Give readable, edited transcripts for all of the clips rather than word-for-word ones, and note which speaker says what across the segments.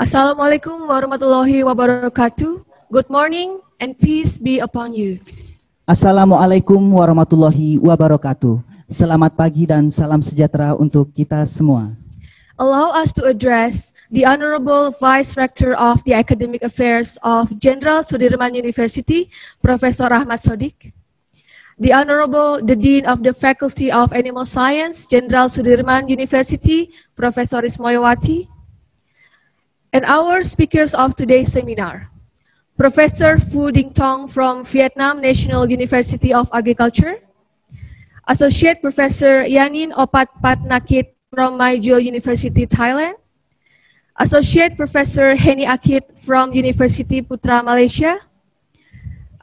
Speaker 1: Assalamualaikum warahmatullahi wabarakatuh. Good morning and peace be upon you.
Speaker 2: Assalamualaikum warahmatullahi wabarakatuh. Selamat pagi dan salam sejahtera untuk kita semua.
Speaker 1: Allow us to address the Honorable Vice Rector of the Academic Affairs of Jenderal Soedirman University, Professor Ahmad Sodik. The Honorable the Dean of the Faculty of Animal Science, Jenderal Soedirman University, Professor Ismoyawati. And our speakers of today's seminar, Professor Phu Dinh Tong from Vietnam National University of Agriculture, Associate Professor Yanin Opat Patnakit from Maijo University, Thailand, Associate Professor Heni Akit from University Putra, Malaysia,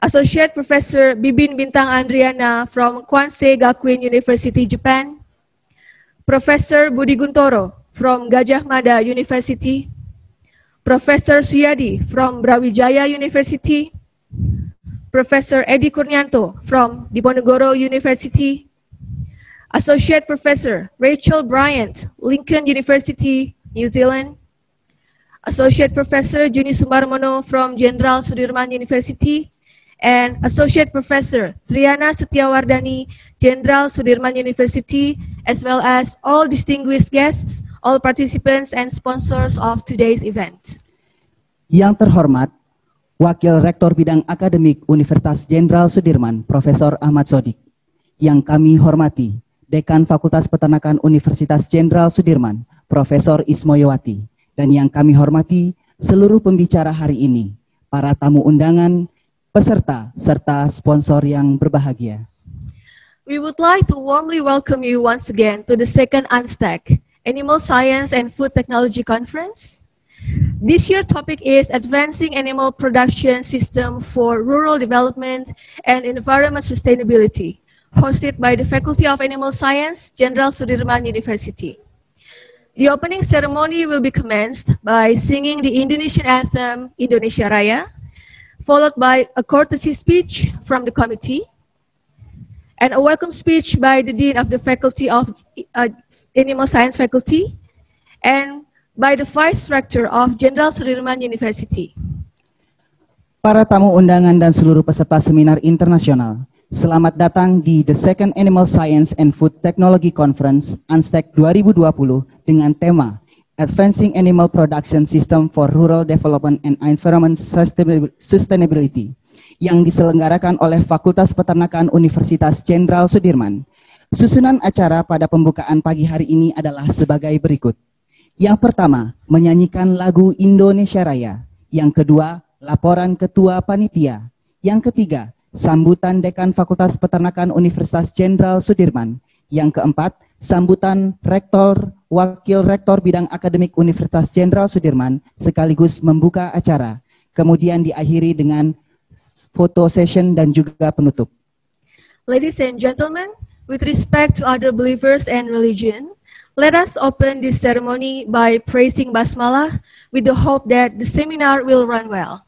Speaker 1: Associate Professor Bibin Bintang Andriana from Kwansei Gakuin University, Japan, Professor Budi Guntoro from Gajah Mada University, Professor Suyadi from Brawijaya University, Professor Edi Kurnianto from Diponegoro University, Associate Professor Rachel Bryant, Lincoln University, New Zealand, Associate Professor Juni Sumarmono from Jenderal Soedirman University, and Associate Professor Triana Setiawardani, Jenderal Soedirman University, as well as all distinguished guests, all participants and sponsors of today's event.
Speaker 2: Yang terhormat, Wakil Rektor Bidang Akademik Universitas Jenderal Soedirman, Profesor Ahmad Sodik. Yang kami hormati, Dekan Fakultas Peternakan Universitas Jenderal Soedirman, Profesor Ismoyawati. Dan yang kami hormati, seluruh pembicara hari ini, para tamu undangan, peserta, serta sponsor yang berbahagia.
Speaker 1: We would like to warmly welcome you once again to the second AnSTC, Animal Science and Food Technology Conference. This year's topic is Advancing Animal Production System for Rural Development and Environment Sustainability, hosted by the Faculty of Animal Science, Jenderal Soedirman University. The opening ceremony will be commenced by singing the Indonesian anthem, Indonesia Raya, followed by a courtesy speech from the committee, and a welcome speech by the Dean of the Faculty of Animal Science Faculty, and by the Vice Rector of Jenderal Soedirman University.
Speaker 2: Para tamu undangan dan seluruh peserta seminar internasional, selamat datang di The Second Animal Science and Food Technology Conference AnSTC 2020 dengan tema Advancing Animal Production System for Rural Development and Environment Sustainability yang diselenggarakan oleh Fakultas Peternakan Universitas Jenderal Soedirman. Susunan acara pada pembukaan pagi hari ini adalah sebagai berikut. Yang pertama, menyanyikan lagu Indonesia Raya. Yang kedua, laporan Ketua Panitia. Yang ketiga, sambutan Dekan Fakultas Peternakan Universitas Jenderal Soedirman. Yang keempat, sambutan Rektor, Wakil Rektor Bidang Akademik Universitas Jenderal Soedirman sekaligus membuka acara. Kemudian diakhiri dengan foto session dan juga penutup.
Speaker 1: Ladies and gentlemen, with respect to other believers and religion, let us open this ceremony by praising Basmalah with the hope that the seminar will run well.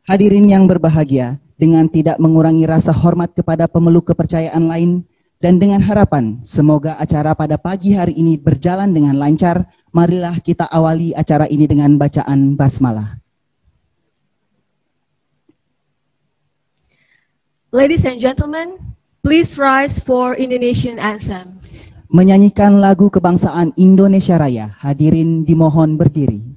Speaker 2: Hadirin yang berbahagia, dengan tidak mengurangi rasa hormat kepada pemeluk kepercayaan lain, dan dengan harapan semoga acara pada pagi hari ini berjalan dengan lancar, marilah kita awali acara ini dengan bacaan Basmalah.
Speaker 1: Ladies and gentlemen, please rise for Indonesian anthem.
Speaker 2: Menyanyikan lagu kebangsaan Indonesia Raya, hadirin dimohon berdiri.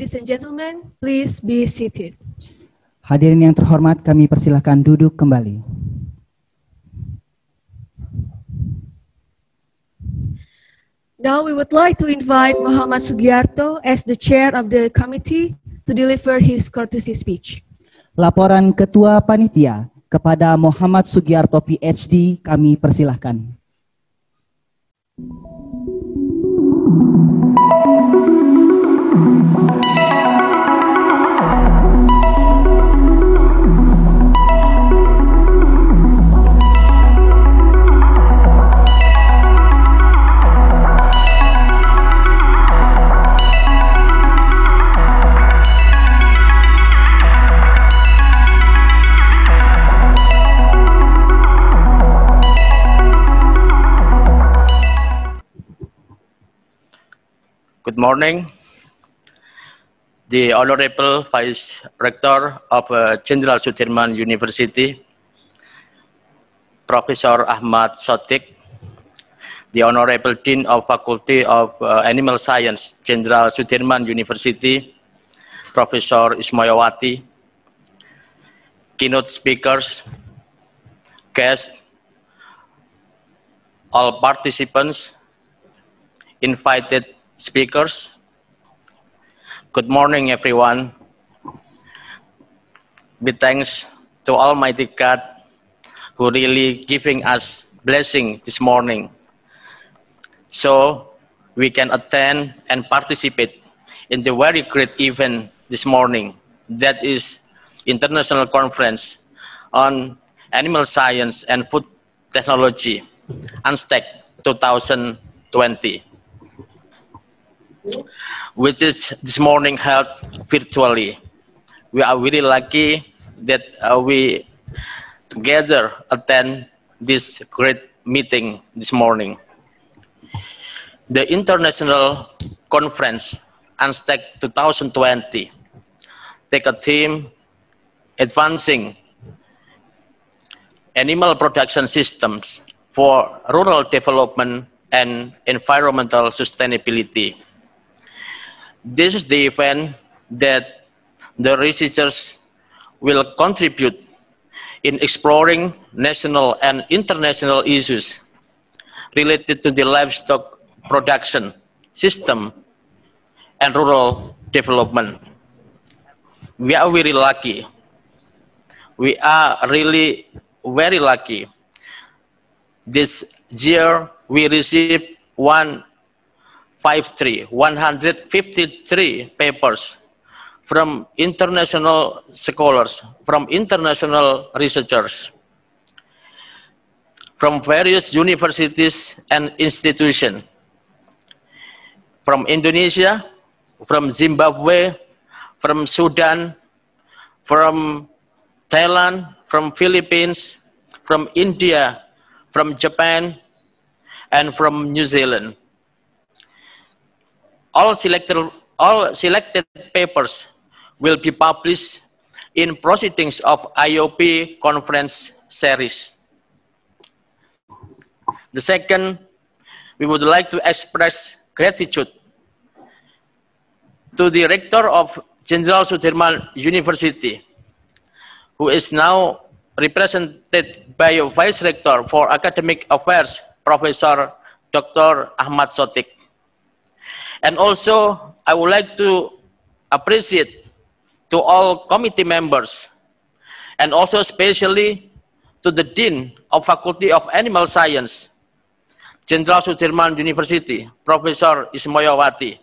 Speaker 1: ladies and gentlemen, please be seated.
Speaker 2: Hadirin yang terhormat, kami persilahkan duduk kembali.
Speaker 1: Now we would like to invite Muhammad Sugiarto as the chair of the committee to deliver his courtesy speech.
Speaker 2: Laporan Ketua Panitia kepada Muhammad Sugiarto PhD kami persilahkan.
Speaker 3: Good morning. The Honorable Vice Rector of Jenderal Soedirman University, Professor Ahmad Sodik, the Honorable Dean of Faculty of Animal Science, Jenderal Soedirman University, Professor Ismoyawati, keynote speakers, guests, all participants, invited speakers. Good morning, everyone. With thanks to Almighty God who really giving us blessing this morning, so we can attend and participate in the very great event this morning, that is International Conference on Animal Science and Food Technology, AnSTC 2020. Which is this morning held virtually. We are really lucky that we together attend this great meeting this morning. The International Conference AnSTC 2020 take a theme advancing animal production systems for rural development and environmental sustainability. This is the event that the researchers will contribute in exploring national and international issues related to the livestock production system and rural development. We are very lucky. We are really very lucky. This year we received 153 papers from international scholars, from international researchers, from various universities and institutions, from Indonesia, from Zimbabwe, from Sudan, from Thailand, from Philippines, from India, from Japan, and from New Zealand. All selected papers will be published in proceedings of IOP conference series. The second, we would like to express gratitude to the rector of Jenderal Soedirman University, who is now represented by a vice rector for academic affairs, Professor Dr. Ahmad Sodik. And also, I would like to appreciate to all committee members, and also especially to the Dean of Faculty of Animal Science, Jenderal Soedirman University, Professor Ismoyawati,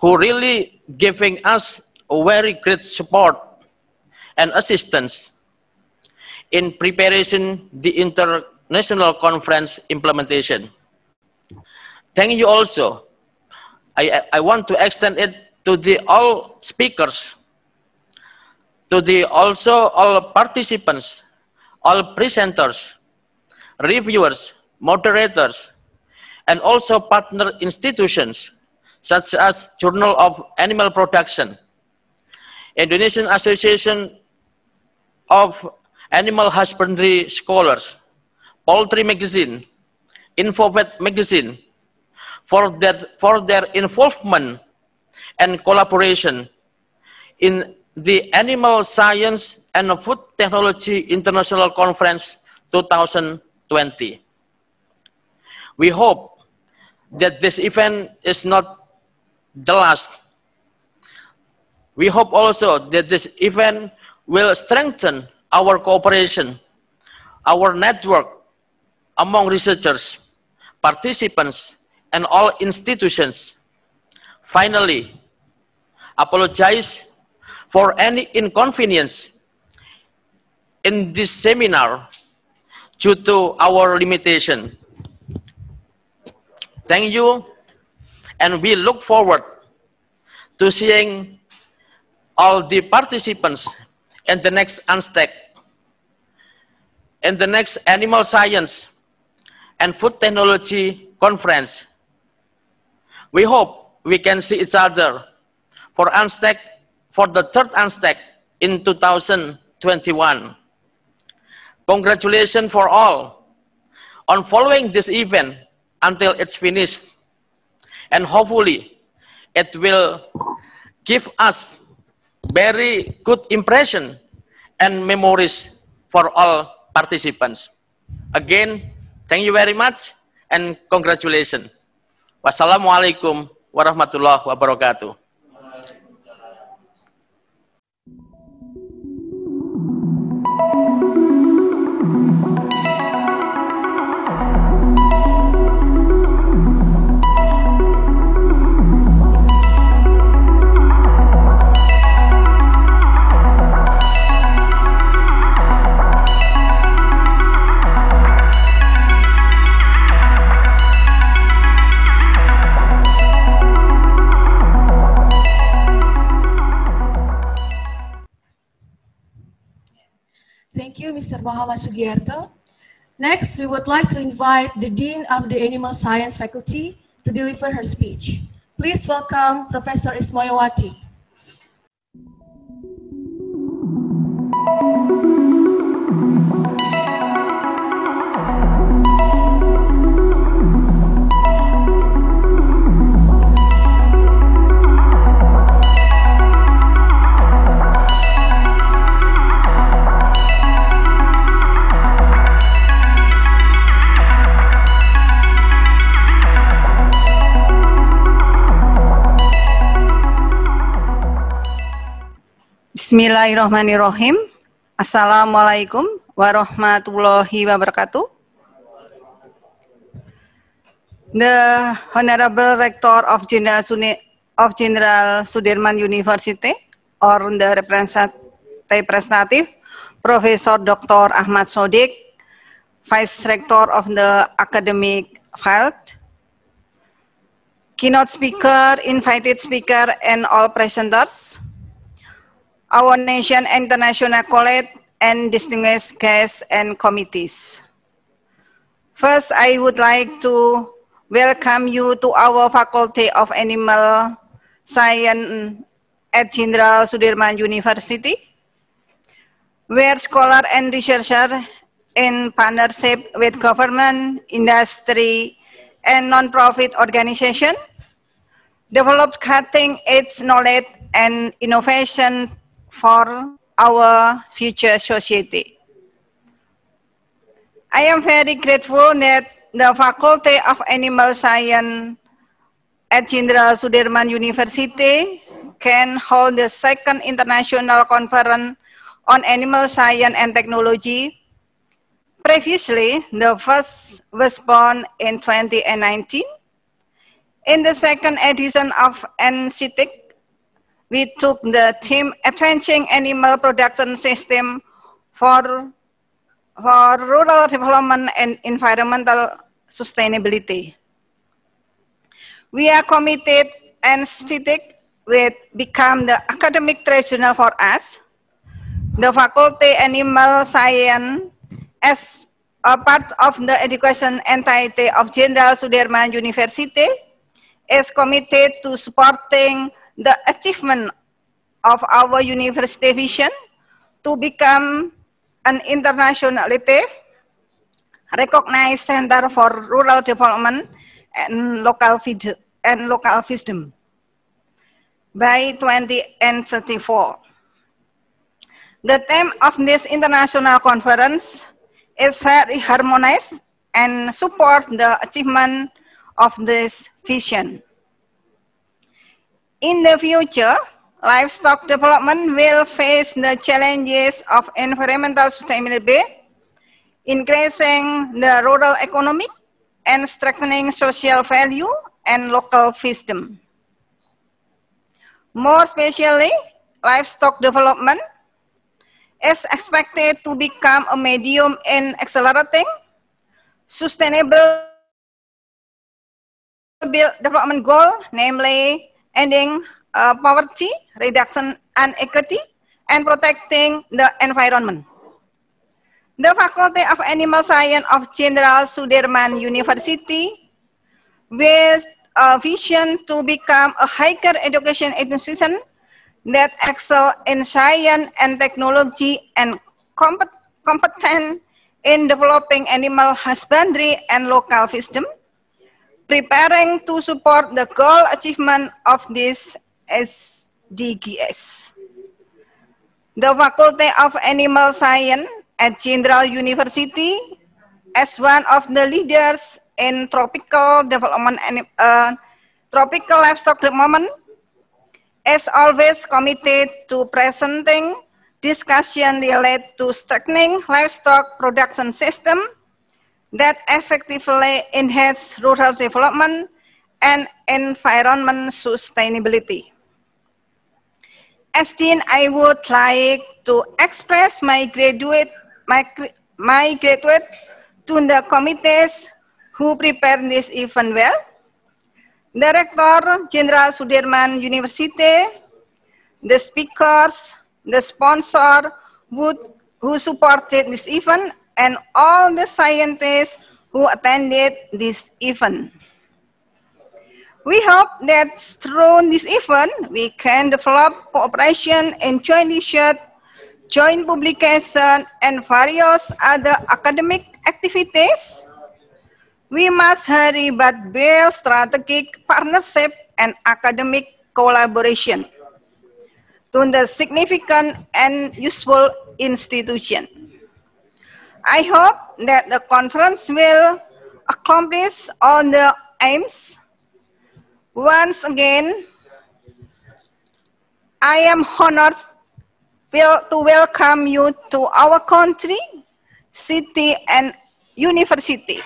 Speaker 3: who really giving us a very great support and assistance in preparation the international conference implementation. Thank you also. I want to extend it to the all speakers, to the also all participants, all presenters, reviewers, moderators, and also partner institutions such as Journal of Animal Production, Indonesian Association of Animal Husbandry Scholars, Poultry Magazine, InfoVet Magazine, for their involvement and collaboration in the Animal Science and Food Technology International Conference 2020. We hope that this event is not the last. We hope also that this event will strengthen our cooperation, our network among researchers, participants, and all institutions. Finally, apologize for any inconvenience in this seminar due to our limitation. Thank you, and we look forward to seeing all the participants in the next AnSTC, in the next Animal Science and Food Technology Conference. We hope we can see each other for AnSTC, for the third AnSTC in 2021. Congratulations for all on following this event until it's finished. And hopefully it will give us very good impression and memories for all participants. Again, thank you very much and congratulations. Wassalamualaikum warahmatullahi wabarakatuh.
Speaker 1: Thank you, Mr. Muhammad Sugiarto. Next, we would like to invite the Dean of the Animal Science Faculty to deliver her speech. Please welcome Professor Ismoyawati.
Speaker 4: Bismillahirrahmanirrahim. Assalamualaikum warahmatullahi wabarakatuh. The Honorable Rector of Jenderal Soedirman University, or the representative, Professor Dr. Ahmad Sodik, Vice Rector of the Academic Field, keynote speaker, invited speaker, and all presenters, our nation and international colleagues, and distinguished guests and committees. First, I would like to welcome you to our Faculty of Animal Science at Jenderal Soedirman University, where scholars and researchers in partnership with government, industry, and non-profit organizations develop cutting-edge knowledge and innovation for our future society. I am very grateful that the Faculty of Animal Science at Jenderal Soedirman University can hold the second international conference on animal science and technology. Previously, the first was born in 2019. In the second edition of AnSTC, we took the theme Advancing Animal Production System for Rural Development and Environmental Sustainability. We are committed AnSTC will become the academic tribunal for us. The Faculty Animal Science, as a part of the education entity of Jenderal Soedirman University, is committed to supporting the achievement of our university vision to become an internationally recognized center for rural development and local wisdom. by 2034. The theme of this international conference is very harmonized and support the achievement of this vision. In the future, livestock development will face the challenges of environmental sustainability, increasing the rural economy, and strengthening social value and local wisdom. More especially, livestock development is expected to become a medium in accelerating sustainable development goal, namely ending poverty, reduction inequity, and protecting the environment. The Faculty of Animal Science of Jenderal Soedirman University, with a vision to become a higher education institution that excel in science and technology and competent in developing animal husbandry and local wisdom, preparing to support the goal achievement of this SDGs. The Faculty of Animal Science at Jenderal University, as one of the leaders in tropical development and tropical livestock development, is always committed to presenting discussion related to strengthening livestock production system that effectively enhance rural development and environment sustainability. As Dean, I would like to express my gratitude to the committees who prepared this event well, Director Jenderal Soedirman University, the speakers, the sponsor who supported this event, and all the scientists who attended this event. We hope that through this event, we can develop cooperation in joint research, joint publication, and various other academic activities. We must hurry but build strategic partnership and academic collaboration to the significant and useful institution. I hope that the conference will accomplish all the aims. Once again, I am honored to welcome you to our country, city, and university.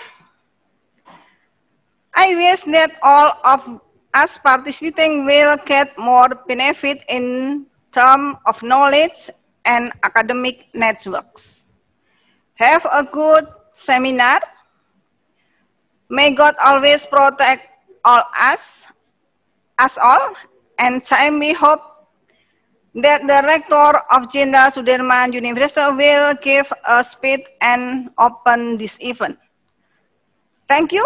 Speaker 4: I wish that all of us participating will get more benefit in terms of knowledge and academic networks. Have a good seminar. May God always protect us all, and we hope that the Rector of Jenderal Soedirman University will give a speech and open this event. Thank you.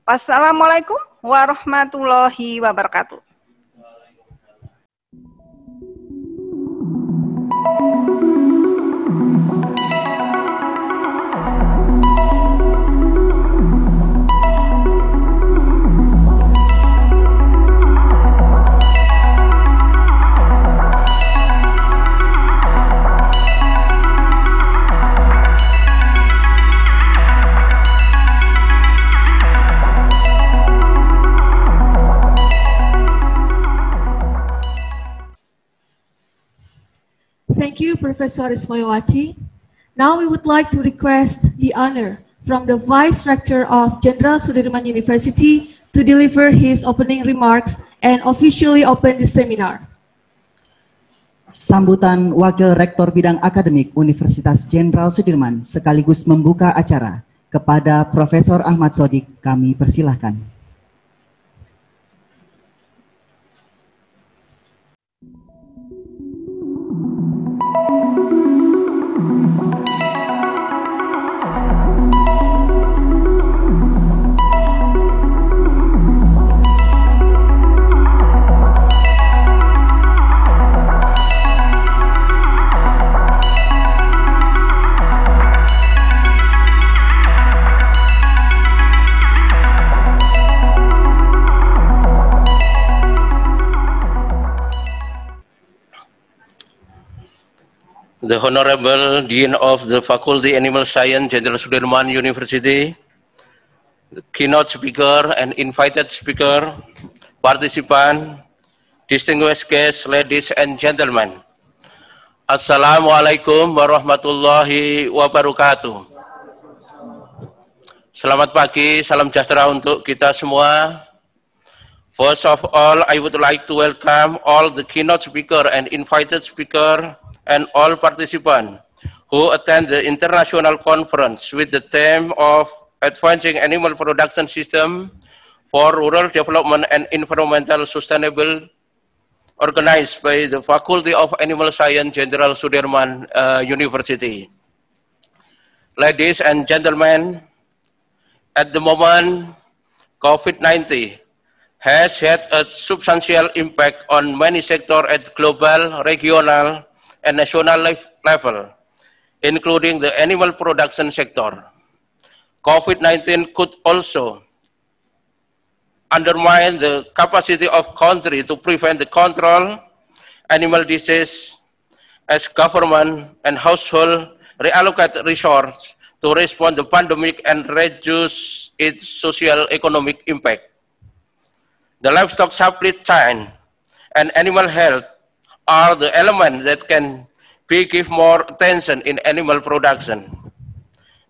Speaker 4: Wassalamualaikum warahmatullahi wabarakatuh.
Speaker 1: Thank you, Professor Ismailwati. Now we would like to request the honor from the Vice Rector of Jenderal Soedirman University to deliver his opening remarks and officially open the seminar.
Speaker 2: Sambutan Wakil Rektor Bidang Akademik Universitas Jenderal Soedirman sekaligus membuka acara kepada Profesor Ahmad Sodik kami persilahkan.
Speaker 5: the Honorable Dean of the Faculty Animal Science, Jenderal Soedirman University, the keynote speaker and invited speaker, participant, distinguished guests, ladies and gentlemen. Assalamualaikum warahmatullahi wabarakatuh. Selamat pagi, salam sejahtera untuk kita semua. First of all, I would like to welcome all the keynote speaker and invited speaker and all participants who attend the international conference with the theme of Advancing Animal Production System for Rural Development and Environmental Sustainable, organized by the Faculty of Animal Science, Jenderal Soedirman University. Ladies and gentlemen, at the moment, COVID-19 has had a substantial impact on many sectors at global, regional, and national level, including the animal production sector. COVID-19 could also undermine the capacity of country to prevent the control animal disease as government and household reallocate resources to respond to the pandemic and reduce its social economic impact. The livestock supply chain and animal health are the elements that can be give more attention in animal production.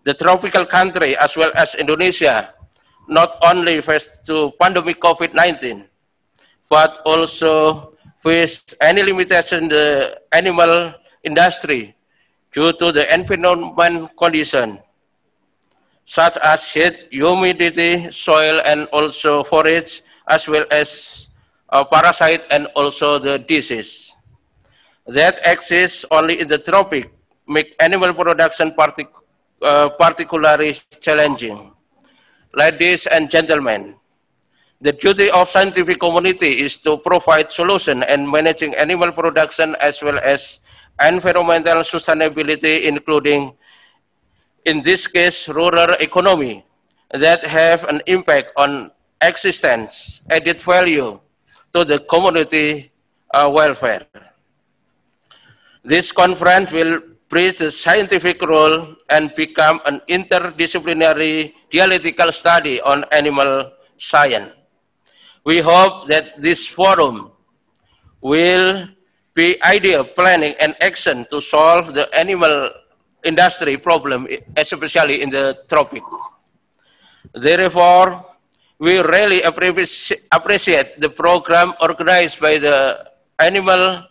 Speaker 5: The tropical country as well as Indonesia not only face to pandemic COVID-19, but also face any limitation in the animal industry due to the environment condition, such as heat, humidity, soil, and also forage, as well as parasite and also the disease that exists only in the tropic, make animal production particularly challenging. Ladies and gentlemen, the duty of scientific community is to provide solution and managing animal production as well as environmental sustainability, including, in this case, rural economy that have an impact on existence, added value to the community welfare. This conference will bridge the scientific role and become an interdisciplinary dialectical study on animal science. We hope that this forum will be ideal planning and action to solve the animal industry problem, especially in the tropics. Therefore, we really appreciate the program organized by the Animal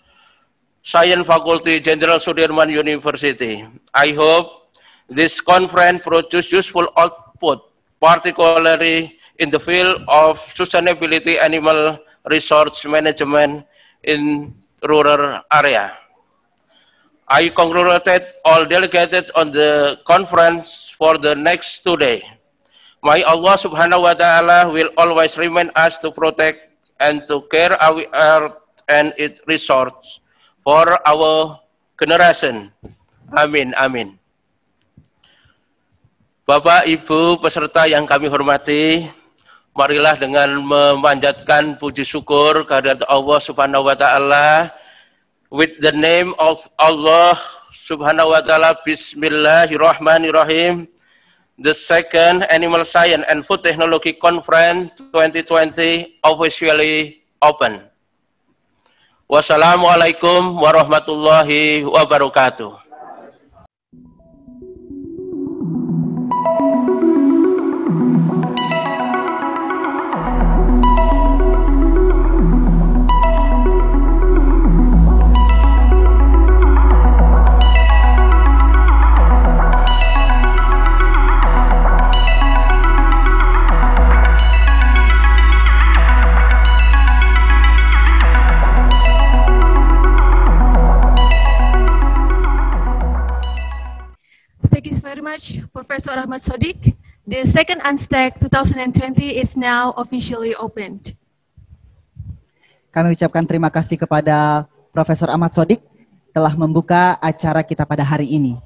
Speaker 5: Science Faculty, Jenderal Soedirman University. I hope this conference produces useful output, particularly in the field of sustainability animal resource management in rural area. I congratulate all delegates on the conference for the next 2 days. May Allah subhanahu wa ta'ala will always remind us to protect and to care our earth and its resources for our generation. Amin, amin. Bapak, Ibu, peserta yang kami hormati, marilah dengan memanjatkan puji syukur kehadirat Allah subhanahu wa ta'ala. With the name of Allah subhanahu wa ta'ala, Bismillahirrahmanirrahim. The second Animal Science and Food Technology Conference 2020 officially open. Wassalamualaikum warahmatullahi wabarakatuh.
Speaker 1: Professor Ahmad Sodik. The second AnSTC 2020 is now officially opened.
Speaker 2: Kami ucapkan terima kasih kepada Profesor Ahmad Sodik telah membuka acara kita pada hari ini.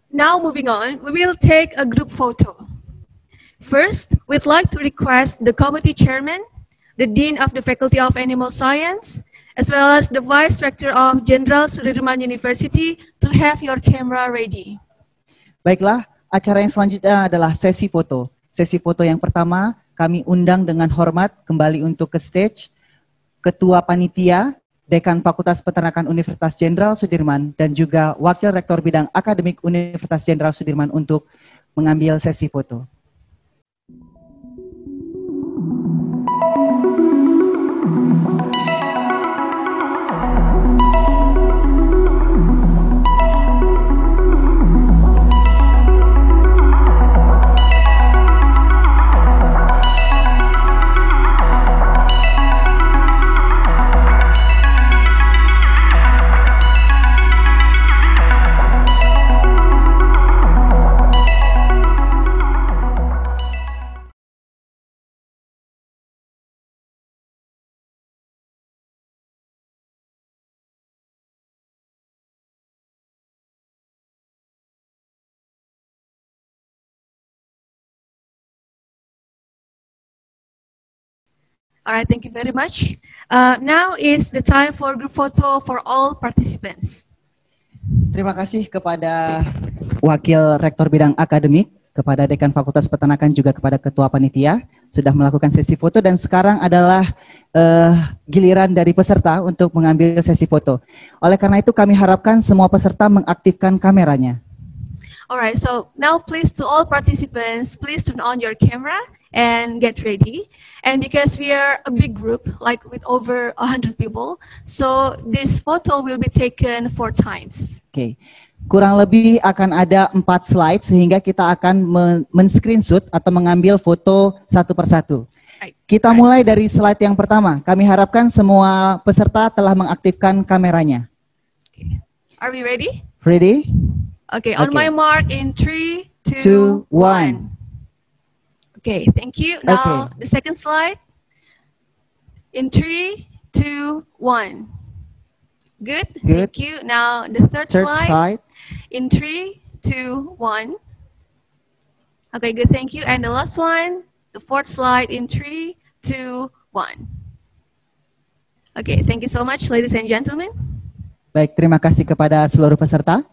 Speaker 1: Now moving on, we will take a group photo. First, we'd like to request the committee chairman, the Dean of the Faculty of Animal Science, as well as the Vice Rector of Jenderal Soedirman University to have your camera ready.
Speaker 2: Baiklah, acara yang selanjutnya adalah sesi foto. Sesi foto yang pertama, kami undang dengan hormat kembali untuk ke stage Ketua Panitia, Dekan Fakultas Peternakan Universitas Jenderal Soedirman, dan juga Wakil Rektor Bidang Akademik Universitas Jenderal Soedirman untuk mengambil sesi foto.
Speaker 1: All right, thank you very much. Now is the time for group photo for all participants.
Speaker 2: Terima kasih kepada Wakil Rektor Bidang Akademik, kepada Dekan Fakultas Peternakan, juga kepada Ketua Panitia sudah melakukan sesi foto, dan sekarang adalah giliran dari peserta untuk mengambil sesi foto. Oleh karena itu kami harapkan semua peserta mengaktifkan kameranya.
Speaker 1: Alright, so now please to all participants, please turn on your camera and get ready. And because we are a big group, like with over 100 people, so this photo will be taken 4 times.
Speaker 2: Oke, kurang lebih akan ada 4 slide sehingga kita akan men-screenshot atau mengambil foto satu persatu. Kita mulai dari slide yang pertama. Kami harapkan semua peserta telah mengaktifkan kameranya.
Speaker 1: Okay. Are we ready?
Speaker 2: Ready?
Speaker 1: Okay, on my mark in 3,
Speaker 2: 2,
Speaker 1: 2,
Speaker 2: 1.
Speaker 1: Okay, thank you. Now the second slide. In 3, 2, 1. Good. Thank you. Now the third slide. In 3, 2, 1. Okay, good. Thank you. And the last one, the fourth slide in 3, 2, 1. Okay, thank you so much, ladies and gentlemen.
Speaker 2: Baik, terima kasih kepada seluruh peserta.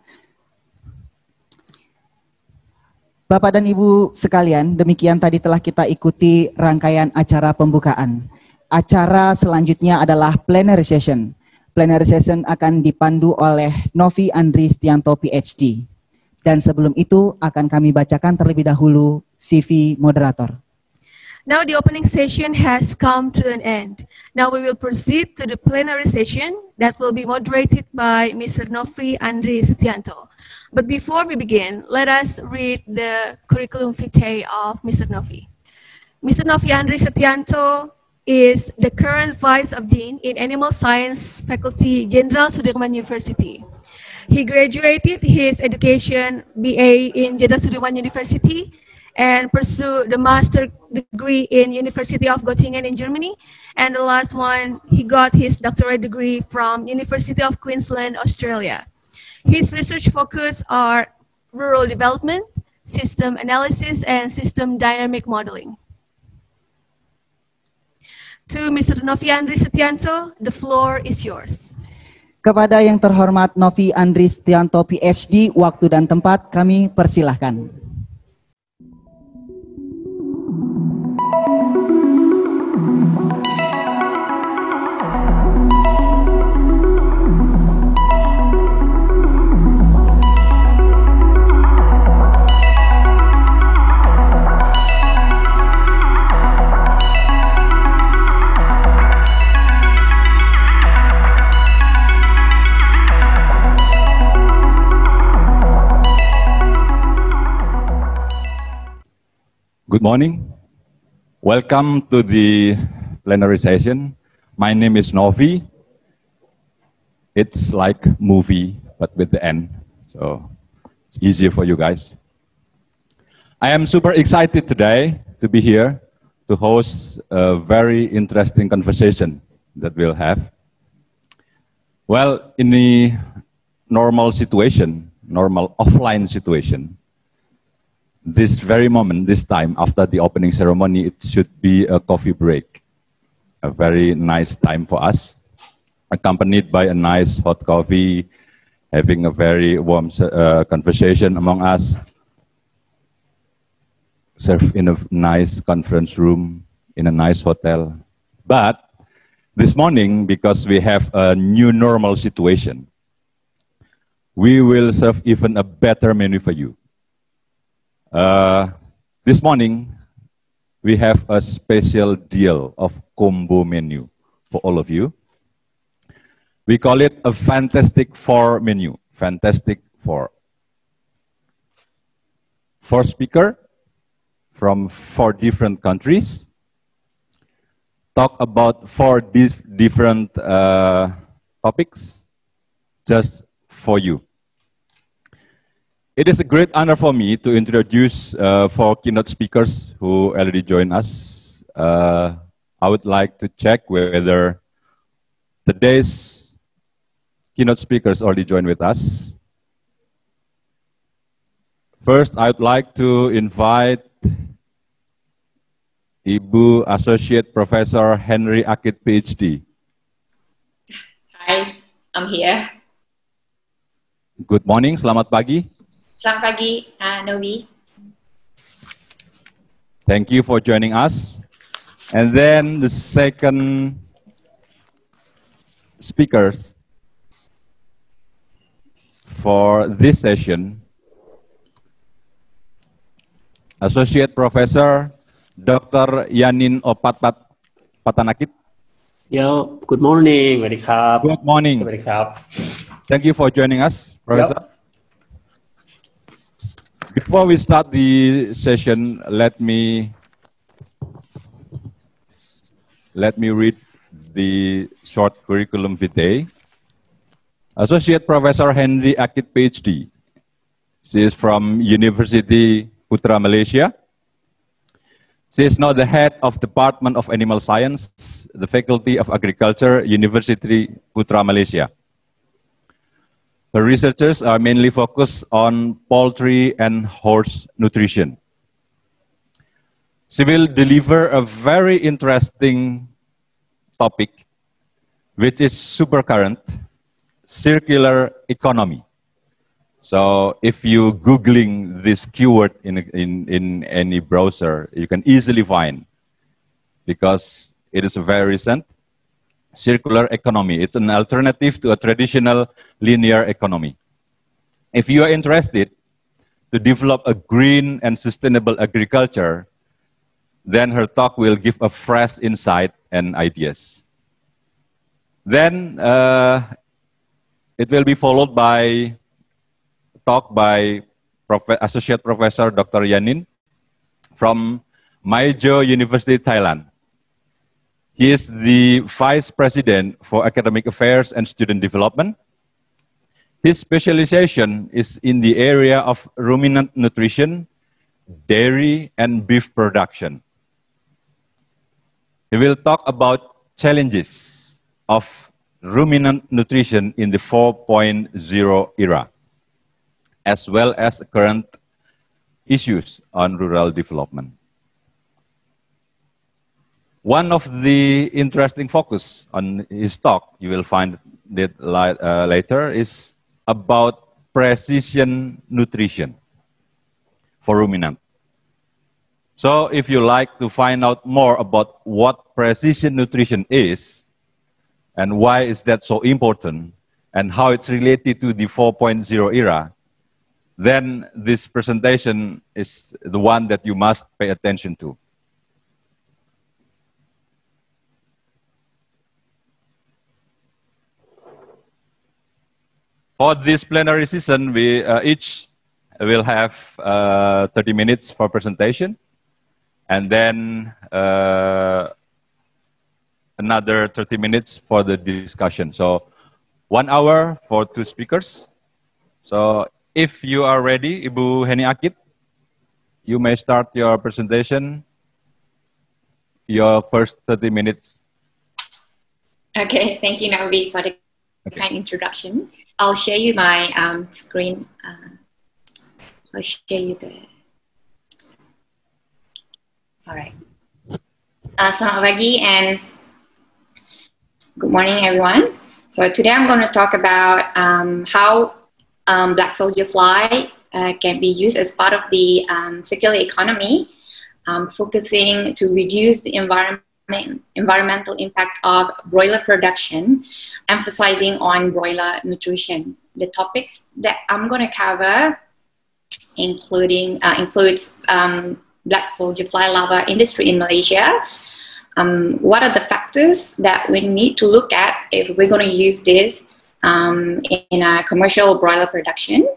Speaker 2: Bapak dan Ibu sekalian, demikian tadi telah kita ikuti rangkaian acara pembukaan. Acara selanjutnya adalah plenary session. Plenary session akan dipandu oleh Novi Andri Stianto PhD. Dan sebelum itu akan kami bacakan terlebih dahulu CV moderator.
Speaker 1: Now the opening session has come to an end. Now we will proceed to the plenary session that will be moderated by Mr. Novi Andri Stianto. But before we begin, let us read the curriculum vitae of Mr. Novi. Mr. Novi Andri Stianto is the current Vice of Dean in Animal Science Faculty, Jenderal Soedirman University. He graduated his education BA in Jenderal Soedirman University and pursued the master degree in University of Göttingen in Germany. And the last one, he got his doctorate degree from University of Queensland, Australia. His research focus are rural development, system analysis, and system dynamic modeling. To Mr. Novi Andri Stianto, the floor is yours.
Speaker 2: Kepada yang terhormat Novi Andri Stianto PhD, waktu dan tempat kami persilahkan.
Speaker 6: Good morning. Welcome to the plenary session. My name is Novi. It's like movie, but with the N, so it's easier for you guys. I am super excited today to be here to host a very interesting conversation that we'll have. Well, in the normal situation, normal offline situation, this very moment, this time, after the opening ceremony, it should be a coffee break. A very nice time for us. accompanied by a nice hot coffee, having a very warm conversation among us, served in a nice conference room, in a nice hotel. But this morning, because we have a new normal situation, we will serve even a better menu for you. This morning, we have a special deal of combo menu for all of you. We call it a Fantastic Four menu. Fantastic Four. 4 speakers from 4 different countries. Talk about 4 different topics just for you. It is a great honor for me to introduce 4 keynote speakers who already joined us. I would like to check whether today's keynote speakers already joined with us. First, I would like to invite Ibu Associate Professor Henry Akit, PhD.
Speaker 7: Hi, I'm here.
Speaker 6: Good morning, selamat pagi.
Speaker 7: Selamat pagi, Novi.
Speaker 6: Thank you for joining us. And then the second speakers for this session, Associate Professor Dr. Yanin Opatpat Patanakit.
Speaker 8: Yo, good morning.
Speaker 6: Good morning. Thank you for joining us, Professor. Yep. Before we start the session, let me read the short curriculum vitae. Associate Professor Henry Akit, PhD. She is from University Putra, Malaysia. She is now the head of Department of Animal Science, the Faculty of Agriculture, University Putra, Malaysia. Her researchers are mainly focused on poultry and horse nutrition. She will deliver a very interesting topic, which is super current, circular economy. So if you Googling this keyword in any browser, you can easily find, because it is very recent. Circular economy. It's an alternative to a traditional linear economy. If you are interested to develop a green and sustainable agriculture, then her talk will give a fresh insight and ideas. Then it will be followed by a talk by Associate Professor Dr. Yanin from Maejo University, Thailand. He is the Vice President for Academic Affairs and Student Development. His specialization is in the area of ruminant nutrition, dairy, and beef production. He will talk about challenges of ruminant nutrition in the 4.0 era, as well as current issues on rural development. One of the interesting focus on his talk, you will find it later, is about precision nutrition for ruminant. So if you like to find out more about what precision nutrition is and why is that so important and how it's related to the 4.0 era, then this presentation is the one that you must pay attention to. For this plenary session, we each will have 30 minutes for presentation, and then another 30 minutes for the discussion. So 1 hour for 2 speakers. So if you are ready, Ibu Heni Akit, you may start your presentation, your first 30 minutes.
Speaker 7: Okay, thank you, Novi, for the kind introduction. I'll share you my screen. I'll share you the. All right. Selamat pagi and good morning, everyone. So today I'm going to talk about how black soldier fly can be used as part of the circular economy, focusing to reduce the environmental impact of broiler production, emphasizing on broiler nutrition. The topics that I'm going to cover includes black soldier fly larva industry in Malaysia. What are the factors that we need to look at if we're going to use this in a commercial broiler production,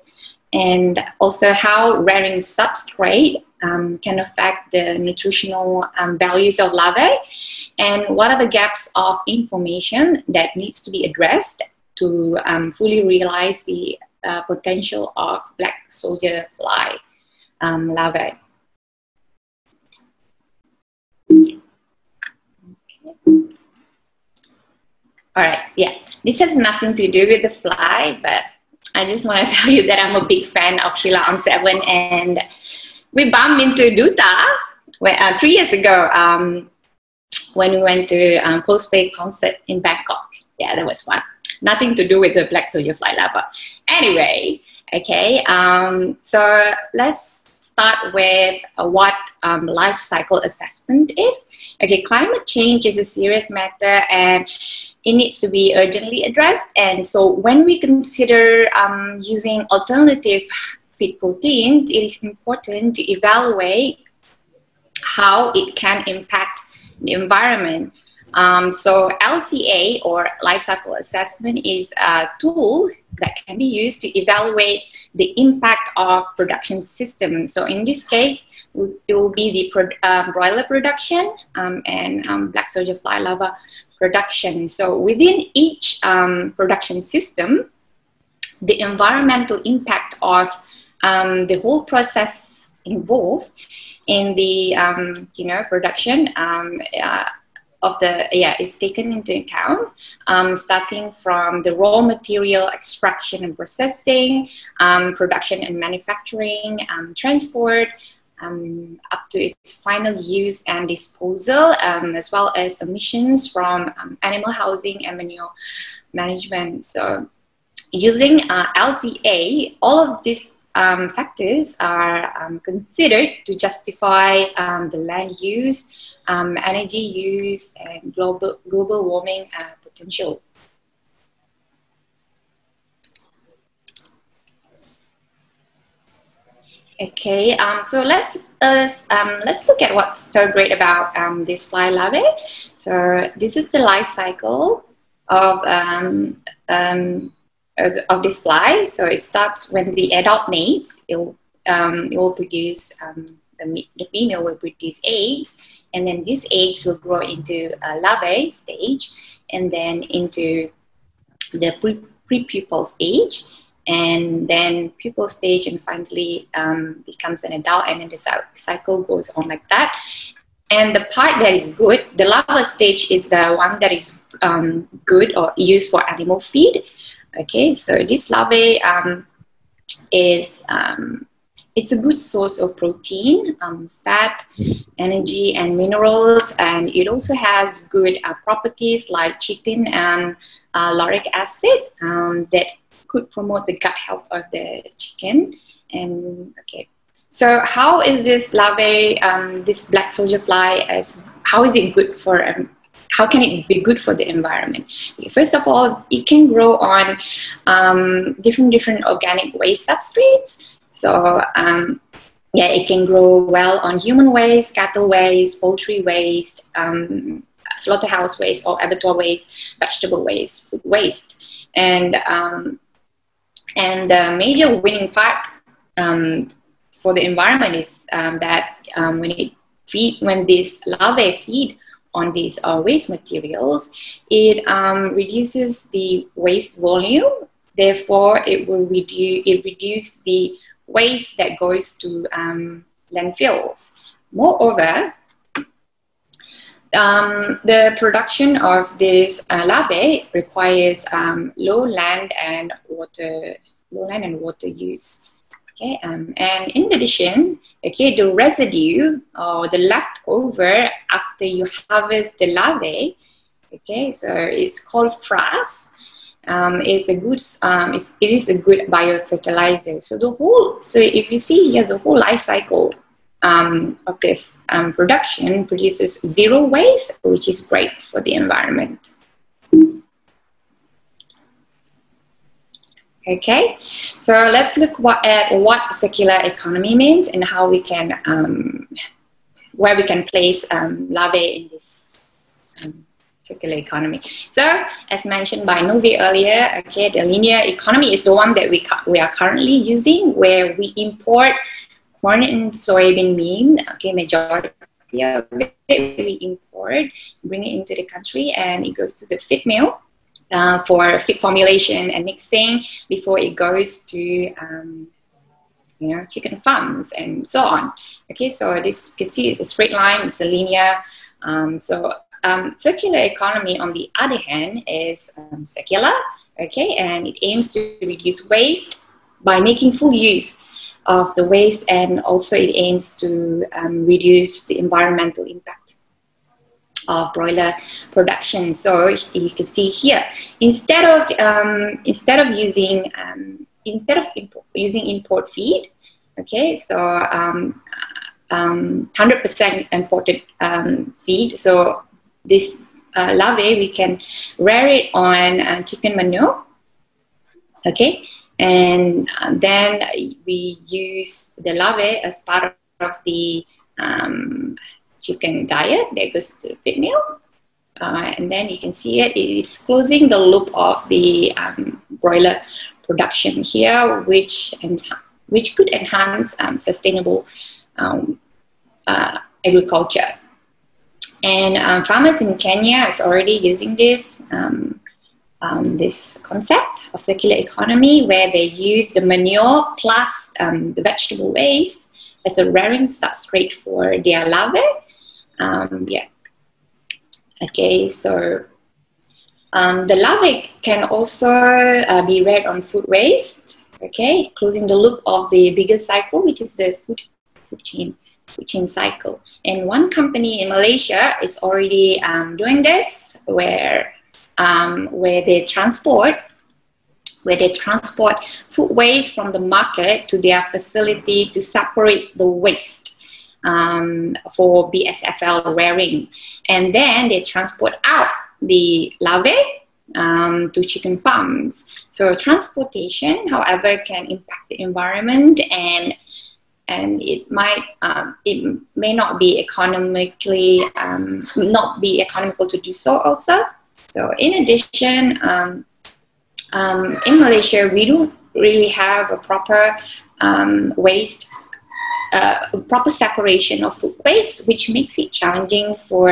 Speaker 7: and also how rearing substrate can affect the nutritional values of larvae, and what are the gaps of information that needs to be addressed to fully realize the potential of black soldier fly larvae. All right, yeah, this has nothing to do with the fly, but I just want to tell you that I'm a big fan of Sheila On7, and we bumped into Duta 3 years ago when we went to post-grad concert in Bangkok. Yeah, that was fun. Nothing to do with the black soldier fly larva. Anyway, okay, so let's start with what life cycle assessment is. Okay, climate change is a serious matter and it needs to be urgently addressed. And so when we consider using alternative feed protein, it is important to evaluate how it can impact the environment. So LCA, or life cycle assessment, is a tool that can be used to evaluate the impact of production systems. So in this case, it will be the broiler production and black soldier fly larva production. So within each production system, the environmental impact of the whole process involved in the production is taken into account, starting from the raw material extraction and processing, production and manufacturing, transport, up to its final use and disposal, as well as emissions from animal housing and manure management. So using LCA, all of these factors are considered to justify the land use, energy use, and global warming potential. Okay, so let's look at what's so great about this fly larvae. So this is the life cycle of this fly. So it starts when the adult mates. It will produce the female will produce eggs, and then these eggs will grow into a larvae stage, and then into the pre-pupal stage, and then pupal stage, and finally becomes an adult, and then the cycle goes on like that. And the part that is good, the larva stage, is the one that is good or used for animal feed. Okay, so this larvae is it's a good source of protein, fat, energy, and minerals, and it also has good properties like chitin and lauric acid that could promote the gut health of the chicken. And okay, so how is this larvae, this black soldier fly, how is it good for? How can it be good for the environment? First of all, it can grow on different organic waste substrates. So yeah, it can grow well on human waste, cattle waste, poultry waste, slaughterhouse waste, or abattoir waste, vegetable waste, food waste. And the major winning part for the environment is that when these larvae feed on these waste materials, it reduces the waste volume. Therefore, it will reduce the waste that goes to landfills. Moreover, the production of this larvae requires low land and water use. Okay, and in addition, okay, the residue or the leftover after you harvest the larvae, okay, so it's called frass. is a good, it is a good biofertilizer. So if you see here, the whole life cycle of this production produces zero waste, which is great for the environment. Okay, so let's look at what circular economy means and how we can, where we can place larvae in this circular economy. So, as mentioned by Novi earlier, okay, the linear economy is the one that we are currently using, where we import corn and soybean meal. Okay, majority of it we import, bring it into the country, and it goes to the feed mill for feed formulation and mixing before it goes to you know, chicken farms and so on. Okay, so this you can see it's a straight line, it's a linear. Circular economy, on the other hand, is secular. Okay, and it aims to reduce waste by making full use of the waste, and also it aims to reduce the environmental impact of broiler production. So you can see here, instead of using import feed, okay, so 100% imported feed. So this larvae, we can rear it on chicken manure, okay, and then we use the larvae as part of the chicken diet that goes to the feed mill. And then you can see it's closing the loop of the broiler production here, which could enhance sustainable agriculture. And farmers in Kenya is already using this this concept of circular economy, where they use the manure plus the vegetable waste as a rearing substrate for their larvae. Yeah. Okay, so the larvae can also be reared on food waste. Okay, closing the loop of the bigger cycle, which is the food chain cycle. And one company in Malaysia is already doing this, where they transport food waste from the market to their facility to separate the waste for BSFL rearing, and then they transport out the larvae to chicken farms. So transportation, however, can impact the environment, and it may not be economically economical to do so also. So in addition, in Malaysia, we don't really have a proper proper separation of food waste, which makes it challenging for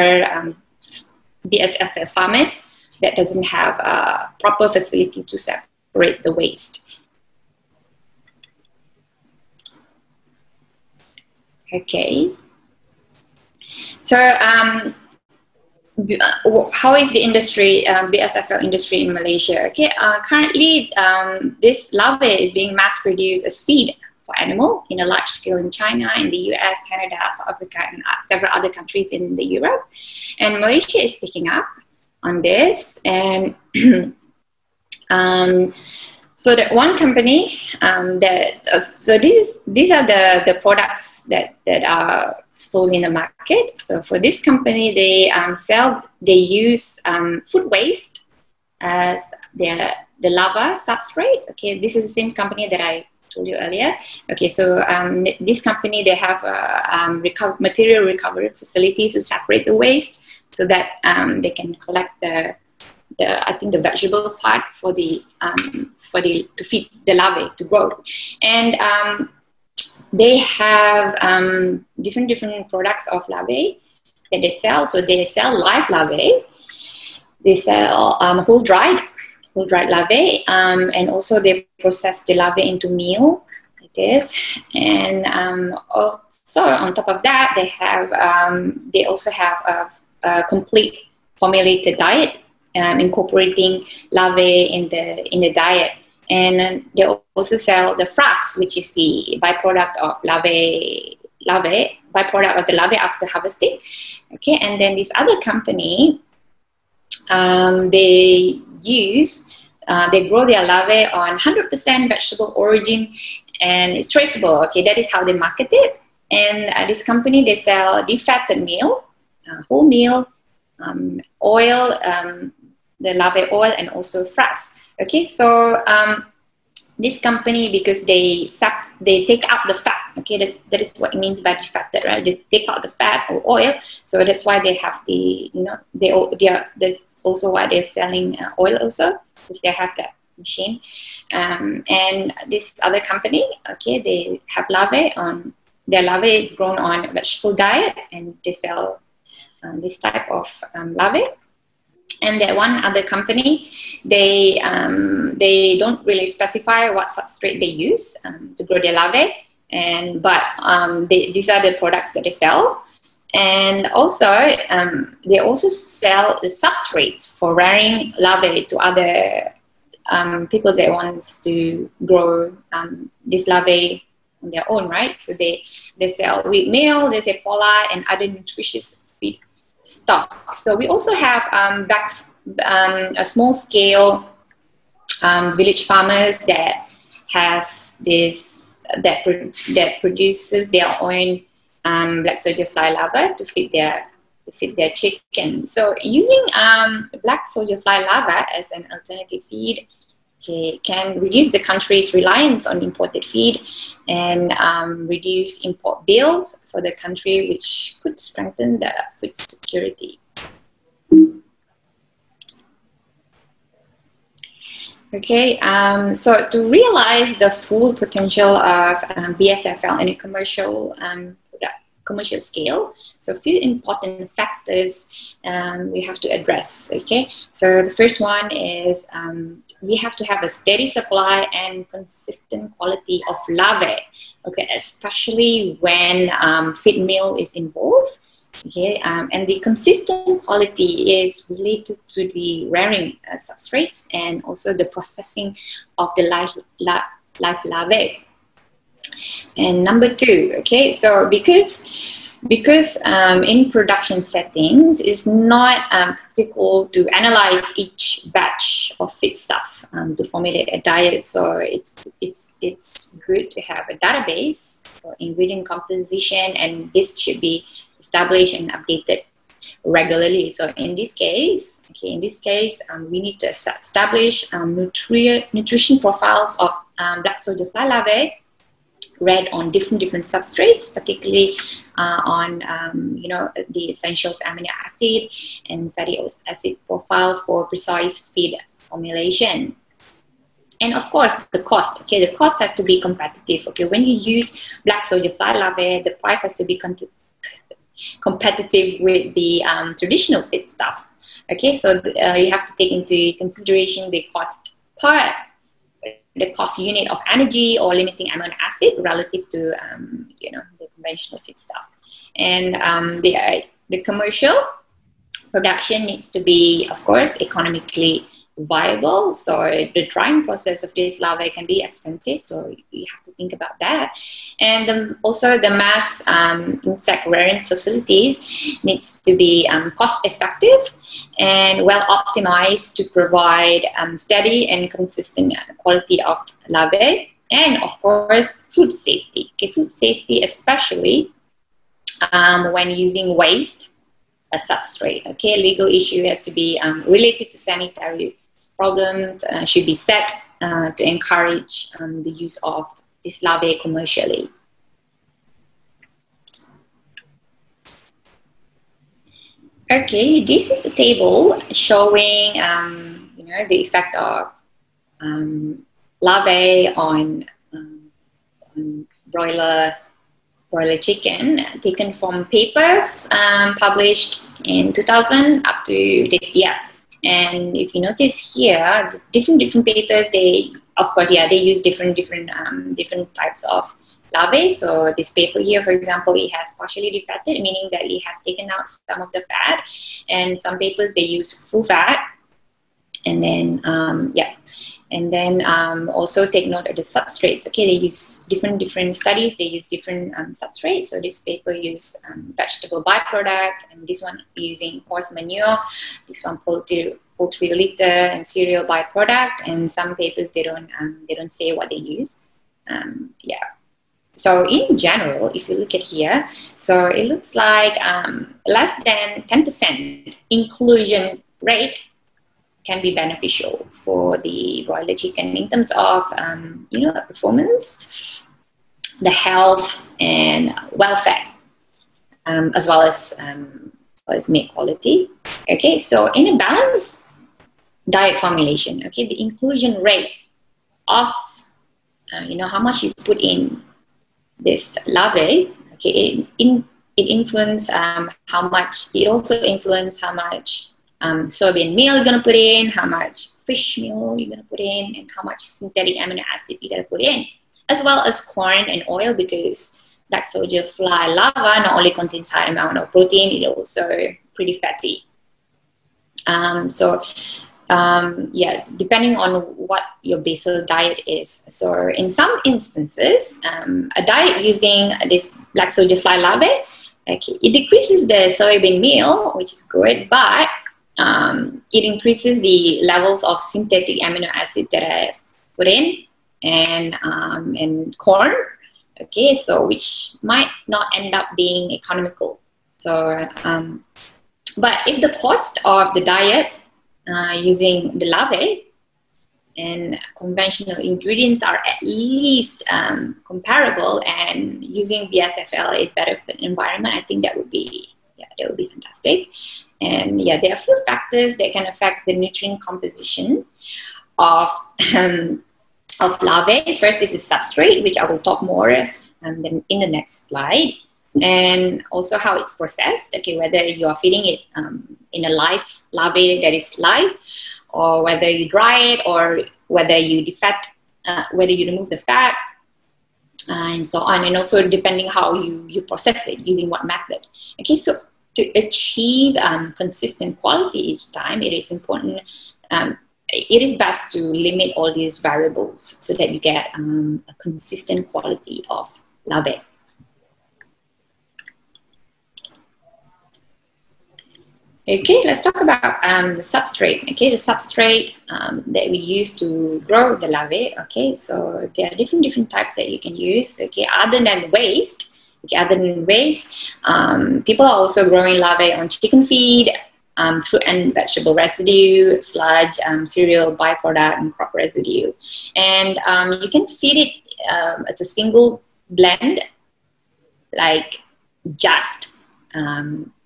Speaker 7: BSFL farmers that doesn't have a proper facility to separate the waste. Okay. So how is the industry, BSFL industry in Malaysia? Okay, currently this larvae is being mass produced as feed for animal in a large scale in China, in the US, Canada, South Africa, and several other countries in the Europe. And Malaysia is picking up on this. And so that one company these are the products that are sold in the market. So for this company, they use food waste as the larva substrate. Okay, this is the same company that I told you earlier. Okay, so this company, they have material recovery facilities to separate the waste, so that they can collect the vegetable part to feed the larvae to grow. And they have different products of larvae that they sell. So they sell live larvae, they sell whole dried larvae, and also they process the larvae into meal like this. And also on top of that, they also have a complete formulated diet, incorporating larvae in the diet. And they also sell the frass, which is the byproduct of byproduct of the larvae after harvesting. Okay, and then this other company, they use They grow their larvae on 100% vegetable origin, and it's traceable. Okay, that is how they market it. And this company, they sell defatted meal, whole meal, oil, the larvae oil, and also frass. Okay, so this company, because they take out the fat. Okay, that is what it means by defatted, right? They take out the fat or oil, so that's why they have the, you know, that's also why they're selling oil also, because they have that machine. And this other company, okay, they have larvae on, their larvae is grown on vegetable diet, and they sell this type of larvae. And that one other company, they don't really specify what substrate they use to grow their larvae, but these are the products that they sell. And also, they also sell the substrates for rearing larvae to other people that wants to grow this larvae on their own, right? So they sell wheat meal, they sell pola, and other nutritious feed stock. So we also have a small scale village farmers that has this that produces their own black soldier fly larvae to feed their chicken. So using black soldier fly larvae as an alternative feed can reduce the country's reliance on imported feed and reduce import bills for the country, which could strengthen the food security. Okay, so to realize the full potential of BSFL in a commercial scale, so a few important factors we have to address. Okay, so the first one is we have to have a steady supply and consistent quality of larvae. Okay, especially when feed meal is involved. Okay, and the consistent quality is related to the rearing substrates and also the processing of the live larvae. And number two, okay, so because in production settings, it's not practical to analyze each batch of feedstuff to formulate a diet. So it's good to have a database for ingredient composition, and this should be established and updated regularly. So in this case, we need to establish nutrition profiles of black soldier fly larvae read on different substrates, particularly on the essentials amino acid and fatty acid profile for precise feed formulation. And of course, the cost. Okay, the cost has to be competitive. Okay, when you use black soldier fly larvae, the price has to be competitive with the traditional feed stuff. Okay, so you have to take into consideration the cost per the cost unit of energy or limiting amino acid relative to the conventional feed stuff. And the commercial production needs to be, of course, economically viable. So the drying process of this larvae can be expensive, so you have to think about that. And also the mass insect rearing facilities needs to be cost effective and well optimized to provide steady and consistent quality of larvae. And of course, food safety. Okay, food safety, especially when using waste as substrate. Okay, legal issue has to be related to sanitary problems, should be set to encourage the use of this larvae commercially. Okay, this is a table showing the effect of larvae on broiler chicken, taken from papers published in 2000 up to this year. And if you notice here, different papers, they use different types of larvae. So this paper here, for example, it has partially defatted, meaning that it has taken out some of the fat. And some papers, they use full fat. And then also take note of the substrates. Okay, they use different studies. They use different substrates. So this paper used vegetable byproduct, and this one using horse manure. This one poultry poultry litter and cereal byproduct, and some papers they don't say what they use. Yeah. So in general, if you look at here, so it looks like less than 10% inclusion rate can be beneficial for the broiler chicken in terms of performance, the health and welfare, as well as meat quality. Okay, so in a balanced diet formulation, okay, the inclusion rate of how much you put in this larvae, okay, it influences how much. It also influences how much soybean meal you're gonna put in, how much fish meal you're gonna put in, and how much synthetic amino acid you're gonna put in, as well as corn and oil, because black soldier fly larva not only contains high amount of protein, it also pretty fatty. Yeah, depending on what your basal diet is. So in some instances, a diet using this black soldier fly larvae, okay, it decreases the soybean meal, which is good, but it increases the levels of synthetic amino acid that I put in, and corn, okay, so which might not end up being economical. So, but if the cost of the diet using the larvae and conventional ingredients are at least comparable, and using BSFL is better for the environment, I think that would be fantastic. And yeah, there are a few factors that can affect the nutrient composition of larvae. First is the substrate, which I will talk more in the next slide, and also how it's processed. Okay, whether you are feeding it in a live larvae that is live, or whether you dry it, or whether you defat, whether you remove the fat, and so on. And also depending how you process it, using what method. Okay, so to achieve consistent quality each time, it is important. It is best to limit all these variables so that you get a consistent quality of larvae. Okay, let's talk about substrate. Okay, the substrate that we use to grow the larvae. Okay, so there are different types that you can use. Okay, other than waste. People are also growing larvae on chicken feed, fruit and vegetable residue, sludge, cereal byproduct, and crop residue. And you can feed it as a single blend, like just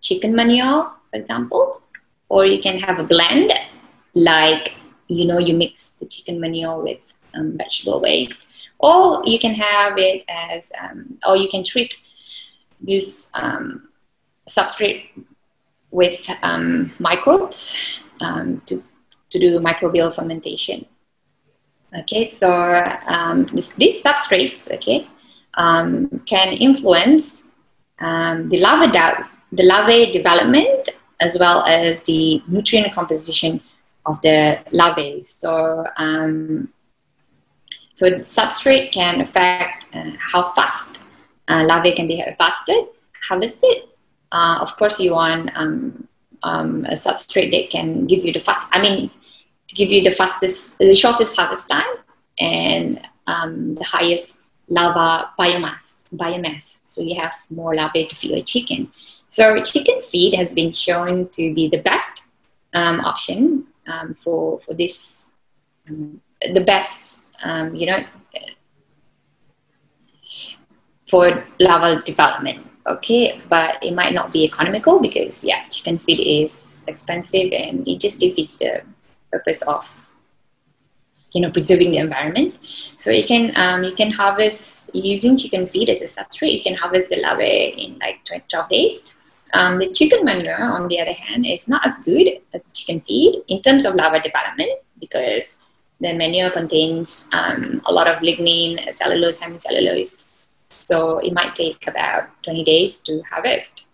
Speaker 7: chicken manure, for example, or you can have a blend, like, you mix the chicken manure with vegetable waste, or you can have it as, or you can treat this substrate with microbes to do microbial fermentation. Okay, so these substrates, okay, can influence the larvae development, as well as the nutrient composition of the larvae. So, so the substrate can affect how fast larvae can be harvested. Of course, you want a substrate that can give you the shortest harvest time, and the highest larva biomass. So you have more larvae to feed your chicken. So chicken feed has been shown to be the best option for this, the best, for larval development. Okay, but it might not be economical because, yeah, chicken feed is expensive, and it just defeats the purpose of, preserving the environment. So you can harvest using chicken feed as a substrate. You can harvest the larvae in like 12 days. The chicken manure, on the other hand, is not as good as chicken feed in terms of larva development, because the manure contains a lot of lignin, cellulose, hemicellulose. So it might take about 20 days to harvest.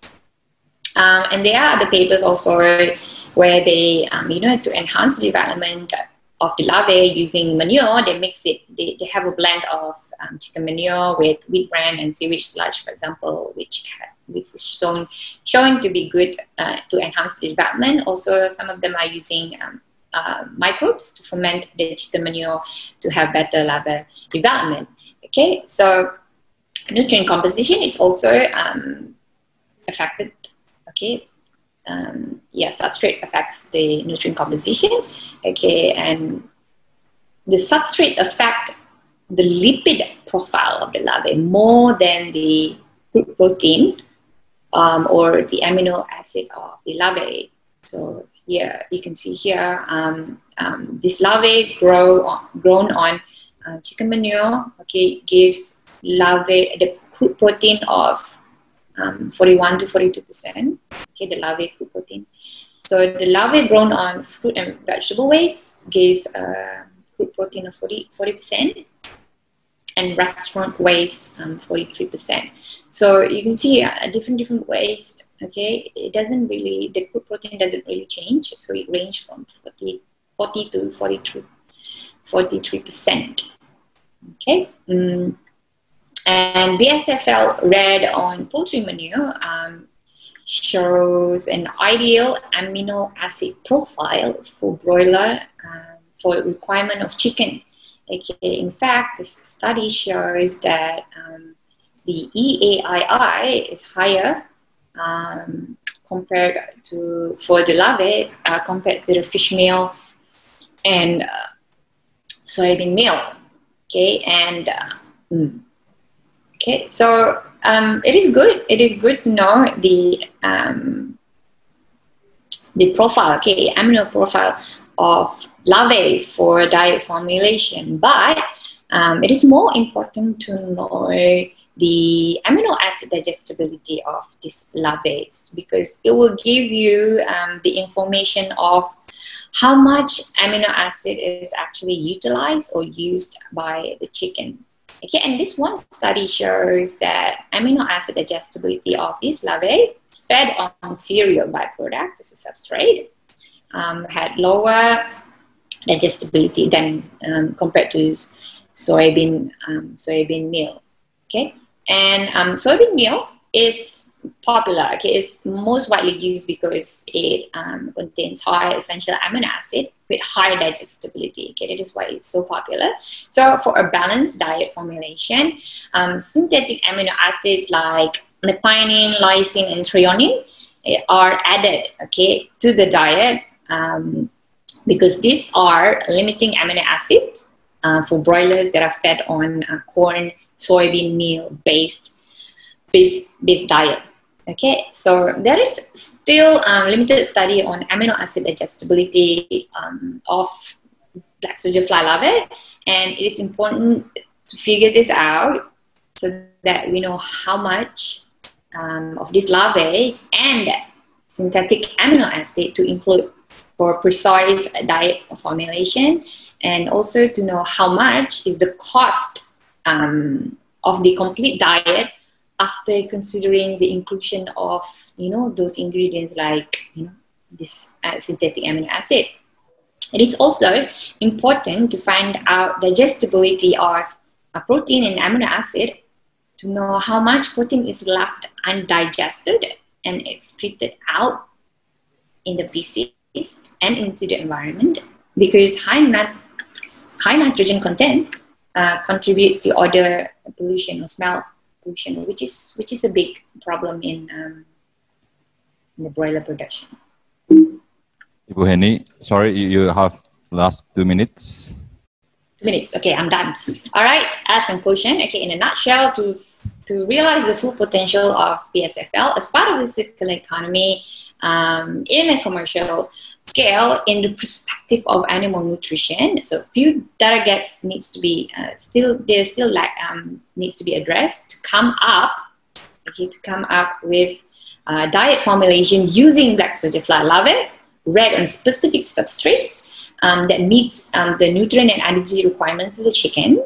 Speaker 7: And there are other papers also where they, to enhance the development of the larvae using manure, they mix it, they have a blend of chicken manure with wheat bran and sewage sludge, for example, which is shown to be good to enhance the development. Also, some of them are using microbes to ferment the chicken manure to have better larva development. Okay, so nutrient composition is also affected. Okay, substrate affects the nutrient composition. Okay, and the substrate affect the lipid profile of the larvae more than the protein or the amino acid of the larvae. So here you can see here this larvae grown on chicken manure. Okay, gives larvae the crude protein of 41 to 42%. Okay, the larvae crude protein. So the larvae grown on fruit and vegetable waste gives crude protein of 40%, and restaurant waste 43%. So you can see different waste. Okay, it doesn't really, the crude protein doesn't really change. So it ranges from 40 to 43%. Okay. And BSFL read on poultry manure shows an ideal amino acid profile for broiler for requirement of chicken. Okay, in fact, this study shows that the EAII is higher compared to for the larvae compared to the fish meal and soybean meal. Okay, and okay, so it is good. It is good to know the profile, okay, amino profile of larvae for diet formulation, but it is more important to know the amino acid digestibility of these larvae, because it will give you the information of how much amino acid is actually utilized or used by the chicken. Okay, and this one study shows that amino acid digestibility of these larvae fed on cereal byproduct as a substrate had lower digestibility than compared to soybean meal. Okay, and soybean meal is popular. Okay, it's most widely used because it contains high essential amino acid with high digestibility. Okay, that is why it's so popular. So for a balanced diet formulation, synthetic amino acids like methionine, lysine, and threonine are added, okay, to the diet because these are limiting amino acids for broilers that are fed on corn, soybean meal based diet. Okay, so there is still limited study on amino acid digestibility of black soldier fly larvae, and it is important to figure this out so that we know how much of this larvae and synthetic amino acid to include for precise diet formulation, and also to know how much is the cost of the complete diet after considering the inclusion of, those ingredients like, this synthetic amino acid. It is also important to find out digestibility of a protein and amino acid to know how much protein is left undigested and excreted out in the feces and into the environment, because high nitrogen content contributes to odor pollution or smell pollution, which is a big problem in the broiler production.
Speaker 6: Ibu Heni, sorry, you have last 2 minutes.
Speaker 7: 2 minutes, okay, I'm done. All right, as conclusion, okay, in a nutshell, to realize the full potential of BSFL as part of the circular economy in a commercial scale in the perspective of animal nutrition, so few data gaps needs to be needs to be addressed to come up with diet formulation using black soldier fly larvae read on specific substrates that meets the nutrient and energy requirements of the chicken,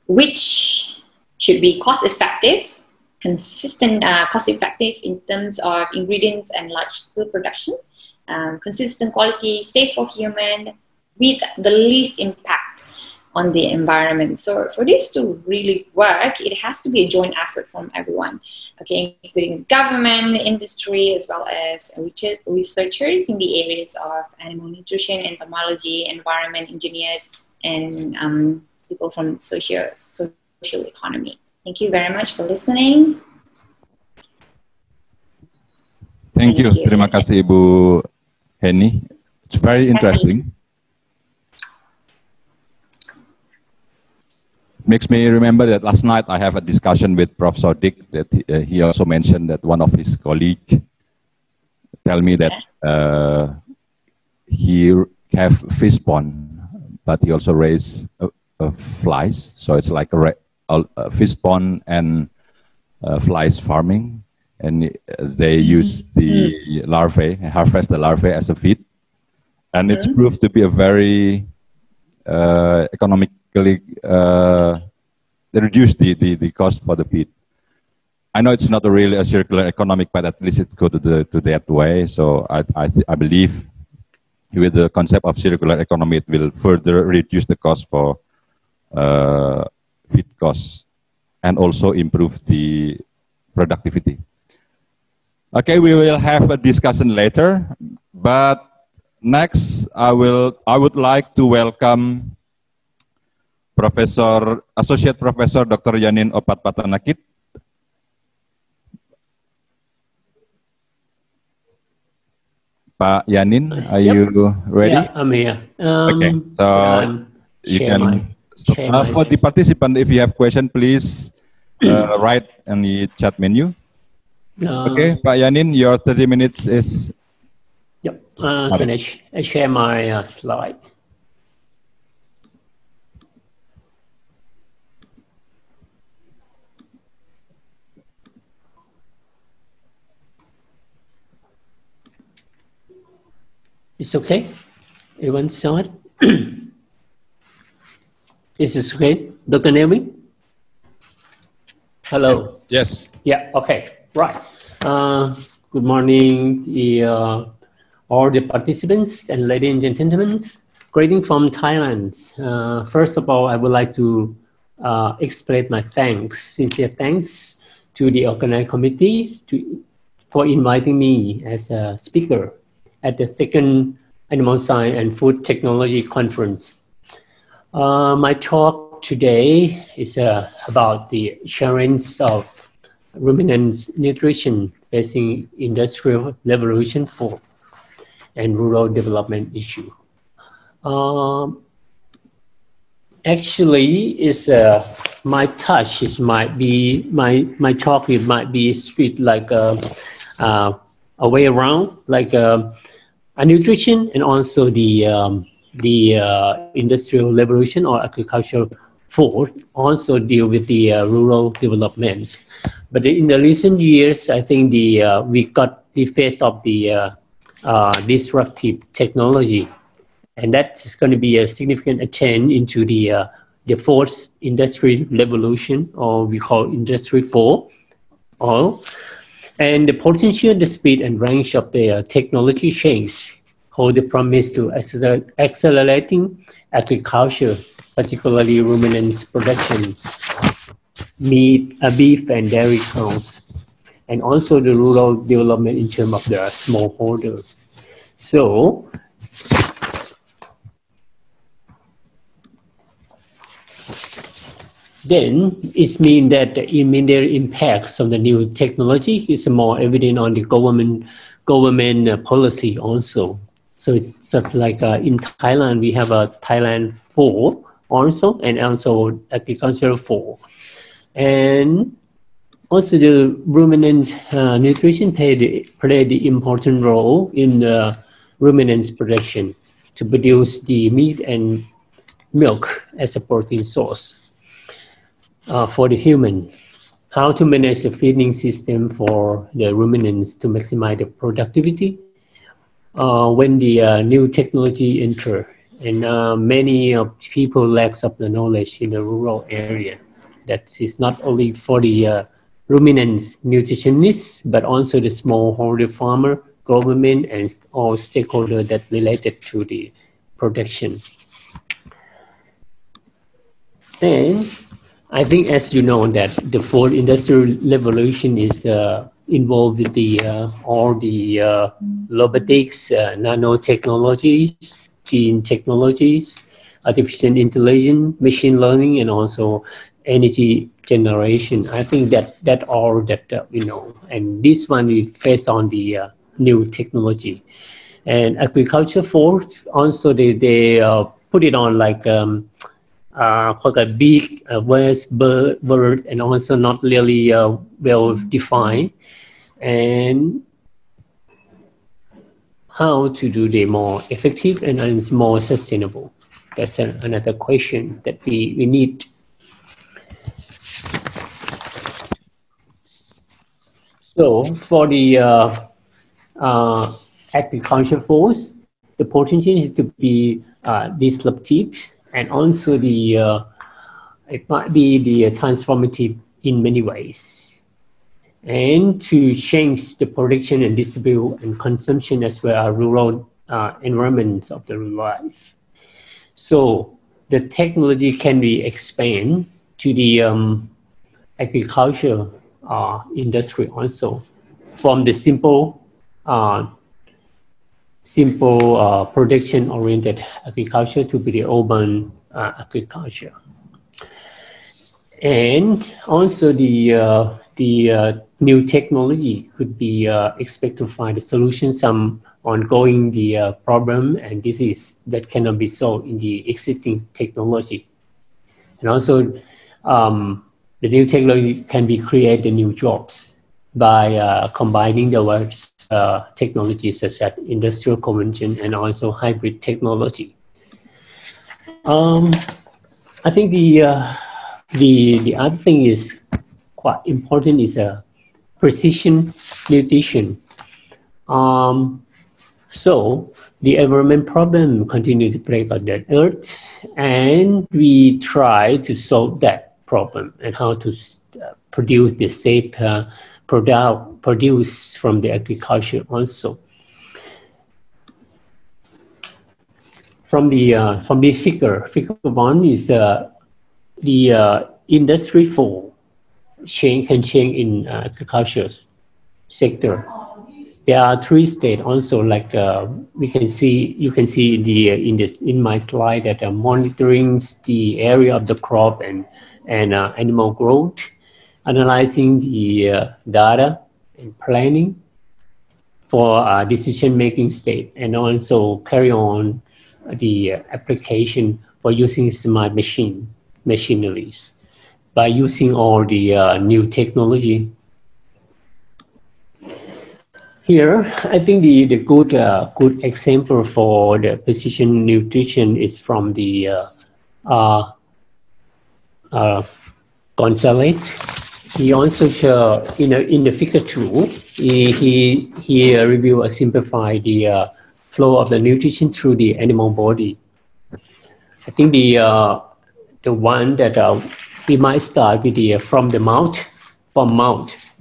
Speaker 7: which should be cost-effective, consistent, cost-effective in terms of ingredients and large-scale production, consistent quality, safe for human, with the least impact on the environment. So for this to really work, it has to be a joint effort from everyone, okay, including government, industry, as well as researchers in the areas of animal nutrition, entomology, environment engineers, and people from social economy. Thank you very much for listening.
Speaker 6: Thank you. Terima kasih Ibu Henny. It's very interesting. Makes me remember that last night I have a discussion with Prof. Sodik that he also mentioned that one of his colleagues tell me that he have fish pond, but he also raise flies. So it's like a fish pond and flies farming, and they use the larvae, harvest the larvae as a feed, and it's proved to be a very economically they reduce the cost for the feed. I know it's not really a circular economic, but at least it go to that way. So I believe with the concept of circular economy, it will further reduce the cost for feed costs and also improve the productivity. Okay, we will have a discussion later, but next I would like to welcome Associate Professor Dr. Yanin Opatpatanakit. Pak Yanin, are you ready?
Speaker 8: Yeah, I'm here.
Speaker 6: Okay, so you can stop. For the participant, if you have question, please write in the chat menu. Okay, Pak Yanin, your 30 minutes is...
Speaker 8: Yep, can I share my slide? It's okay? Everyone saw it? Is this okay? Dr. Naomi? Hello?
Speaker 6: Yes.
Speaker 8: Yeah, okay, right. Good morning, all the participants and ladies and gentlemen. Greeting from Thailand. First of all, I would like to express my sincere thanks to the organizing committee for inviting me as a speaker at the second Animal Science and Food Technology Conference. My talk today is about the challenge of ruminant nutrition facing Industrial Revolution 4 and rural development issue. Actually, it's my touch is might be my talk. It might be split like a way around, like a nutrition and also the Industrial Revolution or Agriculture 4 also deal with the rural developments. But in the recent years, I think we got the face of the disruptive technology, and that's going to be a significant attempt into the fourth industrial revolution, or we call Industry 4. And the potential, the speed and range of the technology change hold the promise to accelerating agriculture, particularly ruminants production, meat, beef and dairy cows, and also the rural development in terms of the smallholder. So, then it means that the immediate impacts of the new technology is more evident on the government policy also. So it's sort of like in Thailand, we have a Thailand 4 also, and also Agriculture 4. And also the ruminant nutrition played the important role in the ruminants production to produce the meat and milk as a protein source for the human. How to manage the feeding system for the ruminants to maximize the productivity when the new technology enter, and many people lacks of the knowledge in the rural area. That is not only for the ruminants nutritionists, but also the smallholder farmer, government, and all stakeholders that related to the production. And I think, as you know, that the fourth industrial revolution is involved with all the robotics, nanotechnologies, gene technologies, artificial intelligence, machine learning, and also energy generation. I think that all that we know, and this one we face on the new technology. And agriculture for also they put it on like quite a big vast bird and also not really well defined, and how to do the more effective and more sustainable. That's another question that we need. So for the agriculture force, the potential is to be disruptive, and also it might be the transformative in many ways, and to change the production and distribution and consumption as well as rural environments of the life. So the technology can be expanded to the agriculture industry also, from the simple production-oriented agriculture to be the urban agriculture. And also the new technology could be expected to find a solution, some ongoing problem, and that cannot be solved in the existing technology. And also the new technology can be created new jobs by combining the various technologies such as industrial conversion and also hybrid technology. I think the other thing is quite important is precision nutrition. So the environment problem continues to plague on the earth, and we try to solve that problem and how to produce the safe produce from the agriculture also. From the figure 1 is the industry for can change in agriculture sector. There are 3 states also, like you can see in my slide that monitoring the area of the crop and animal growth, analyzing the data and planning for decision-making state, and also carry on the application for using smart machineries by using all the new technology. Here, I think the good example for the precision nutrition is from the Gonzalez. He also show in the figure 2. He review and simplify the flow of the nutrition through the animal body. I think the one that we might start with from mouth,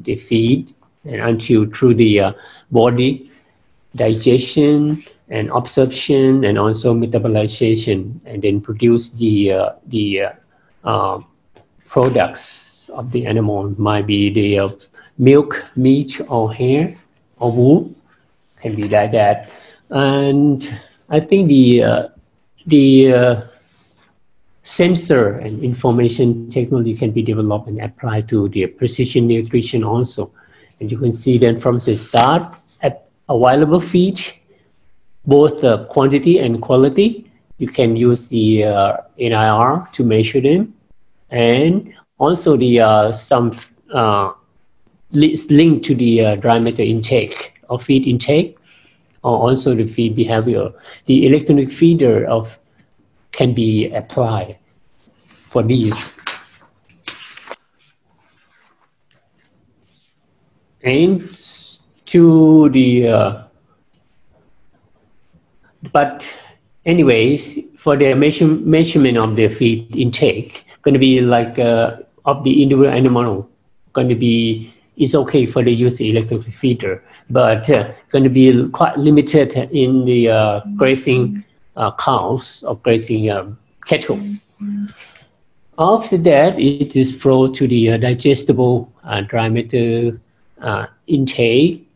Speaker 8: the feed, and until through the body, digestion and absorption, and also metabolization, and then produce the products of the animal. Might be the milk, meat, or hair, or wool, can be like that. And I think the sensor and information technology can be developed and applied to the precision nutrition also. And you can see that from the start, at available feed, both the quantity and quality, you can use the NIR to measure them, and also the some linked to the dry matter intake or feed intake, or also the feed behavior. The electronic feeder can be applied for these. And to the but anyways, for the measurement of the feed intake, going to be like of the individual animal, going to be, it's okay for the use of electric feeder, but going to be quite limited in the grazing cows or grazing cattle. After that, it is flow to the digestible dry matter intake,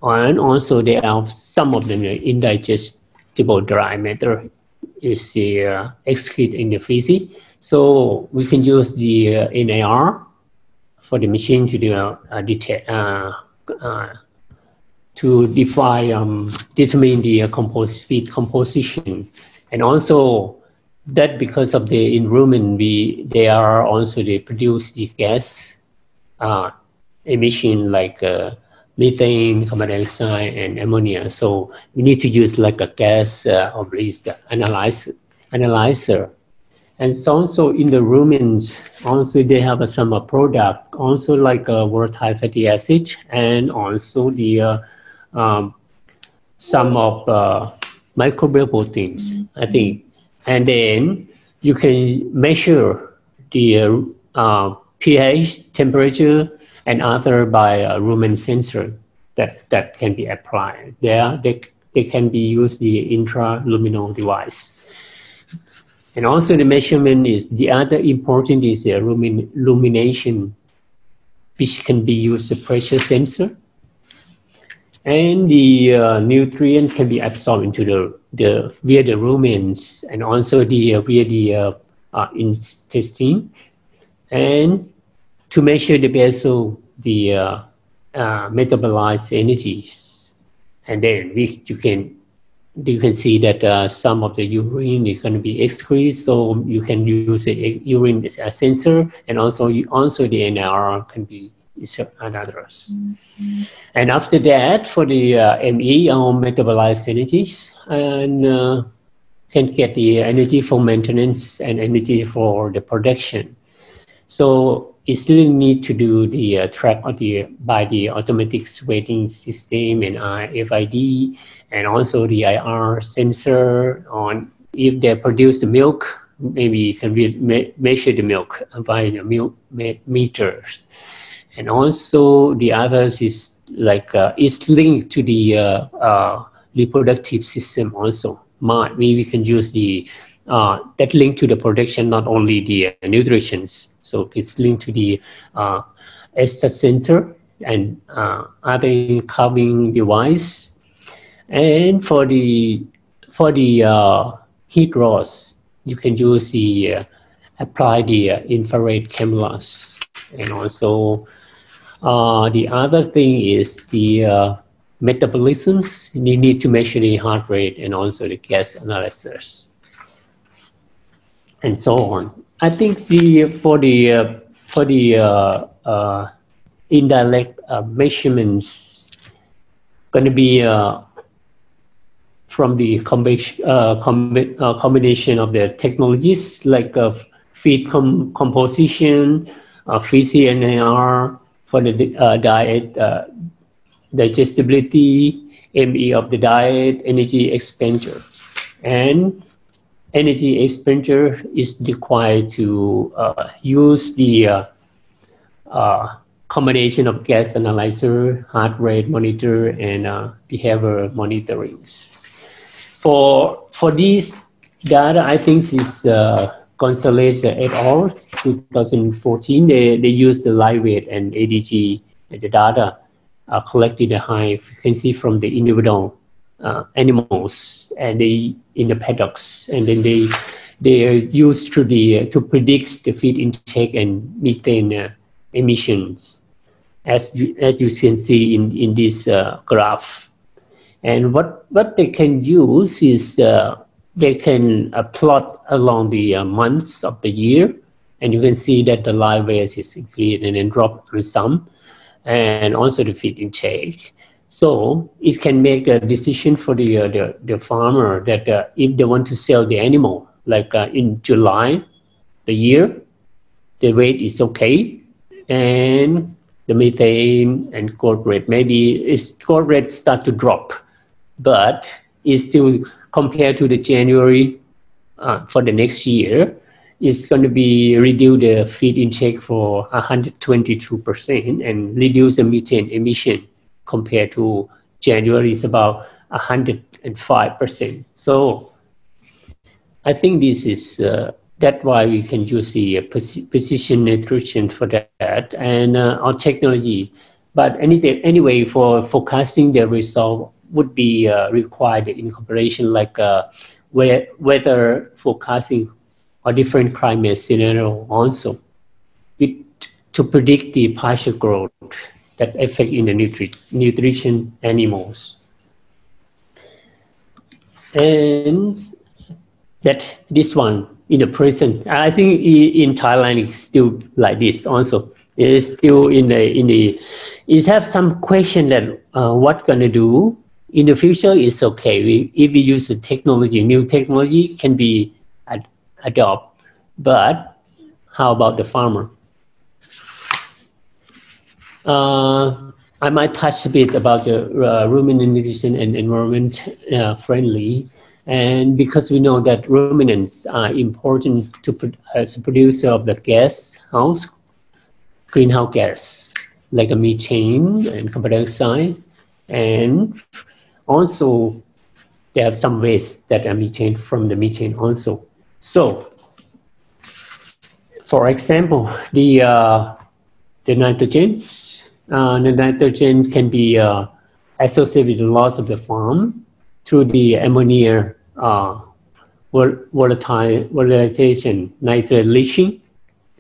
Speaker 8: and also there are some of them indigestible dry matter is excreted in the feces. So we can use the NAR for the machine to do, detect to determine the feed composition, and also that because of the environment, they are also they produce the gas emission like methane, carbon dioxide, and ammonia. So we need to use like a gas or at least analyzer. And so also in the ruminants, also they have some product, also like volatile fatty acid, and also the some of microbial proteins, I think. And then you can measure the pH, temperature, and other by a rumen sensor that can be applied. They can be used the intraluminal device. And also the measurement is, the other important is the illumination, which can be used the pressure sensor. And the nutrient can be absorbed into via the rumens, and also via the intestine. And to measure the vessel, the metabolized energies. And then you can see that some of the urine is going to be excreted, so you can use the urine as a sensor, and also the NR can be others. And after that, for the ME or metabolized energies, and can get the energy for maintenance and energy for the production. So you still need to do the track by the automatic weighting system and RFID, and also the IR sensor on if they produce the milk, maybe you can measure the milk by the milk meters. And also the others is like it's linked to the reproductive system also. Maybe we can use the that link to the production, not only the nutritions. So it's linked to the ESTA sensor and other carving device. And for the heat loss, you can use the apply the infrared cameras. And also the other thing is the metabolisms. You need to measure the heart rate and also the gas analysis, and so on. I think for the indirect measurements going to be from the combination of the technologies like feed composition, FCNAR for the diet digestibility, ME of the diet, energy expenditure, and energy expenditure is required to use the combination of gas analyzer, heart rate monitor, and behavior monitorings. For these data, I think is Gonzalez et al. 2014. They used the live weight and ADG, the data collected a high frequency from the individual animals and in the paddocks, and then they are used to predict the feed intake and methane emissions, as you can see in this graph. And what they can use is they can plot along the months of the year, and you can see that the live weight is increased and then drop with some, and also the feed intake. So it can make a decision for the farmer that if they want to sell the animal, like in July, the weight is okay, and the methane and growth rate, maybe its growth rate start to drop, but it's still compared to the January for the next year, it's going to be reduce the feed intake for 122% and reduce the methane emission compared to January is about 105%. So I think this is that's why we can use the precision nutrition for that and our technology. But anyway, for forecasting the result would be required incorporation like weather forecasting or different climate scenario also to predict the partial growth that affect in the nutrition animals. And that this one in the present, I think in Thailand it's still like this also. It is still it have some question that what gonna do in the future is okay. If we use the technology, new technology can be adopt, but how about the farmer? I might touch a bit about the ruminant nutrition and environment friendly. And because we know that ruminants are important as a producer of the greenhouse gas, like a methane and carbon dioxide. And also they have some waste that are methane from the methane also. So, for example, the nitrogens, the nitrogen can be associated with the loss of the farm through the ammonia volatilization, nitrate leaching,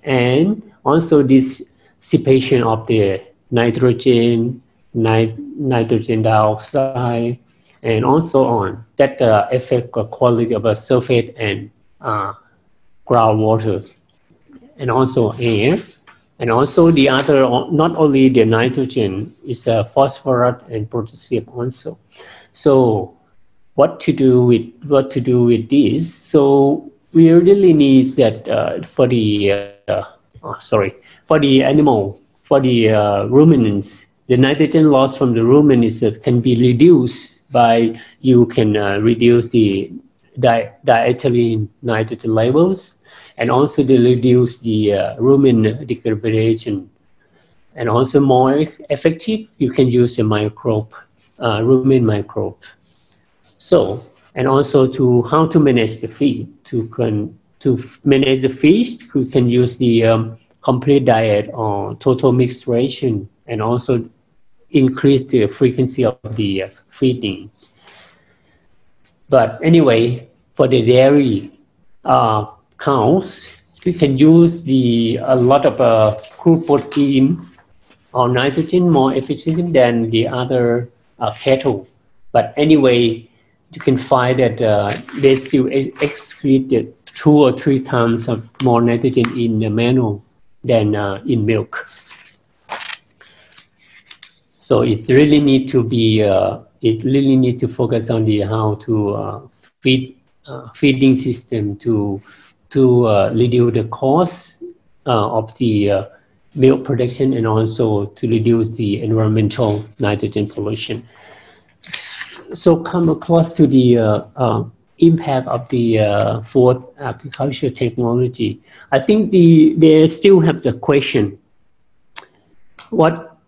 Speaker 8: and also dissipation of the nitrogen, nitrogen dioxide, and also on that affect the quality of a surface and groundwater, and also air. And also the other, not only the nitrogen, is phosphorus and potassium also. So what to do with this? So we really need that for the animal, for the ruminants, the nitrogen loss from the ruminants can be reduced by you can reduce the dietary nitrogen levels, and also to reduce the rumen degradation. And also more effective, you can use a microbe, rumen microbe. So, and also to how to manage the feed. To manage the feed, you can use the complete diet or total mixed ration, and also increase the frequency of the feeding. But anyway, for the dairy cows, you can use a lot of crude protein or nitrogen more efficiently than the other cattle. But anyway, you can find that they still excrete 2 or 3 times of more nitrogen in the manure than in milk. So it's really need to be focus on the how to feeding system to reduce the cost of the milk production, and also to reduce the environmental nitrogen pollution. So come across to the impact of the fourth agriculture technology. I think they still have the question: what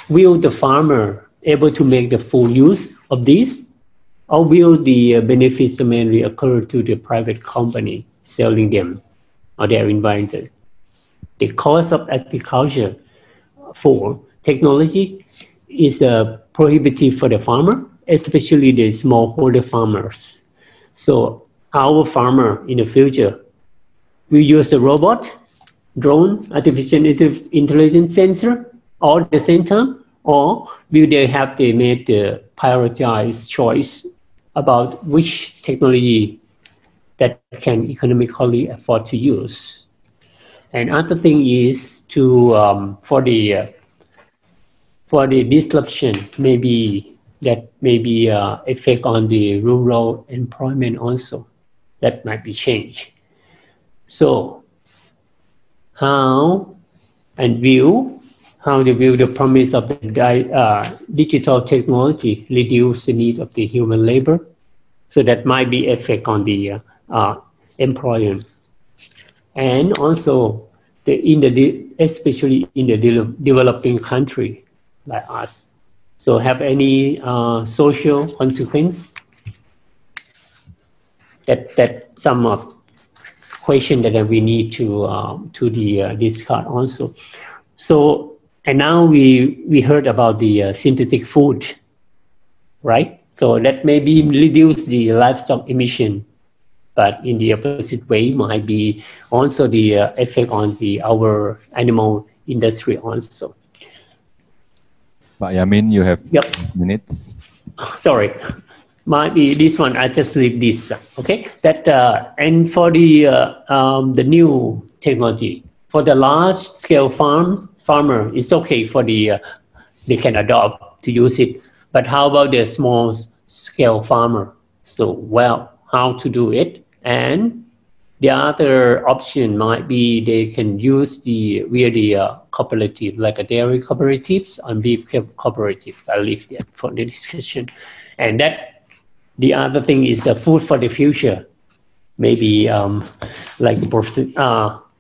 Speaker 8: will the farmer able to make the full use of this, or will the benefits mainly occur to the private company selling them or their environment? The cost of agriculture for technology is prohibitive for the farmer, especially the smallholder farmers. So our farmer in the future will use a robot, drone, artificial intelligence sensor all at the same time, or will they have to make the prioritized choice about which technology that can economically afford to use? And other thing is to for the disruption, maybe effect on the rural employment also, that might be changed. So how they view the promise of the digital technology reduce the need of the human labor? So that might be effect on the employment. And also, especially in the developing country like us. So have any social consequence? that some of question that we need to discuss also. So, and now we heard about the synthetic food, right? So that maybe reduce the livestock emission, but in the opposite way might be also the effect on our animal industry also.
Speaker 6: Pak Yamin, you have minutes.
Speaker 8: Sorry, might be this one. I just leave this. Okay, that and for the new technology for the large scale farmer, it's okay for they can adopt to use it. But how about the small scale farmer? So well, how to do it? And the other option might be they can use via the cooperative, like a dairy cooperatives and beef cooperative. I'll leave that for the discussion. And that the other thing is food for the future. Maybe like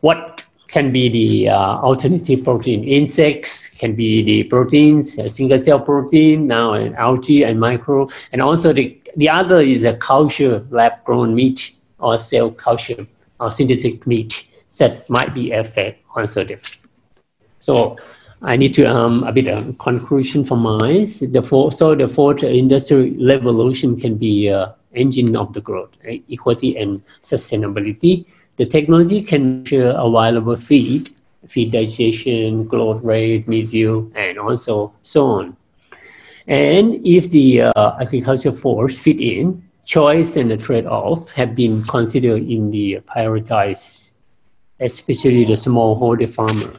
Speaker 8: what can be the alternative protein? Insects can be the proteins, single cell protein now, and algae and micro, and also the other is a culture, lab grown meat or cell culture or synthetic meat that might be effect also there. So I need to a bit of conclusion from mine. The fourth industrial revolution can be engine of the growth, right? Equity and sustainability. The technology can measure available feed digestion, growth rate, meat yield, and also so on. And if the agriculture force fit in, choice and the trade-off have been considered in the prioritize, especially the smallholder farmer.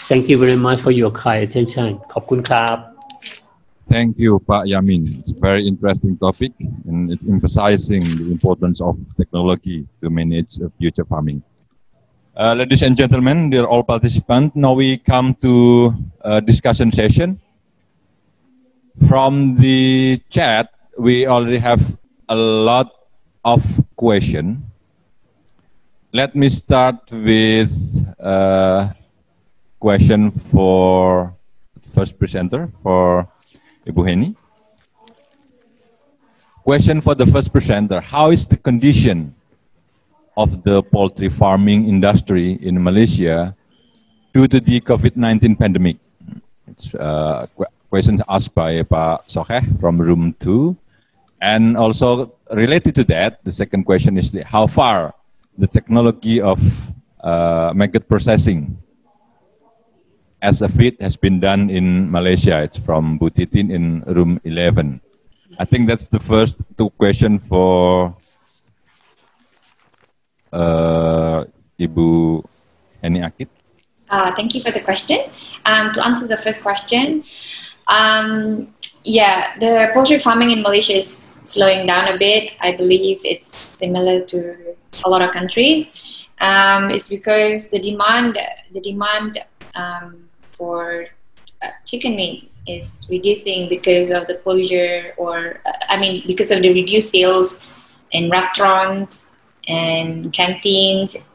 Speaker 8: Thank you very much for your kind attention. ขอบคุณครับ
Speaker 6: Thank you, Pak Yamin. It's a very interesting topic, and it's emphasizing the importance of technology to manage future farming. Ladies and gentlemen, dear all participants, now we come to a discussion session. From the chat, we already have a lot of questions. Let me start with a question for the first presenter, for Ibu Heni. Question for the first presenter: how is the condition of the poultry farming industry in Malaysia due to the COVID-19 pandemic? It's a question asked by Pak Soheh from room 2. And also related to that, the second question is how far the technology of maggot processing as a feed has been done in Malaysia. It's from Bu Titin in room 11. I think that's the first two questions for Ibu Heni Akid.
Speaker 7: Thank you for the question. To answer the first question, yeah, the poultry farming in Malaysia is slowing down a bit. I believe it's similar to a lot of countries. It's because the demand for chicken meat is reducing because of the closure, or because of the reduced sales in restaurants and canteens,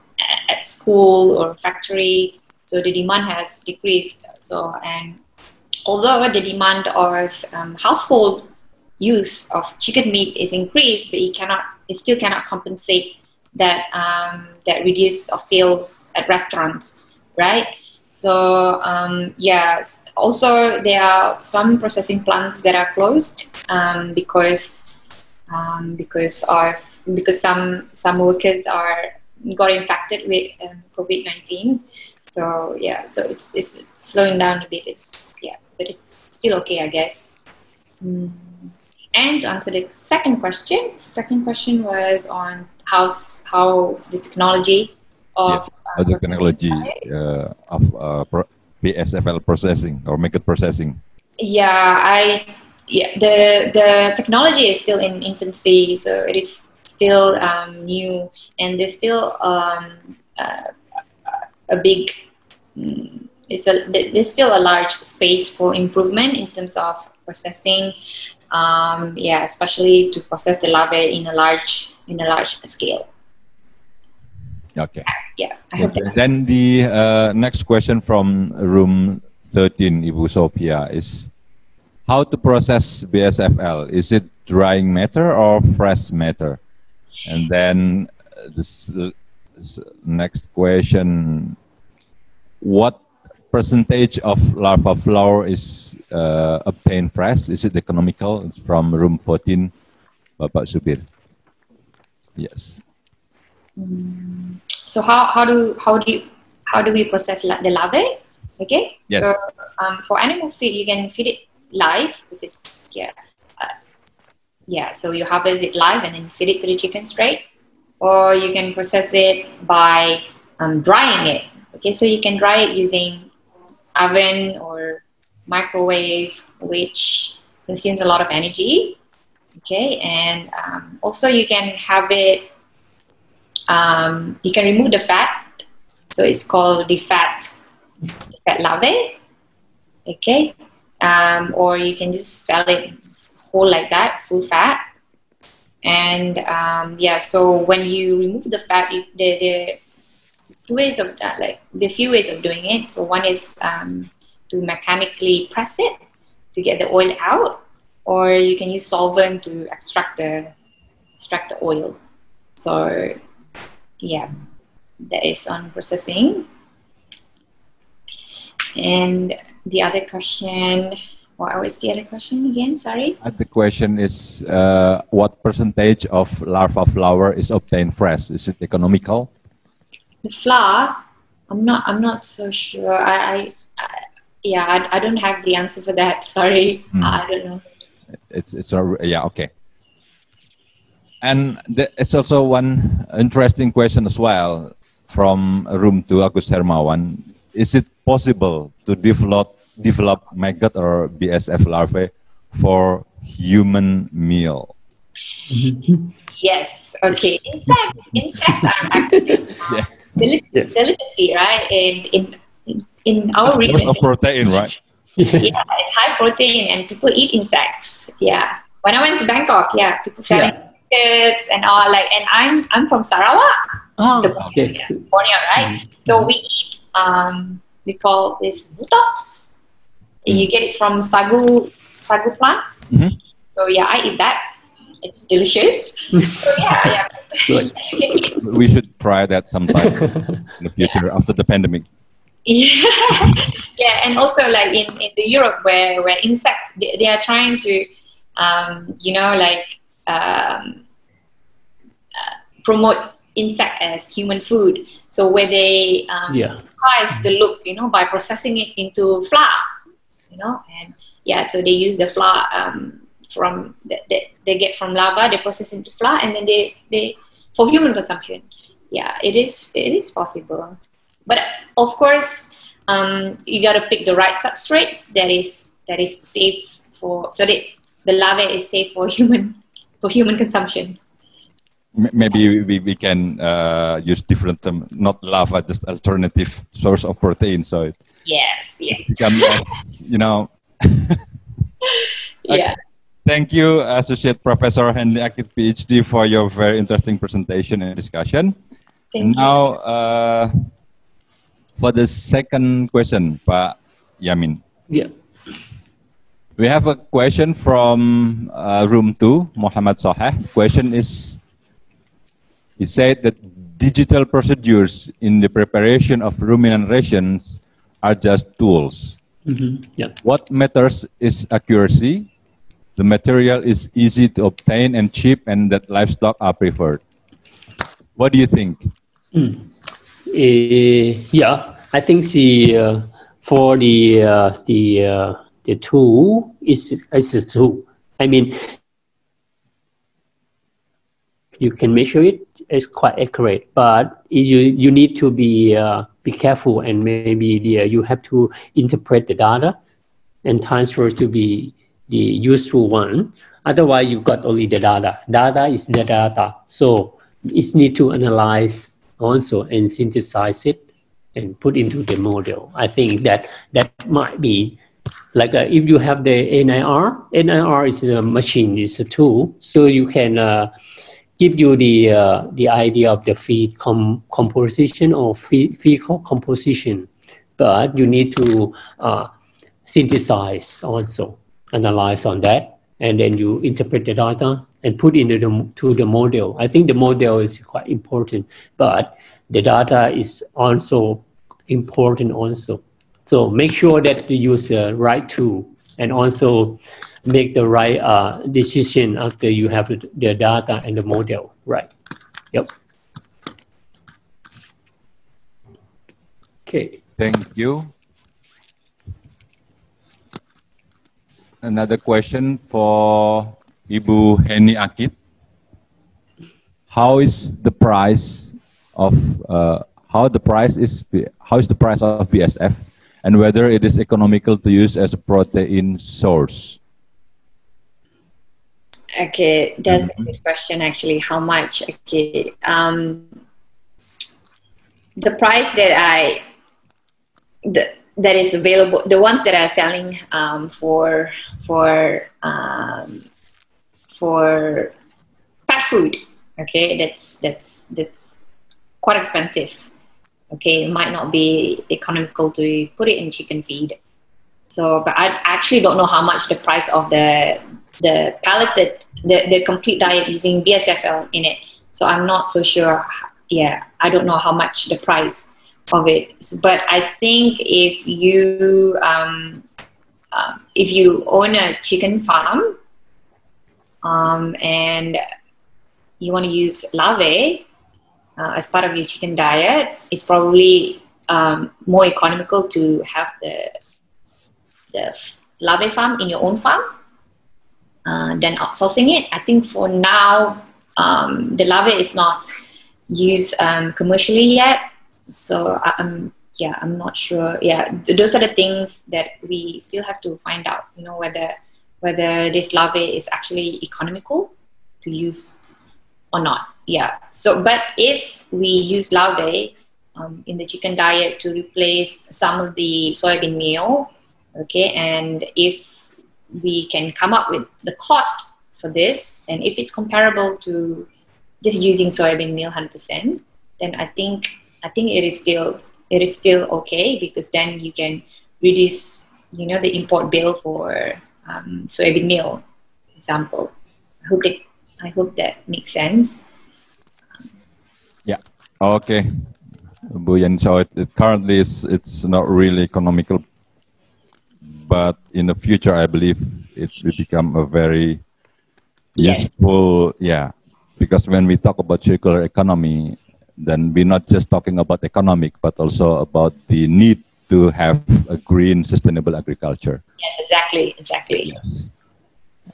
Speaker 7: at school or factory. So the demand has decreased. So, and although the demand of household use of chicken meat is increased, but it still cannot compensate that that reduce of sales at restaurants, right? So yes, also there are some processing plants that are closed because some workers got infected with COVID-19. So yeah, so it's slowing down a bit. But it's still okay, I guess. And to answer the second question was on how the technology of
Speaker 6: the technology of PSFL processing or maggot processing.
Speaker 7: Yeah, the technology is still in infancy, so it is still new, and there's still a big. There's still a large space for improvement in terms of processing. Yeah, especially to process the larvae in a large scale.
Speaker 6: Okay.
Speaker 7: Yeah. I hope that
Speaker 6: then the next question from room 13, Ibu Sophia, is how to process BSFL? Is it drying matter or fresh matter? And then this next question, what percentage of larva flower is obtained fresh? Is it economical? It's from room 14, Bapak Subir. Yes.
Speaker 7: So how do we process the larvae? Okay.
Speaker 6: Yes.
Speaker 7: So for animal feed, you can feed it live because so you harvest it live and then feed it to the chicken straight, or you can process it by drying it. Okay, so you can dry it using oven or microwave, which consumes a lot of energy. Okay, and also you can have it. You can remove the fat, so it's called the fat larvae. Okay, or you can just sell it whole like that, full fat. And so when you remove the fat, the two ways of that, like the few ways of doing it. So one is to mechanically press it to get the oil out, or you can use solvent to extract the oil. So yeah, that is on processing. And the other question, what was the other question again? Sorry.
Speaker 6: The question is, what percentage of larva flower is obtained fresh? Is it economical?
Speaker 7: The flour, I'm not so sure. I don't have the answer for that. Sorry, I don't know.
Speaker 6: Okay. And it's also one interesting question as well from room 2, Agus Hermawan. Is it possible to develop maggot or BSF larvae for human meal?
Speaker 7: Yes. Okay. Insects are actually delicacy, right? In our region,
Speaker 6: source of protein, right?
Speaker 7: Yeah, it's high protein, and people eat insects. Yeah. When I went to Bangkok, people selling biscuits and all. Like, and I'm from Sarawak, Borneo, right? So we eat. We call this butox. You get it from sagu plant. So yeah, I eat that. It's delicious. So yeah.
Speaker 6: We should try that sometime in the future after the pandemic.
Speaker 7: Yeah, and also like in the Europe where insects they are trying to promote insect as human food. So where they disguise the look, by processing it into flour, and so they use the flour from they get from larva, they process into flour, and then they for human consumption. Yeah, it is possible, but of course you got to pick the right substrates that is safe so that the larvae is safe for human consumption.
Speaker 6: Maybe we can use different not larva, just alternative source of protein. So
Speaker 7: yes.
Speaker 6: Become,
Speaker 7: Yeah.
Speaker 6: Thank you, Associate Professor Henley Akit, PhD, for your very interesting presentation and discussion.
Speaker 7: Thank you.
Speaker 6: Now, for the second question, Pak Yamin.
Speaker 8: Yeah.
Speaker 6: We have a question from room 2, Muhammad Soheh. Question is, he said that digital procedures in the preparation of ruminant rations are just tools. What matters is accuracy. The material is easy to obtain and cheap, and that livestock are preferred. What do you think?
Speaker 8: I think for the tool is a tool. I mean, you can measure it. It's quite accurate, but you need to be careful, and maybe you have to interpret the data and transfer to be the useful one. Otherwise, you got only the data. Data is the data, so it's need to analyze also and synthesize it and put into the model. I think that might be like if you have the NIR is a machine, is a tool, so you can give you the idea of the feed composition or feed composition, but you need to synthesize also, analyze on that, and then you interpret the data and put into the model. I think the model is quite important, but the data is also important also. So make sure that you use the right tool and also make the right decision after you have the data and the model, right? Yep. Okay.
Speaker 6: Thank you. Another question for Ibu Heni Akit. How is the price of BSF, and whether it is economical to use as a protein source?
Speaker 7: Okay, that's a good question actually. How much? Okay, the price that is available, the ones that are selling for pet food, okay, that's quite expensive. Okay, it might not be economical to put it in chicken feed. So, but I actually don't know how much the price of the pelleted, the complete diet using BSFL in it. So I'm not so sure. Yeah, I don't know how much the price of it. But I think if you own a chicken farm and you want to use larvae as part of your chicken diet, it's probably more economical to have the larvae farm in your own farm than outsourcing it. I think for now, the larvae is not used commercially yet. So I'm not sure. Yeah, those are the things that we still have to find out, you know, whether this larvae is actually economical to use or not. Yeah. So, but if we use larvae in the chicken diet to replace some of the soybean meal, okay, and if we can come up with the cost for this, and if it's comparable to just using soybean meal 100%, then I think it is still okay, because then you can reduce, you know, the import bill for soybean meal, for example. I hope that makes sense.
Speaker 6: Yeah. Okay. Bu Yen, so currently it's not really economical, but in the future I believe it will become a very useful. Yeah, because when we talk about circular economy, then we're not just talking about economic, but also about the need to have a green, sustainable agriculture.
Speaker 7: Yes, exactly.
Speaker 6: Yes.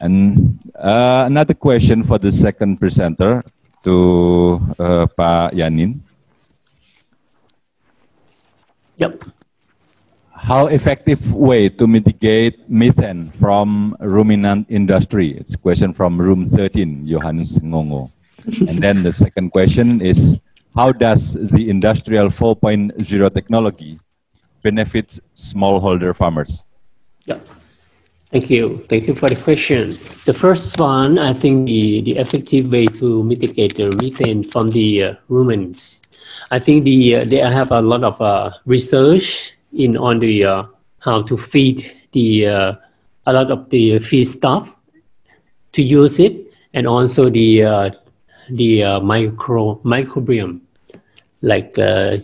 Speaker 6: And another question for the second presenter, to Pak Yanin.
Speaker 8: Yep.
Speaker 6: How effective way to mitigate methane from ruminant industry? It's a question from room 13, Johannes Ngongo. And then the second question is, how does the industrial 4.0 technology benefit smallholder farmers?
Speaker 8: Yeah, thank you. Thank you for the question. The first one, I think the effective way to mitigate the methane from the ruminants. I think they have a lot of research on the how to feed a lot of the feed stuff to use it, and also the microbiome, like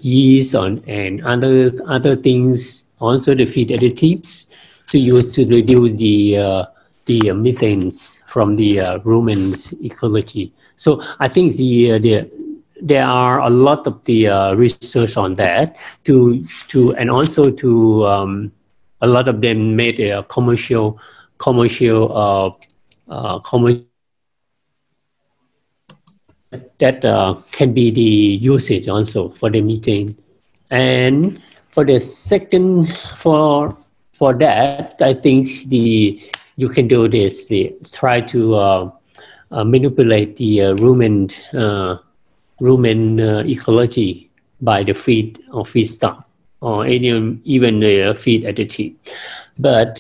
Speaker 8: yeast and other things, also the feed additives to use to reduce the methanes from the ruminants ecology. So I think there are a lot of the research on that and also to a lot of them made a commercial that can be the usage also for the methane. And for the second, for that, I think you can do this, try to manipulate the rumen ecology by the feed or feedstock or even the feed additive. But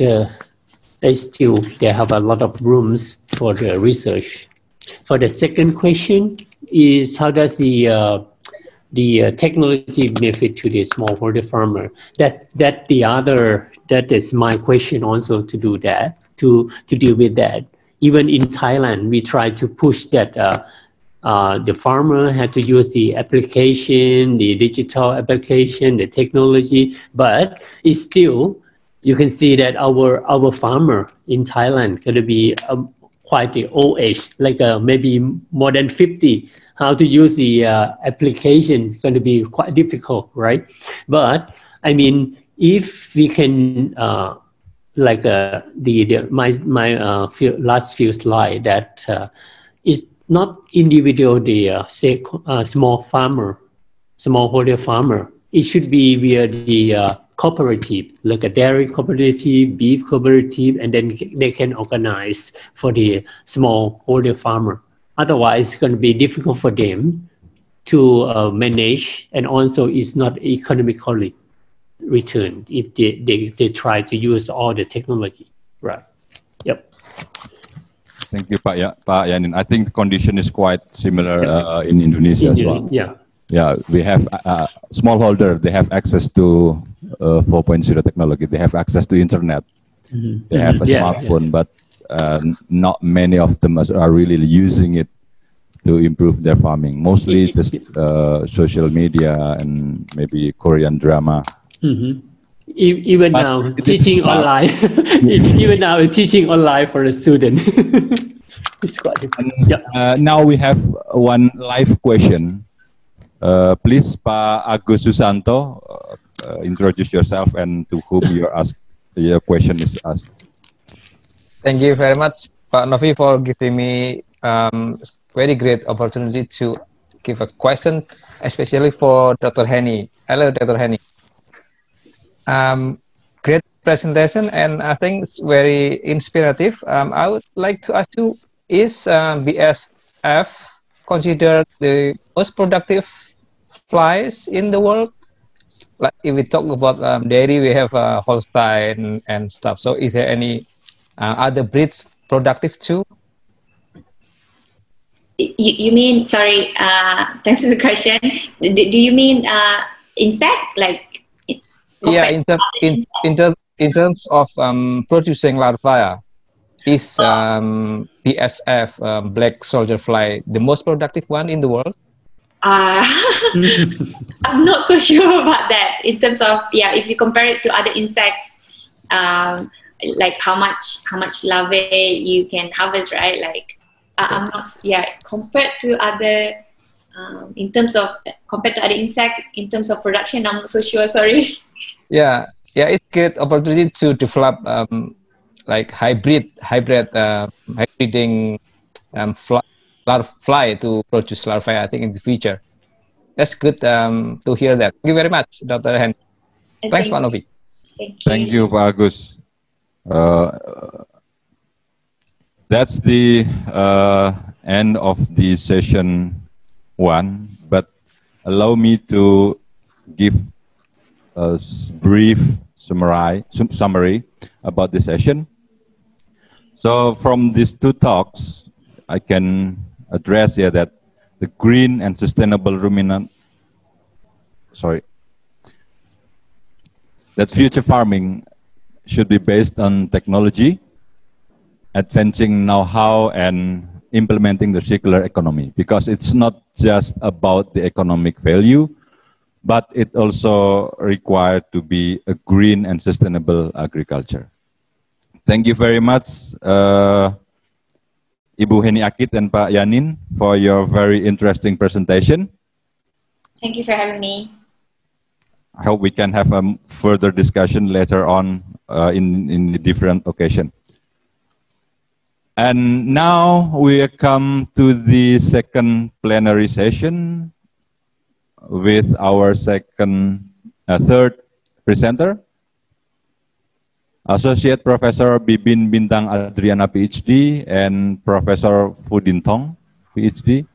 Speaker 8: they have a lot of rooms for the research. For the second question is, how does the technology benefit to the smallholder farmer? That is my question also, to do that, to deal with that. even in Thailand, we try to push that the farmer had to use the application, the digital application, the technology, but it's still, you can see that our farmer in Thailand going to be quite the old age, like maybe more than 50. How to use the application is going to be quite difficult, right? But I mean, if we can, like my last few slide, that is not individual, the say small farmer, smallholder farmer. It should be via the cooperative, like a dairy cooperative, beef cooperative, and then they can organize for the smallholder farmer. Otherwise, it's going to be difficult for them to manage, and also it's not economically returned if they try to use all the technology. Right. Yep.
Speaker 6: Thank you, Pak Yanin. I think the condition is quite similar in Indonesia as well.
Speaker 8: Yeah.
Speaker 6: Yeah, we have smallholder. They have access to 4.0 technology. They have access to internet. They have a smartphone, but not many of them are really using it to improve their farming. Mostly just social media and maybe Korean drama.
Speaker 8: Even but now, teaching online. Even now, teaching online for a student. It's quite different.
Speaker 6: Now we have one live question. Please, Pak Agus Susanto, introduce yourself and to whom your question is asked.
Speaker 9: Thank you very much, Pak Novi, for giving me very great opportunity to give a question, especially for Dr. Henny. Hello, Dr. Henny. Great presentation, and I think it's very inspirative. I would like to ask you, is BSF considered the most productive flies in the world? Like if we talk about dairy, we have Holstein and stuff. So is there any other breeds productive too?
Speaker 7: You mean, sorry, thanks for the question. Do you mean insect, like?
Speaker 9: Yeah, in terms of producing larvae, is BSF black soldier fly the most productive one in the world?
Speaker 7: I'm not so sure about that. In terms of, yeah, if you compare it to other insects, like how much larvae you can harvest, right? Like I'm not, compared to other. In terms of compared to other insects, in terms of production, I'm not so sure. Sorry.
Speaker 9: Yeah, it's good opportunity to develop like hybriding fly to produce larvae. I think in the future, that's good to hear that. Thank you very much, Dr. Hen. Thanks, Pak Novi.
Speaker 6: Thank you, Pak Agus. That's the end of the session 1, but allow me to give a brief summary about the session. So from these 2 talks, I can address here that the green and sustainable ruminant, that future farming should be based on technology, advancing know-how, and implementing the circular economy, because it's not just about the economic value, but it also required to be a green and sustainable agriculture. Thank you very much, Ibu Heni Akit and Pak Yanin, for your very interesting presentation.
Speaker 7: Thank you for having me.
Speaker 6: I hope we can have a further discussion later on in a different occasion. And now we come to the second plenary session with our third presenter, Associate Professor Bibin Bintang Adriana, PhD, and Professor Fudintong, PhD.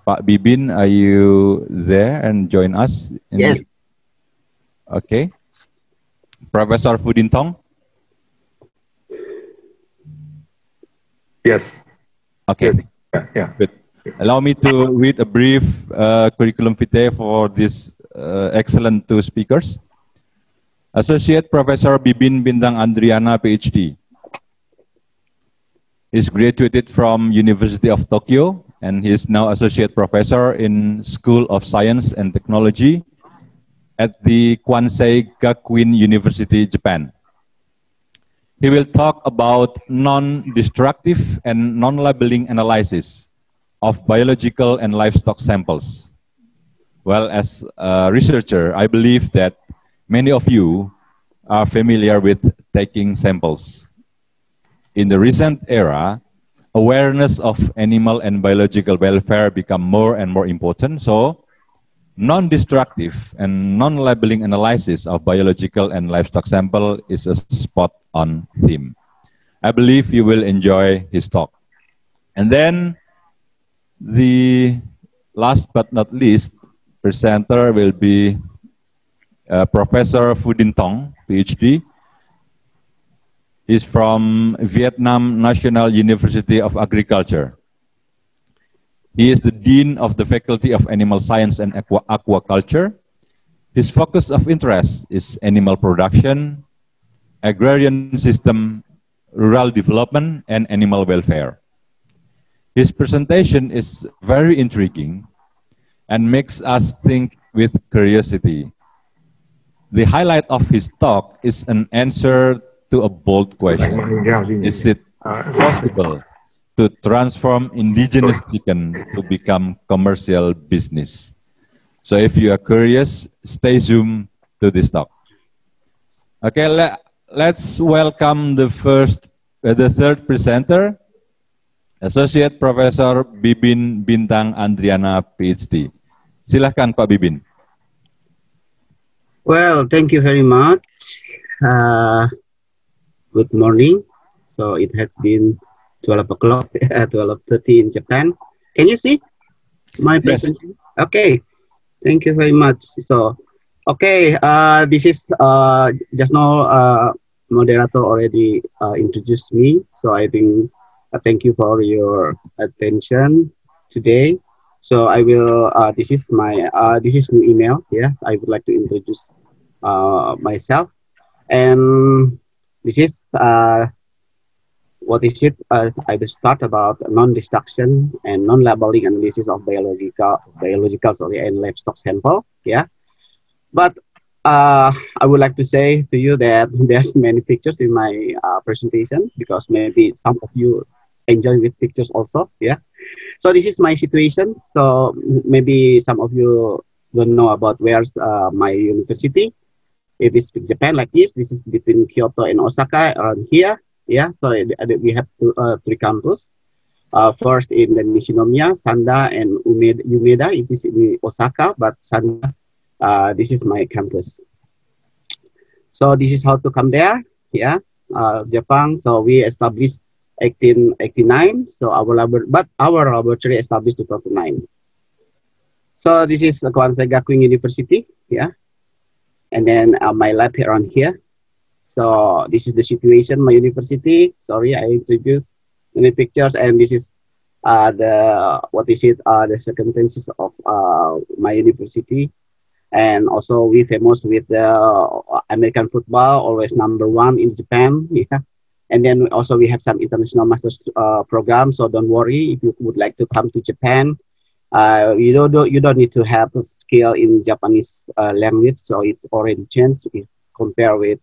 Speaker 6: Pak Bibin, are you there and join us?
Speaker 10: Yes.
Speaker 6: Okay. Professor Fudintong?
Speaker 10: Yes.
Speaker 6: Okay.
Speaker 10: Yeah.
Speaker 6: Good. Allow me to read a brief curriculum vitae for these excellent 2 speakers. Associate Professor Bibin Bintang Adriana, PhD. He's graduated from University of Tokyo, and he is now associate professor in School of Science and Technology at the Kwansei Gakuin University, Japan. He will talk about non-destructive and non-labeling analysis of biological and livestock samples. Well, as a researcher, I believe that many of you are familiar with taking samples. In the recent era, awareness of animal and biological welfare become more and more important. So, non-destructive and non-labeling analysis of biological and livestock sample is a spot-on theme. I believe you will enjoy his talk. And then the last but not least presenter will be Professor Phu Tong, PhD. He's from Vietnam National University of Agriculture. He is the Dean of the Faculty of Animal Science and Aquaculture. His focus of interest is animal production, agrarian system, rural development, and animal welfare. His presentation is very intriguing and makes us think with curiosity. The highlight of his talk is an answer to a bold question. Is it possible to transform indigenous chicken to become commercial business? So if you are curious, stay tuned to this talk. Okay, let's welcome the third presenter, Associate Professor Bibin Bintang Andriana, PhD. Silahkan Pak Bibin.
Speaker 10: Well, thank you very much. Good morning. So it has been 12 o'clock, 12:30 in Japan. Can you see my presentation? Yes. Okay, thank you very much. So, okay, this is just now moderator already introduced me. So I think thank you for your attention today. So I will. This is my new email. Yeah, I would like to introduce myself, and this is what is it? I will start about non-destruction and non-labeling analysis of biological and livestock sample. Yeah, but I would like to say to you that there's many pictures in my presentation because maybe some of you enjoy with pictures also. Yeah. So this is my situation. So maybe some of you don't know about where's my university. It is Japan like this. This is between Kyoto and Osaka around here. Yeah. So we have three campus. First in the Nishinomiya, Sanda, and Umeda. It is in Osaka, but Sanda, this is my campus. So this is how to come there. Yeah. Japan. So we established 1889. So our laboratory established 2009. So this is Kwansei Gakuin University. Yeah. And then my lab here on here. So this is the situation, my university. Sorry, I introduced many pictures, and this is the circumstances of my university. And also we famous with the American football, always #1 in Japan. Yeah. And then also we have some international master's program. So don't worry if you would like to come to Japan. You don't need to have a skill in Japanese language. So it's already changed if compared with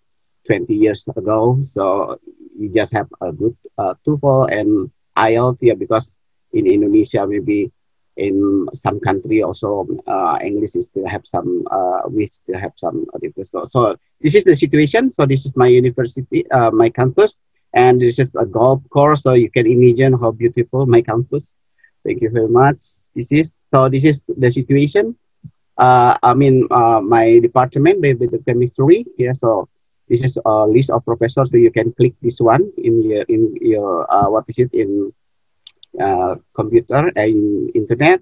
Speaker 10: 20 years ago. So you just have a good TOEFL and IELTS. Yeah, because in Indonesia, maybe in some country also English is still have some, we still have some difference. So this is the situation. So this is my university, my campus. And this is a golf course, so you can imagine how beautiful my campus. Thank you very much. This is the situation. My department, the chemistry. Yeah, so this is a list of professors. So you can click this one in your computer and internet.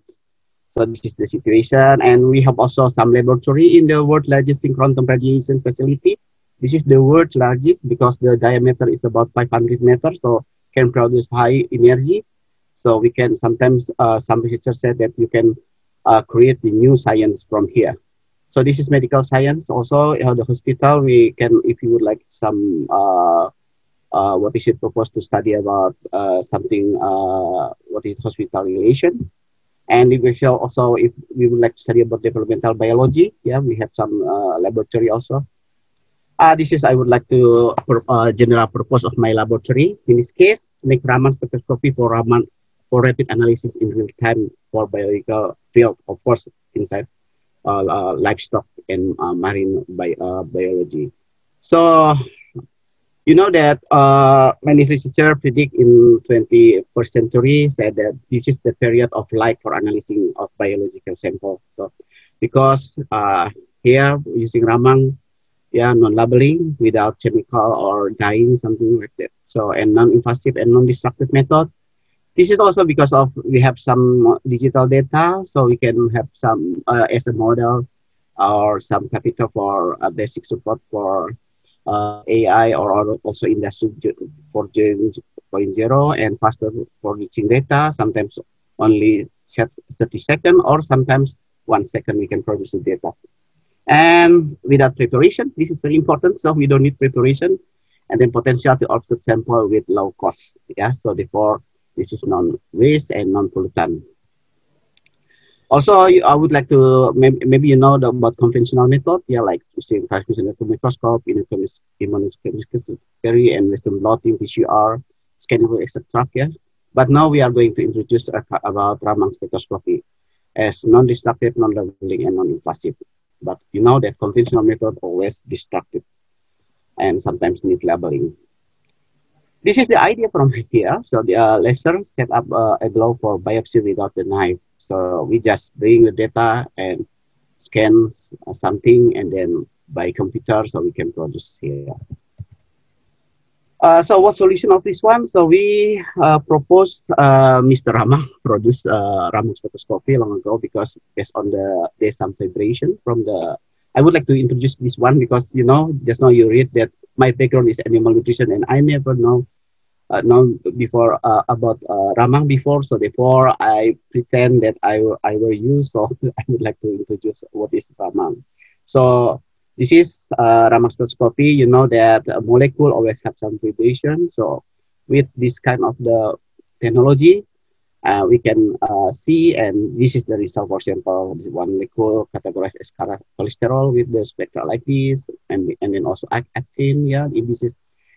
Speaker 10: So this is the situation, and we have also some laboratory in the world largest synchronous radiation facility. This is the world's largest because the diameter is about 500 meters, so can produce high energy. So we can sometimes, some researchers said that you can create the new science from here. So this is medical science. Also, the hospital, we can, if you would like some what is it proposed to study about something, what is hospital relation. And we shall also, if we would like to study about developmental biology, yeah, we have some laboratory also. This is, I would like to, general purpose of my laboratory. In this case, make Raman spectroscopy for rapid analysis in real time for biological field, of course, inside livestock and marine biology. So, you know that many researchers predict in 21st century said that this is the period of light for analyzing of biological sample. So, because here using Raman, yeah, non-labeling without chemical or dyeing, something like that. So, and non-invasive and non-destructive method. This is also because of we have some digital data, so we can have some as a model or some capital for basic support for AI or also industry 4.0 and faster for reaching data. Sometimes only 30 seconds or sometimes 1 second we can produce the data. And without preparation, this is very important. So we don't need preparation, and then potential to observe sample with low cost. Yeah, so therefore this is non-waste and non-pollutant. Also, I would like to maybe you know about conventional method, yeah, like using transmission microscope, immunochemistry, and Western blotting, PCR, scanning, etc. Yeah, but now we are going to introduce about Raman spectroscopy as non-destructive, non-labeling, and non-invasive. But you know that conventional method always destructive and sometimes need labeling. This is the idea from here. So the laser set up a glove for biopsy without the knife. So we just bring the data and scan something and then by computer so we can produce here. So what solution of this one? So we proposed Mr. Rama produced Raman spectroscopy long ago because based on there's some vibration from the. I would like to introduce this one because you know just now you read that my background is animal nutrition and I never know before about Raman before, so therefore I pretend that I will use. So I would like to introduce what is Raman. So this is Raman spectroscopy. You know that a molecule always have some vibration. So with this kind of the technology, we can see, and this is the result. For example, this one molecule categorized as cholesterol with the spectra like this, and then also actin. Yeah, this is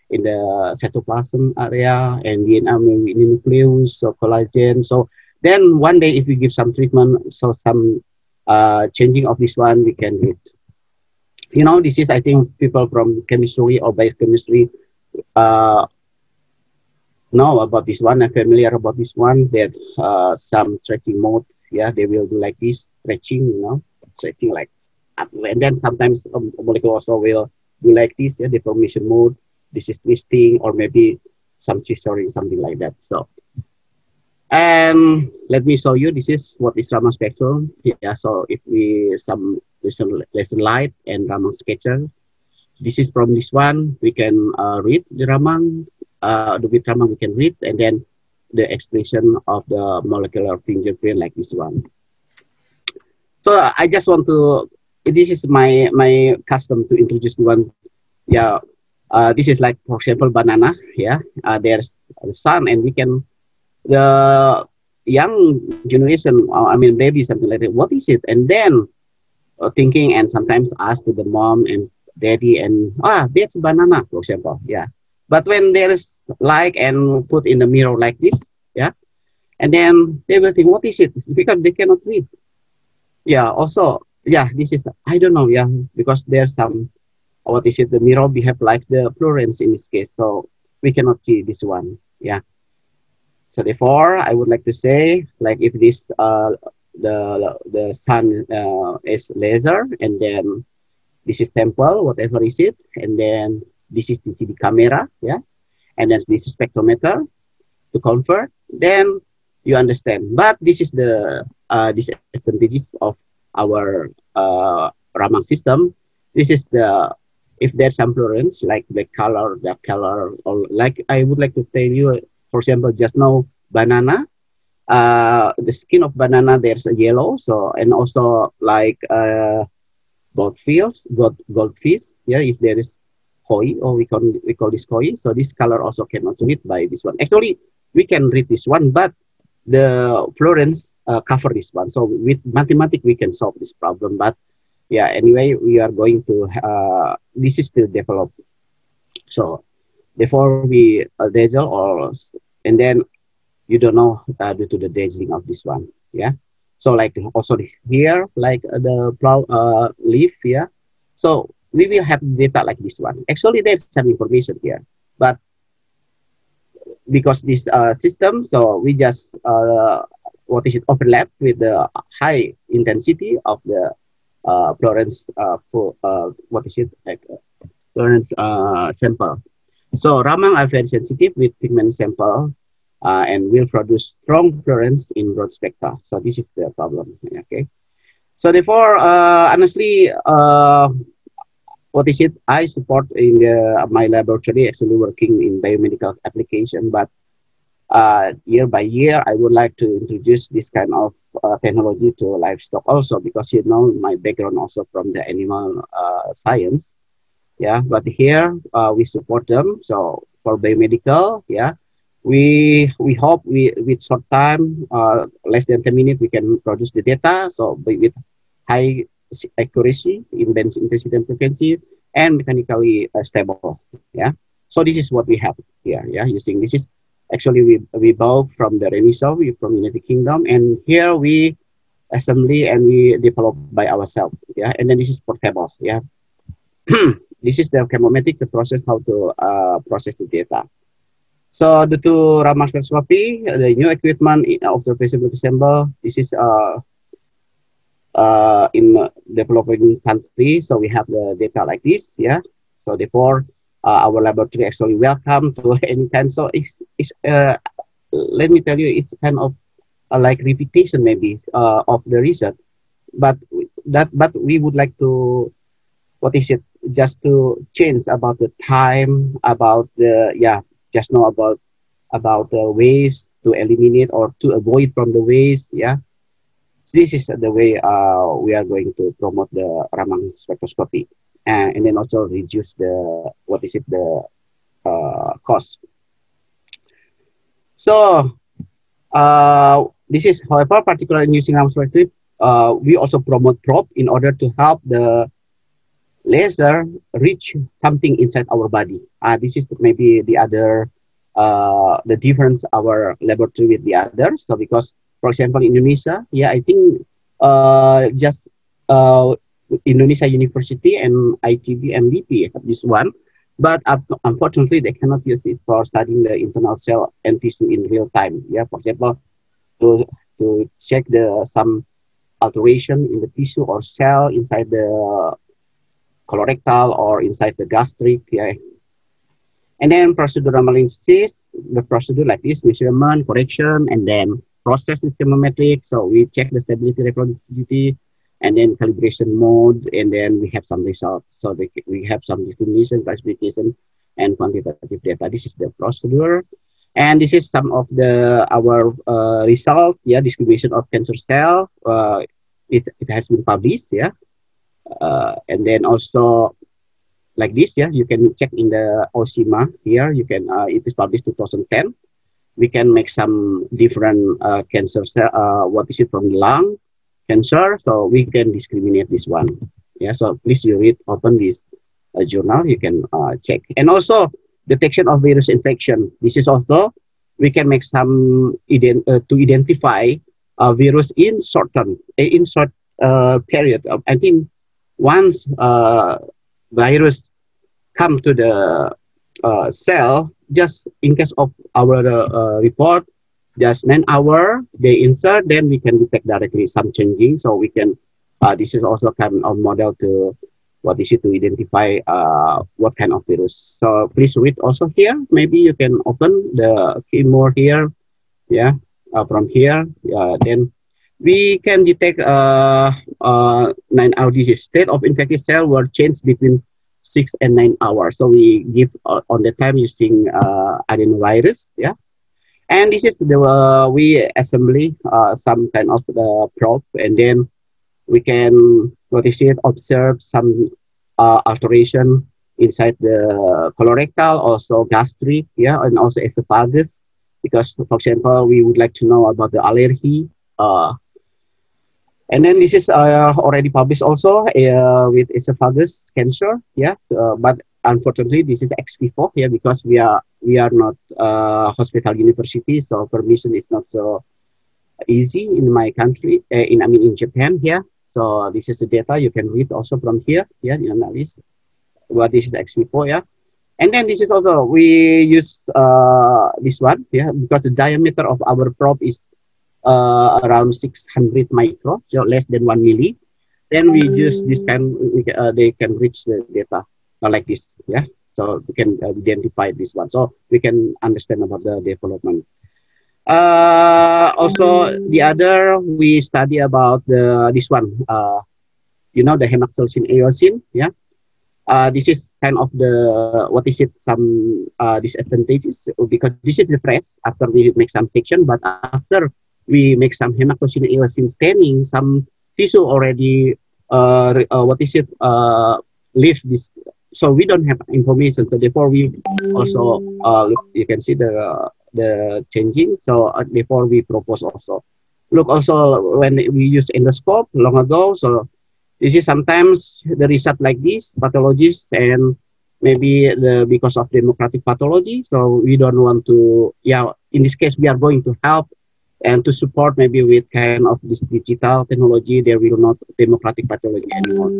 Speaker 10: in the cytoplasm area, and DNA maybe in the nucleus, so collagen. So then one day, if we give some treatment, so some changing of this one, we can hit. You know, this is, I think, people from chemistry or biochemistry know about this one and familiar about this one, that some stretching mode, yeah, they will do like this, stretching, you know, stretching like, and then sometimes a molecule also will do like this, yeah, deformation mode, this is twisting, or maybe some scissoring, something like that. So, and let me show you, this is what is Raman spectrum. Yeah, so if we lesson light and Raman sketcher, this is from this one, we can read the Raman, with Raman we can read, and then the expression of the molecular fingerprint like this one. So I just want to, this is my custom to introduce the one. Yeah, this is like, for example, banana. Yeah, there's the sun, and we can, the young generation, I mean, baby, something like that, what is it? And then thinking, and sometimes ask to the mom and daddy, and that's banana, for example. Yeah, but when there is like and put in the mirror like this, yeah, and then they will think, what is it? Because they cannot read. Yeah, also, yeah, this is, I don't know, yeah, because there's some, what is it, the mirror behave like the fluorescence in this case, so we cannot see this one. Yeah, so therefore I would like to say, like, if this the sun is laser, and then this is temple, whatever is it, and then this is the CD camera, yeah, and then this is spectrometer to convert, then you understand. But this is the disadvantages of our Raman system. This is the, if there's some fluorescence like black color, dark color, or like I would like to tell you, for example, just now banana, the skin of banana, there's a yellow, so, and also like goldfish, yeah, if there is koi, or we call this koi. So this color also cannot read by this one. Actually, we can read this one, but the fluorescence cover this one. So with mathematics, we can solve this problem. But yeah, anyway, we are going to, this is still developed. So therefore we dazzle, or, and then you don't know due to the dazzling of this one. Yeah. So like also here, like the leaf here. So we will have data like this one. Actually, there's some information here, but because this system, so we just overlap with the high intensity of the fluorescence fluorescence sample. So Ramang are very sensitive with pigment sample and will produce strong fluorescence in broad spectra. So this is the problem. Okay. So therefore, honestly, I support in my laboratory actually working in biomedical application, but year by year, I would like to introduce this kind of technology to livestock also, because, you know, my background also from the animal science. Yeah, but here we support them. So for biomedical, yeah, we hope with short time, less than 10 minutes, we can produce the data. So with high accuracy in band intensity and frequency, and mechanically stable. Yeah. So this is what we have here. Yeah, using this is actually we bought from the Reniso, from United Kingdom, and here we assembly and we develop by ourselves. Yeah, and then this is portable. Yeah. This is the chemometric, the process how to process the data. So due to Raman spectroscopy, the new equipment in observation sample, this is in developing country, so we have the data like this. Yeah. So therefore, our laboratory actually welcome to any kind. So it's let me tell you, it's kind of like repetition maybe of the research, but we would like to, just to change about the time, about the, just know about the ways to eliminate or to avoid from the waste. Yeah, this is the way we are going to promote the Raman spectroscopy, and then also reduce the cost. So this is, however, particularly in using Raman spectroscopy, we also promote probe in order to help the laser reach something inside our body. This is maybe the other, the difference our laboratory with the others. So because, for example, in Indonesia, yeah, I think just Indonesia University and ITB and BP have this one, but unfortunately they cannot use it for studying the internal cell and tissue in real time. Yeah, for example, to check some alteration in the tissue or cell inside the colorectal or inside the gastric. Yeah. And then procedural analysis, the procedure like this: measurement, correction, and then process is chemometric. So we check the stability, reproducibility, and then calibration mode, and then we have some results. So we have some definition, classification, and quantitative data. This is the procedure, and this is some of our result. Yeah, distribution of cancer cell. It has been published. Yeah, and then also like this. Yeah, you can check in the OSIMA here. You can. It is published 2010. We can make some different cancer cell, from the lung cancer, so we can discriminate this one. Yeah, so please you read, open this journal, you can check. And also detection of virus infection. This is also, we can make some, to identify a virus in short period. I think once virus come to the cell, just in case of our report, just 9 hours they insert, then we can detect directly some changing. So we can, this is also kind of model to to identify what kind of virus. So please read also here. Maybe you can open the keyboard here. Yeah, from here. Then we can detect 9-hour disease. State of infected cell will change between 6 and 9 hours. So we give on the time using adenovirus. Yeah. And this is the we assembly some kind of the probe, and then we can observe some alteration inside the colorectal, also gastric, yeah, and also esophagus. Because, for example, we would like to know about the allergy. And then this is already published also with esophagus cancer, yeah. But unfortunately, this is ex vivo, yeah, because we are not hospital university, so permission is not so easy in my country. In Japan, yeah. So this is the data you can read also from here, yeah, the analysis. But this is ex vivo, yeah. And then this is also we use this one, yeah, because the diameter of our probe is around 600 micro, so less than 1 milli. Then we use this kind, they can reach the data like this, yeah. So we can identify this one, so we can understand about the development. Also, the other we study about this one, you know, the hematoxylin eosin, yeah. This is kind of the some disadvantages, because this is the fresh after we make some section, but after we make some hematoxylin eosin staining, some tissue already leave this, so we don't have information. So therefore we also look, you can see the changing. So therefore we propose also look also when we use endoscope long ago. So this is sometimes the result like this pathologies, and maybe because of democratic pathology. So we don't want to, yeah, in this case we are going to help and to support maybe with kind of this digital technology. There will not democratic pathology anymore.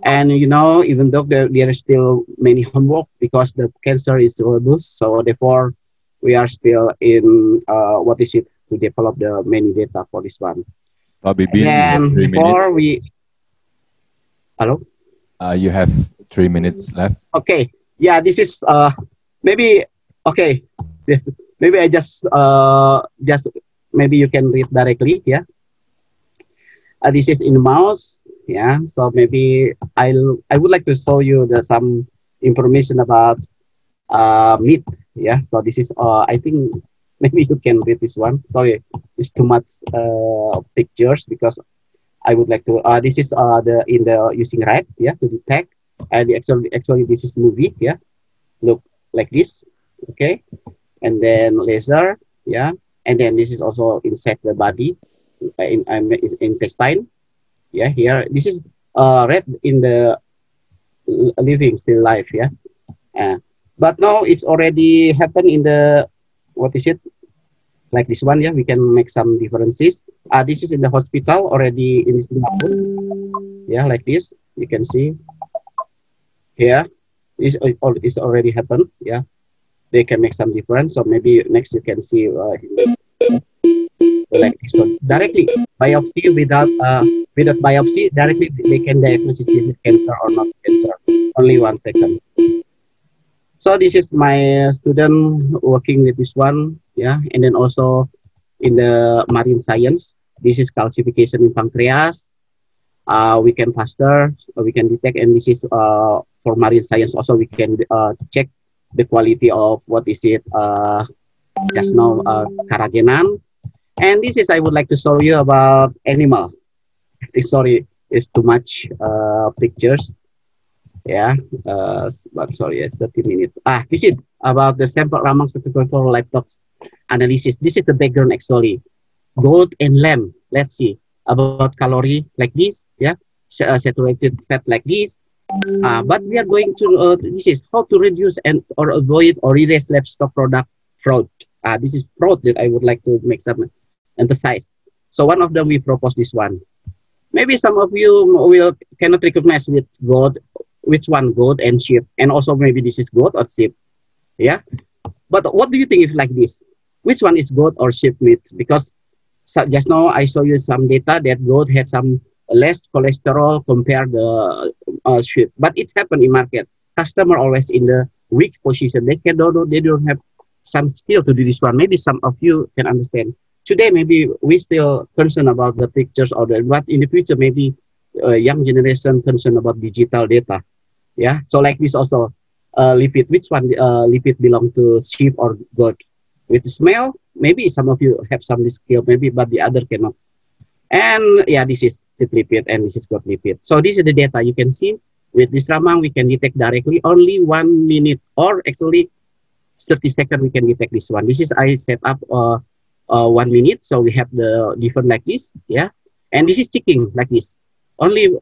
Speaker 10: And you know, even though there is still many homework because the cancer is robust, so therefore we are still in to develop the many data for this one. And before we, hello?
Speaker 6: You have 3 minutes left.
Speaker 10: Okay. Yeah, this is maybe okay. Maybe I just maybe you can read directly. Yeah. This is in mouse. Yeah. So maybe I would like to show you some information about meat. Yeah. So this is I think maybe you can read this one. Sorry, it's too much pictures because I would like to. This is using rat, yeah, to detect. And actually this is movie, yeah. Look like this, okay. And then laser, yeah. And then this is also inside the body, intestine, yeah. Here this is rat in the living still life, yeah. But now it's already happened in the like this one, yeah. We can make some differences. This is in the hospital already in Singapore, yeah, like this. You can see here. This is already happened, yeah. They can make some difference. So maybe next you can see like this one directly biopsy without biopsy directly they can diagnose if this is cancer or not cancer. Only 1 second. So this is my student working with this one, yeah. And then also in the marine science, this is calcification in pancreas. We can faster, we can detect, and this is for marine science also we can check the quality of just now carrageenan. And this is I would like to show you about animal. Sorry, it's too much pictures. Yeah, but sorry, it's 30 minutes. This is about the sample Raman spectral live tox analysis. This is the background actually. Goat and lamb. Let's see about calorie like this, yeah, saturated fat like this. But we are going to this is how to reduce or avoid or erase livestock product fraud. This is fraud that I would like to make some emphasize. So one of them we propose this one. Maybe some of you cannot recognize which one goat and sheep, and also maybe this is goat or sheep, yeah. But what do you think is like this? Which one is goat or sheep meat? Because just now I show you some data that goat had some less cholesterol compared the sheep, but it's happened in market. Customer always in the weak position. They don't have some skill to do this one. Maybe some of you can understand. Today maybe we still concerned about the pictures or but in the future maybe young generation concerned about digital data. Yeah, so like this also lipid. Which one lipid belong to sheep or goat? With the smell, maybe some of you have some skill, maybe, but the other cannot. And yeah, this is sheep lipid and this is goat lipid. So this is the data. You can see With this Raman, we can detect directly only 1 minute, or actually 30 seconds we can detect this one. This is I set up 1 minute, so we have the different like this, yeah. And this is checking like this. Only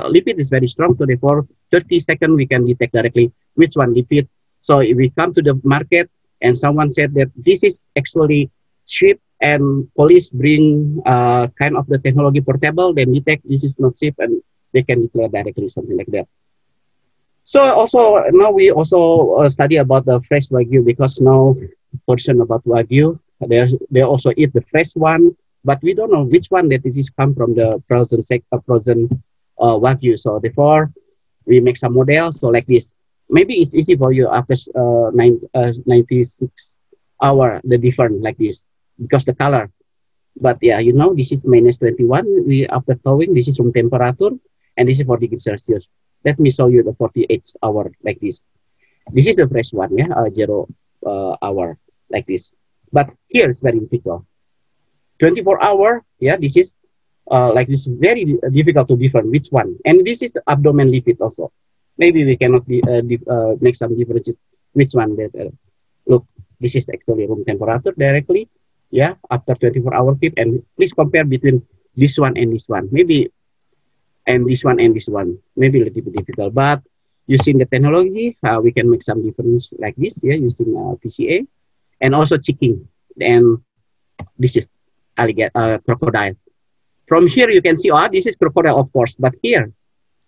Speaker 10: lipid is very strong, so therefore 30 seconds we can detect directly which one lipid. So if we come to the market and someone said that this is actually cheap and police bring kind of the technology portable, then detect this is not cheap and they can declare directly, something like that. So also now we also study about the fresh Wagyu, because now portion about Wagyu, they also eat the fresh one, but we don't know which one that it is come from the frozen Wagyu. So therefore we make some model. So like this, maybe it's easy for you after 96 hours, the different like this, because the color. But yeah, you know, this is -21. We after thawing, this is room temperature, and this is 40 degrees Celsius. Let me show you the 48 hour like this. This is the fresh one, yeah, 0 hour like this. But here it's very difficult. 24 hour, yeah, this is like this, very difficult to different which one. And this is the abdomen lipid also. Maybe we cannot make some difference which one that look. This is actually room temperature directly, yeah, after 24 hour keep. And please compare between this one and this one. Maybe. And this one and this one, maybe a little bit difficult, but using the technology, we can make some difference like this, yeah, using PCA, and also checking. And this is alligator, crocodile. From here, you can see, oh, this is crocodile, of course, but here,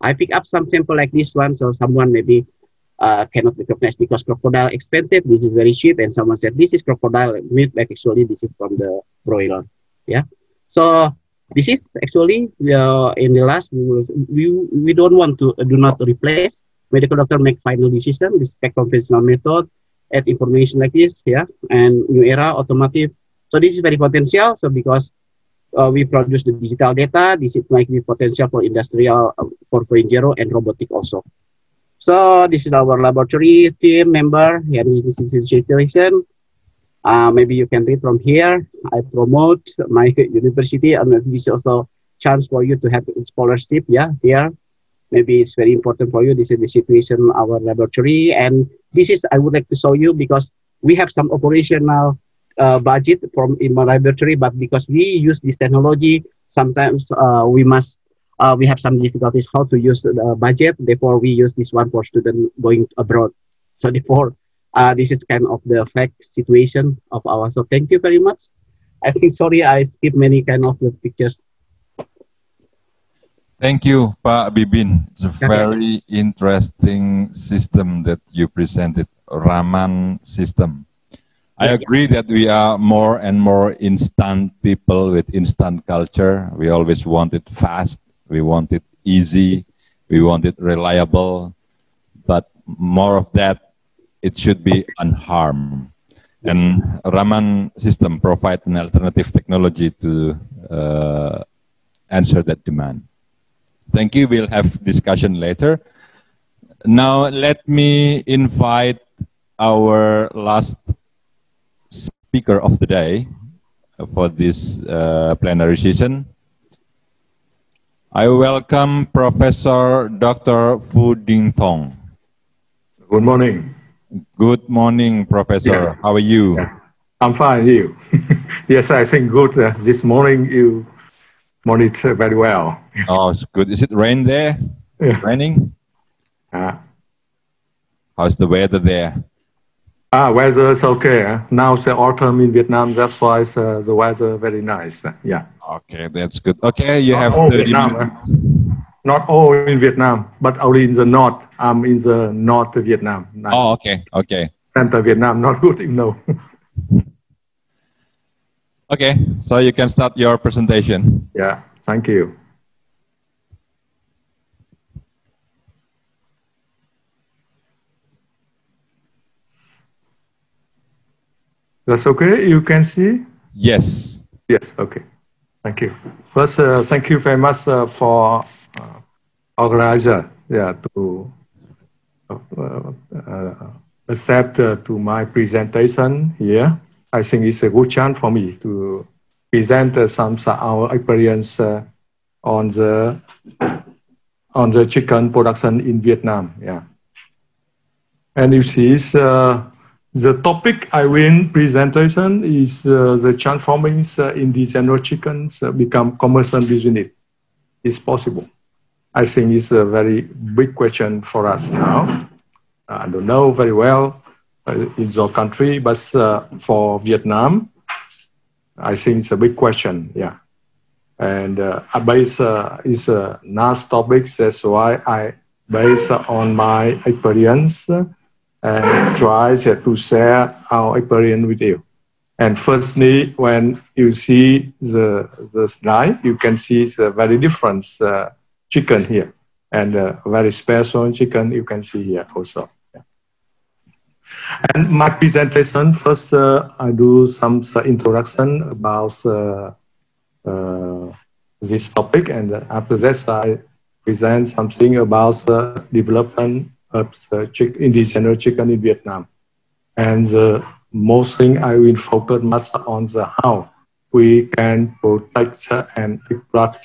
Speaker 10: I pick up some sample like this one, so someone maybe cannot recognize because crocodile expensive, this is very cheap, and someone said, this is crocodile meat, but actually this is from the broiler, yeah. So, this is actually in the last we don't want to do not replace. Medical doctor make final decision, respect conventional method, add information like this, yeah, and new era automotive. So this is very potential. So because we produce the digital data, this is might be potential for industrial 4.0 and robotic also. So this is our laboratory team member, and this is the situation. Maybe you can read from here. I promote my university, and this is also chance for you to have a scholarship. Yeah, here. Maybe it's very important for you. This is the situation our laboratory, and this is I would like to show you because we have some operational budget from in my laboratory, but because we use this technology, sometimes we have some difficulties how to use the budget. Therefore, we use this one for students going abroad. So therefore. This is kind of the fact situation of ours. So thank you very much. I think, sorry, I skipped many kind of the pictures.
Speaker 6: Thank you, Pak Bibin. It's a very interesting system that you presented, Raman system. I agree that we are more and more instant people with instant culture. We always want it fast, we want it easy, we want it reliable, but more of that, it should be unharmed. And Raman system provide an alternative technology to answer that demand. Thank you. We'll have discussion later. Now let me invite our last speaker of the day for this plenary session. I welcome Professor Dr. Fu Ding Tong.
Speaker 11: Good morning.
Speaker 6: Good morning, Professor.
Speaker 11: Yeah.
Speaker 6: How are you?
Speaker 11: Yeah. I'm fine, you? Yes, I think good. This morning you monitor very well.
Speaker 6: Oh, it's good. Is it rain there? It's raining? How's the weather there?
Speaker 11: Weather is okay. Now it's autumn in Vietnam. That's why the weather very nice. Yeah.
Speaker 6: Okay, that's good. Okay, you
Speaker 11: not
Speaker 6: have
Speaker 11: all
Speaker 6: 30
Speaker 11: Vietnam,
Speaker 6: minutes.
Speaker 11: Not all in Vietnam, but only in the north. I'm in the north of Vietnam. Nice.
Speaker 6: Oh, okay, okay.
Speaker 11: Center Vietnam, not good, no.
Speaker 6: Okay, so you can start your presentation.
Speaker 11: Yeah, thank you. That's okay, you can see?
Speaker 6: Yes.
Speaker 11: Yes, okay. Thank you. First, thank you very much for organizer to accept to my presentation here. I think it's a good chance for me to present some our experience on on the chicken production in Vietnam. Yeah. And you see, the topic I win presentation is the transforming indigenous chickens become commercial business. Is possible? I think it's a very big question for us now. I don't know very well in your country, but for Vietnam, I think it's a big question. Yeah. And I base is a nice topic. That's why I base on my experience and try to share our experience with you. And firstly, when you see the slide, you can see the very different chicken here, and very special chicken you can see here also. Yeah. And my presentation, first I do some introduction about this topic, and after that I present something about the development of the indigenous chicken in Vietnam. And the most thing I will focus much on the how we can protect and exploit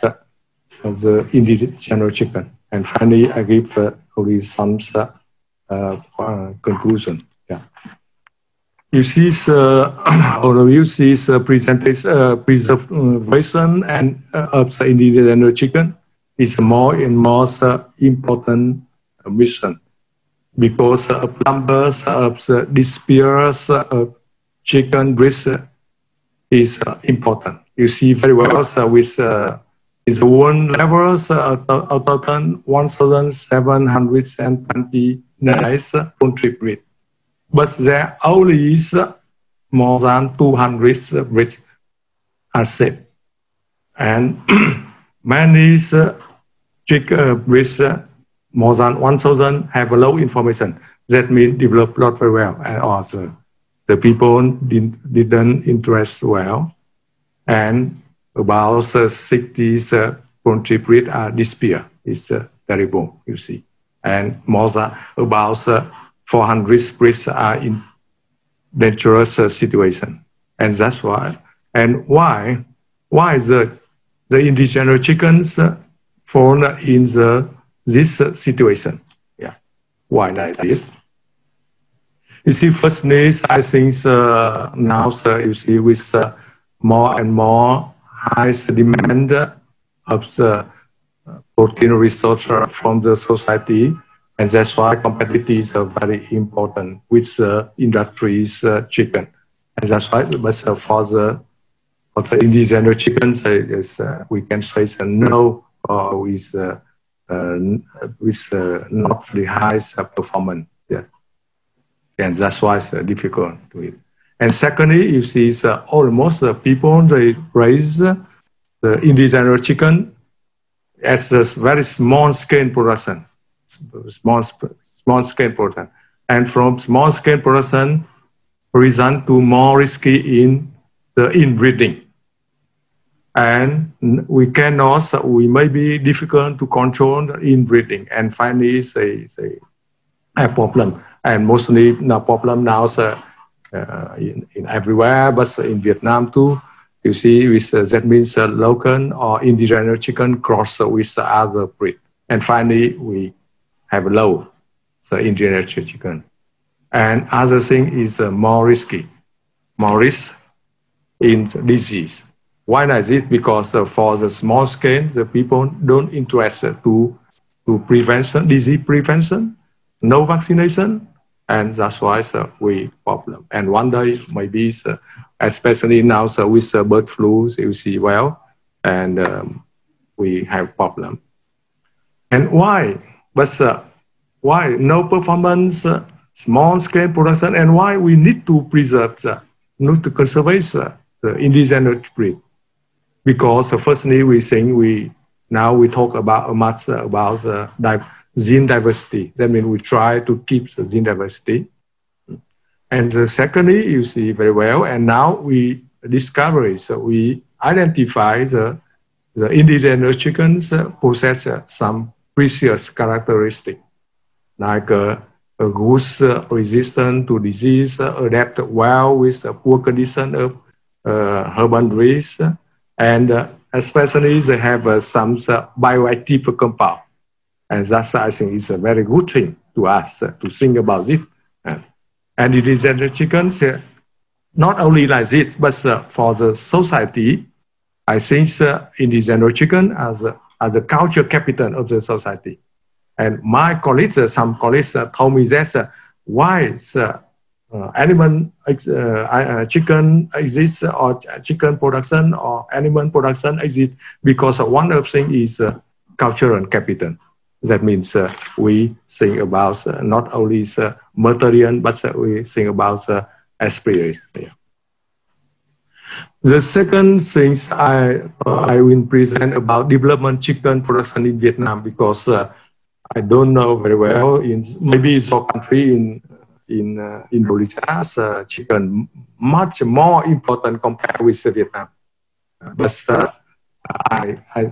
Speaker 11: the indigenous chicken. And finally, I give only some conclusion. Yeah. You see, all of you see presentation, preservation and of the indigenous chicken is more and more important mission, because numbers of the disappearance of chicken breeds is important. You see very well with is one levels of 1,729 poultry breed, but there only is more than 200 breeds are safe, and many chicken breeds more than 1,000 have low information. That means develop not very well, and also the people didn't interest well, and about 60 poultry breed are disappear. It's terrible, you see, and more than about 400 breeds are in dangerous situation, and that's why. And why the indigenous chickens fall in this situation? Yeah, why like this? You see, first needs, I think now you see with more and more high demand of the protein resource from the society, and that's why competitiveness is very important with the industry's chicken, and that's why. But for the indigenous chickens, we can say no with not very high performance. Yes. And that's why it's difficult to it. And secondly, you see almost people, they raise the indigenous chicken as a very small scale production, small scale production. And from small scale production, result to more risky in the inbreeding. And we may be difficult to control the inbreeding. And finally, they have a problem. And mostly the problem now in everywhere, but in Vietnam too. You see, with that means local or indigenous chicken cross with other breed. And finally, we have low indigenous chicken. And other thing is more risky, more risk in disease. Why is it? Because for the small scale, the people don't interest to prevention, disease prevention, no vaccination, and that's why we problem. And one day maybe, especially now with bird flu, you see well, and we have problem. And why? But why no performance, small scale production, and why we need to preserve, need to conserve the indigenous breed? Because firstly, we think now we talk about much about the gene diversity. That means we try to keep the gene diversity. And secondly, you see very well, and now we discover, so we identify the indigenous chickens possess some precious characteristics, like a good resistance to disease, adapt well with poor condition of husbandries, and especially they have some bioactive compound. And that's, I think, is a very good thing to us to think about it. And indigenous chickens, not only like this, but for the society, I think indigenous chicken as a culture capital of the society. And my colleagues, some colleagues told me that why animal chicken exists, or chicken production or animal production exists, because one of the things is cultural capital. That means we think about not only material, but we think about experience. Yeah. The second thing I will present about development chicken production in Vietnam, because I don't know very well. Maybe it's a country in Indonesia, chicken much more important compared with Vietnam. But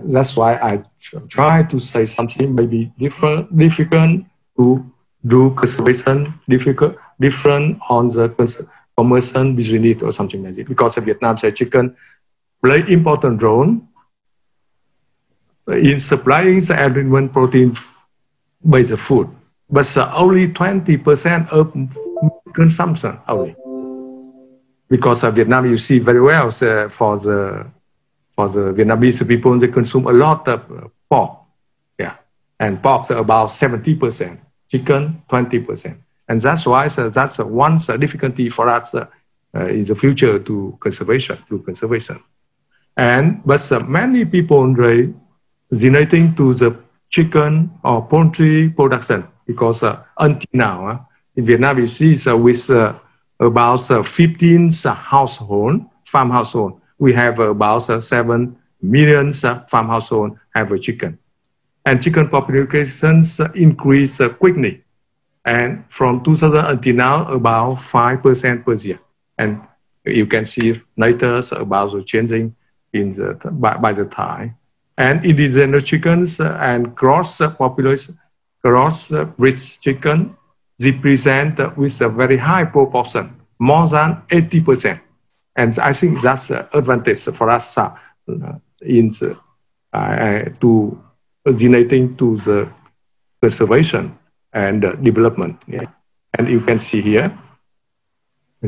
Speaker 11: that's why I try to say something maybe difficult to do conservation, different on the commercial business or something like that. Because Vietnam says chicken play important role in supplying the animal protein-based food, but only 20% of consumption only. Because Vietnam, you see very well for the Vietnamese people, they consume a lot of pork, yeah, and pork about 70%, chicken 20%, and that's why that's one difficulty for us in the future to conservation. But many people relating to the chicken or poultry production, because until now in Vietnam you see with about 15 farm household. We have about 7 million farm households have a chicken. And chicken populations increase quickly. And from 2000 until now, about 5% per year. And you can see later about the changing in by the time. And indigenous chickens and cross-population, cross-breed chicken represent with a very high proportion, more than 80%. And I think that's an advantage for us to relating to the conservation and development. Yeah. And you can see here,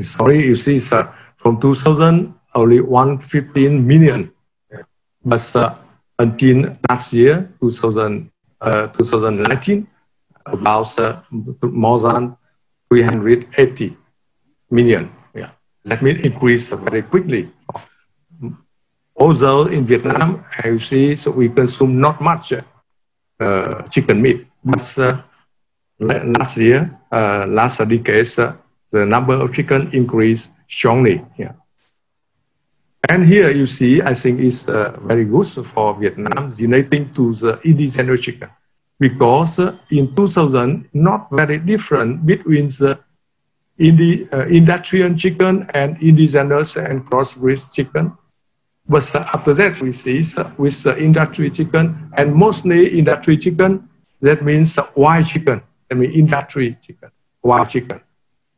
Speaker 11: sorry, you see from 2000, only 115 million. But until last year, 2019, about more than 380 million. Yeah. That means increase very quickly. Although in Vietnam, you see, we consume not much chicken meat, but last year, last decade, the number of chicken increased strongly. Yeah. And here you see, I think it's very good for Vietnam relating to the indigenous chicken, because in 2000, not very different between the industrial chicken and indigenous and crossbreed chicken. But after that, we see with industry chicken, and mostly industry chicken, that means wild chicken. I mean industry chicken, wild chicken.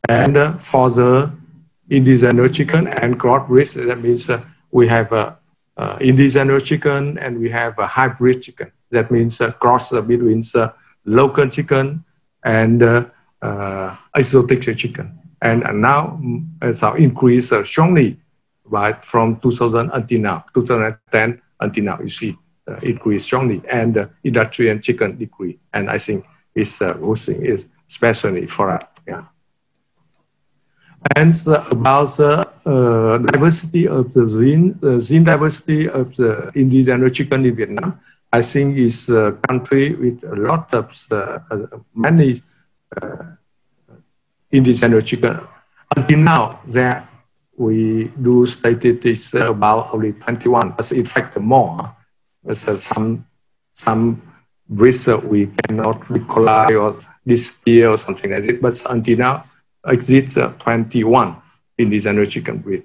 Speaker 11: And for the indigenous chicken and crossbreed, that means we have indigenous chicken and we have a hybrid chicken. That means cross between local chicken and exotic chicken. And now it's increased strongly, right, from 2000 until now, 2010 until now, you see increase strongly, and industrial chicken decrease. And I think it's good thing is especially for us. Yeah. And about the diversity of the gene diversity of the indigenous chicken in Vietnam, I think is a country with a lot of many indigenous chicken. Until now, there we do statistics about only 21, but in fact more. Some breeds we cannot recall or disappear or something like that. But until now, exists 21 indigenous chicken breed,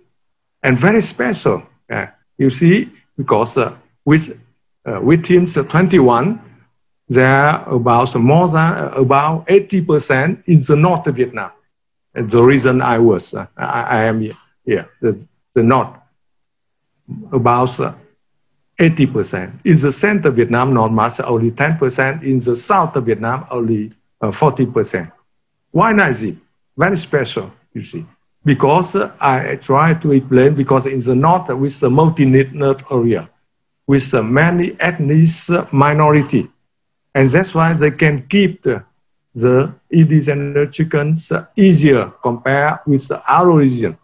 Speaker 11: and very special. You see, because within 21, there are about more than about 80% in the north of Vietnam. And the reason I am here, the north, about 80%. In the center Vietnam, not much, only 10%. In the south of Vietnam, only 40%. Why not is it? Very special, you see. Because I try to explain, because in the north, with the multi-ethnic area, with many ethnic minority, and that's why they can keep the indigenous chickens easier compared with the other region.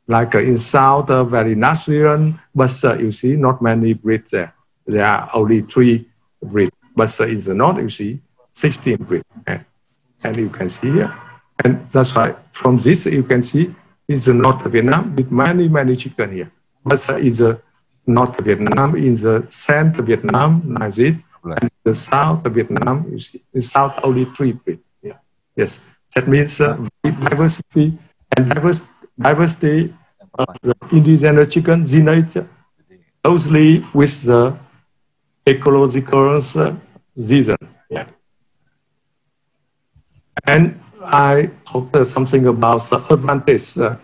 Speaker 11: Like in south, very natural, but you see, not many breeds there. There are only 3 breeds. But in the north, you see, 16 breeds. And you can see here. And that's why from this, you can see, is the north of Vietnam with many, many chicken here. But is the north of Vietnam, in the center of Vietnam, like this, and the south of Vietnam, you see, in south only 3 breeds. Yeah. Yes, that means diversity and diversity of the indigenous chicken generates closely with the ecological season. Yeah. And I talked something about the advantage to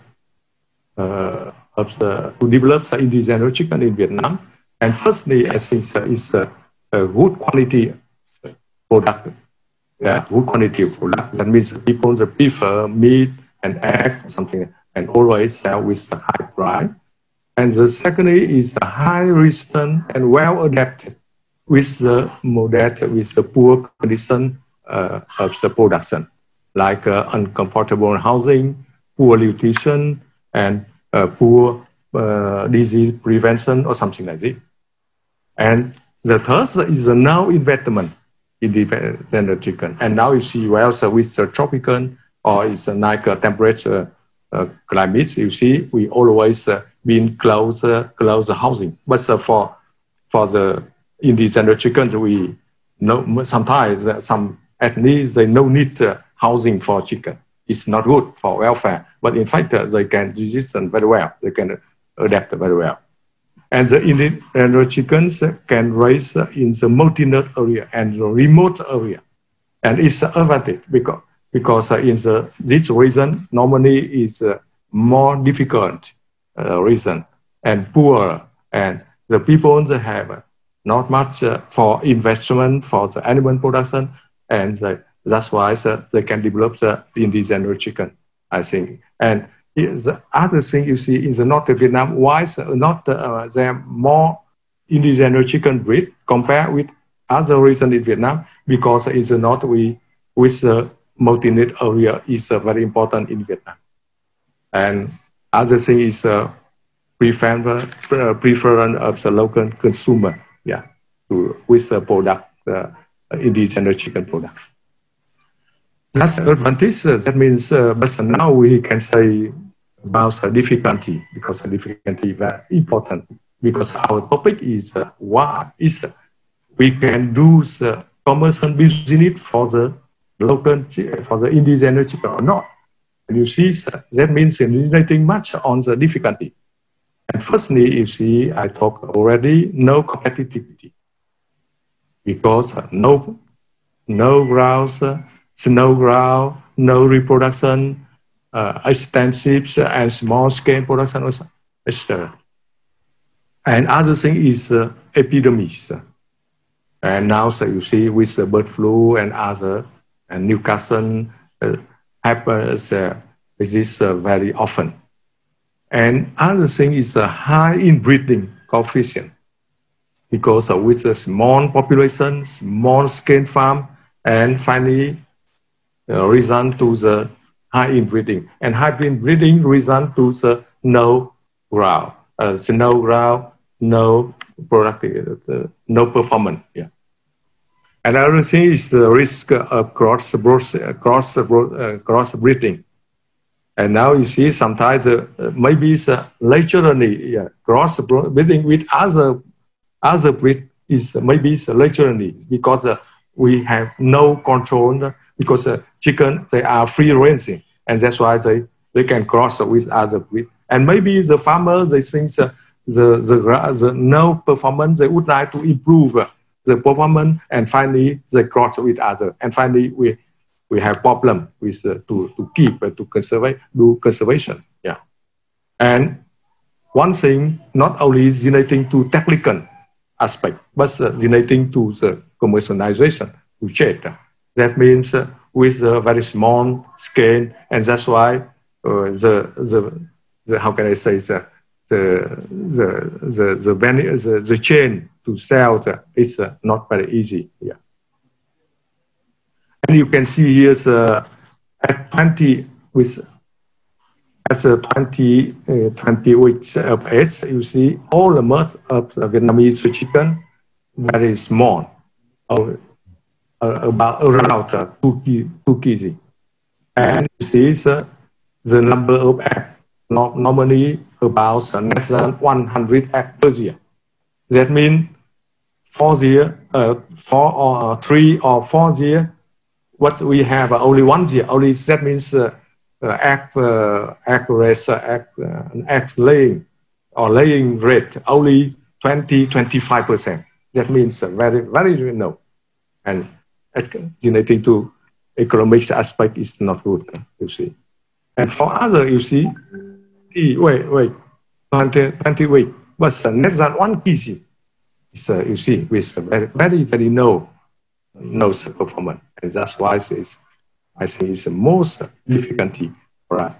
Speaker 11: develop the indigenous chicken in Vietnam. And firstly, I think is a good quality product. Yeah, good quality product. That means people prefer meat and egg, something, and always sell with the high price. And the secondly is the high resistant and well adapted with the with the poor condition of the production, like uncomfortable housing, poor nutrition, and poor disease prevention or something like this. And the third is the now investment in the chicken. And now you see, well, so with the tropical or it's like a temperature climate, you see, we always been close housing. But for the indigenous chickens, we know sometimes some ethnics, they no need housing for chicken. It's not good for welfare, but in fact, they can resist very well. They can adapt very well. And the indigenous chickens can raise in the mountainous area and the remote area. And it's an advantage because in this region, normally is more difficult region and poor. And the people they have not much for investment for the animal production. And that's why they can develop the indigenous chicken, I think. And the other thing you see in the north of Vietnam, why not there are more indigenous chicken breed compared with other regions in Vietnam? Because in the north, with the multi-net area is very important in Vietnam. And other thing is preference of the local consumer, yeah, with the product, indigenous chicken product. That's the advantage. That means, but now we can say about the difficulty, because the difficulty is very important. Because our topic is what is we can do the commercial business for the local, for the indigenous chicken or not. And you see, that means eliminating much on the difficulty. And firstly, you see, I talked already, no competitivity. Because no grounds, snow ground, no reproduction, extensive and small scale production, etc. And other thing is epidemics. And now, so you see, with the bird flu and other, and Newcastle happens this very often. And other thing is a high inbreeding coefficient, because with a small population, small scale farm, and finally result to the high inbreeding. And high inbreeding result to the no ground, no productive, no performance. Yeah. Another thing is the risk of cross-breeding. And now you see sometimes maybe it's laterally cross-breeding with other breed is maybe it's laterally because we have no control, because chicken, they are free ranging, and that's why they can cross with other breed. And maybe the farmer, they think the no performance, they would like to improve the performance, and finally they cross with other. And finally we have problem with to keep, to conserve, do conservation. Yeah. And one thing, not only relating to technical aspect, but relating to the commercialization, to trade. That means with a very small scale, and that's why the how can I say the chain to sell is not very easy. Yeah. And you can see here at 20 with as 20 weeks of age, you see all the birth of Vietnamese chicken very small, about around 2 kg. And you see the number of eggs normally about less than 100 eggs per year. That means 3 or 4 years, what we have only 1 year. Only that means egg laying or laying rate only 20-25%. That means very low, and relating to economic aspect is not good. You see, and for other you see, 20 weeks, but less than 1 kg. You see, with very low performance, and that's why I think it's the most difficulty for us.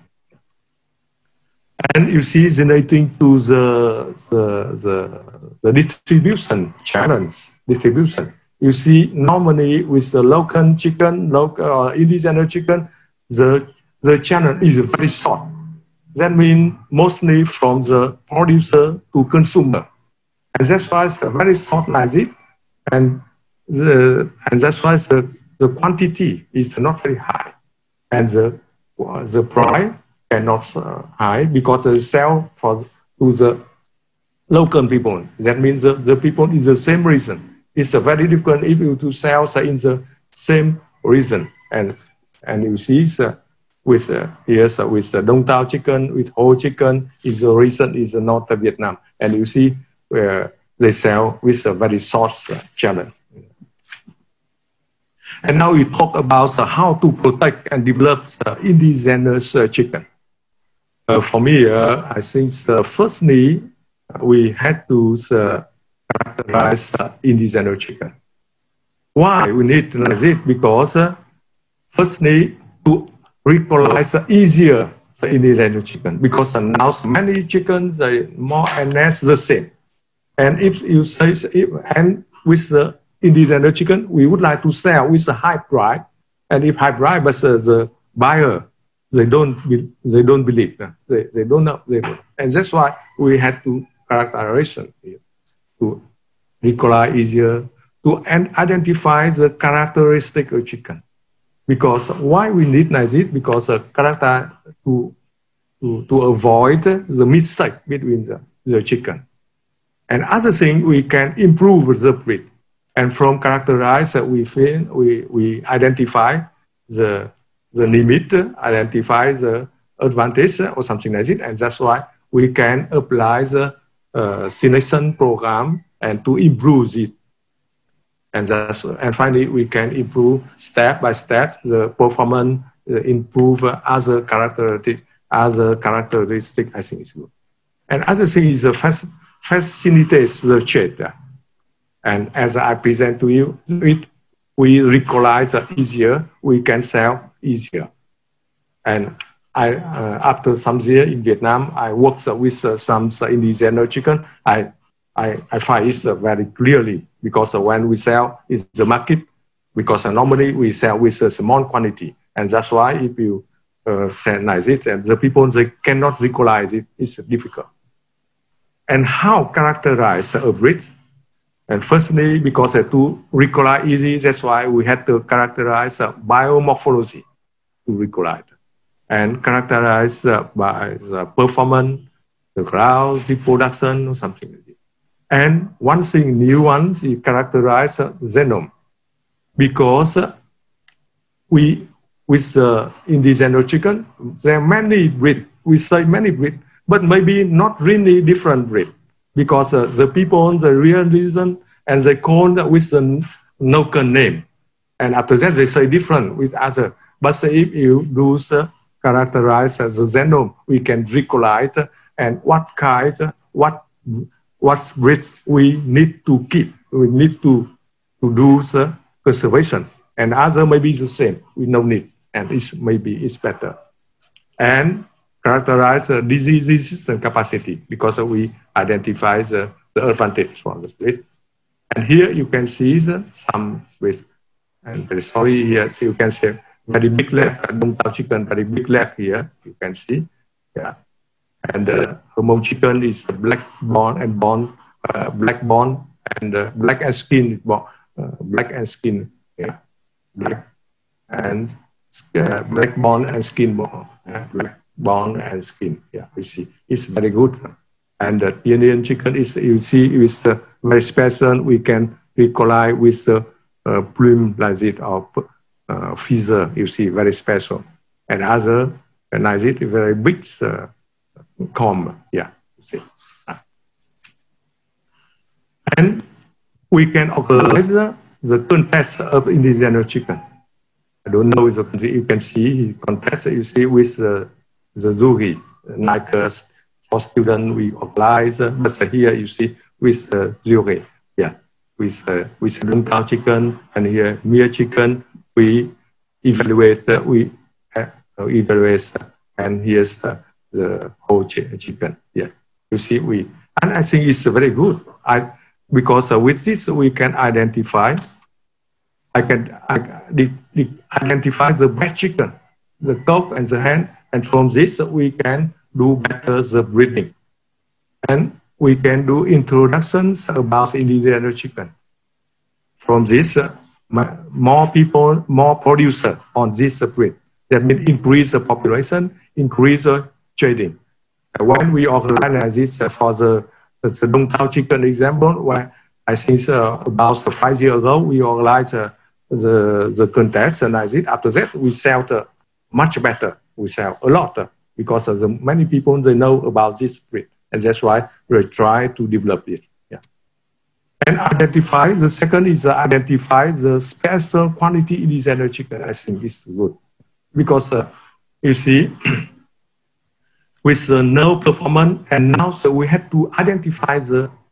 Speaker 11: And you see, relating to the distribution challenge, you see, normally with the local chicken, local or indigenous chicken, the channel is very short. That means mostly from the producer to consumer, and that's why it's very short like this, and that's why the quantity is not very high, and the price cannot high because they sell to the local people. That means the people is the same reason. It's very difficult if you to sell in the same reason. And you see with with Đông Tao chicken, with whole chicken, is the reason is not Vietnam. And you see where they sell with a very short challenge. And now we talk about how to protect and develop indigenous chicken. For me, I think firstly, we had to characterize indigenous chicken. Why we need like this? Because firstly, to recognize easier the indigenous chicken, because now many chickens are more and less the same. And if you say, and with the indigenous chicken, we would like to sell with a high price, and if high price, but the buyer, they don't believe, they don't know, and that's why we had to characterization here, to recognize easier, to identify the characteristic of chicken. Because why we need like this? Because character to avoid the mistake between the chicken. And other thing, we can improve the breed. And from characterize, we identify the limit, identify the advantage or something like that. And that's why we can apply the selection program and to improve it. And finally, we can improve step by step the performance, improve other characteristic. I think is good. And other thing is facilitates the trade. And as I present to you, we recognize easier, we can sell easier. And after some years in Vietnam, I worked with some indigenous chicken. I find it very clearly, because when we sell, it's the market, because normally we sell with a small quantity. And that's why if you sell it, and the people, they cannot recognize it, it's difficult. And how characterize a breed? And firstly, because to recognize easy, that's why we had to characterize biomorphology to recognize. And characterize by the performance, the growth, the production, or something like that. And one thing, new one, is characterize genome. Because with the indigenous chicken, there are many breeds. We say many breeds, but maybe not really different breeds. Because the people, the real reason, and they call with the local name. And after that, they say different with other. But if you do characterize the genome, we can recognize and what kinds, what what breeds we need to keep. We need to do the conservation, and other maybe the same. We no need, and maybe it's better. And characterize the disease resistant capacity because we identify the advantage from the breed. And here you can see some breeds. And very sorry here, so you can see very big leg, Dongtao chicken, very big leg here. You can see, yeah. And Hormone chicken is black bone and bone, black bone and black and skin, black and skin, yeah, black and black bone and skin bone, black bone and skin. Yeah, you see, it's very good. And the Indian chicken is, you see, is very special. We can recollect with the plume like it or feather. You see, very special. And other like it, very big comb. Yeah, you see. And we can organize the contest of indigenous chicken. I don't know if the country you can see contest. You see with the jury, like for students we organize. But here you see with the jury, yeah, with Dongtao chicken and here mere chicken. We evaluate. And here's the whole chicken. Yeah, you see and I think it's very good. Because with this we can identify. Identify the best chicken, the cock and the hen, and from this we can do better the breeding, and we can do introductions about indigenous chicken. From this, more people, more producer on this breed. That means increase the population, increase the trading. And when we organize this for the Dongtao chicken example, where I think about 5 years ago we organized the contest, and after that we sell much better. We sell a lot because many people they know about this breed, and that's why we try to develop it. Yeah. And identify the second is identify the special quantity indigenous chicken. I think is good because you see with no performance, and now so we have to identify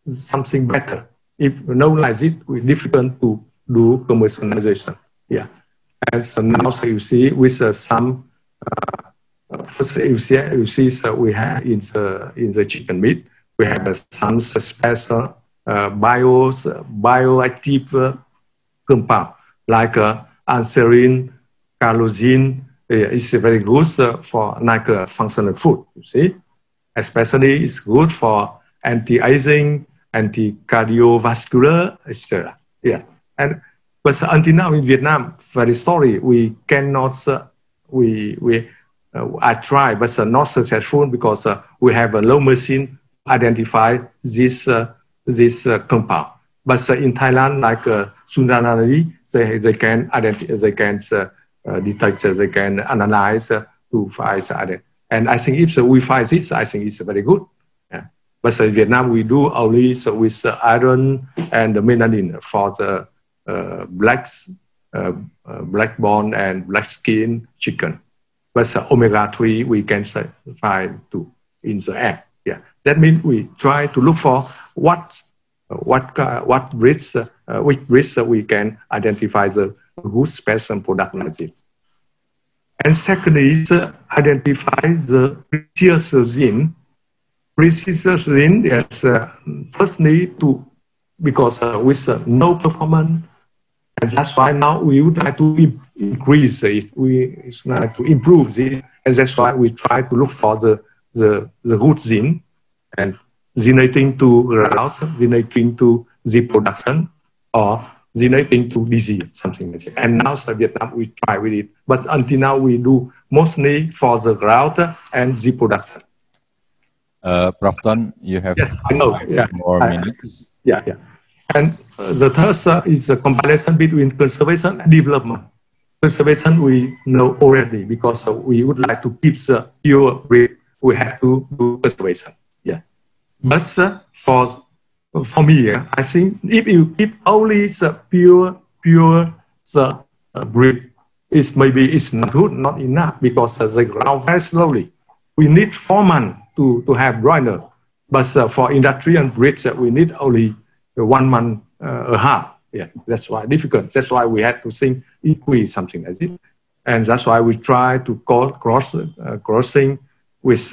Speaker 11: something better. If no like it, it's difficult to do commercialization. Yeah, and so now so you see with some first you see so we have in the chicken meat we have some special bioactive compound like anserine, carnosine. It's very good for like functional food. You see, especially it's good for anti-aging, anti-cardiovascular, etc. Yeah. But until now in Vietnam, very sorry, we cannot. I try, but not successful because we have a low machine identify this compound. But in Thailand, like Soedirman, they can identify, they can detect, they can analyze to find. And I think if we find this, I think it's very good. Yeah. But in Vietnam, we do only with iron and the melanin for the black bone and black skin chicken. But omega-3 we can find too in the egg. Yeah, that means we try to look for what breeds, which breeds we can identify the good specimen product like it. And secondly is identify the precious gene. Precious gene is firstly to because with no performance. And that's why now we would like to increase it. We like to improve it, and that's why we try to look for the good gene and genetic to growth, genetic to reproduction, or genetic to disease, something like that. And now in Vietnam we try with it, but until now we do mostly for the growth and reproduction.
Speaker 6: Prof. Ton, you have
Speaker 11: yes, I know. Yeah.
Speaker 6: More minutes.
Speaker 11: Yeah. And the third is a comparison between conservation and development. Conservation we know already because we would like to keep the pure breed. We have to do conservation. Yeah. But for me, I think if you keep only the pure breed, it's not good, not enough because they grow very slowly. We need 4 months to have broiler. But for industrial breeds, we need only 1 month a half. Yeah, that's why difficult. That's why we had to think increase something like this, and that's why we try to crossing with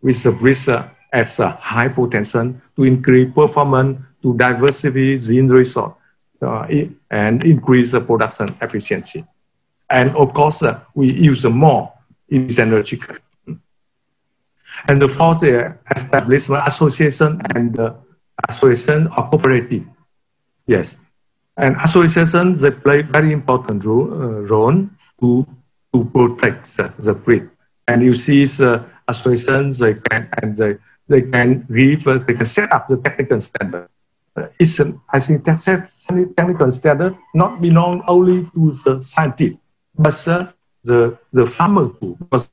Speaker 11: with the breeds as a high potential to increase performance, to diversify gene resource, and increase the production efficiency. And of course, we use more indigenous chicken. And the fourth establishment association and association or cooperative. Yes, and associations, they play very important role to protect the breed. And you see the associations, they can set up the technical standard. I think that technical standard not belong only to the scientists, but the farmer too, because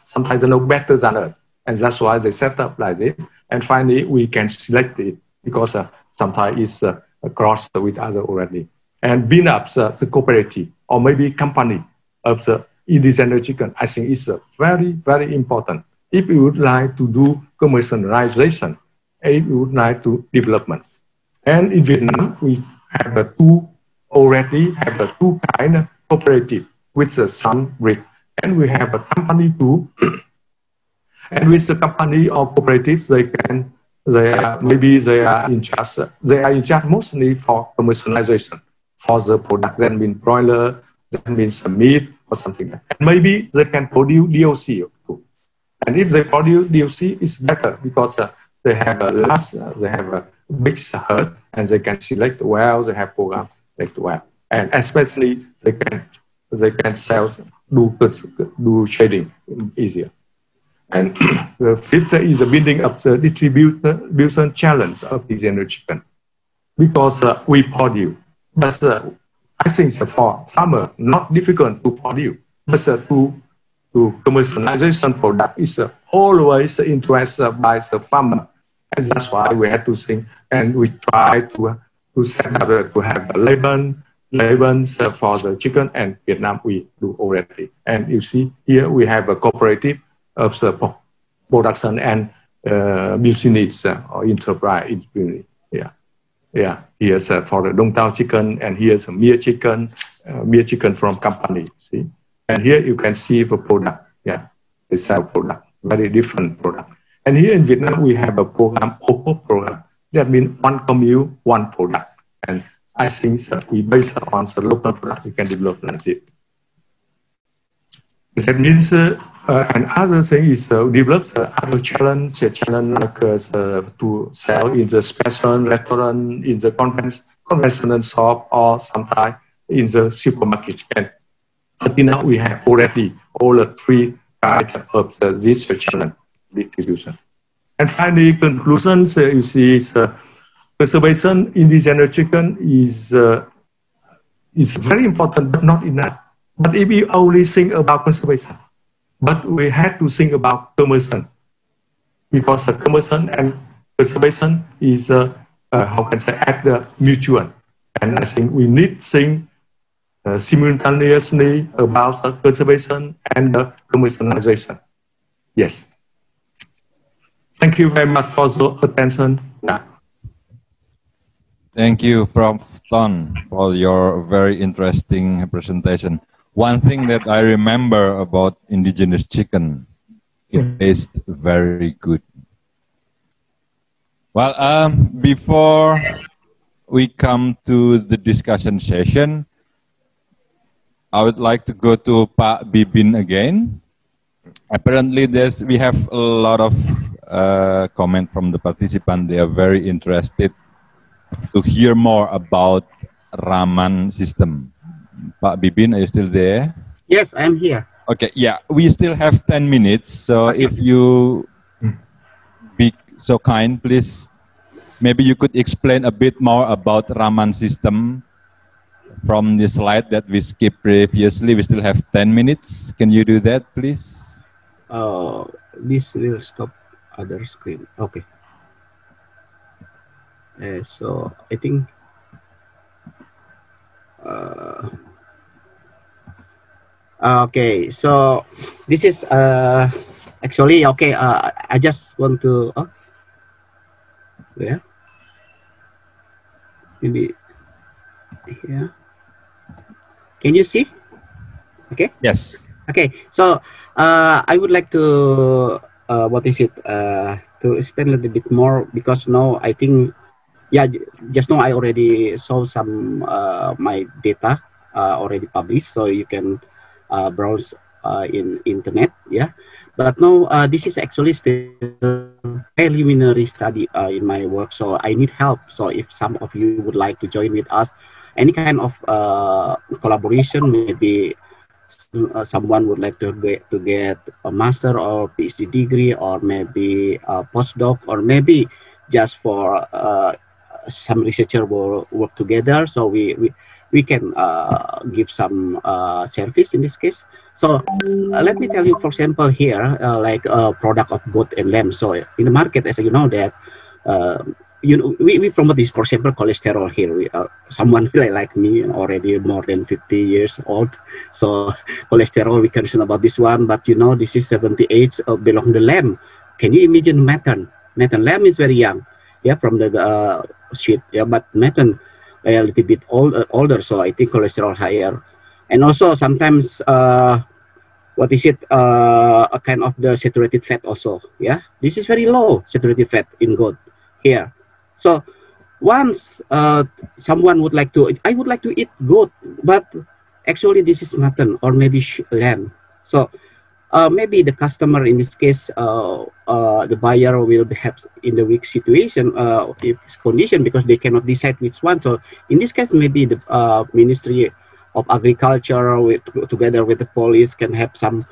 Speaker 11: sometimes they know better than us. And that's why they set up like this. And finally, we can select it because sometimes it's crossed with other already. And being up the cooperative or maybe company of the indigenous chicken, I think is very, very important. If you would like to do commercialization, if you would like to development. And in Vietnam, we have two kind of cooperative with some breed. And we have a company too. And with the company or cooperatives, they are in charge. They are in charge mostly for commercialization, for the product. That means broiler, that means meat or something like that. And maybe they can produce DOC too. And if they produce DOC, it's better because they have a big herd and they can select well. They have program select well, and especially they can sell do trading easier. And the fifth is the building up the distribution challenge of indigenous chicken, because we produce. But I think for farmer not difficult to produce, but to commercialization product is always interest by the farmer, and that's why we have to think and we try to set up to have a labels for the chicken, and Vietnam we do already. And you see here we have a cooperative of the production and business or enterprise. Yeah. Here's for the Dong Tao chicken, and here's a mere chicken from company. See, and here you can see the product. Yeah, they sell product, very different product. And here in Vietnam we have a program, OPO program. That means one commune, one product. And I think that we based on the local product, we can develop like it. That means another thing is develop other challenge like to sell in the special restaurant, in the conventional shop, or sometimes in the supermarket. And until now we have already all the three types of this challenge distribution. And finally, conclusions, you see conservation indigenous chicken is very important, but not enough. But if we only think about conservation, but we have to think about commercial, because the commercial and conservation is how can I say, at the mutual. And I think we need to think simultaneously about the conservation and the commercialization. Yes. Thank you very much for the attention. Yeah.
Speaker 6: Thank you, Prof. Ton, for your very interesting presentation. One thing that I remember about indigenous chicken, it tastes very good. Well, before we come to the discussion session, I would like to go to Pak Bibin again. Apparently, we have a lot of comment from the participants. They are very interested to hear more about Raman system. Pak Bibin, are you still there?
Speaker 10: Yes, I'm here.
Speaker 6: Okay, yeah, we still have 10 minutes. So if you be so kind, please, maybe you could explain a bit more about Raman system from the slide that we skipped previously. We still have 10 minutes. Can you do that, please?
Speaker 10: This will stop other screen. Okay. So I think okay, so this is actually, okay, I just want to, yeah, maybe, yeah. Can you see? Okay.
Speaker 6: Yes.
Speaker 10: Okay. So I would like to what is it? To spend a little bit more because now I think yeah, just now I already saw some my data already published, so you can browse in internet. Yeah. But now this is actually still preliminary study in my work, so I need help. So if some of you would like to join with us, any kind of collaboration, maybe someone would like to get a master or PhD degree, or maybe a postdoc, or maybe just for some researcher will work together. So we can give some service in this case. So let me tell you, for example, here like a product of goat and lamb. So in the market, as you know that. You know, we promote this, for example, cholesterol here. Someone like me, already more than 50 years old. So cholesterol, we concern about this one. But you know, this is 78 belong the lamb. Can you imagine mutton? Mutton, lamb is very young. Yeah, from the sheep. Yeah, but mutton a little bit older. So I think cholesterol higher. And also sometimes, what is it? A kind of the saturated fat also. Yeah, this is very low saturated fat in goat here. So once someone would like to, I would like to eat goat, but actually this is mutton or maybe lamb. So maybe the customer in this case, the buyer will have in the weak situation, condition, because they cannot decide which one. So in this case, maybe the Ministry of Agriculture together with the police can have some,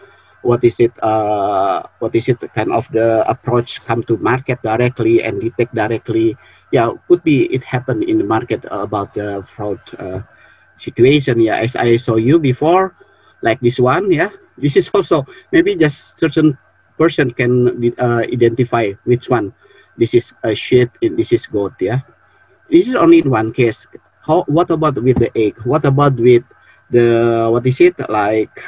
Speaker 10: what is it kind of the approach, come to market directly and detect directly. Yeah, could be it happened in the market about the fraud situation. Yeah, as I saw you before, like this one. Yeah, this is also maybe just certain person can identify which one. This is a sheep and this is goat. Yeah, this is only in one case. What about with the egg? What about with the, what is it, like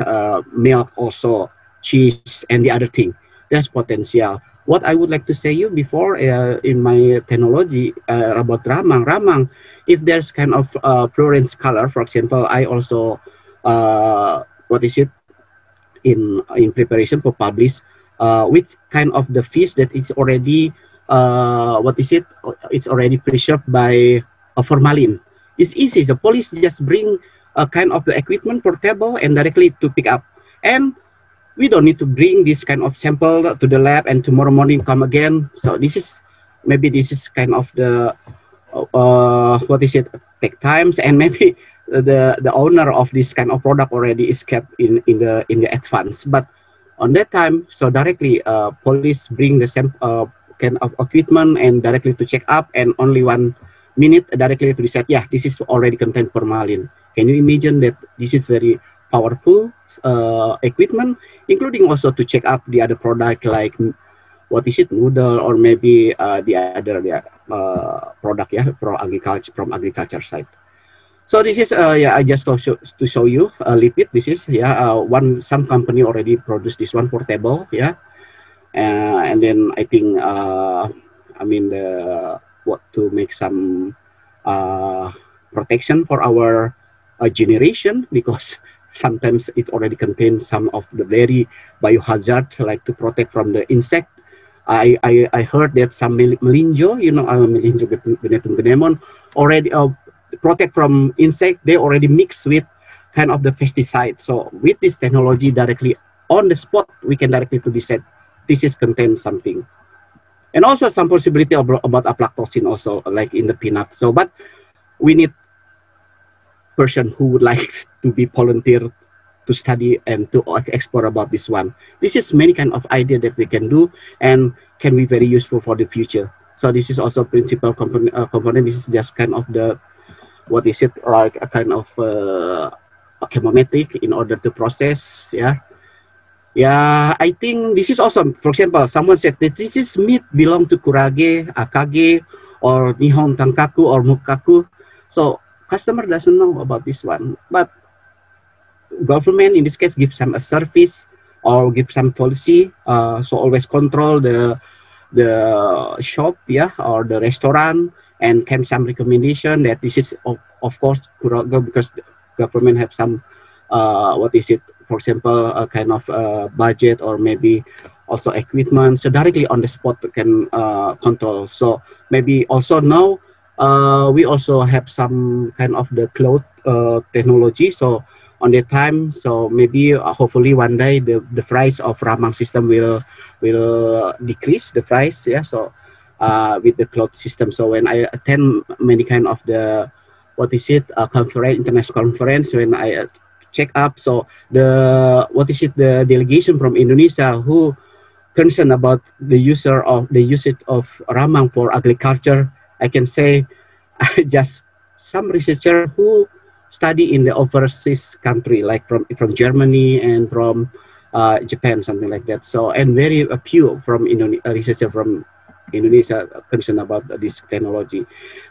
Speaker 10: milk also, cheese and the other thing? There's potential. What I would like to say you before in my technology about ramang, if there's kind of fluorescent color, for example, I also what is it, in preparation for publish which kind of the fish that is already what is it, it's already preserved by formalin. It's easy. The police just bring a kind of the equipment portable and directly to pick up, and we don't need to bring this kind of sample to the lab and tomorrow morning come again. So this is, maybe this is kind of the what is it, take times, and maybe the owner of this kind of product already is kept in the advance. But on that time, so directly police bring the kind of equipment and directly to check up, and only 1 minute directly to decide, yeah, this is already contain formalin. Can you imagine that this is very powerful equipment, including also to check up the other product, like what is it, noodle, or maybe the other product, yeah, from agriculture side. So this is yeah, I just to show you a lipid. This is, yeah, some company already produced this one portable, yeah, and then I think I mean what to make some protection for our generation, because sometimes it already contains some of the very biohazard, like to protect from the insect. I heard that some melinjo, you know, melinjo genemon already protect from insect. They already mix with kind of the pesticide. So with this technology, directly on the spot, we can directly to decide this is contain something. And also some possibility about aflatoxin also, like in the peanut. So, but we need person who would like to be volunteer to study and to explore about this one. This is many kind of idea that we can do and can be very useful for the future. So this is also principal component. This is just kind of the, what is it, like a kind of chemometric in order to process. Yeah. Yeah, I think this is also, for example, someone said that this is meat belong to Kurage, Akage, or Nihon Tankaku, or Mukaku. So customer doesn't know about this one, but government in this case gives some a service or give some policy. So always control the shop, yeah, or the restaurant, and can some recommendation that this is of course could go because the government have some what is it, for example, a kind of budget or maybe also equipment, so directly on the spot can control. So maybe also now we also have some kind of the cloud technology, so on the time, so maybe hopefully one day the price of Ramang system will decrease the price, yeah. So with the cloud system, so when I attend many kind of the what is it conference, international conference, when I check up, so the what is it, the delegation from Indonesia who concerned about the usage of Ramang for agriculture, I can say just some researcher who study in the overseas country, like from Germany and from Japan, something like that. So, and very few from researcher from Indonesia concerned about this technology.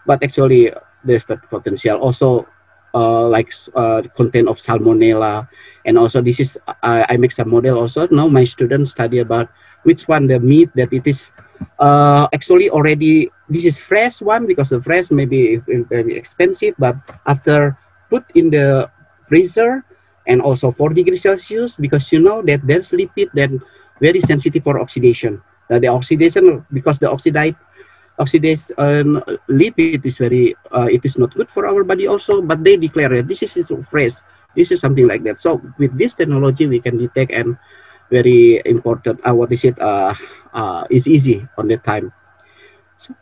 Speaker 10: But actually, there's potential also, like content of salmonella, and also this is I make some model also. Now my students study about which one the meat that it is actually already, this is fresh one because the fresh maybe very expensive, but after put in the freezer and also 4 degrees Celsius, because you know that there's lipid that very sensitive for oxidation. The oxidation, because the oxidized lipid is very it is not good for our body also, but they declare that this is fresh, this is something like that. So with this technology we can detect, and very important what is it is easy on the time.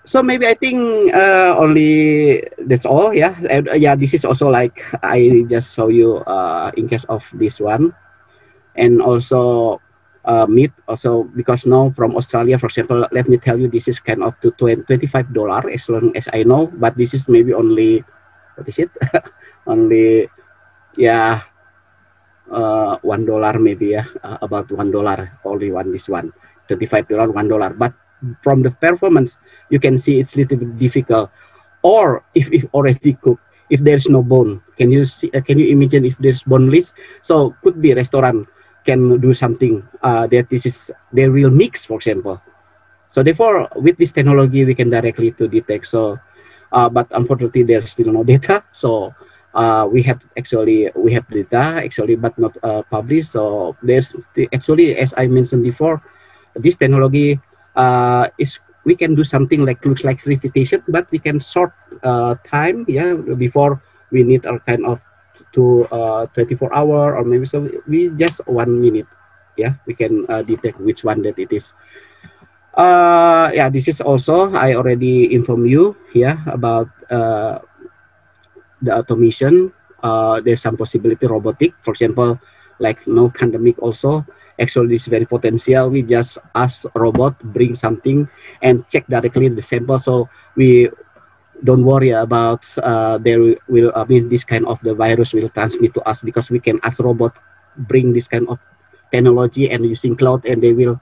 Speaker 10: So maybe I think only that's all, yeah. And, yeah, this is also like I just show you in case of this one, and also meat also, because now from Australia, for example, let me tell you, this is kind of to $25 as long as I know, but this is maybe only what is it only, yeah, $1 maybe, yeah, about $1 only one, this one $25, $1, but from the performance you can see it's a little bit difficult. Or if already cooked, if there's no bone, can you see, can you imagine if there's boneless? So could be restaurant can do something that this is they will mix, for example. So therefore with this technology we can directly to detect. So but unfortunately there's still no data, so we have data actually, but not published. So there's actually, as I mentioned before, this technology is, we can do something like looks like reputation, but we can short time, yeah, before we need a kind of 24 hour, or maybe so we just 1 minute, yeah, we can detect which one that it is. Yeah, this is also I already inform you, yeah, about the automation. There's some possibility robotic, for example, like no pandemic also. Actually, this is very potential. We just ask robot bring something and check directly the sample, so we don't worry about there will, I mean, this kind of the virus will transmit to us, because we can ask robot bring this kind of technology and using cloud, and they will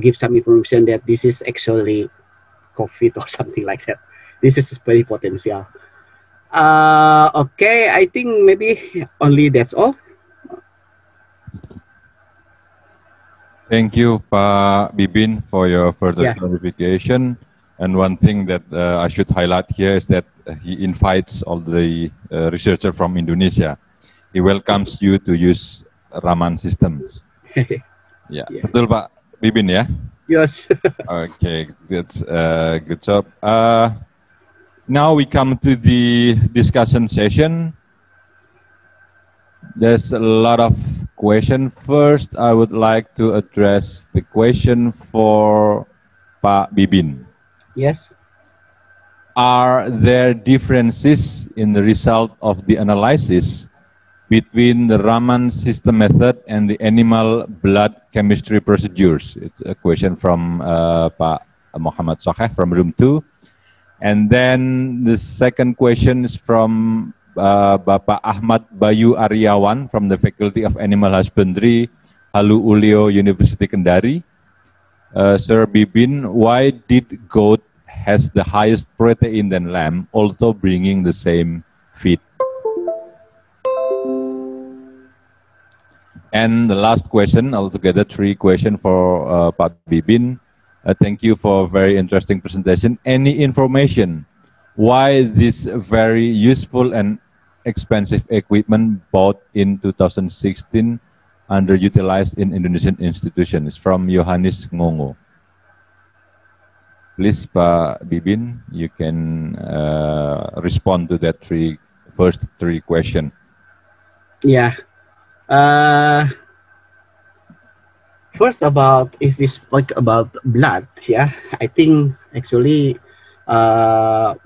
Speaker 10: give some information that this is actually COVID or something like that. This is very potential. Okay, I think maybe only that's all.
Speaker 6: Thank you, Pak Bibin, for your further clarification. And one thing that I should highlight here is that he invites all the researchers from Indonesia. He welcomes you to use Raman systems. Yeah, betul Pak Bibin ya?
Speaker 10: Yes.
Speaker 6: Okay, that's good job. Now we come to the discussion session. There's a lot of questions. First, I would like to address the question for Pak Bibin.
Speaker 10: Yes.
Speaker 6: Are there differences in the result of the analysis between the Raman system method and the animal blood chemistry procedures? It's a question from Pak Muhammad Soheh from room 2. And then the second question is from Bapak Ahmad Bayu Aryawan from the Faculty of Animal Husbandry, Halu Ulio University Kendari. Sir Bibin, why did goat has the highest protein than lamb, also bringing the same feed? And the last question, altogether 3 questions for Pak Bibin. Thank you for a very interesting presentation. Any information why this very useful and expensive equipment bought in 2016 underutilized in Indonesian institutions? From Yohanes Ngongo. Please, Pak Bibin, you can respond to that first three questions.
Speaker 10: Yeah. First, about if we speak about blood, yeah, I think actually Raman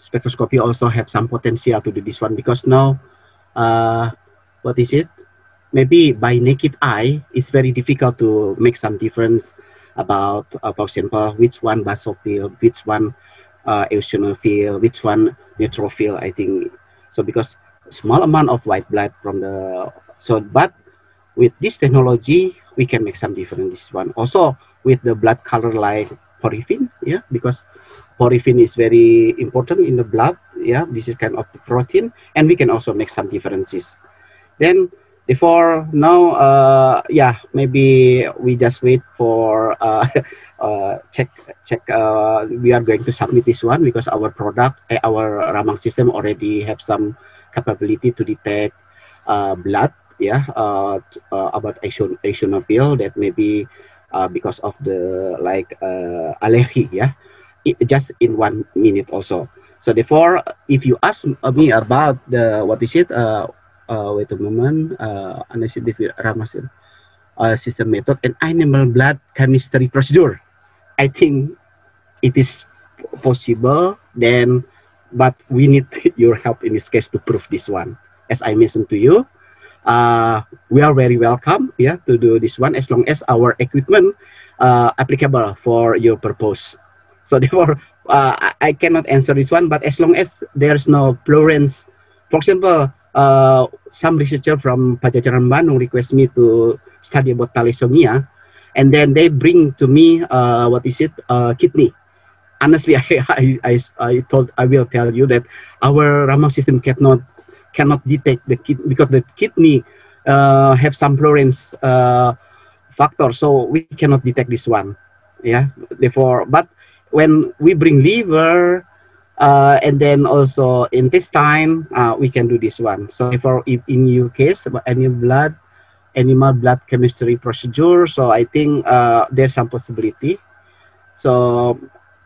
Speaker 10: spectroscopy also have some potential to do this one, because now, what is it? Maybe by naked eye, it's very difficult to make some difference about, for example, which one basophil, which one eosinophil, which one neutrophil, I think. So because small amount of white blood from the, but with this technology, we can make some difference this one. Also with the blood color like porphyrin, yeah, because porphyrin is very important in the blood, yeah, this is kind of the protein, and we can also make some differences. Then before now, yeah, maybe we just wait for check. We are going to submit this one because our product, our Ramang system already have some capability to detect blood, yeah, about eosinophil that maybe because of the allergy, yeah, just in 1 minute also. So therefore, if you ask me about the what is it? Wait a moment, system method and animal blood chemistry procedure. I think it is possible then, but we need your help in this case to prove this one. As I mentioned to you, we are very welcome, yeah, to do this one as long as our equipment applicable for your purpose. So therefore, I cannot answer this one, but as long as there's no fluorescence, for example, some researcher from Pajajaran Bandung request me to study about thalassemia, and then they bring to me what is it, kidney. Honestly, I will tell you that our Ramang system cannot detect the kidney because the kidney have some fluorescence factor, so we cannot detect this one. Yeah, therefore, but when we bring liver, and then also intestine, we can do this one. So for if in your case about animal blood chemistry procedure, so I think there's some possibility. So,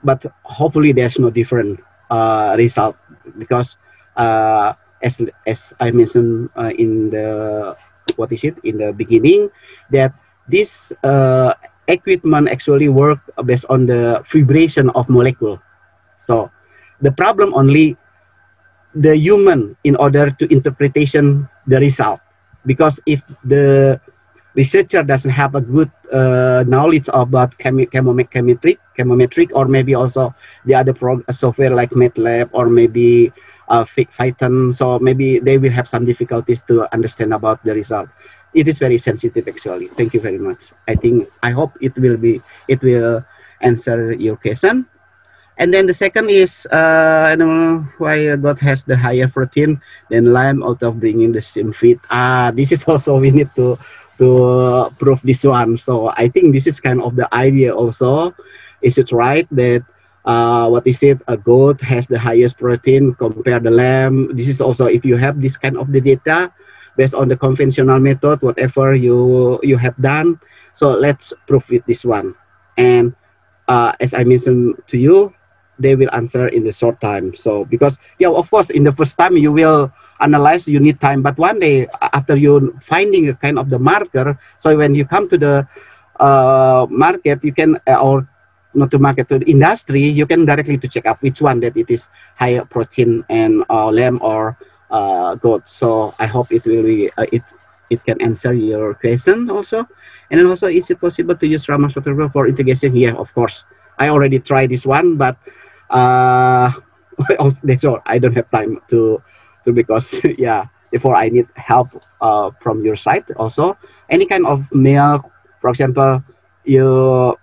Speaker 10: but hopefully there's no different result, because as I mentioned in the what is it in the beginning, that this equipment actually work based on the vibration of molecule. So the problem only the human in order to interpretation the result, because if the researcher doesn't have a good knowledge about chemometric, or maybe also the other software like MATLAB or maybe Python, so maybe they will have some difficulties to understand about the result. It is very sensitive actually. Thank you very much. I hope it will answer your question. And then the second is, I don't know why God has the higher protein than lamb out of bringing the same feed. This is also, we need to prove this one. So I think this is kind of the idea also. Is it right that, what is it, a goat has the highest protein compared to lamb? This is also, if you have this kind of the data, based on the conventional method, whatever you have done. So let's prove with this one. And as I mentioned to you, they will answer in the short time. So because, yeah, of course, in the first time you will analyze, you need time. But one day after you finding a kind of the marker, so when you come to the market, you can, or not to market, to the industry, you can directly to check out which one that it is higher protein and lamb or goat. So I hope it will be it can answer your question also. And then also, is it possible to use Raman software for integration? Yeah, of course. I already tried this one, but that's all. I don't have time to because yeah, therefore I need help from your side also. Any kind of milk, for example, you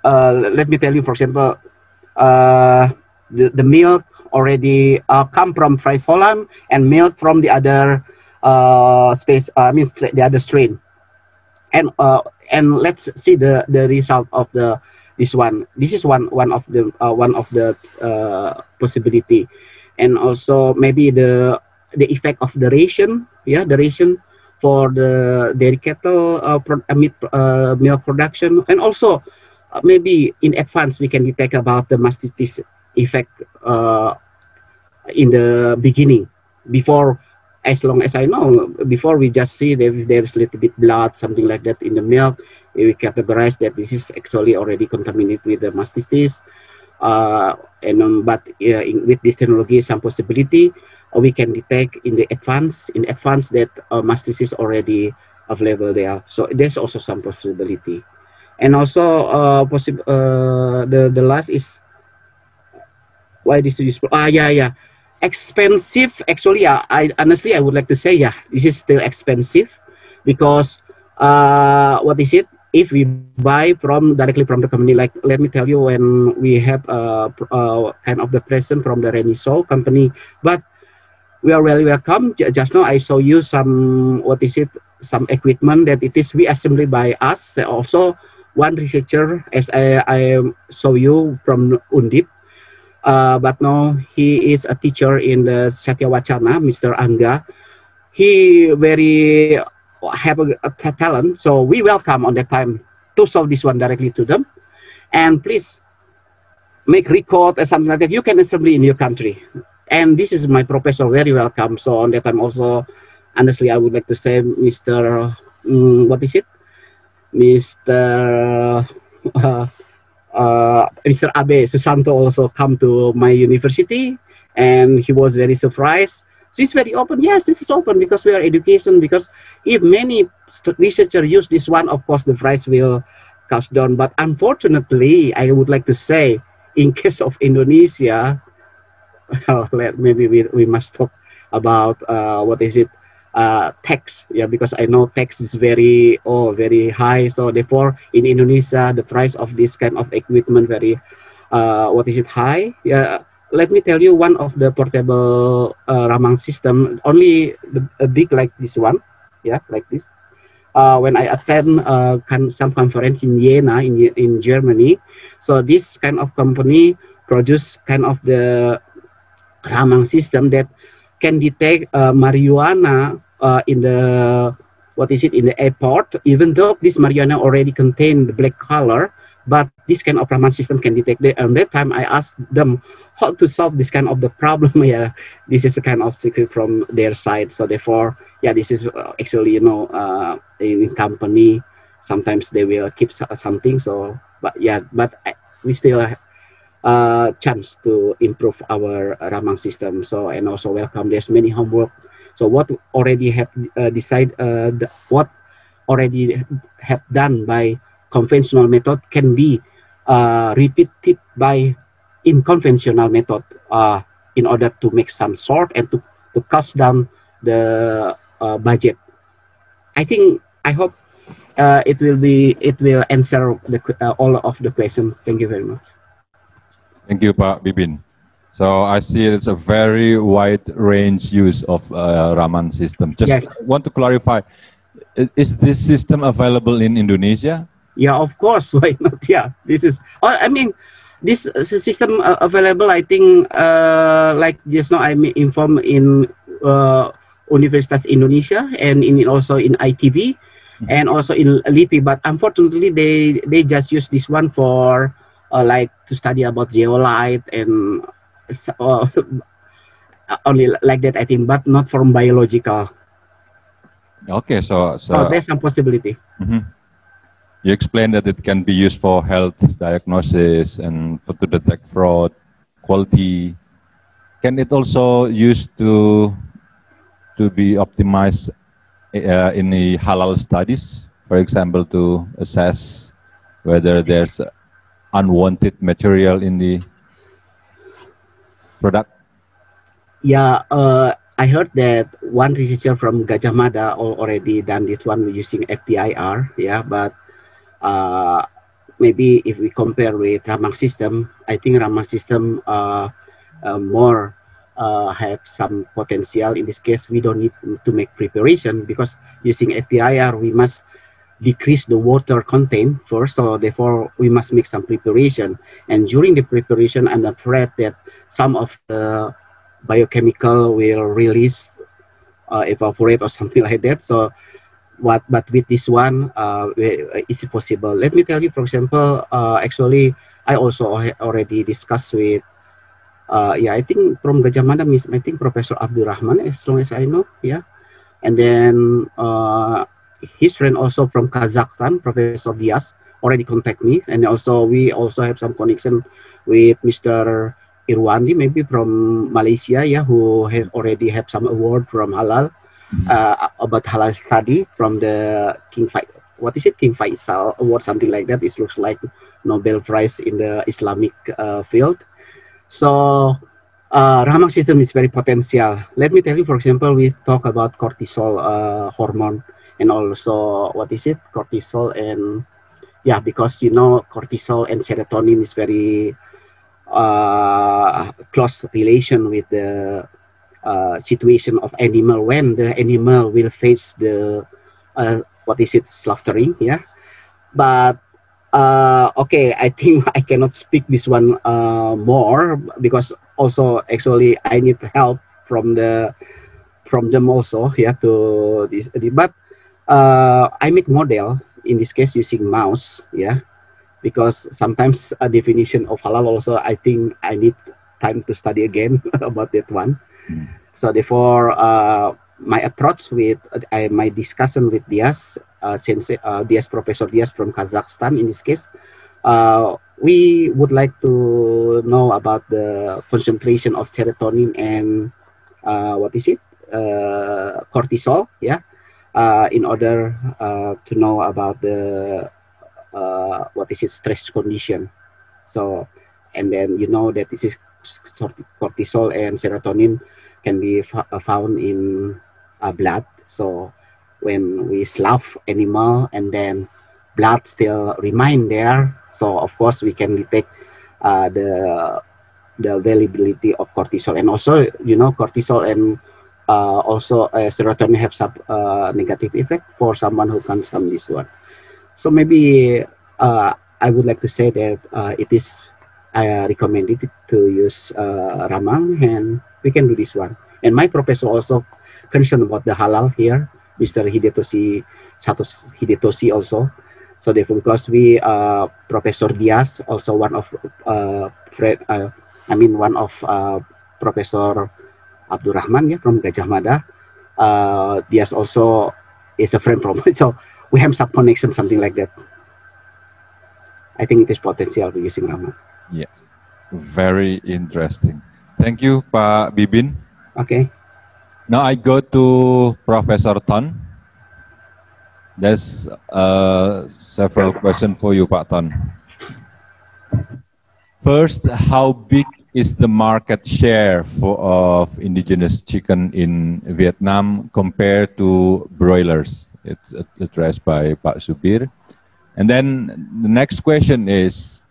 Speaker 10: let me tell you, for example, the milk already come from Fries Holland and milk from the other the other strain, and let's see the result of this one. This is one of the possibility, and also maybe the effect of the ration, the ration for the dairy cattle milk production, and also maybe in advance we can detect about the mastitis effect in the beginning, before, as long as I know, before we just see that if there's a little bit blood, something like that in the milk, we categorize that this is actually already contaminated with the mastitis. With this technology, some possibility we can detect in advance that mastitis already available there. So there's also some possibility, and also the last is why this is useful. Expensive. Actually, I honestly I would like to say, this is still expensive, because what is it? If we buy directly from the company, like let me tell you, when we have kind of the present from the Reniso company, but we are really welcome. Just now I show you some some equipment that it is we assembled by us. Also one researcher, as I show you from Undip. But now he is a teacher in the Satya Wacana, Mr. Angga. He very have a talent, so we welcome on that time to solve this one directly to them. And please make record or something like that. You can assembly in your country. And this is my professor, very welcome. So on that time also, honestly, I would like to say, Mr. Mr. Mr. Abe Susanto also come to my university, and he was very surprised. So it's very open. Yes, it is open because we are education. Because if many researchers use this one, of course the price will cost down. But unfortunately, I would like to say, in case of Indonesia, maybe we must talk about tax, because I know tax is very high. So therefore in Indonesia the price of this kind of equipment very high. Let me tell you, one of the portable Ramang system, only a big like this one, like this. When I attend some conference in Jena in Germany, so this kind of company produce kind of the Ramang system that can detect marijuana in the in the airport, even though this marijuana already contain the black color, but this kind of Raman system can detect it. And that time I asked them how to solve this kind of the problem. This is a kind of secret from their side. So therefore, this is actually, in company sometimes they will keep something. So but we still chance to improve our Ramang system. So, and also welcome, there's many homework. So what already have what already have done by conventional method can be repeated by unconventional method in order to make some sort and to cost down the budget. I hope it will answer all of the question. Thank you very much.
Speaker 6: Thank you, Pak Bibin. So I see it's a very wide range use of Raman system. Just want to clarify, is this system available in Indonesia?
Speaker 10: Yeah, of course. Why not? Yeah, this is. This system available. I think like just now I'm informed in Universitas Indonesia and also in ITB and also in LIPI. But unfortunately, they just use this one for like to study about zeolite and only like that, I think, but not from biological.
Speaker 6: Okay, so
Speaker 10: there's some possibility.
Speaker 6: You explained that it can be used for health diagnosis and to detect fraud, quality. Can it also used to be optimized in the halal studies, for example, to assess whether there's unwanted material in the product?
Speaker 10: Yeah, I heard that one researcher from Gajah Mada already done this one using FTIR. Yeah, but maybe if we compare with Ramang system, I think Ramang system more have some potential. In this case, we don't need to make preparation because using FTIR, we must decrease the water content first. So therefore, we must make some preparation. And during the preparation, I'm afraid that some of the biochemical will release, evaporate or something like that. So but with this one, it's possible. Let me tell you, for example, actually, I also already discussed with, yeah, I think from Gajah Mada, I think Professor Abdurrahman, as long as I know, yeah. And then his friend also from Kazakhstan, Professor Diaz, already contact me. And also, we also have some connection with Mr. Irwandi, maybe from Malaysia, yeah, who have already have some award from Halal. About halal study from the King Faisal Award, something like that. It looks like Nobel Prize in the Islamic field. So Rahman system is very potential. Let me tell you, for example, we talk about cortisol hormone, and also cortisol, and yeah, because you know cortisol and serotonin is very close relation with the situation of animal when the animal will face the slaughtering, yeah. But okay, I think I cannot speak this one more because also actually I need help from them also, yeah, to this. But I make model in this case using mouse, yeah, because sometimes a definition of halal also I think I need time to study again about that one. So therefore, my approach with my discussion with Diaz, Professor Diaz from Kazakhstan in this case, we would like to know about the concentration of serotonin and cortisol, yeah, in order to know about the stress condition. So, and then you know that this is cortisol and serotonin can be found in blood. So when we slaughter animal and then blood still remain there, so of course we can detect the availability of cortisol. And also, you know, cortisol and also serotonin have some negative effect for someone who consumes this one. So maybe I would like to say that it is recommended to use Ramang, and we can do this one. And my professor also concerned about the halal here, Mr. Hidetoshi also. So therefore, because we Professor Diaz, also one of Professor Abdurrahman, yeah, from Gajah Mada. Diaz also is a friend from it, so we have some connection, something like that. I think it is potential for using Ramang.
Speaker 6: Yeah, very interesting. Thank you, Pak Bibin.
Speaker 10: Okay.
Speaker 6: Now I go to Professor Ton. There's several questions for you, Pak Ton. First, how big is the market share of indigenous chicken in Vietnam compared to broilers? It's addressed by Pak Subir. And then the next question is,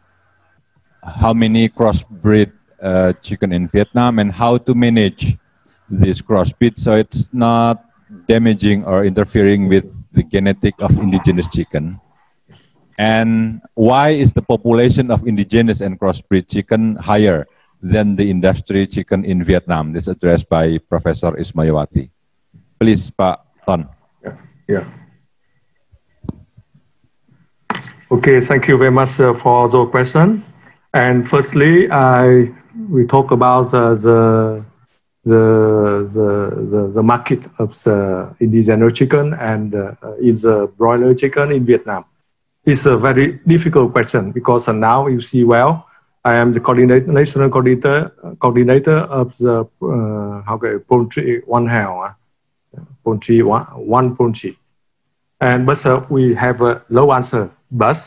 Speaker 6: how many crossbreed chicken in Vietnam, and how to manage this crossbreed so it's not damaging or interfering with the genetic of indigenous chicken? And why is the population of indigenous and crossbreed chicken higher than the industry chicken in Vietnam? This is addressed by Professor Ismayawati. Please, Pak Ton.
Speaker 11: Yeah. Okay, thank you very much for the question. And firstly, we talk about the market of the indigenous chicken and in the broiler chicken in Vietnam. It's a very difficult question because now you see well, I am the national coordinator of the poultry one house, poultry one poultry, and but we have a low answer. But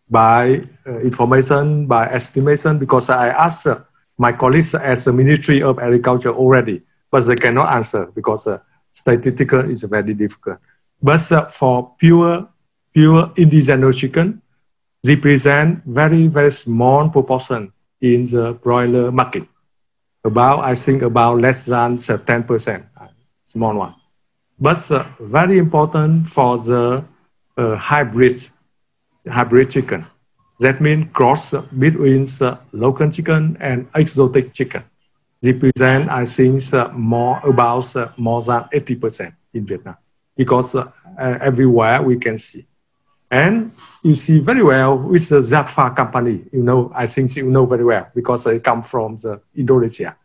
Speaker 11: by information, by estimation, because I asked my colleagues at the Ministry of Agriculture already, but they cannot answer because statistical is very difficult. But for pure indigenous chicken, they present very, very small proportion in the broiler market. about, I think, about less than 10%, small one. But very important for the hybrid chicken. That means cross between local chicken and exotic chicken. They present, I think, more than 80% in Vietnam, because everywhere we can see. And you see very well with the Jaffa company, you know, I think you know very well, because they come from the Indonesia.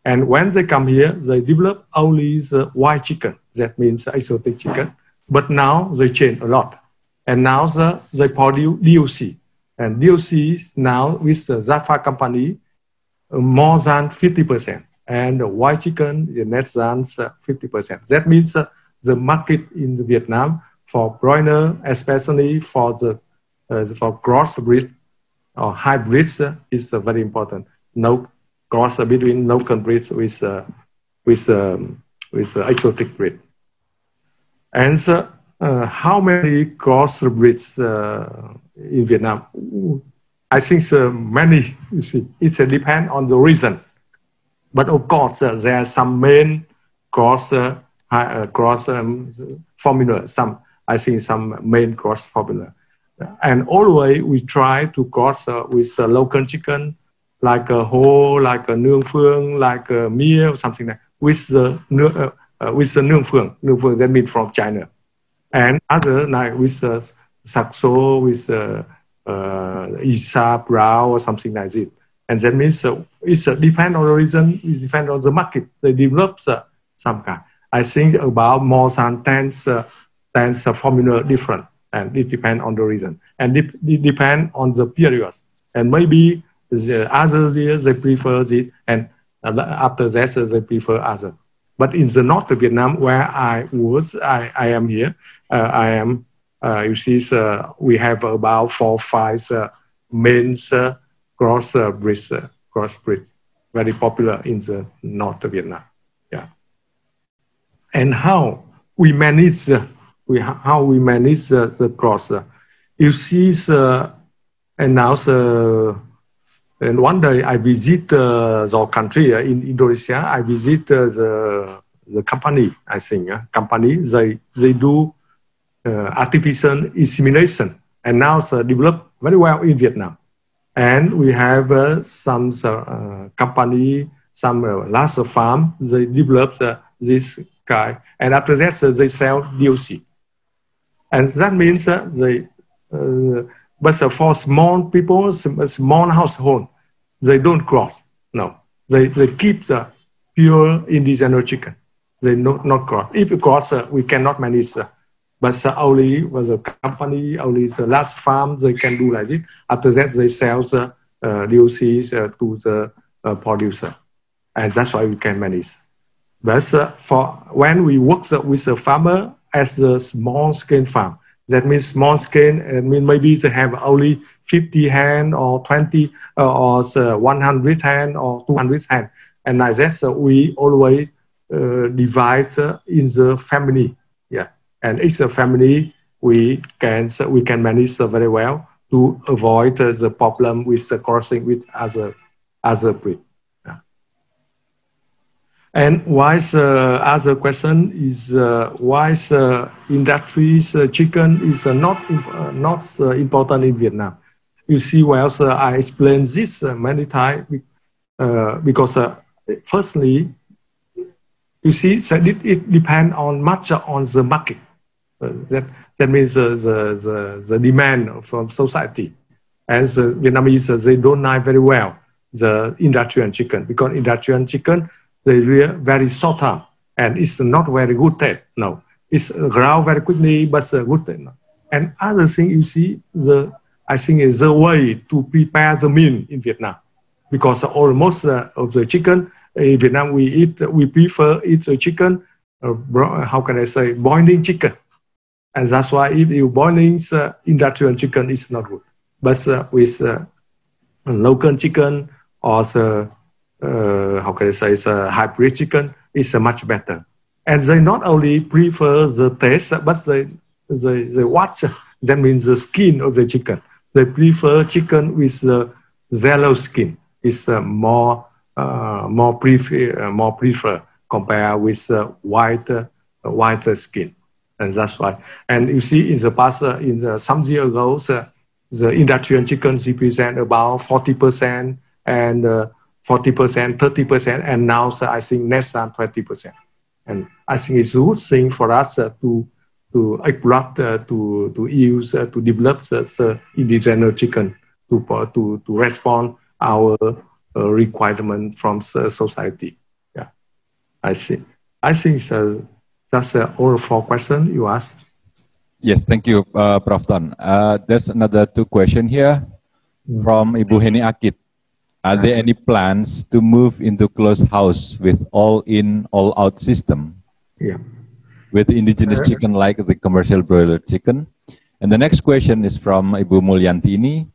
Speaker 11: And when they come here, they develop only the white chicken, that means exotic chicken. But now they change a lot. And now they produce DOC. And DOC now with the Jaffa company, more than 50%. And the white chicken is less than 50%. That means the market in Vietnam for broiler, especially for the for crossbreed or hybrids, is very important. No cross between local breeds with exotic breed. And how many crossbreeds in Vietnam? I think many. You see, it depends on the region. But of course, there are some main cross formula. I think some main cross formula. And always we try to cross with local chicken, like a whole, like a Nương Phương, like a Mia, or something like that, with the Nương Phương. Nương Phương, that means from China. And other, like with Saxo, with Isa, Brow, or something like this. And that means it's depend on the reason, it depends on the market. They develop some kind. I think about more than 10 formula different, and it depends on the reason. And it depends on the periods. And maybe the other years they prefer it, and after that they prefer other. But in the north of Vietnam, where I am here, you see, we have about 4 or 5 main crossbreed, very popular in the north of Vietnam. Yeah. And how we manage the cross? You see, and now and one day I visit the country in Indonesia. I visit the company. I think company they do artificial insemination, and now develop very well in Vietnam. And we have some company, some large farm. They develop this guy, and after that they sell DOC. And that means but for small people, small household, they don't cross. No, they keep the pure indigenous chicken. They not cross. If you cross, we cannot manage. But only with the company, only the large farm, they can do like this. After that, they sell the DOCs to the producer, and that's why we can manage. But for when we work with the farmer as the small scale farm, that means small scale. I mean, maybe they have only 50 hand or 20 or 100 hand or 200 hand, and like that, we always divide in the family. Yeah, and each family we can manage very well to avoid the problem with the crossing with other breed. And why other question is why industry's chicken is not important in Vietnam? You see, well, I explained this many times because firstly, you see, it depends much on the market. That means the demand from society, and the Vietnamese they don't know very well the industrial chicken, because industrial chicken they very short term, and it's not very good taste. No, it's grow very quickly, but good taste. No. And other thing you see, I think is the way to prepare the meat in Vietnam, because almost of the chicken in Vietnam we prefer eat the chicken. How can I say, boiling chicken, and that's why if you boiling industrial chicken is not good. But with local chicken or how can I say, hybrid chicken is much better. And they not only prefer the taste, but they watch. That means the skin of the chicken. They prefer chicken with the yellow skin. It's more more prefer compared with white skin, and that's why. And you see, in the past, some years ago, the industrial chickens represent about 40% and 40%, 30%, and now I think less than 20%. And I think it's a good thing for us to exploit, to use, to develop the indigenous chicken to respond our requirement from society. Yeah, I think that's all 4 questions you asked.
Speaker 6: Yes, thank you, Prof. Ton. There's another 2 questions here from Ibu Heni Akit. Are there any plans to move into closed house with all-in, all-out system?
Speaker 11: Yeah.
Speaker 6: With indigenous chicken like the commercial broiler chicken? And the next question is from Ibu Mulyantini.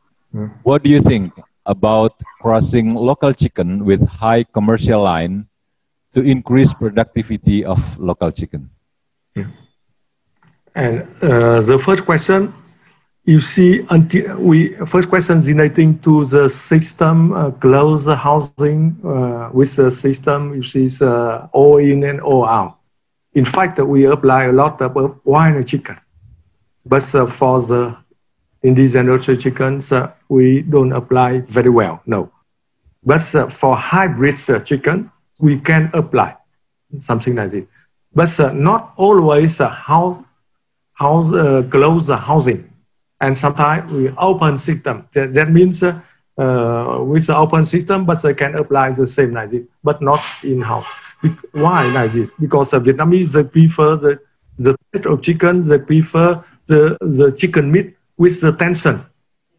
Speaker 6: What do you think about crossing local chicken with high commercial line to increase productivity of local chicken?
Speaker 11: Yeah. And the first question, you see, first question is relating to the system, closed housing with the system, you see, all in and all out. In fact, we apply a lot of wild chicken, but for the indigenous chickens, we don't apply very well, no. But for hybrid chicken, we can apply something like this. But not always close the housing. And sometimes we open system. That means with the open system, but they can apply the same like this, but not in-house. Why like this? Because the Vietnamese, they prefer the type of chicken, they prefer the chicken meat with the tension,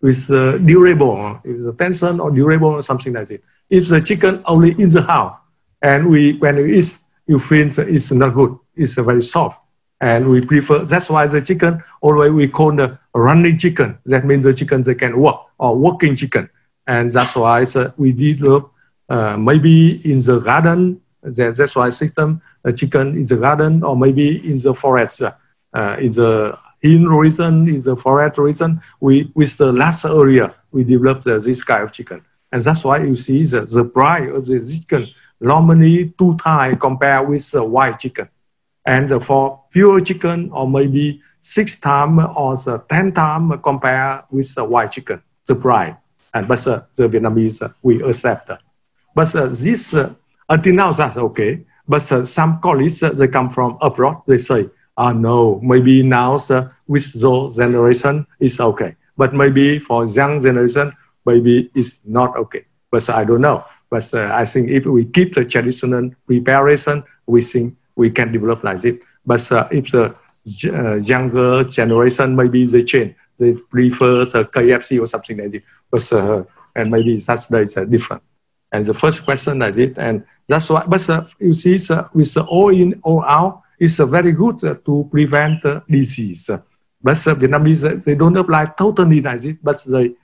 Speaker 11: with durable, if the tension or durable or something like this. If the chicken only in the house, and when you eat, you feel it's not good, it's very soft. And we prefer, that's why the chicken, always we call the running chicken. That means the chicken, they can walk, or walking chicken. And that's why we develop maybe in the garden, that's why system, chicken in the garden, or maybe in the forest, in the hill region, in the forest region, with the last area, we develop this kind of chicken. And that's why you see the price of the chicken normally 2 times compared with the white chicken. And for pure chicken, or maybe 6 times or 10 times compared with the white chicken, the price. And but the Vietnamese, we accept. But this, until now, that's okay. But some colleagues, they come from abroad, they say, no, maybe now with the generation, it's okay. But maybe for young generation, maybe it's not okay. But I don't know. But I think if we keep the traditional preparation, we think we can develop like this. But if the younger generation, maybe they change. They prefer KFC or something like this. But, and maybe Saturday is different. And the first question like this, and that's why, but you see, with the all in, all out, it's very good to prevent disease. But Vietnamese, they don't apply totally like this, but they,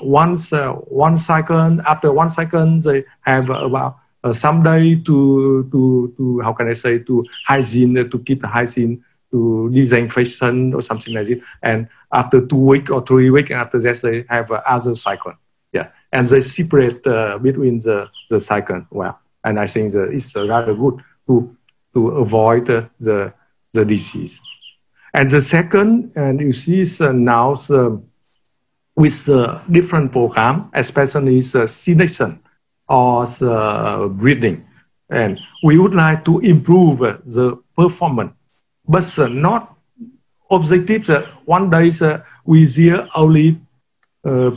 Speaker 11: once 1 second, after 1 second, they have about some day to how can I say, to hygiene, to keep the hygiene, to disinfection or something like this. And after 2 weeks or 3 weeks, after that, they have other cycle. Yeah, and they separate between the cycle. Well, and I think that it's rather good to avoid the disease. And the second, and you see now with different program, especially selection or breeding, and we would like to improve the performance, but not objective. One day we hear only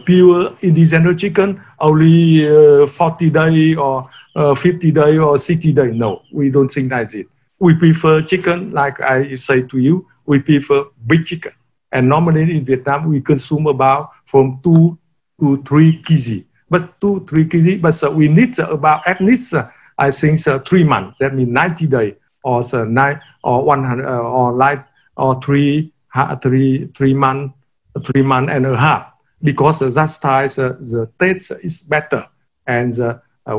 Speaker 11: pure indigenous chicken, only 40 days or 50 days or 60 days. No, we don't think that's it. We prefer chicken, like I say to you, we prefer big chicken. And normally in Vietnam, we consume about from 2 to 3 kg. But 2-3 kg, but we need about at least, I think, 3 months. That means 90 days, or 9 or 100, or like, or 3 months, 3 months and a half. Because that time the taste is better, and how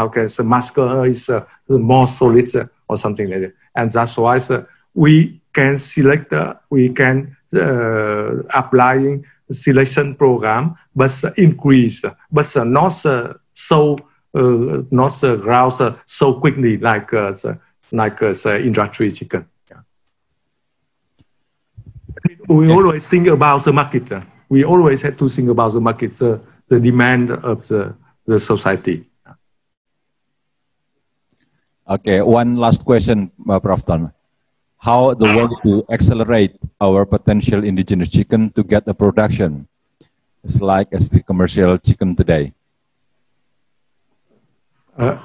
Speaker 11: can the muscle is more solid or something like that. And that's why we can select, we can applying selection program, but increase, but not so not grow so quickly like the industry chicken. Yeah. We always think about the market. We always have to think about the market, the demand of the society.
Speaker 6: Okay, one last question, Prof. Ton. How the way to accelerate our potential indigenous chicken to get a production as like as the commercial chicken today?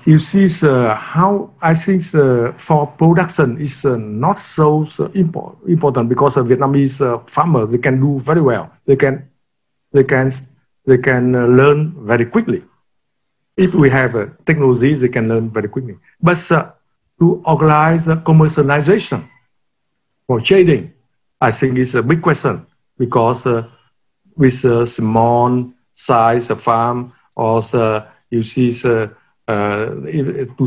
Speaker 11: You see, how I think for production is not so important because Vietnamese farmers, they can do very well. They can learn very quickly. If we have technology, they can learn very quickly. But to organize commercialization for trading, I think it's a big question because with a small size farm, also you see to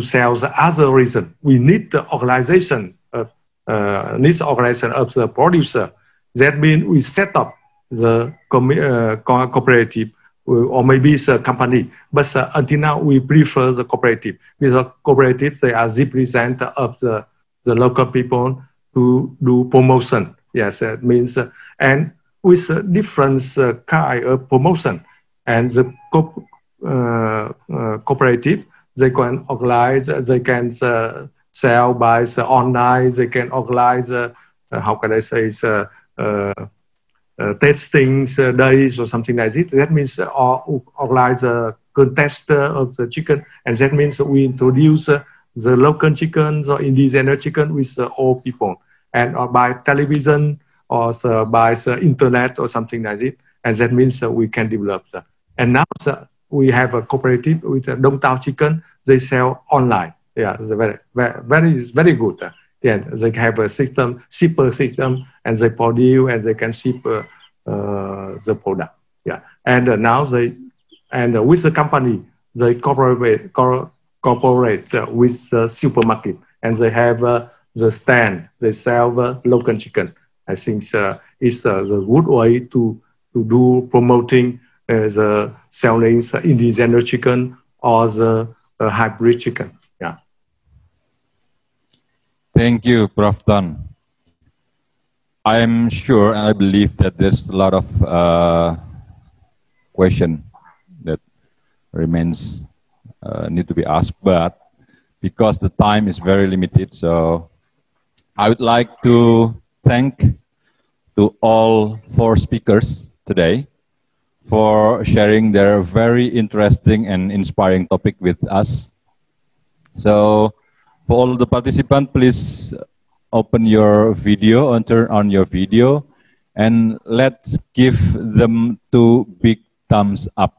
Speaker 11: sell the other reason, we need the organization of the producer. That means we set up the cooperative or maybe it's a company, but until now we prefer the cooperative because cooperative they are the represent of the local people to do promotion. Yes, that means and with different kind of promotion and the cooperative they can organize, they can sell by online, they can organize how can I say testing days or something like this. That means organize a contest of the chicken, and that means we introduce the local chickens or indigenous chicken with all people, and by television or by internet or something like this. And that means we can develop. And now we have a cooperative with Dong Tao chicken. They sell online. Yeah, it's very good. Yeah, they have a system, shipper system, and they produce and they can ship the product. Yeah, and now they with the company they cooperate with the supermarket, and they have the stand. They sell local chicken. I think it's the good way to do promoting the selling indigenous chicken or the hybrid chicken. Yeah.
Speaker 6: Thank you, Prof. Ton. I'm sure and I believe that there's a lot of question that remains need to be asked, but because the time is very limited, so I would like to thank to all 4 speakers today for sharing their very interesting and inspiring topic with us. So for all the participants, please open your video and turn on your video, and let's give them 2 big thumbs up.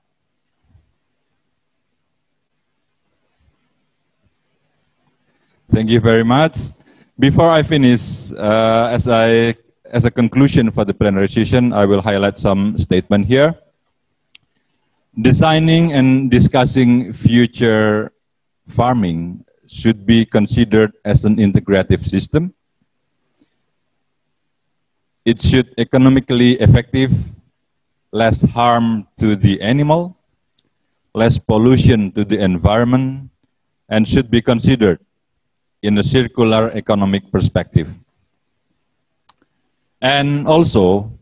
Speaker 6: Thank you very much. Before I finish, as a conclusion for the plenary session, I will highlight some statement here. Designing and discussing future farming should be considered as an integrative system. It should economically effective, less harm to the animal, less pollution to the environment, and should be considered in a circular economic perspective. And also,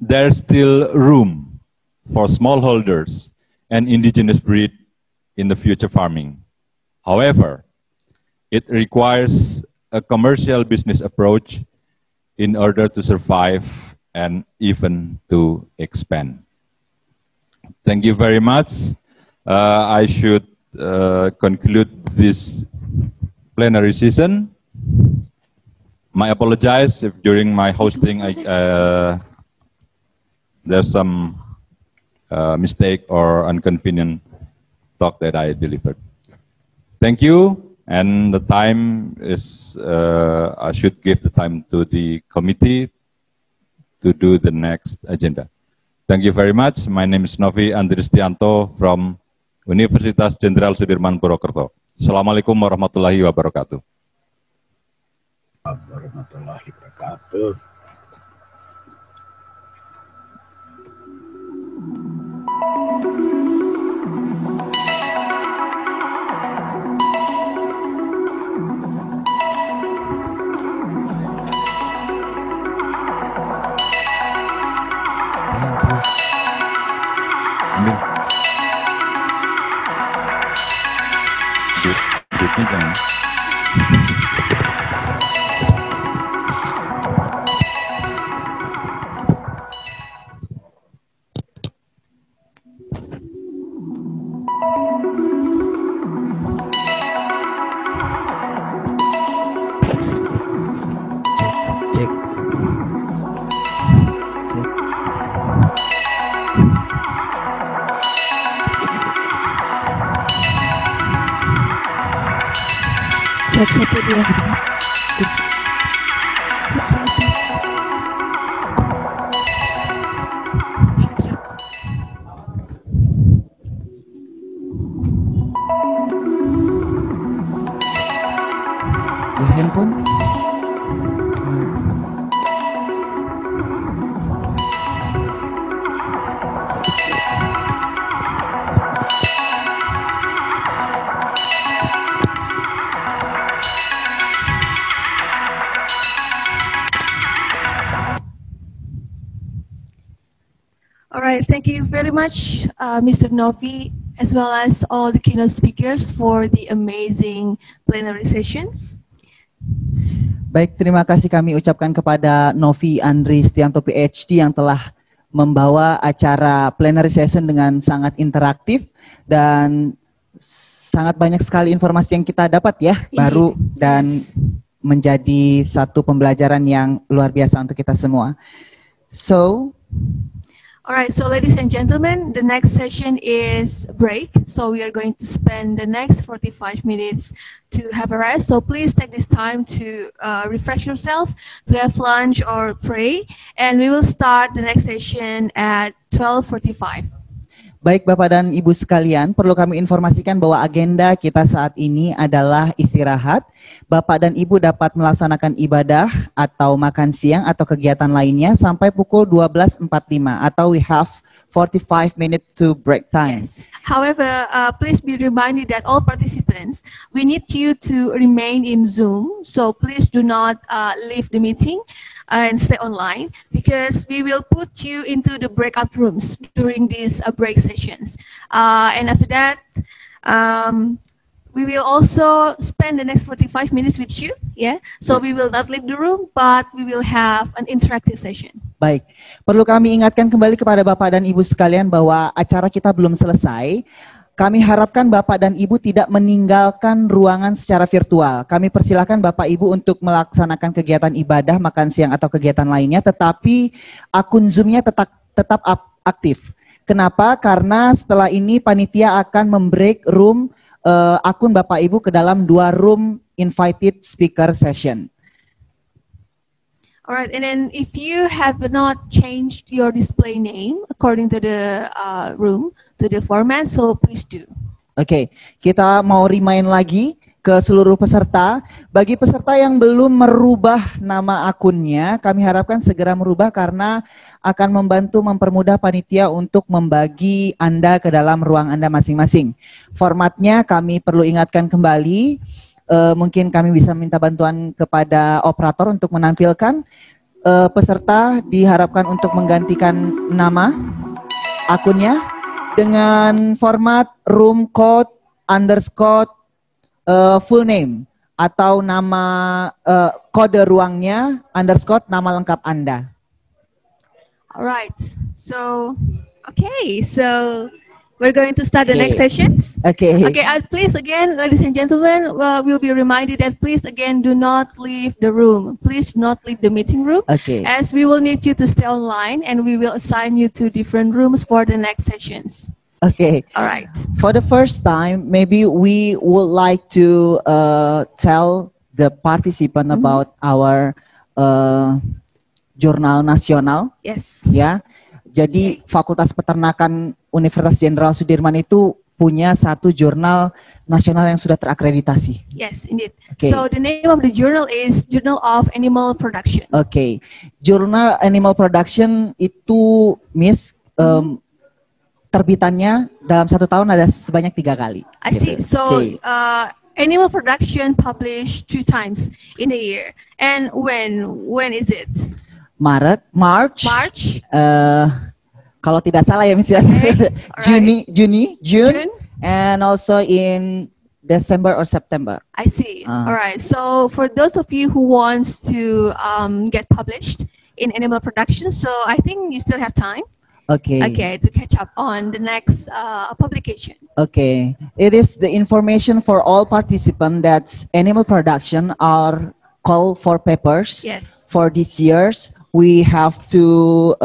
Speaker 6: there's still room for smallholders and indigenous breed in the future farming. However, it requires a commercial business approach in order to survive and even to expand. Thank you very much. I should conclude this plenary session. My apologize if during my hosting there's some mistake or inconvenient talk that I delivered. Thank you. And the time is, I should give the time to the committee to do the next agenda. Thank you very much. My name is Novi Andristianto from Universitas Jenderal Soedirman Purwokerto. Assalamualaikum warahmatullahi wabarakatuh.
Speaker 10: Warahmatullahi wabarakatuh.
Speaker 2: Cek.
Speaker 1: Cek 1 2.
Speaker 2: Handphone.
Speaker 1: All right, thank you very much, Mr. Novi, as well as all the keynote speakers for the amazing plenary sessions.
Speaker 2: Baik, terima kasih kami ucapkan kepada Novi Andri Stianto PhD yang telah membawa acara plenary session dengan sangat interaktif dan sangat banyak sekali informasi yang kita dapat ya, baru dan menjadi satu pembelajaran yang luar biasa untuk kita semua.
Speaker 1: Alright, so ladies and gentlemen, the next session is break. So we are going to spend the next 45 minutes to have a rest. So please take this time to refresh yourself, to have lunch or pray. And we will start the next session at 12:45.
Speaker 2: Baik Bapak dan Ibu sekalian, perlu kami informasikan bahwa agenda kita saat ini adalah istirahat. Bapak dan Ibu dapat melaksanakan ibadah atau makan siang atau kegiatan lainnya sampai pukul 12.45 atau we have 45 minutes to break time.
Speaker 1: Yes. However, please be reminded that all participants, we need you to remain in Zoom. So please do not leave the meeting and stay online because we will put you into the breakout rooms during these break sessions. And after that, we will also spend the next 45 minutes with you. Yeah. So we will not leave the room, but we will have an interactive session.
Speaker 2: Baik, perlu kami ingatkan kembali kepada Bapak dan Ibu sekalian bahwa acara kita belum selesai. Kami harapkan Bapak dan Ibu tidak meninggalkan ruangan secara virtual. Kami persilahkan Bapak Ibu untuk melaksanakan kegiatan ibadah, makan siang atau kegiatan lainnya, tetapi akun Zoom-nya tetap aktif. Kenapa? Karena setelah ini panitia akan membreak room akun Bapak Ibu ke dalam 2 room invited speaker session.
Speaker 1: All right, and then if you have not changed your display name according to the room, to the format, so please do.
Speaker 2: Oke, kita mau remind lagi ke seluruh peserta. Bagi peserta yang belum merubah nama akunnya, kami harapkan segera merubah karena akan membantu mempermudah panitia untuk membagi Anda ke dalam ruang Anda masing-masing. Formatnya kami perlu ingatkan kembali. Mungkin kami bisa minta bantuan kepada operator untuk menampilkan. Peserta diharapkan untuk menggantikan nama akunnya dengan format room code underscore full name atau nama kode ruangnya underscore nama lengkap Anda.
Speaker 1: Alright, so okay, so we're going to start the next sessions.
Speaker 2: Okay.
Speaker 1: Okay, please again, ladies and gentlemen, we'll be reminded that please again do not leave the room. Please do not leave the meeting room.
Speaker 2: Okay.
Speaker 1: As we will need you to stay online and we will assign you to different rooms for the next sessions.
Speaker 2: Okay.
Speaker 1: All right.
Speaker 2: For the first time, maybe we would like to tell the participant about our jurnal nasional.
Speaker 1: Yes.
Speaker 2: Ya. Jadi Fakultas Peternakan Universitas Jenderal Soedirman itu punya satu jurnal nasional yang sudah terakreditasi.
Speaker 1: Yes, indeed.
Speaker 2: Okay.
Speaker 1: So the name of the journal is Journal of Animal Production.
Speaker 2: Okay. Jurnal Animal Production itu terbitannya dalam 1 tahun ada sebanyak 3 kali.
Speaker 1: I see. So animal production published 2 times in a year. And when is it?
Speaker 2: March. Kalau tidak salah ya Miss.
Speaker 1: Okay.
Speaker 2: June, and also in December or September.
Speaker 1: I see. All right. So for those of you who wants to get published in animal production, so I think you still have time.
Speaker 2: Okay.
Speaker 1: Okay, to catch up on the next publication.
Speaker 2: Okay. It is the information for all participants that animal production are called for papers.
Speaker 1: Yes.
Speaker 2: For this years, we have to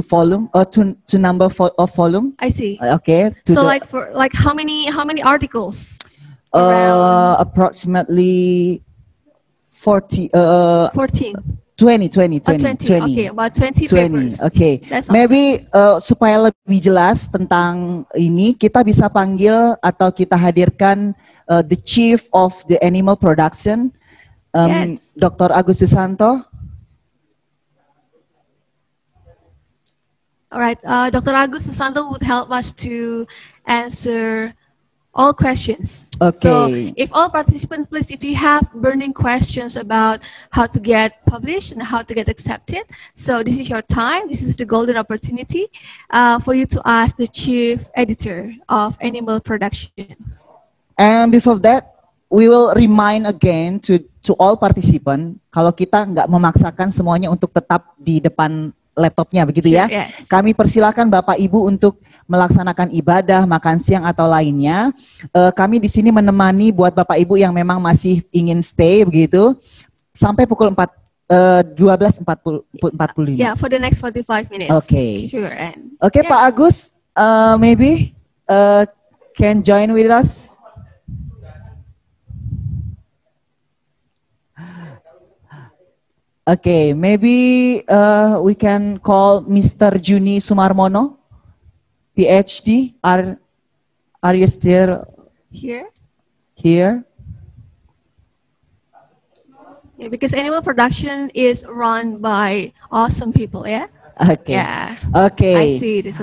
Speaker 2: volume or to number of volume.
Speaker 1: I see.
Speaker 2: Okay.
Speaker 1: So like how many articles? Around
Speaker 2: approximately 14. 20.
Speaker 1: Okay, about 20 papers.
Speaker 2: Okay.
Speaker 1: Awesome.
Speaker 2: Maybe supaya lebih jelas tentang ini, kita bisa panggil atau kita hadirkan the chief of the animal production,
Speaker 1: yes.
Speaker 2: Dr. Agus Susanto.
Speaker 1: All right, Dr. Agus Susanto would help us to answer all questions.
Speaker 2: Okay.
Speaker 1: So if all participants, please, if you have burning questions about how to get published and how to get accepted, so this is your time. This is the golden opportunity for you to ask the chief editor of animal production.
Speaker 2: And before that, we will remind again to all participants, kalau kita nggak memaksakan semuanya untuk tetap di depan laptopnya, begitu ya.
Speaker 1: Yes.
Speaker 2: Kami persilakan Bapak Ibu untuk melaksanakan ibadah, makan siang atau lainnya. Kami di sini menemani buat Bapak Ibu yang memang masih ingin stay begitu sampai pukul 12.45.
Speaker 1: Yeah, for the next 45 minutes.
Speaker 2: Okay.
Speaker 1: Sure. And
Speaker 2: Okay,
Speaker 1: yes.
Speaker 2: Pak Agus, maybe can join with us. Okay, maybe we can call Mr. Juni Sumarmono, PhD. Are you still
Speaker 1: Here?
Speaker 2: here?
Speaker 1: Yeah, because animal production is run by awesome people, yeah?
Speaker 2: Okay.
Speaker 1: Yeah.
Speaker 2: Okay.
Speaker 1: I see this.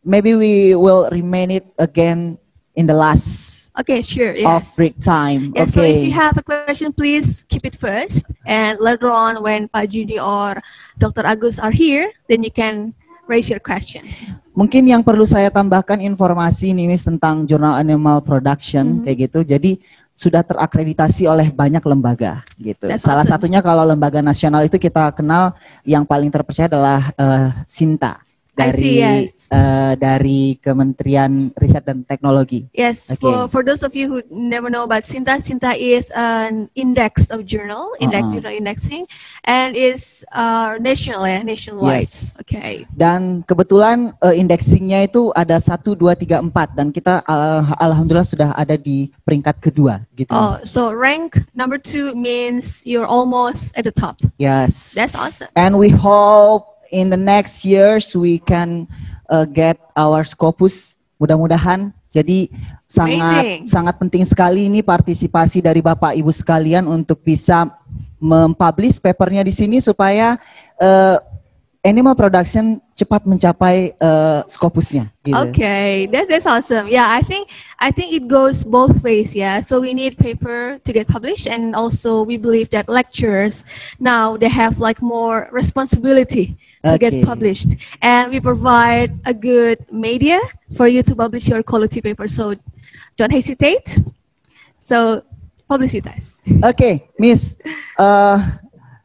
Speaker 2: Maybe we will remain it again in the last
Speaker 1: Okay, sure. Yes.
Speaker 2: of break time.
Speaker 1: Yeah,
Speaker 2: Okay.
Speaker 1: so if you have a question, please keep it first. And later on, when Pak Juni or Dr. Agus are here, then you can raise your questions.
Speaker 2: Mungkin yang perlu saya tambahkan informasi nih Miss tentang Journal Animal Production kayak gitu. Jadi sudah terakreditasi oleh banyak lembaga gitu.
Speaker 1: That's
Speaker 2: Salah
Speaker 1: awesome.
Speaker 2: satunya kalau lembaga nasional itu kita kenal yang paling terpercaya adalah SINTA dari dari Kementerian Riset dan Teknologi.
Speaker 1: Yes,
Speaker 2: Okay.
Speaker 1: for those of you who never know about SINTA, SINTA is an index of journal, journal indexing, and is national, nationwide.
Speaker 2: Yes.
Speaker 1: Okay.
Speaker 2: Dan kebetulan indexingnya itu ada 1, 2, 3, 4 dan kita alhamdulillah sudah ada di peringkat kedua gitu.
Speaker 1: Oh,
Speaker 2: Mas.
Speaker 1: so rank number 2 means you're almost at the top.
Speaker 2: Yes.
Speaker 1: That's awesome.
Speaker 2: And we hope in the next years we can get our Scopus, mudah-mudahan. Jadi sangat penting sekali ini partisipasi dari Bapak Ibu sekalian untuk bisa mempublish papernya di sini supaya animal production cepat mencapai Scopusnya. Gitu.
Speaker 1: Okay, that's awesome. Yeah, I think it goes both ways. Yeah, so we need paper to get published, and also we believe that lecturers now they have like more responsibility to get published, and we provide a good media for you to publish your quality paper. So don't hesitate. So publish with us.
Speaker 2: Okay, Miss,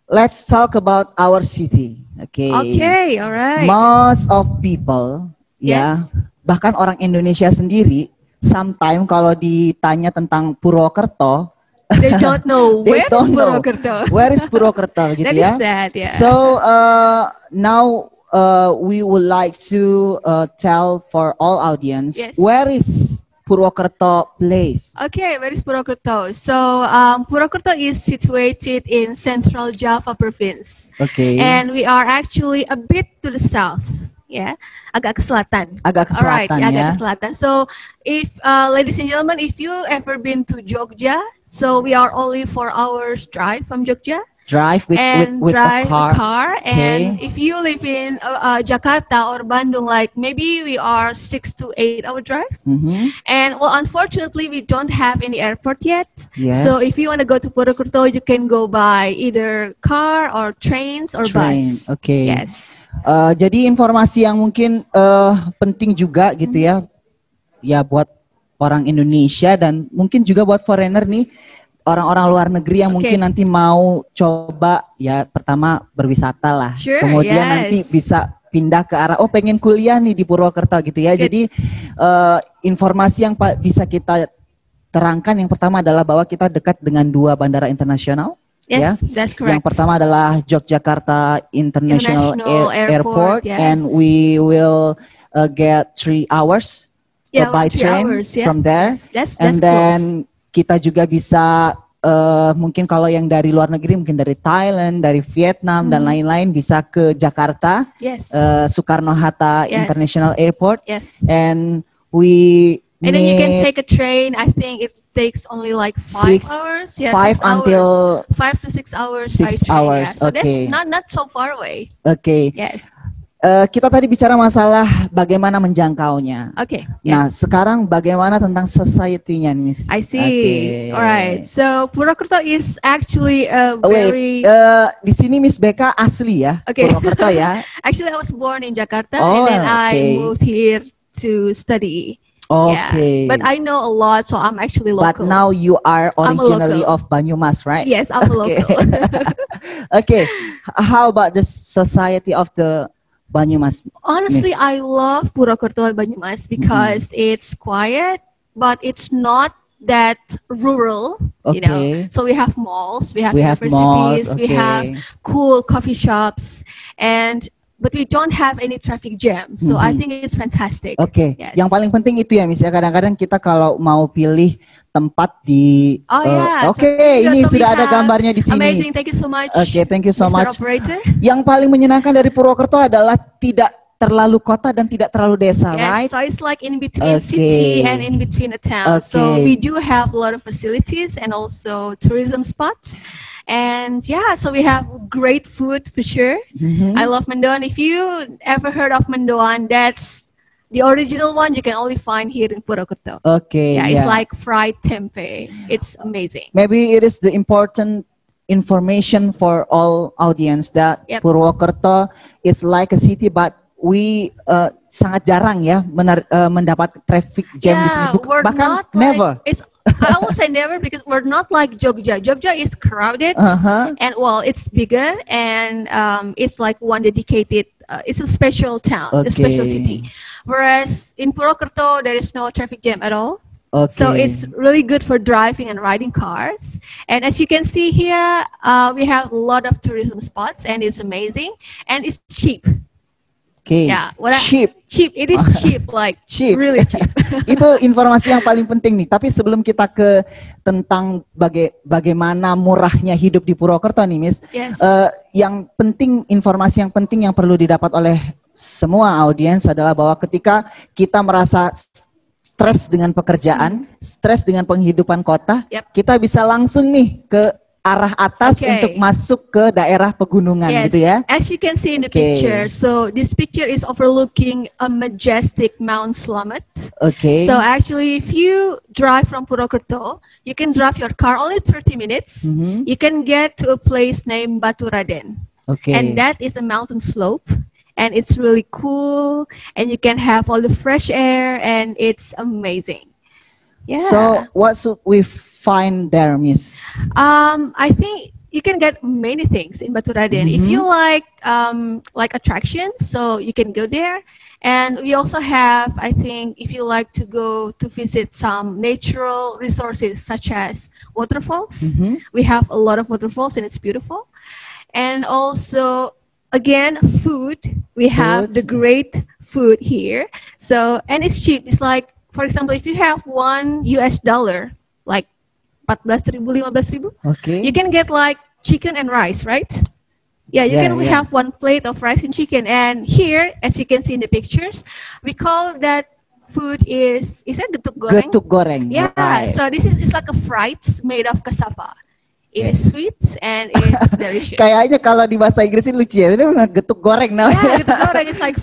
Speaker 2: let's talk about our city. Okay.
Speaker 1: Okay, all right.
Speaker 2: Most of people, ya, bahkan orang Indonesia sendiri, sometimes kalau ditanya tentang Purwokerto,
Speaker 1: they don't know where is Purwokerto.
Speaker 2: Where is Purwokerto, gitu
Speaker 1: That
Speaker 2: ya.
Speaker 1: is sad, yeah.
Speaker 2: So now we would like to tell for all audience, where is Purwokerto place?
Speaker 1: Okay, where is Purwokerto? So Purwokerto is situated in Central Java Province.
Speaker 2: Okay.
Speaker 1: And we are actually a bit to the south. Yeah, agak ke selatan.
Speaker 2: Agak ke selatan,
Speaker 1: Alright, agak ke selatan. So if ladies and gentlemen, if you ever been to Jogja, so we are only 4 hours drive from Jogja.
Speaker 2: Drive with
Speaker 1: drive
Speaker 2: a car.
Speaker 1: And if you live in Jakarta or Bandung, like maybe we are 6 to 8 hour drive. And well, unfortunately, we don't have any airport yet.
Speaker 2: Yes.
Speaker 1: So if you want to go to Purwokerto, you can go by either car or trains or bus.
Speaker 2: Okay.
Speaker 1: Yes.
Speaker 2: Jadi informasi yang mungkin penting juga gitu ya, ya buat orang Indonesia dan mungkin juga buat foreigner nih, orang-orang luar negeri yang mungkin nanti mau coba ya pertama berwisata lah, kemudian nanti bisa pindah ke arah pengen kuliah nih di Purwokerto gitu ya. Jadi informasi yang bisa kita terangkan yang pertama adalah bahwa kita dekat dengan 2 bandara internasional.
Speaker 1: Yes, that's correct.
Speaker 2: Yang pertama adalah Yogyakarta International Airport, and we will get 3 hours by train from there. That's and then kita juga bisa mungkin kalau yang dari luar negeri mungkin dari Thailand, dari Vietnam dan lain-lain bisa ke Jakarta, Soekarno-Hatta International Airport, and
Speaker 1: then you can take a train. I think it takes only like 5 hours.
Speaker 2: 5 until
Speaker 1: 5 to 6 hours
Speaker 2: 6
Speaker 1: by train.
Speaker 2: hours.
Speaker 1: So that's not so far away. Yes.
Speaker 2: Kita tadi bicara masalah bagaimana menjangkaunya. Nah, sekarang bagaimana tentang society-nya, Miss?
Speaker 1: I see. Alright. So Purwokerto is actually a very.
Speaker 2: Di sini Miss Becca asli ya, Purwokerto ya.
Speaker 1: Actually, I was born in Jakarta and then I moved here to study. But I know a lot, so I'm actually local.
Speaker 2: But now you are originally of Banyumas, right?
Speaker 1: Yes, I'm a local.
Speaker 2: How about the society of the Banyumas?
Speaker 1: Honestly, I love Purwokerto Banyumas because it's quiet, but it's not that rural, you know. So we have malls, we have universities, we have cool coffee shops, but we don't have any traffic jam. So I think it's fantastic.
Speaker 2: Yang paling penting itu ya, Miss ya. Kadang-kadang kita kalau mau pilih tempat di ini sudah ada gambarnya di sini.
Speaker 1: Amazing, thank you so much.
Speaker 2: Thank you so
Speaker 1: Mr.
Speaker 2: much.
Speaker 1: Operator.
Speaker 2: Yang paling menyenangkan dari Purwokerto adalah tidak terlalu kota dan tidak terlalu desa, right?
Speaker 1: So it's like in between city and in between a town. So we do have a lot of facilities and also tourism spots. And so we have great food for sure. I love mendoan. If you ever heard of mendoan, that's the original one you can only find here in Purwokerto. It's like fried tempeh. It's amazing.
Speaker 2: Maybe it is the important information for all audience that Purwokerto is like a city, but we sangat jarang ya mendapat traffic jam di sini. Bahkan never.
Speaker 1: I won't say never because we're not like Jogja. Jogja is crowded and it's bigger and it's like one dedicated. It's a special town, a special city. Whereas in Purwokerto, there is no traffic jam at all. So it's really good for driving and riding cars. And as you can see here, we have a lot of tourism spots and it's amazing and it's cheap. Cheap. It is cheap, like really cheap.
Speaker 2: Itu informasi yang paling penting nih. Tapi sebelum kita ke tentang bagaimana murahnya hidup di Purwokerto nih, Miss. Yang penting, informasi yang penting yang perlu didapat oleh semua audiens adalah bahwa ketika kita merasa stres dengan pekerjaan, stres dengan penghidupan kota, kita bisa langsung nih ke arah atas untuk masuk ke daerah pegunungan gitu ya.
Speaker 1: As you can see in the picture, so this picture is overlooking a majestic Mount Slamet. So actually if you drive from Purwokerto, you can drive your car only 30 minutes. You can get to a place named Baturaden. And that is a mountain slope. And it's really cool and you can have all the fresh air and it's amazing.
Speaker 2: So what should we find there, Miss?
Speaker 1: I think you can get many things in Baturaden. If you like attractions, so you can go there. And we also have, I think, if you like to go to visit some natural resources such as waterfalls, we have a lot of waterfalls and it's beautiful. And also, again, food. We have the great food here. So, and it's cheap. It's like, for example, if you have $1 like 14.000, 15.000, you can get like chicken and rice, right? You can have one plate of rice and chicken. And here, as you can see in the pictures, we call that food is that getuk goreng?
Speaker 2: Getuk goreng.
Speaker 1: So this is like a fried made of cassava. It is sweet and it's delicious.
Speaker 2: Kayaknya kalau di bahasa Inggris ini lucu ya, itu getuk goreng namanya.
Speaker 1: Getuk goreng is like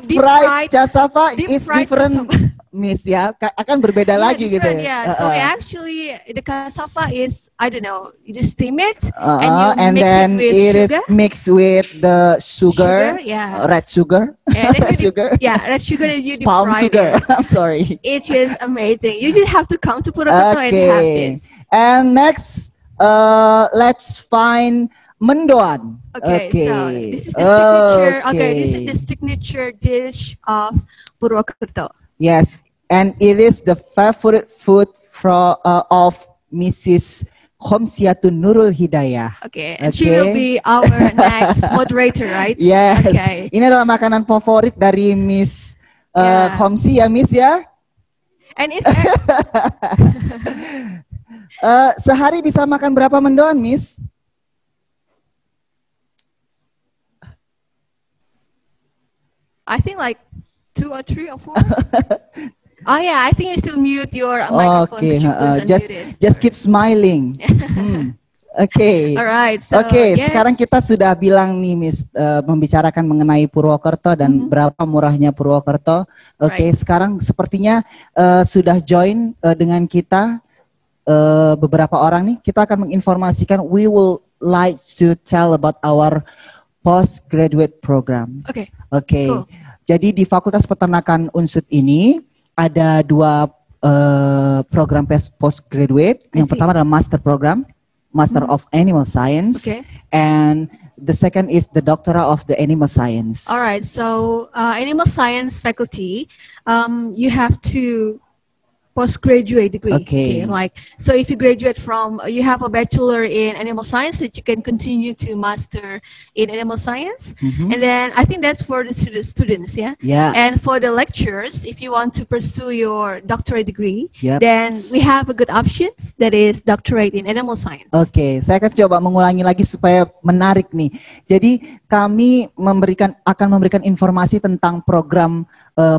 Speaker 1: deep fried
Speaker 2: cassava. It's different. Miss ya, akan berbeda lagi gitu
Speaker 1: different,
Speaker 2: ya.
Speaker 1: So actually the cassava is, I don't know, you just steam it and you
Speaker 2: and
Speaker 1: mix
Speaker 2: then
Speaker 1: it with
Speaker 2: it is
Speaker 1: sugar.
Speaker 2: mixed with the sugar,
Speaker 1: Red
Speaker 2: sugar,
Speaker 1: and then
Speaker 2: red
Speaker 1: you
Speaker 2: sugar,
Speaker 1: red sugar, and you deep
Speaker 2: palm
Speaker 1: fry
Speaker 2: sugar.
Speaker 1: it.
Speaker 2: I'm sorry.
Speaker 1: It is amazing. You just have to come to Purwokerto and have this.
Speaker 2: And next, let's find mendoan.
Speaker 1: So this is the signature. This is the signature dish of Purwokerto.
Speaker 2: Yes, and it is the favorite food of Mrs. Khomsiatun Nurul Hidayah.
Speaker 1: And she will be our next moderator, right?
Speaker 2: Yes. Ini adalah makanan favorit dari Miss Khomsi ya, Miss ya.
Speaker 1: And it's
Speaker 2: sehari bisa makan berapa mendoan, Miss?
Speaker 1: I think like 2 or 3 or 4. Oh yeah, I think you still mute your microphone.
Speaker 2: Just keep smiling.
Speaker 1: Alright. So,
Speaker 2: sekarang kita sudah bilang nih, Miss, membicarakan mengenai Purwokerto dan berapa murahnya Purwokerto. Sekarang sepertinya sudah join dengan kita beberapa orang nih. Kita akan menginformasikan. We will like to tell about our postgraduate program.
Speaker 1: Cool.
Speaker 2: Jadi di Fakultas Peternakan Unsoed ini ada 2 program postgraduate. Yang pertama adalah master program, Master of Animal Science, and the second is the Doctorate of the Animal Science.
Speaker 1: Alright, so Animal Science faculty, you have to postgraduate degree. So if you graduate from, you have a bachelor in animal science, that you can continue to master in animal science. And then I think that's for the students, And for the lecturers, if you want to pursue your doctorate degree, then we have a good options, that is doctorate in animal science.
Speaker 2: Saya akan coba mengulangi lagi supaya menarik nih. Jadi kami akan memberikan informasi tentang program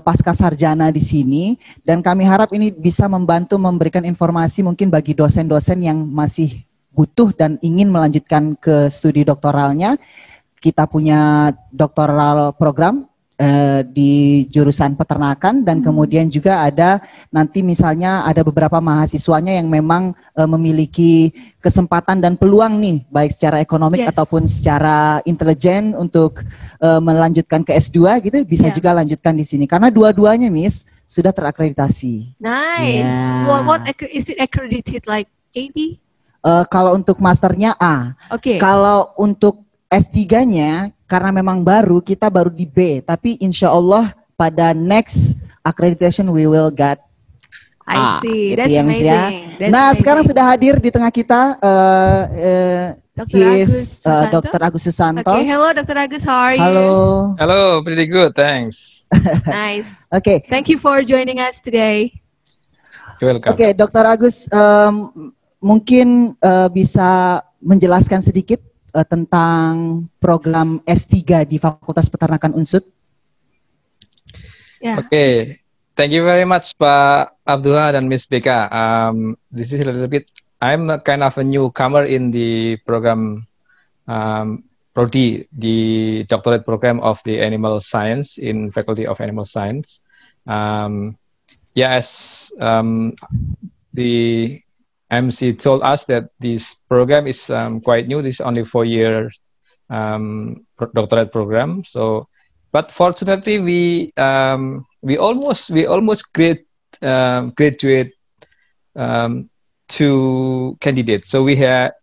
Speaker 2: pasca sarjana di sini, dan kami harap ini bisa membantu memberikan informasi mungkin bagi dosen-dosen yang masih butuh dan ingin melanjutkan ke studi doktoralnya. Kita punya doktoral program di jurusan peternakan, dan kemudian juga ada nanti misalnya ada beberapa mahasiswanya yang memang memiliki kesempatan dan peluang nih, baik secara ekonomik ataupun secara intelijen untuk melanjutkan ke S2 gitu, bisa juga lanjutkan di sini karena dua-duanya, Miss, sudah terakreditasi.
Speaker 1: Nice. What is it accredited, like A, B?
Speaker 2: Kalau untuk masternya A. Kalau untuk S3-nya, karena memang kita baru di B, tapi insya Allah pada next accreditation we will get A.
Speaker 1: I see, that's amazing.
Speaker 2: Sekarang sudah hadir di tengah kita Dr. Agus Susanto.
Speaker 1: Hello Dr. Agus, how are you?
Speaker 9: Hello, pretty good, thanks.
Speaker 1: Nice. Thank you for joining us today.
Speaker 9: You're welcome.
Speaker 2: Dr. Agus, mungkin bisa menjelaskan sedikit tentang program S3 di Fakultas Peternakan Unsoed.
Speaker 9: Thank you very much, Pak Abdullah dan Miss Beka. This is a little bit, I'm a kind of a newcomer in the program, Prodi, the doctorate program of the Animal Science in Faculty of Animal Science. The MC told us that this program is quite new. This is only 4-year doctorate program. So, but fortunately, we almost graduate 2 candidates. So we have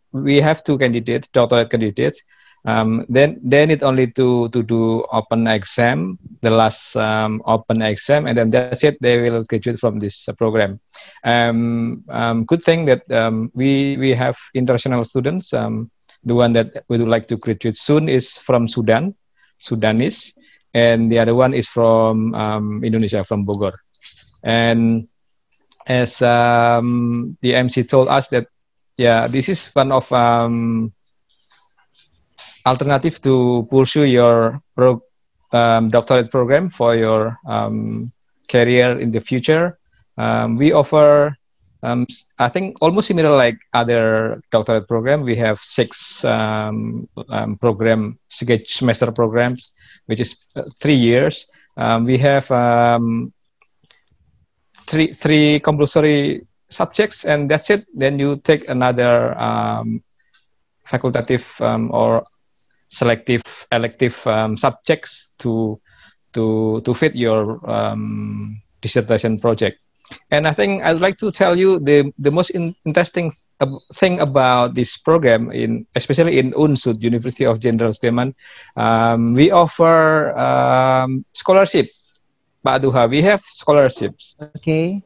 Speaker 9: 2 candidates, doctorate candidates. Then it only to do open exam, the last open exam, and then that's it. They will graduate from this program. Good thing that we have international students. The one that we would like to graduate soon is from Sudanese, and the other one is from Indonesia, from Bogor. And as the MC told us that, this is one of alternative to pursue your doctorate program for your career in the future. We offer, I think, almost similar like other doctorate program. We have 6 semester programs, which is 3 years. We have three compulsory subjects, and that's it. Then you take another facultative or selective elective subjects to fit your dissertation project. And I think I'd like to tell you the most interesting thing about this program, especially in Unsoed, University of Jenderal Soedirman. We offer scholarship, Pak Duha. We have scholarships.
Speaker 2: Okay.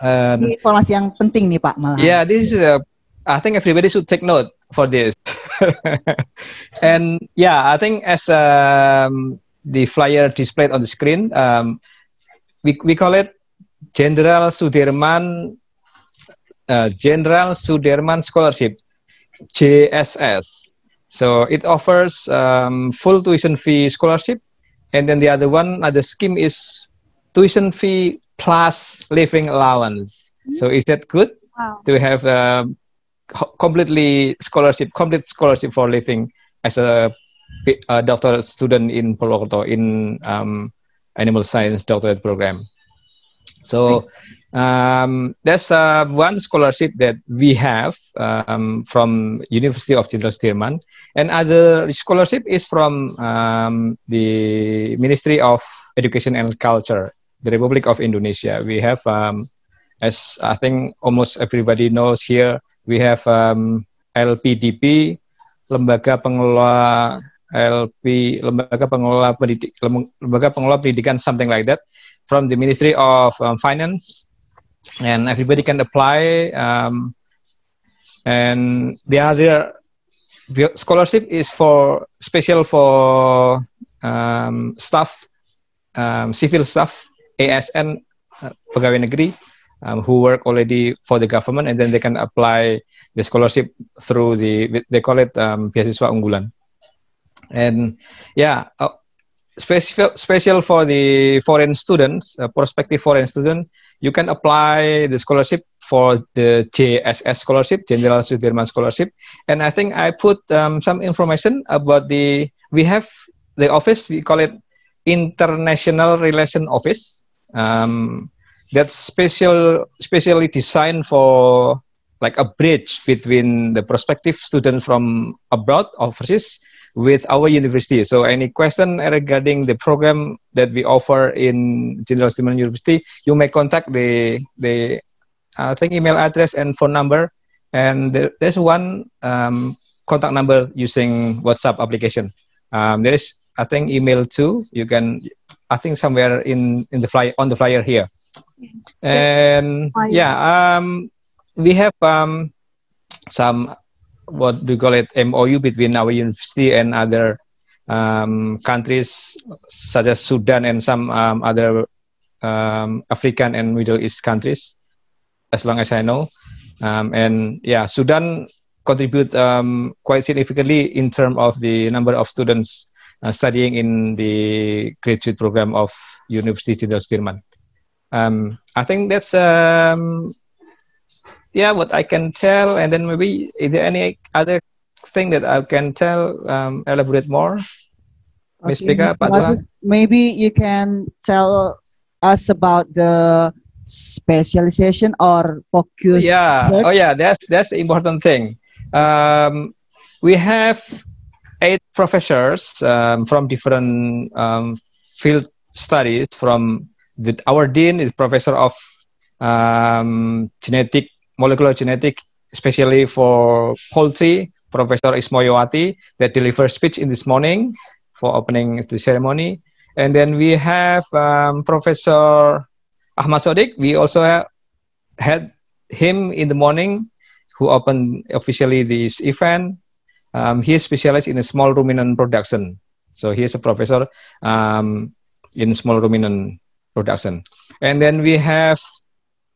Speaker 2: Ini informasi yang penting nih Pak. Malahan.
Speaker 9: Yeah, this is I think everybody should take note for this. And yeah, I think as the flyer displayed on the screen, we call it Jenderal Soedirman Scholarship, JSS. So it offers full tuition fee scholarship, and then the other scheme is tuition fee plus living allowance. So is that good?
Speaker 1: Wow.
Speaker 9: To have complete scholarship for living as a doctoral student in Purwokerto in animal science doctorate program. So that's one scholarship that we have from University of Jenderal Soedirman, and other scholarship is from the Ministry of Education and Culture, the Republic of Indonesia. We have, as I think almost everybody knows here, we have LPDP, Lembaga Pengelola Pendidikan, something like that, from the Ministry of Finance, and everybody can apply. And the other scholarship is special for staff, civil staff, ASN, pegawai negeri, who work already for the government, and then they can apply the scholarship through they call it beasiswa unggulan. And yeah, special for the foreign students, prospective foreign students, you can apply the scholarship for the JSS scholarship, Jenderal Soedirman scholarship. And I think I put some information about we have the office, we call it International Relation Office. That's specially designed for like a bridge between the prospective students from abroad, overseas, with our university. So any question regarding the program that we offer in Jenderal Soedirman University, you may contact the I think email address and phone number, and there's one contact number using WhatsApp application. There is, I think, email too. You can, I think, somewhere in the on the flyer here. And yeah, we have some, what do you call it, MOU between our university and other countries such as Sudan and some other African and Middle East countries, as long as I know. And yeah, Sudan contribute quite significantly in terms of the number of students studying in the graduate program of University Jenderal Soedirman. I think that's yeah, what I can tell. And then maybe, is there any other thing that I can tell, elaborate more? Ms. Pika, Pak Tua?
Speaker 2: Maybe you can tell us about the specialization or focus.
Speaker 9: Yeah, oh yeah, that's the important thing. We have 8 professors from different field studies. From our dean is professor of molecular genetic, especially for poultry, Professor Ismoyowati, that delivers speech in this morning for opening the ceremony. And then we have Professor Ahmad Sodik. We also had him in the morning, who opened officially this event. He is specialized in a small ruminant production. So he is a professor in small ruminant production. And then we have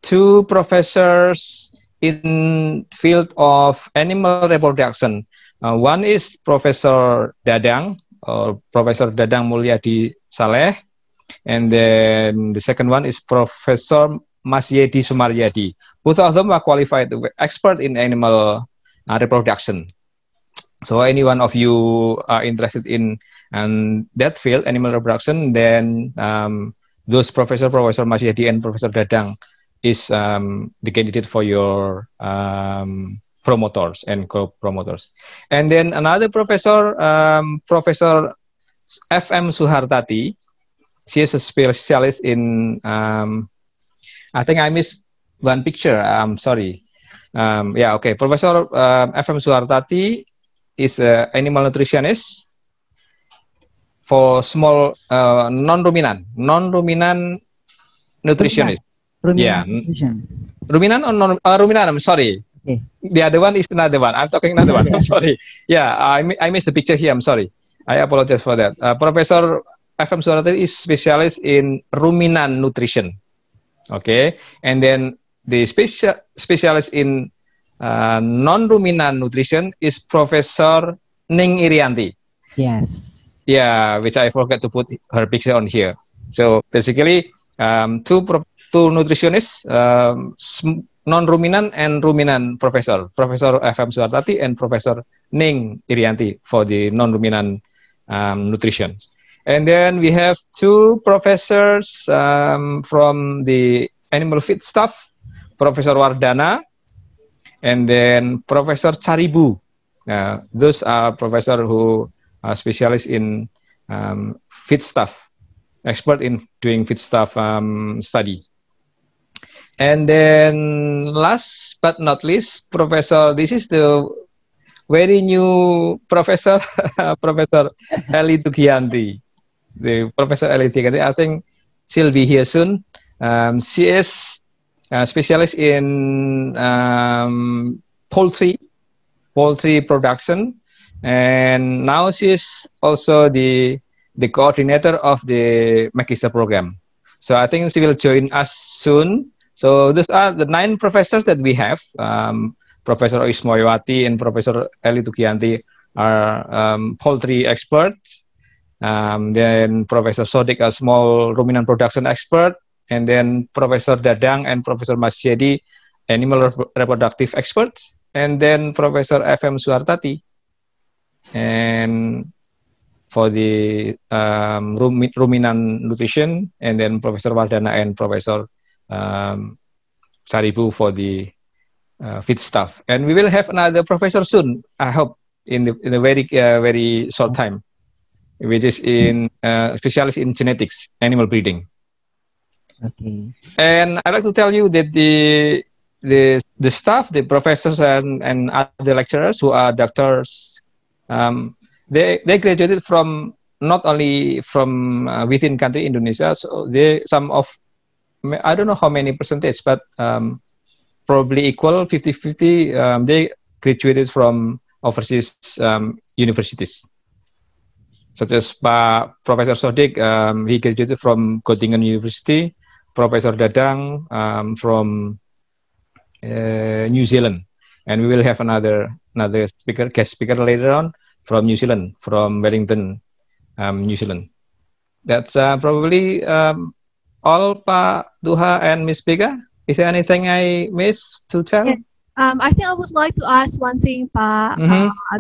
Speaker 9: 2 professors in field of animal reproduction. One is Professor Dadang, or Professor Dadang Mulyadi Saleh, and then the second one is Professor Masyedi Sumaryadi. Both of them are qualified expert in animal reproduction. So any one of you are interested in that field, animal reproduction, then those Professor Masyedi and Professor Dadang is the candidate for your promoters and co-promoters. And then another professor, Professor F.M. Suhartati. She is a specialist in, I think I missed one picture, I'm sorry. Yeah, okay, Professor F.M. Suhartati is an animal nutritionist for small non-ruminant nutritionist.
Speaker 2: Ruminant nutrition.
Speaker 9: Ruminant or non ruminant, I'm sorry.
Speaker 2: Okay.
Speaker 9: The other one is another one. I'm talking another one. I'm sorry. Yeah, I missed the picture here. I'm sorry. I apologize for that. Professor F.M. Suhartati is specialist in ruminant nutrition. Okay, and then the specialist in non-ruminant nutrition is Professor Ning Irianti.
Speaker 2: Yes.
Speaker 9: Yeah, which I forgot to put her picture on here. So basically, two nutritionists, non-ruminant and ruminant Professor F.M. Suhartati and Professor Ning Irianti for the non-ruminant nutrition. And then we have two professors from the animal feed staff, Professor Wardana and then Professor Charibu. Those are professors who are specialists in feed staff, expert in doing feed staff study. And then last but not least, this is the very new professor, Professor Eli Tugianti. The Professor Eli Tugianti, I think she'll be here soon. She is a specialist in poultry production, and now she is also the coordinator of the Magister program. So I think she will join us soon. So these are the 9 professors that we have. Professor Ismoyawati and Professor Eli Tugianti are poultry experts. Then Professor Sodik, a small ruminant production expert. And then Professor Dadang and Professor Masyedi, animal reproductive experts. And then Professor F.M. Suhartati, and for the ruminant nutrition, and then Professor Wardana and Professor Charibu for the feed staff. And we will have another professor soon, I hope, in a very short time, which is in specialist in genetics, animal breeding.
Speaker 2: Okay.
Speaker 9: And I'd like to tell you that the staff, the professors and other lecturers who are doctors, they graduated from not only from within country Indonesia. So I don't know how many percentage, but probably equal 50-50. They graduated from overseas universities, such as Professor Sodik. He graduated from Göttingen University. Professor Dadang from New Zealand, and we will have another guest speaker later on from New Zealand, from Wellington, New Zealand. That's probably all, Pak Duha and Miss Bega. Is there anything I missed to tell?
Speaker 1: Yes. I think I would like to ask one thing, Pak.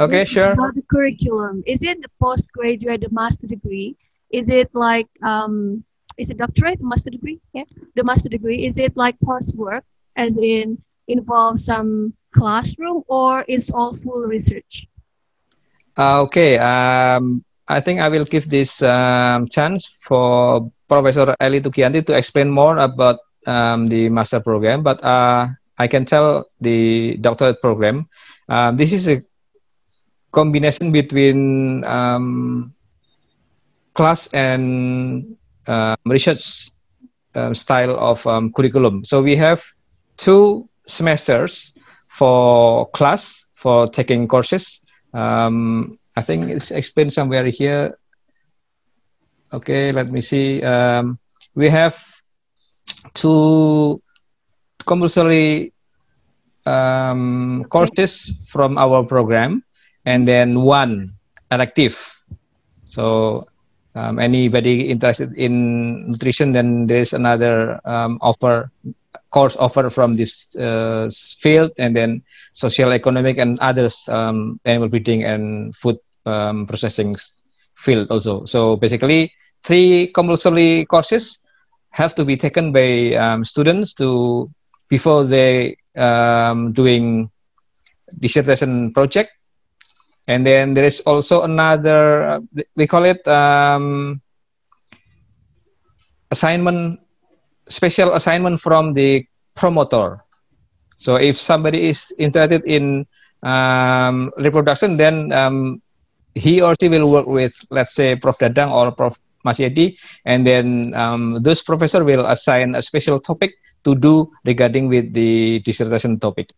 Speaker 9: Okay, sure.
Speaker 1: About the curriculum, is it the postgraduate, the master degree? Is it like is it doctorate, master degree? Yeah, the master degree. Is it like coursework, as in involve some classroom, or it's all full research?
Speaker 9: Okay. I think I will give this chance for Professor Eli Tugianti to explain more about the master program, but I can tell the doctorate program. This is a combination between class and research style of curriculum. So we have 2 semesters for class, for taking courses. I think it's explained somewhere here. Okay, let me see. We have 2 compulsory courses from our program, and then 1 elective. So anybody interested in nutrition, then there's another course offer from this field, and then social, economic, and others, animal breeding and food processing field also. So basically 3 compulsory courses have to be taken by students to before they doing dissertation project. And then there is also another, we call it assignment, special assignment from the promoter. So if somebody is interested in reproduction, then he or she will work with, let's say, Prof. Dadang or Prof. Masyedi, and then those professor will assign a special topic to do regarding with the dissertation topic.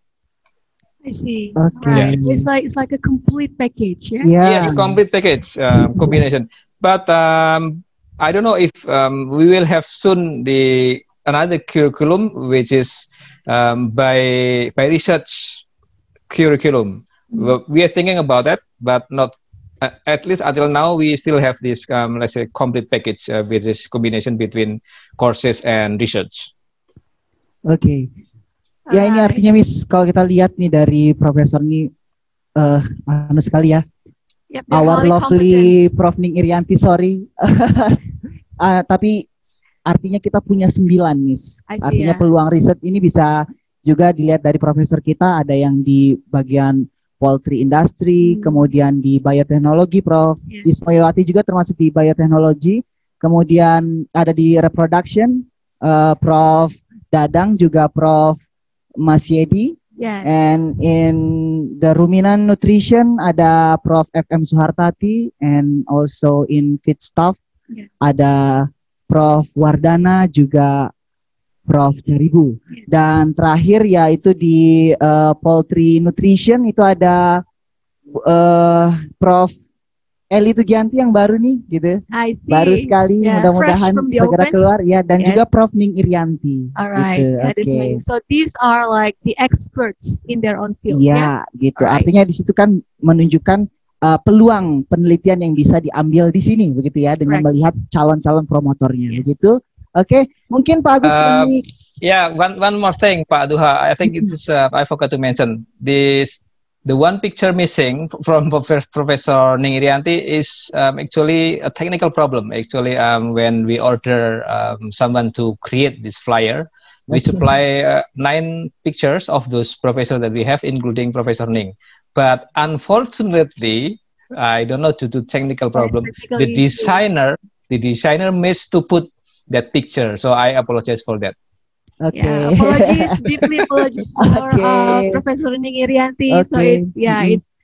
Speaker 1: I see.
Speaker 2: Okay.
Speaker 1: Right. It's like a complete package, yeah?
Speaker 9: Yes, complete package combination. But I don't know if we will have soon the another curriculum which is by research curriculum. We are thinking about that, but not at least until now. We still have this let's say complete package with this combination between courses and research.
Speaker 2: Oke. Ya ini artinya Miss, kalau kita lihat nih dari profesor nih anu sekali ya.
Speaker 1: Yep,
Speaker 2: Our lovely Prof. Ning Irianti, sorry. Tapi artinya kita punya 9, Miss. Artinya peluang riset ini bisa juga dilihat dari profesor kita, ada yang di bagian poultry industry, kemudian di biotechnology, Prof. Ismayawati juga termasuk di biotechnology, kemudian ada di reproduction, Prof. Dadang juga Prof. Masyedi, and in the ruminant nutrition ada Prof. FM Suhartati, and also in feedstuff ada Prof. Wardana juga Prof. Jaribu, dan terakhir yaitu di poultry nutrition itu ada Prof. Eli Tugianti yang baru nih gitu, baru sekali, mudah-mudahan segera keluar ya, dan juga Prof. Ning Irianti.
Speaker 1: Alright,
Speaker 2: gitu.
Speaker 1: that is amazing. So these are like the experts in their own field.
Speaker 2: Ya, gitu. Artinya di situ kan menunjukkan peluang penelitian yang bisa diambil di sini, begitu ya, dengan melihat calon-calon promotornya, begitu. Oke, mungkin Pak Agus kami.
Speaker 9: Yeah, one more thing, Pak Duha. I think it's I forgot to mention this. The one picture missing from Professor Ning Irianti is actually a technical problem. Actually, when we order someone to create this flyer, we supply 9 pictures of those professors that we have, including Professor Ning. But unfortunately, I don't know, due to technical problem, the designer missed to put that picture. So I apologize for that.
Speaker 2: Okay.
Speaker 1: Yeah, apologies, deeply apologies for Professor Ning Irianti. So it's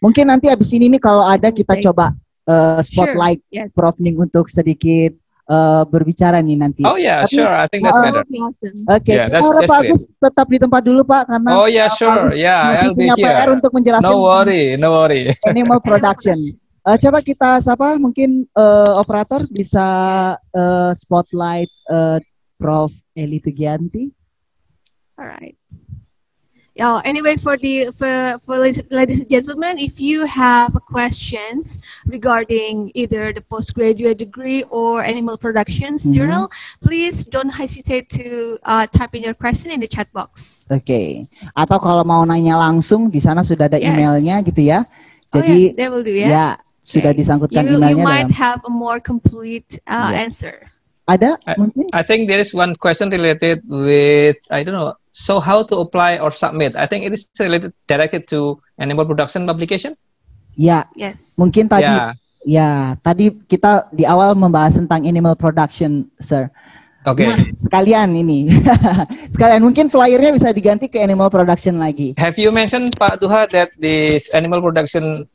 Speaker 2: mungkin nanti abis ini nih kalau ada kita coba spotlight Prof. Ning untuk sedikit berbicara nih nanti.
Speaker 9: Oh yeah, sure. I think that's better.
Speaker 1: Awesome.
Speaker 2: Oke, kita Pak Agus tetap di tempat dulu Pak, karena
Speaker 9: sure. Yeah, I'll be here.
Speaker 2: PR untuk menjelaskan.
Speaker 9: No worry.
Speaker 2: Animal production. Coba kita siapa? Mungkin operator bisa spotlight Prof. Eli Tugianti.
Speaker 1: Alright. Anyway, for ladies and gentlemen, if you have questions regarding either the postgraduate degree or animal productions journal, please don't hesitate to type in your question in the chat box.
Speaker 2: Oke. Atau kalau mau nanya langsung, di sana sudah ada emailnya gitu ya. Jadi
Speaker 1: they will do,
Speaker 2: ya sudah disangkutkan
Speaker 1: You
Speaker 2: emailnya.
Speaker 1: might have a more complete answer.
Speaker 2: Ada mungkin?
Speaker 9: I think there is one question related with, I don't know, so how to apply or submit. I think it is related directed to animal production publication.
Speaker 2: Ya, mungkin tadi tadi kita di awal membahas tentang animal production, sir.
Speaker 9: Oke.
Speaker 2: Nah, sekalian ini, sekalian mungkin flyernya bisa diganti ke animal production lagi.
Speaker 9: Have you mentioned Pak Duha that this animal production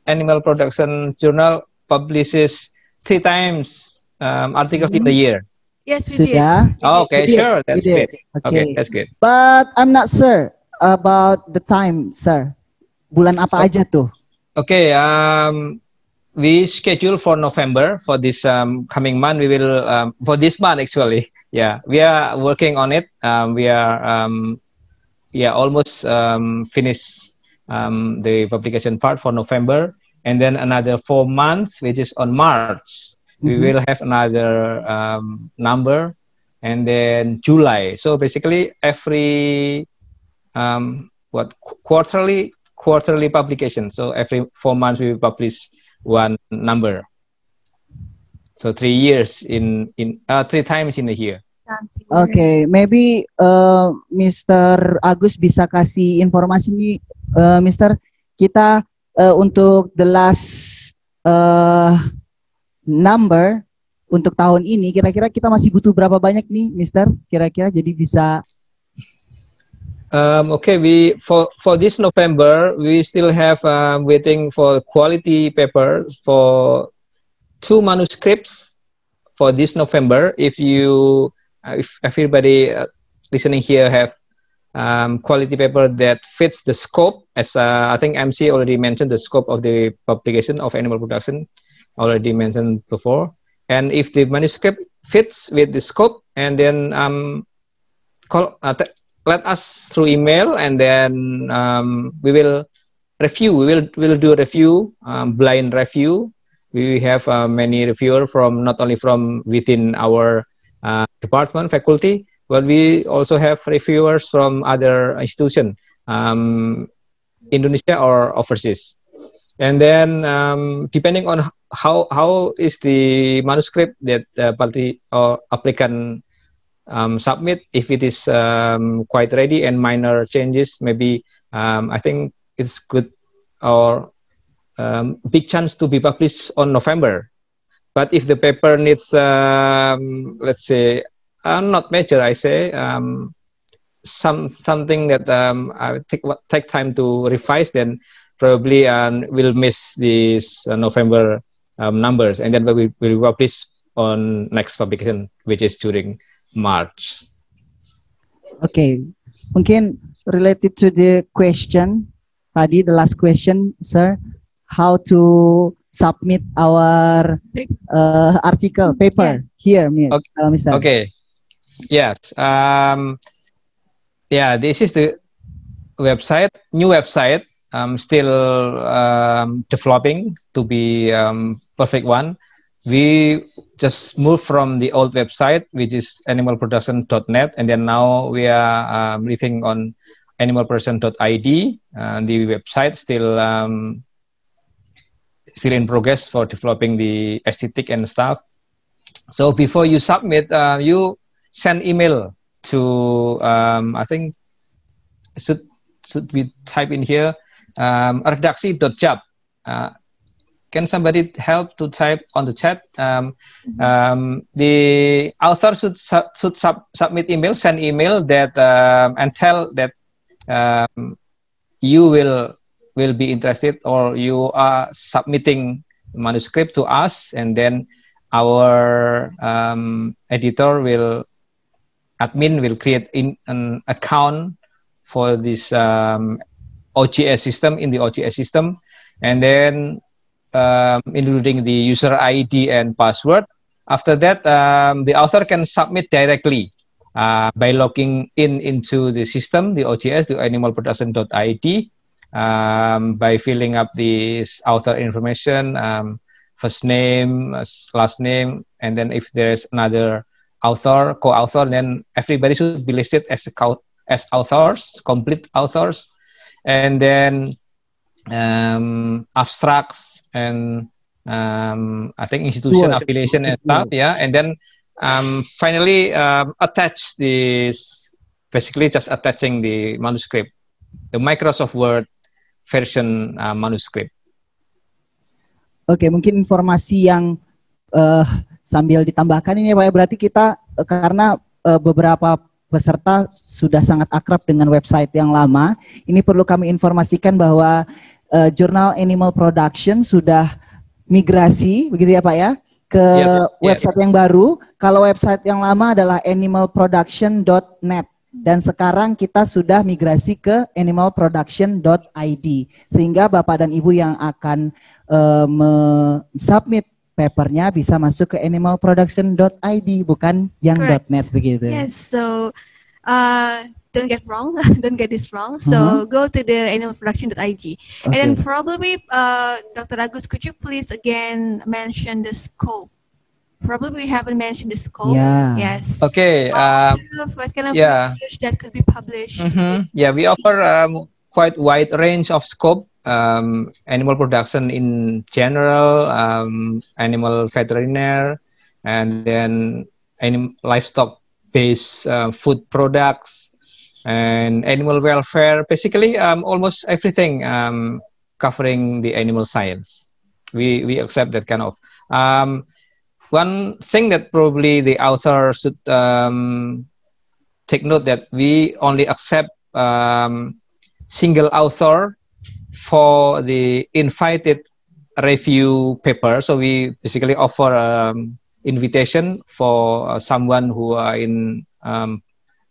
Speaker 9: journal publishes 3 times articles in the year?
Speaker 1: Yes, we
Speaker 2: Sudah.
Speaker 1: did.
Speaker 9: Oh, okay, sure. That's good. Okay, that's good.
Speaker 2: But I'm not sure about the time, sir. Bulan apa aja tuh?
Speaker 9: Okay, we schedule for November. For this coming month, we will for this month actually. Yeah, we are working on it. We are almost finished the publication part for November, and then another 4 months, which is on March. We will have another number, and then July. So basically, every quarterly publication. So every 4 months we will publish 1 number. So 3 years 3 times in a year.
Speaker 2: Okay, maybe Mr. Agus bisa kasih informasi nih, Mr. Kita untuk the last number untuk tahun ini, kira-kira kita masih butuh berapa banyak nih, Mr. Kira-kira jadi bisa.
Speaker 9: Okay, for this November we still have waiting for quality paper for 2 manuscripts for this November. If everybody listening here have quality paper that fits the scope, as I think MC already mentioned the scope of the publication of animal production, already mentioned before. And if the manuscript fits with the scope, and then let us through email, and then we will review. We'll do a review, blind review. We have many reviewers from not only from within our department, faculty, but we also have reviewers from other institutions, Indonesia or overseas. And then depending on how is the manuscript that party or applicant submit, if it is quite ready and minor changes, maybe I think it's good or big chance to be published on November. But if the paper needs, let's say, not major, I say, something that I take time to revise, then probably we'll miss these November numbers, and then we will publish on next publication, which is during March.
Speaker 2: Okay, mungkin related to the question tadi, the last question, sir, how to submit our article paper here, Mr.
Speaker 9: Okay, yes, yeah, this is the website, new website. Still developing to be perfect one. We just moved from the old website, which is animalproduction.net, and then now we are living on animalproduction.id. The website still in progress for developing the aesthetic and stuff. So before you submit, you send email to I think should we type in here redaksi.jab. Can somebody help to type on the chat? The author should submit email, send email that and tell that you will be interested, or you are submitting manuscript to us, and then our editor admin will create an account for this OGS system, in the OGS system, and then including the user ID and password. After that, the author can submit directly by logging into the system, the OGS, the animalproduction.id, by filling up this author information, first name, last name, and then if there's another author, co-author, then everybody should be listed as authors, complete authors, and then abstracts and I think institution affiliation and stuff, yeah, and then finally attach this, basically just attaching the manuscript, the Microsoft Word version manuscript.
Speaker 2: Oke, mungkin informasi yang sambil ditambahkan ini Pak, berarti kita karena beberapa peserta sudah sangat akrab dengan website yang lama, ini perlu kami informasikan bahwa jurnal Animal Production sudah migrasi, begitu ya Pak ya, ke website yang baru. Kalau website yang lama adalah animalproduction.net, dan sekarang kita sudah migrasi ke animalproduction.id, sehingga Bapak dan Ibu yang akan submit papernya bisa masuk ke animalproduction.id, bukan yang .net begitu.
Speaker 1: Yes, so don't get this wrong. So go to the animalproduction.id, and then probably Dr. Agus, could you please again mention the scope? Probably we haven't mentioned the scope.
Speaker 2: Yeah.
Speaker 1: Yes.
Speaker 9: Okay.
Speaker 1: What kind of research that could be published?
Speaker 9: Yeah, we offer quite wide range of scope. Animal production in general, animal veterinary, and then livestock based food products and animal welfare. Basically, almost everything covering the animal science. We accept that kind of. One thing that probably the author should take note that we only accept single author for the invited review paper. So we basically offer invitation for someone who are in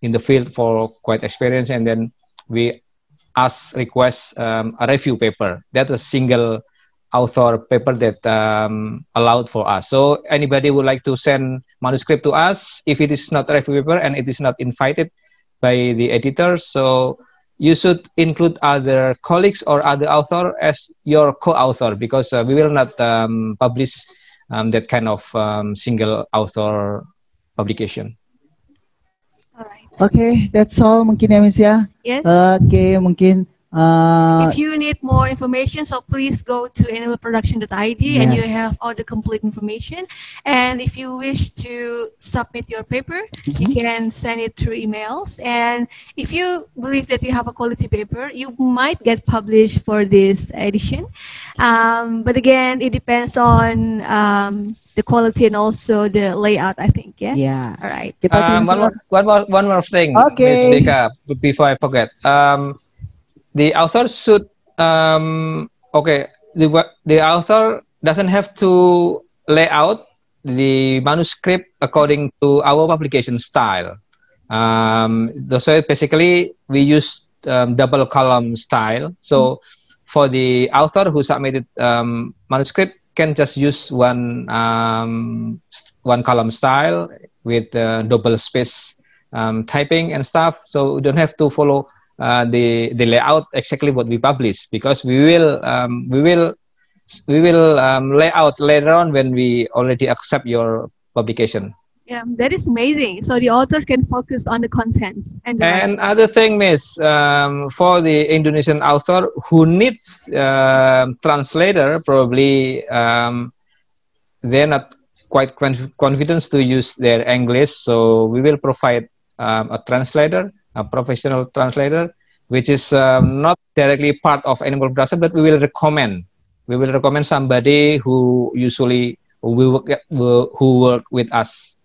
Speaker 9: the field for quite experience, and then we request a review paper. That's a single author paper that allowed for us. So anybody would like to send manuscript to us, if it is not a review paper and it is not invited by the editor, so you should include other colleagues or other author as your co-author, because we will not publish that kind of single author publication.
Speaker 2: Okay, that's all mungkin ya Miss ya.
Speaker 1: Yes.
Speaker 2: Okay, mungkin
Speaker 1: if you need more information, so please go to animalproduction.id and you have all the complete information. And if you wish to submit your paper, you can send it through emails. And if you believe that you have a quality paper, you might get published for this edition. But again, it depends on the quality and also the layout, I think. Yeah.
Speaker 2: Yeah.
Speaker 1: All right.
Speaker 9: One more thing.
Speaker 2: Okay.
Speaker 9: Ms. Deka, before I forget. The author should the author doesn't have to lay out the manuscript according to our publication style. So basically we use double column style. So for the author who submitted manuscript can just use one column style with double space typing and stuff. So we don't have to follow the layout exactly what we publish, because we will lay out later on when we already accept your publication.
Speaker 1: Yeah, that is amazing. So the author can focus on the contents. And
Speaker 9: other thing, Miss, for the Indonesian author who needs translator, probably they're not quite confident to use their English. So we will provide a translator, a professional translator, which is not directly part of animal production, but we will recommend somebody who usually who work with us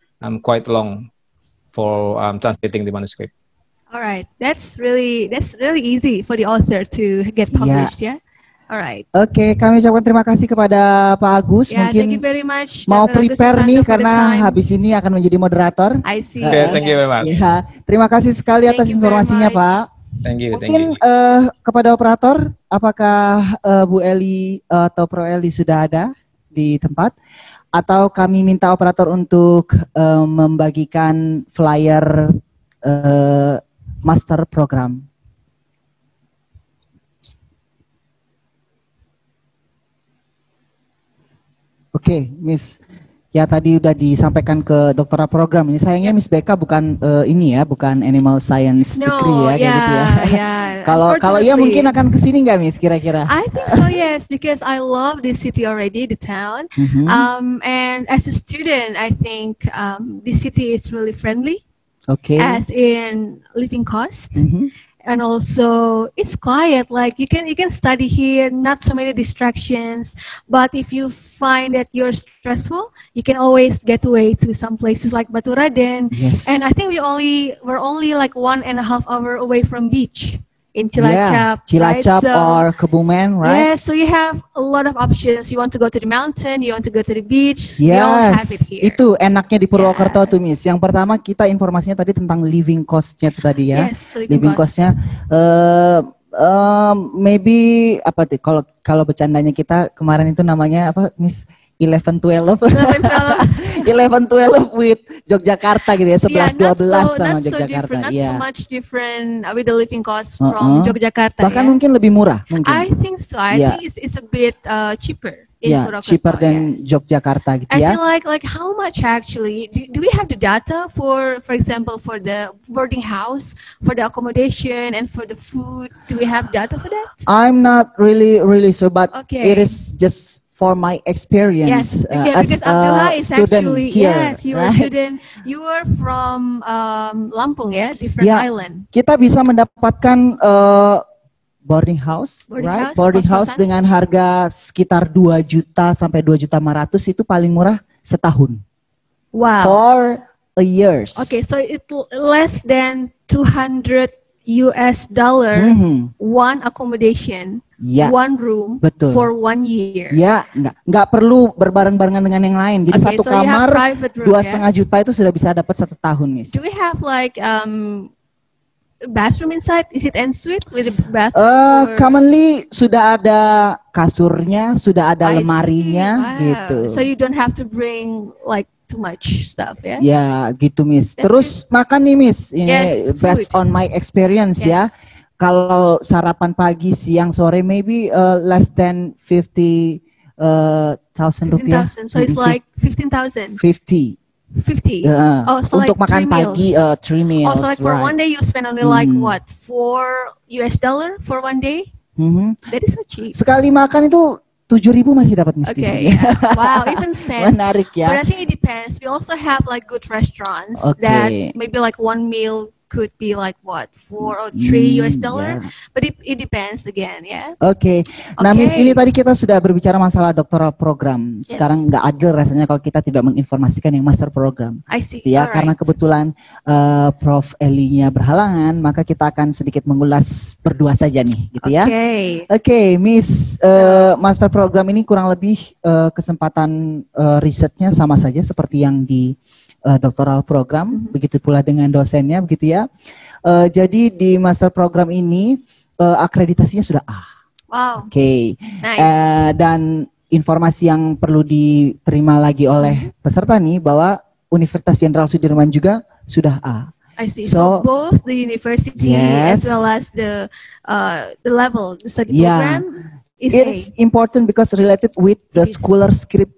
Speaker 9: quite long for translating the manuscript.
Speaker 1: All right, that's really easy for the author to get published, yeah. All right.
Speaker 2: Oke, kami ucapkan terima kasih kepada Pak Agus.
Speaker 1: Mungkin thank you very much.
Speaker 2: Mau prepare nih karena habis ini akan menjadi moderator.
Speaker 1: I see.
Speaker 9: Thank you very much.
Speaker 2: Ya, terima kasih sekali atas informasinya, Pak.
Speaker 9: Thank you.
Speaker 2: Mungkin kepada operator, apakah Bu Eli atau Pro Eli sudah ada di tempat? Atau kami minta operator untuk membagikan flyer master program? Oke, Miss, ya tadi udah disampaikan ke doktoral program. Ini sayangnya Miss Becca bukan bukan animal science degree ya, kayak gitu ya. Kalau iya mungkin akan kesini nggak, Miss, kira-kira?
Speaker 1: I think so, yes, because I love this city already, the town. And as a student, I think this city is really friendly.
Speaker 2: Okay.
Speaker 1: As in living cost. And also it's quiet, like you can study here, not so many distractions. But if you find that you're stressful, you can always get away to some places like Baturaden.
Speaker 2: Yes.
Speaker 1: And I think we're only like 1.5 hours away from beach in Cilacap.
Speaker 2: Cilacap, right? Or Kebumen, right?
Speaker 1: Yeah, so you have a lot of options. You want to go to the mountain, you want to go to the beach. We all have it here.
Speaker 2: Itu enaknya di Purwokerto tuh, Miss. Yang pertama kita informasinya tadi tentang living cost-nya tuh tadi ya.
Speaker 1: Yes,
Speaker 2: living cost-nya. Maybe apa tuh? Kalau bercandanya kita kemarin itu namanya apa, Miss? 11-12 with Yogyakarta gitu ya, 11-12 sama Yogyakarta.
Speaker 1: So much different with the living cost from Yogyakarta.
Speaker 2: Bahkan mungkin lebih murah mungkin.
Speaker 1: I think so. I think it's a bit cheaper.
Speaker 2: Cheaper than Yogyakarta gitu ya.
Speaker 1: Like how much actually? Do we have the data for example, for the boarding house, for the accommodation, and for the food? Do we have data for that?
Speaker 2: I'm not really sure, but it is just for my experience as
Speaker 1: because
Speaker 2: a
Speaker 1: Abdullah is
Speaker 2: student
Speaker 1: actually
Speaker 2: here.
Speaker 1: yes, you were a
Speaker 2: right?
Speaker 1: student. You were from Lampung, ya, different island.
Speaker 2: Kita bisa mendapatkan boarding house, right? Boarding house dengan harga sekitar 2 juta sampai 2.500.000 itu paling murah setahun.
Speaker 1: Wow.
Speaker 2: For a years.
Speaker 1: Okay, so it less than $200 one accommodation, one room for 1 year.
Speaker 2: Ya, nggak perlu berbareng-barengan dengan yang lain. Jadi satu kamar 2,5 juta itu sudah bisa dapat 1 tahun, Miss.
Speaker 1: Do we have like bathroom inside? Is it ensuite with a bathroom?
Speaker 2: Commonly sudah ada kasurnya, sudah ada lemarinya, gitu.
Speaker 1: So you don't have to bring like too much stuff, ya?
Speaker 2: Ya, gitu, Miss. Terus makan nih, Miss. Ini based on my experience, ya. Kalau sarapan pagi, siang, sore, maybe less than 50,000 rupiah.
Speaker 1: So it's like 15,000.
Speaker 2: 50.
Speaker 1: Oh, so
Speaker 2: untuk
Speaker 1: like
Speaker 2: makan pagi 3 meals.
Speaker 1: Oh, so like for 1 day you spend only like what, $4 for 1 day? That is so cheap.
Speaker 2: Sekali makan itu 7.000 masih dapat, Miss.
Speaker 1: Okay, wow, even cents.
Speaker 2: Menarik, ya.
Speaker 1: But I think it depends. We also have like good restaurants that maybe like 1 meal could be like what, $4 or $3 but it depends again, ya.
Speaker 2: Oke. Nah, Miss, ini tadi kita sudah berbicara masalah doctoral program. Sekarang nggak adil rasanya kalau kita tidak menginformasikan yang master program.
Speaker 1: I see.
Speaker 2: Ya, karena kebetulan Prof. Eli-nya berhalangan, maka kita akan sedikit mengulas berdua saja nih, gitu ya. Oke, Miss, master program ini kurang lebih kesempatan risetnya sama saja seperti yang di doktoral program, begitu pula dengan dosennya, begitu ya. Jadi di master program ini akreditasinya sudah A.
Speaker 1: Wow.
Speaker 2: Oke.
Speaker 1: Nice.
Speaker 2: Dan informasi yang perlu diterima lagi oleh peserta nih bahwa Universitas Jenderal Soedirman juga sudah A.
Speaker 1: I see. So both the university as well as the level, the study program.
Speaker 2: It is important because related with the scholarship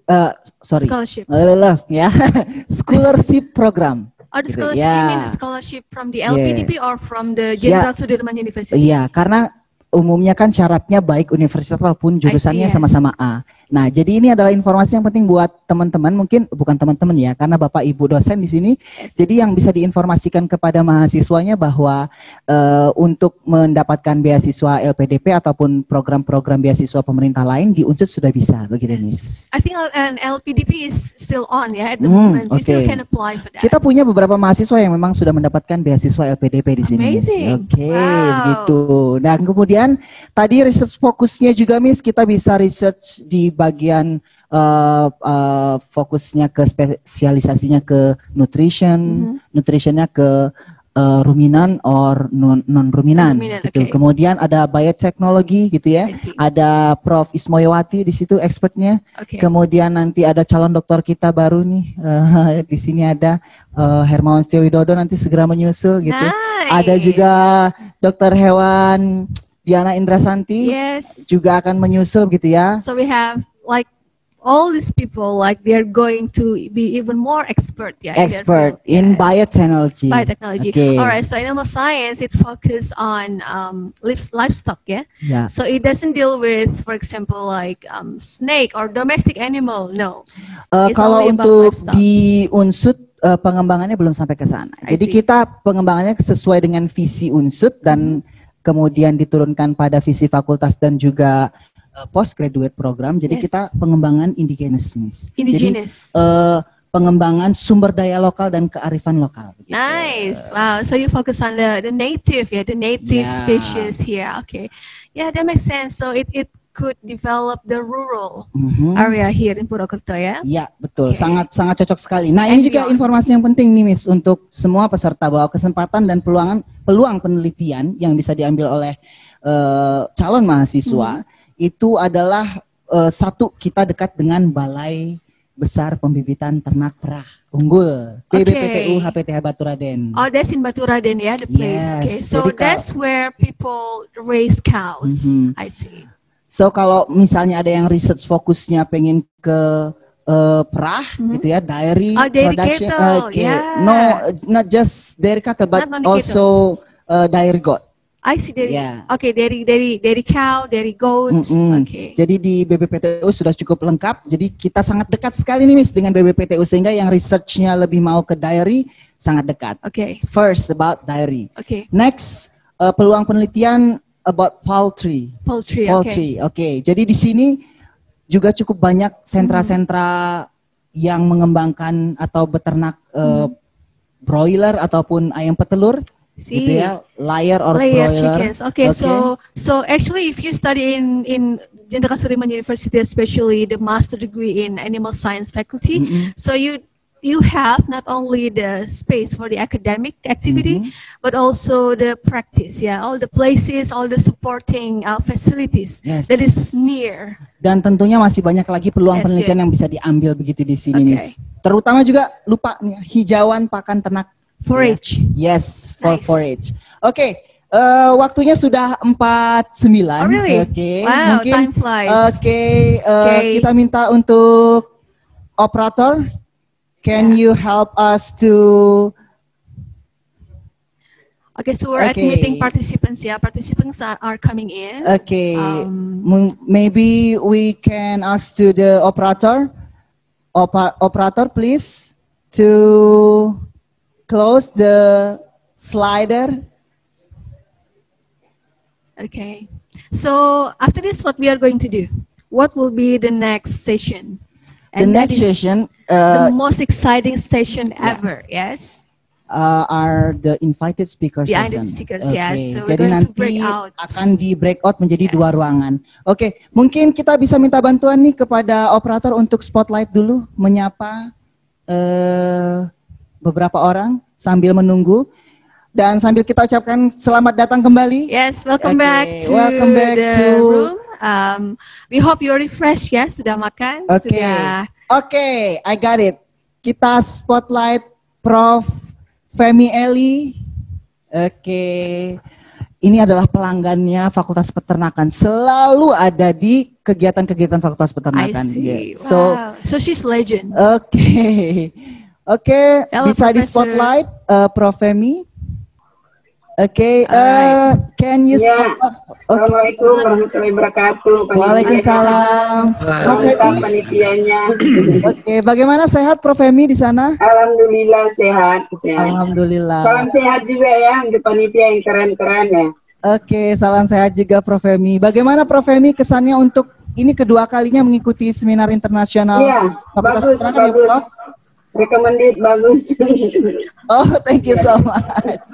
Speaker 2: program.
Speaker 1: Oh, the scholarship, you mean the scholarship from the LPDP or from the Jenderal Soedirman University?
Speaker 2: Iya, karena umumnya kan syaratnya baik universitas apapun jurusannya sama-sama A. Nah, jadi ini adalah informasi yang penting buat teman-teman, mungkin bukan teman-teman ya, karena Bapak Ibu dosen di sini. Jadi yang bisa diinformasikan kepada mahasiswanya bahwa untuk mendapatkan beasiswa LPDP ataupun program-program beasiswa pemerintah lain di Unsoed sudah bisa, begitu, Miss.
Speaker 1: I think an LPDP is still on ya at the moment. You still can apply for that.
Speaker 2: Kita punya beberapa mahasiswa yang memang sudah mendapatkan beasiswa LPDP di sini.
Speaker 1: Amazing.
Speaker 2: Begitu. Dan kemudian tadi research fokusnya juga, Miss, kita bisa research di bagian fokusnya ke spesialisasinya ke nutrition, nutritionnya ke ruminan or non ruminan gitu. Kemudian ada biotechnology gitu ya. Ada Prof. Ismoyawati di situ expertnya. Kemudian nanti ada calon doktor kita baru nih. Di sini ada Hermawan Setio Widodo nanti segera menyusul gitu. Ada juga dokter hewan Diana Indrasanti juga akan menyusul gitu ya.
Speaker 1: So we have like all these people, like they're going to be even more expert,
Speaker 2: expert in biotechnology.
Speaker 1: Alright, so animal science, it focuses on livestock, So it doesn't deal with, for example, like snake or domestic animal. No.
Speaker 2: Kalau untuk di Unsoed pengembangannya belum sampai ke sana. Jadi kita pengembangannya sesuai dengan visi Unsoed dan kemudian diturunkan pada visi fakultas dan juga postgraduate program. Jadi kita pengembangan indigenous. Jadi pengembangan sumber daya lokal dan kearifan lokal. Begitu.
Speaker 1: Nice. Wow. So you focus on the native, the native species here. Okay. Yeah, that makes sense. So it could develop the rural area here in Purwokerto, ya?
Speaker 2: Iya, betul. Sangat cocok sekali. Nah, ini juga informasi yang penting nih, Miss, untuk semua peserta bahwa kesempatan dan peluang penelitian yang bisa diambil oleh calon mahasiswa itu adalah satu, kita dekat dengan Balai Besar Pembibitan Ternak Perah Unggul BBPTU HPTH Baturaden.
Speaker 1: Oh, that's in Baturaden, ya, the place. So that's where people raise cows. I see.
Speaker 2: So kalau misalnya ada yang research fokusnya pengen ke perah gitu ya, dairy production,
Speaker 1: cattle,
Speaker 2: no, not just dairy cattle but also dairy goat.
Speaker 1: I see dari,
Speaker 2: Ya.
Speaker 1: Oke, dari cow, dari goats. Oke.
Speaker 2: Jadi di BBPTU sudah cukup lengkap. Jadi kita sangat dekat sekali nih Miss dengan BBPTU sehingga yang researchnya lebih mau ke dairy sangat dekat.
Speaker 1: Oke.
Speaker 2: First about dairy.
Speaker 1: Oke.
Speaker 2: Next peluang penelitian about poultry.
Speaker 1: Poultry.
Speaker 2: Oke. Jadi di sini juga cukup banyak sentra-sentra yang mengembangkan atau beternak broiler ataupun ayam petelur. Gitu ya, layer broiler.
Speaker 1: Chickens. Okay, so actually, if you study in Jenderal Soedirman University, especially the master degree in animal science faculty, so you have not only the space for the academic activity, but also the practice. Yeah, all the places, all the supporting facilities that is near.
Speaker 2: Dan tentunya masih banyak lagi peluang penelitian yang bisa diambil begitu di sini, Miss. Terutama juga lupa nih, hijauan pakan ternak.
Speaker 1: Forage.
Speaker 2: Yes, for forage. Oke, waktunya sudah 49.
Speaker 1: Oh, really?
Speaker 2: Oke,
Speaker 1: wow,
Speaker 2: mungkin
Speaker 1: time flies.
Speaker 2: Kita minta untuk operator. Can you help us to?
Speaker 1: Okay, so we're admitting participants. Yeah, participants are coming in.
Speaker 2: Okay, maybe we can ask to the operator. Operator, please to close the slider.
Speaker 1: Okay. So after this, what we are going to do? What will be the next session?
Speaker 2: And the next session,
Speaker 1: the most exciting session ever. Yes.
Speaker 2: Are the invited speakers.
Speaker 1: The invited speakers, yes. So
Speaker 2: jadi nanti akan di breakout menjadi 2 ruangan. Oke, mungkin kita bisa minta bantuan nih kepada operator untuk spotlight dulu, menyapa beberapa orang sambil menunggu dan sambil kita ucapkan selamat datang kembali.
Speaker 1: Yes, welcome back to the room. We hope you're refreshed ya, sudah makan.
Speaker 2: Oke, I got it. Kita spotlight Prof. Femi Eli. Ini adalah pelanggannya Fakultas Peternakan, selalu ada di kegiatan-kegiatan Fakultas Peternakan.
Speaker 1: I see. Wow. So she's legend.
Speaker 2: Oke, bisa di spotlight Prof. Femi. Can you
Speaker 12: Assalamualaikum warahmatullahi wabarakatuh.
Speaker 2: Waalaikumsalam.
Speaker 12: Panitianya.
Speaker 2: Bagaimana sehat Prof. Femi di sana?
Speaker 12: Alhamdulillah sehat.
Speaker 2: Alhamdulillah.
Speaker 12: Salam sehat juga ya untuk panitia yang keren-keren ya.
Speaker 2: Salam sehat juga Prof. Femi. Bagaimana Prof. Femi kesannya untuk ini kedua kalinya mengikuti seminar internasional?
Speaker 12: Iya, bagus. Recommended, bagus.
Speaker 2: Thank you so much.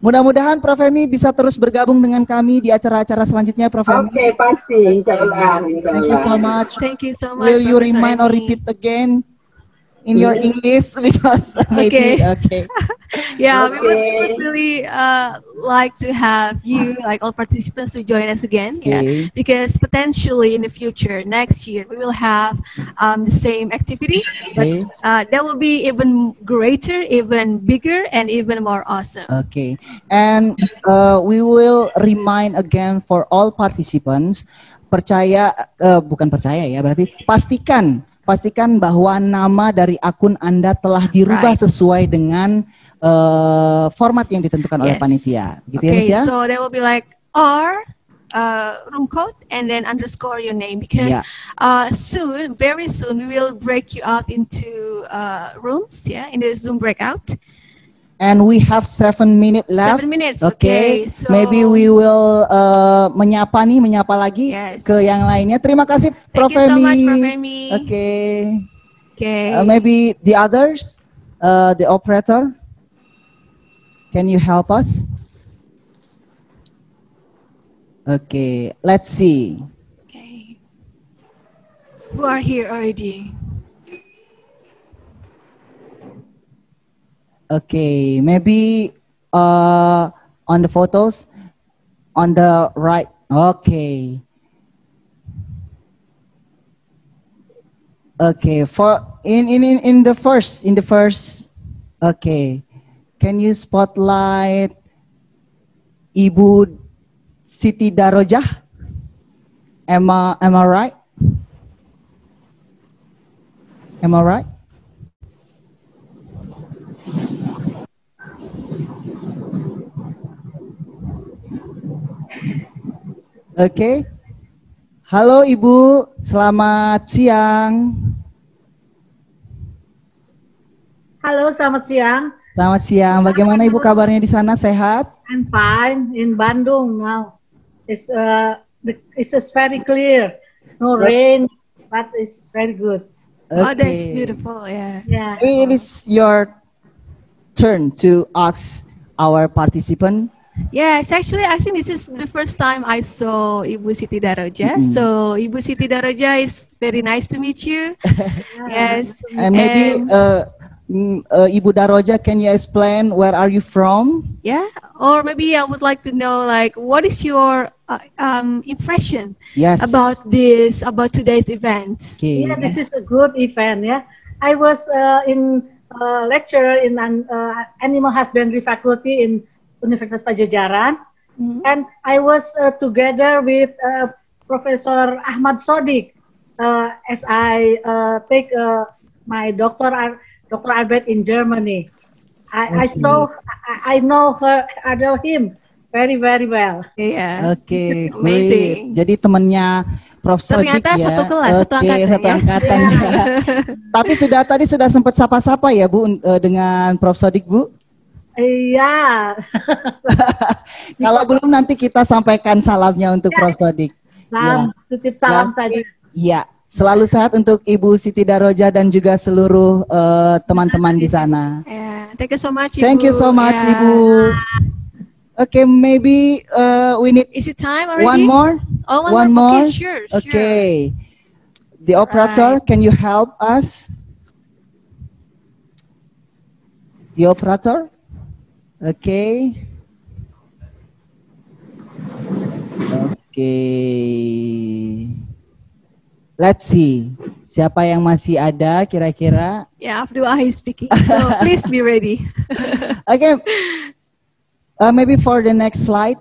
Speaker 2: Mudah-mudahan Prof. Femi bisa terus bergabung dengan kami di acara-acara selanjutnya, Prof. Femi.
Speaker 12: Pasti, insya Allah.
Speaker 2: Thank you so much.
Speaker 1: Thank you so much.
Speaker 2: Will you remind or repeat again in your English because maybe
Speaker 1: Yeah, we would really like to have you, like all participants, to join us again. Yeah, because potentially in the future, next year, we will have the same activity, but that will be even greater, even bigger, and even more awesome.
Speaker 2: And we will remind again for all participants, bukan percaya ya, berarti pastikan bahwa nama dari akun Anda telah dirubah sesuai dengan format yang ditentukan oleh panitia. Gitu ya, Miss ya?
Speaker 1: So there will be like R room code and then underscore your name, because soon, very soon, we will break you out into rooms, in the Zoom breakout.
Speaker 2: And we have 7 minutes left.
Speaker 1: 7 minutes.
Speaker 2: So maybe we will menyapa lagi ke yang lainnya. Terima kasih Prof. Femi.
Speaker 1: Thank you so much, Prof. Femi.
Speaker 2: Maybe the others, the operator, can you help us? Let's see.
Speaker 1: Who are here already?
Speaker 2: Maybe on the photos on the right. For in the first. Can you spotlight Ibu Siti Darojah? Am I right? Am I right? Oke. Halo Ibu, selamat siang.
Speaker 13: Halo, selamat siang.
Speaker 2: Selamat siang. Bagaimana Ibu kabarnya di sana? Sehat?
Speaker 13: I'm fine in Bandung now. It's just very clear. No rain, but it's very good.
Speaker 1: Oh, that's beautiful. Yeah.
Speaker 13: Yeah.
Speaker 2: It is your turn to ask our participant.
Speaker 1: Yes, actually, I think this is the first time I saw Ibu Siti Daroja. So, Ibu Siti Daroja, is very nice to meet you. Yes.
Speaker 2: And maybe Ibu Daroja, can you explain where are you from?
Speaker 1: Yeah, or maybe I would like to know, like, what is your impression about today's event?
Speaker 2: Okay.
Speaker 13: Yeah, this is a good event. Yeah, I was in lecture in animal husbandry faculty in Universitas Pajajaran, and I was together with Professor Ahmad Sodik as I take my doctoral in Germany. I know him very well.
Speaker 1: Yeah.
Speaker 2: Oke,
Speaker 1: Amazing.
Speaker 2: Jadi temannya Prof. Sodik
Speaker 1: Ternyata
Speaker 2: ya.
Speaker 1: satu kelas, satu
Speaker 2: angkatan ya. Tapi tadi sudah sempat sapa-sapa ya Bu dengan Prof. Sodik Bu?
Speaker 13: Iya.
Speaker 2: Kalau belum nanti kita sampaikan salamnya untuk Prof. Sodik.
Speaker 13: Titip salam saja.
Speaker 2: Iya, selalu sehat untuk Ibu Siti Daroja dan juga seluruh teman-teman di sana.
Speaker 1: Thank you so much, Ibu.
Speaker 2: Thank you so much, Ibu. Okay, maybe we need.
Speaker 1: Is it time already?
Speaker 2: One more.
Speaker 1: Oh,
Speaker 2: one more.
Speaker 1: Okay, sure.
Speaker 2: Okay. The operator, can you help us? The operator. Okay. Let's see. Siapa yang masih ada kira-kira?
Speaker 1: Yeah, Abdul is speaking. So please be ready.
Speaker 2: Okay. Maybe for the next slide.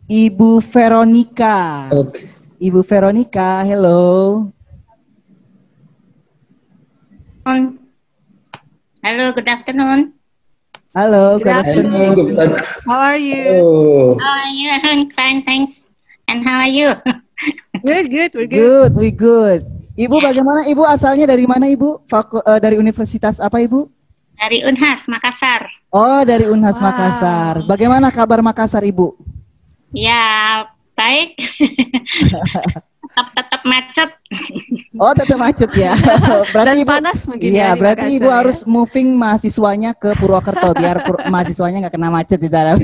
Speaker 2: Ibu Veronica.
Speaker 14: Okay.
Speaker 2: Ibu Veronica, hello.
Speaker 14: Hello, good afternoon.
Speaker 2: Hello, good afternoon.
Speaker 1: How are you?
Speaker 14: Oh, yeah, I'm fine, thanks. And how are you?
Speaker 1: Good, we're
Speaker 2: good. We good. Ibu bagaimana? Ibu asalnya dari mana Ibu? Dari universitas apa Ibu?
Speaker 14: Dari Unhas, Makassar.
Speaker 2: Oh, dari Unhas Makassar. Bagaimana kabar Makassar Ibu?
Speaker 14: Ya, baik. tetap macet.
Speaker 2: Oh, tetap macet ya. Berarti
Speaker 1: Dan
Speaker 2: Ibu,
Speaker 1: panas mungkin
Speaker 2: iya,
Speaker 1: ya.
Speaker 2: berarti Ibu harus moving mahasiswanya ke Purwokerto biar mahasiswanya nggak kena macet di sana.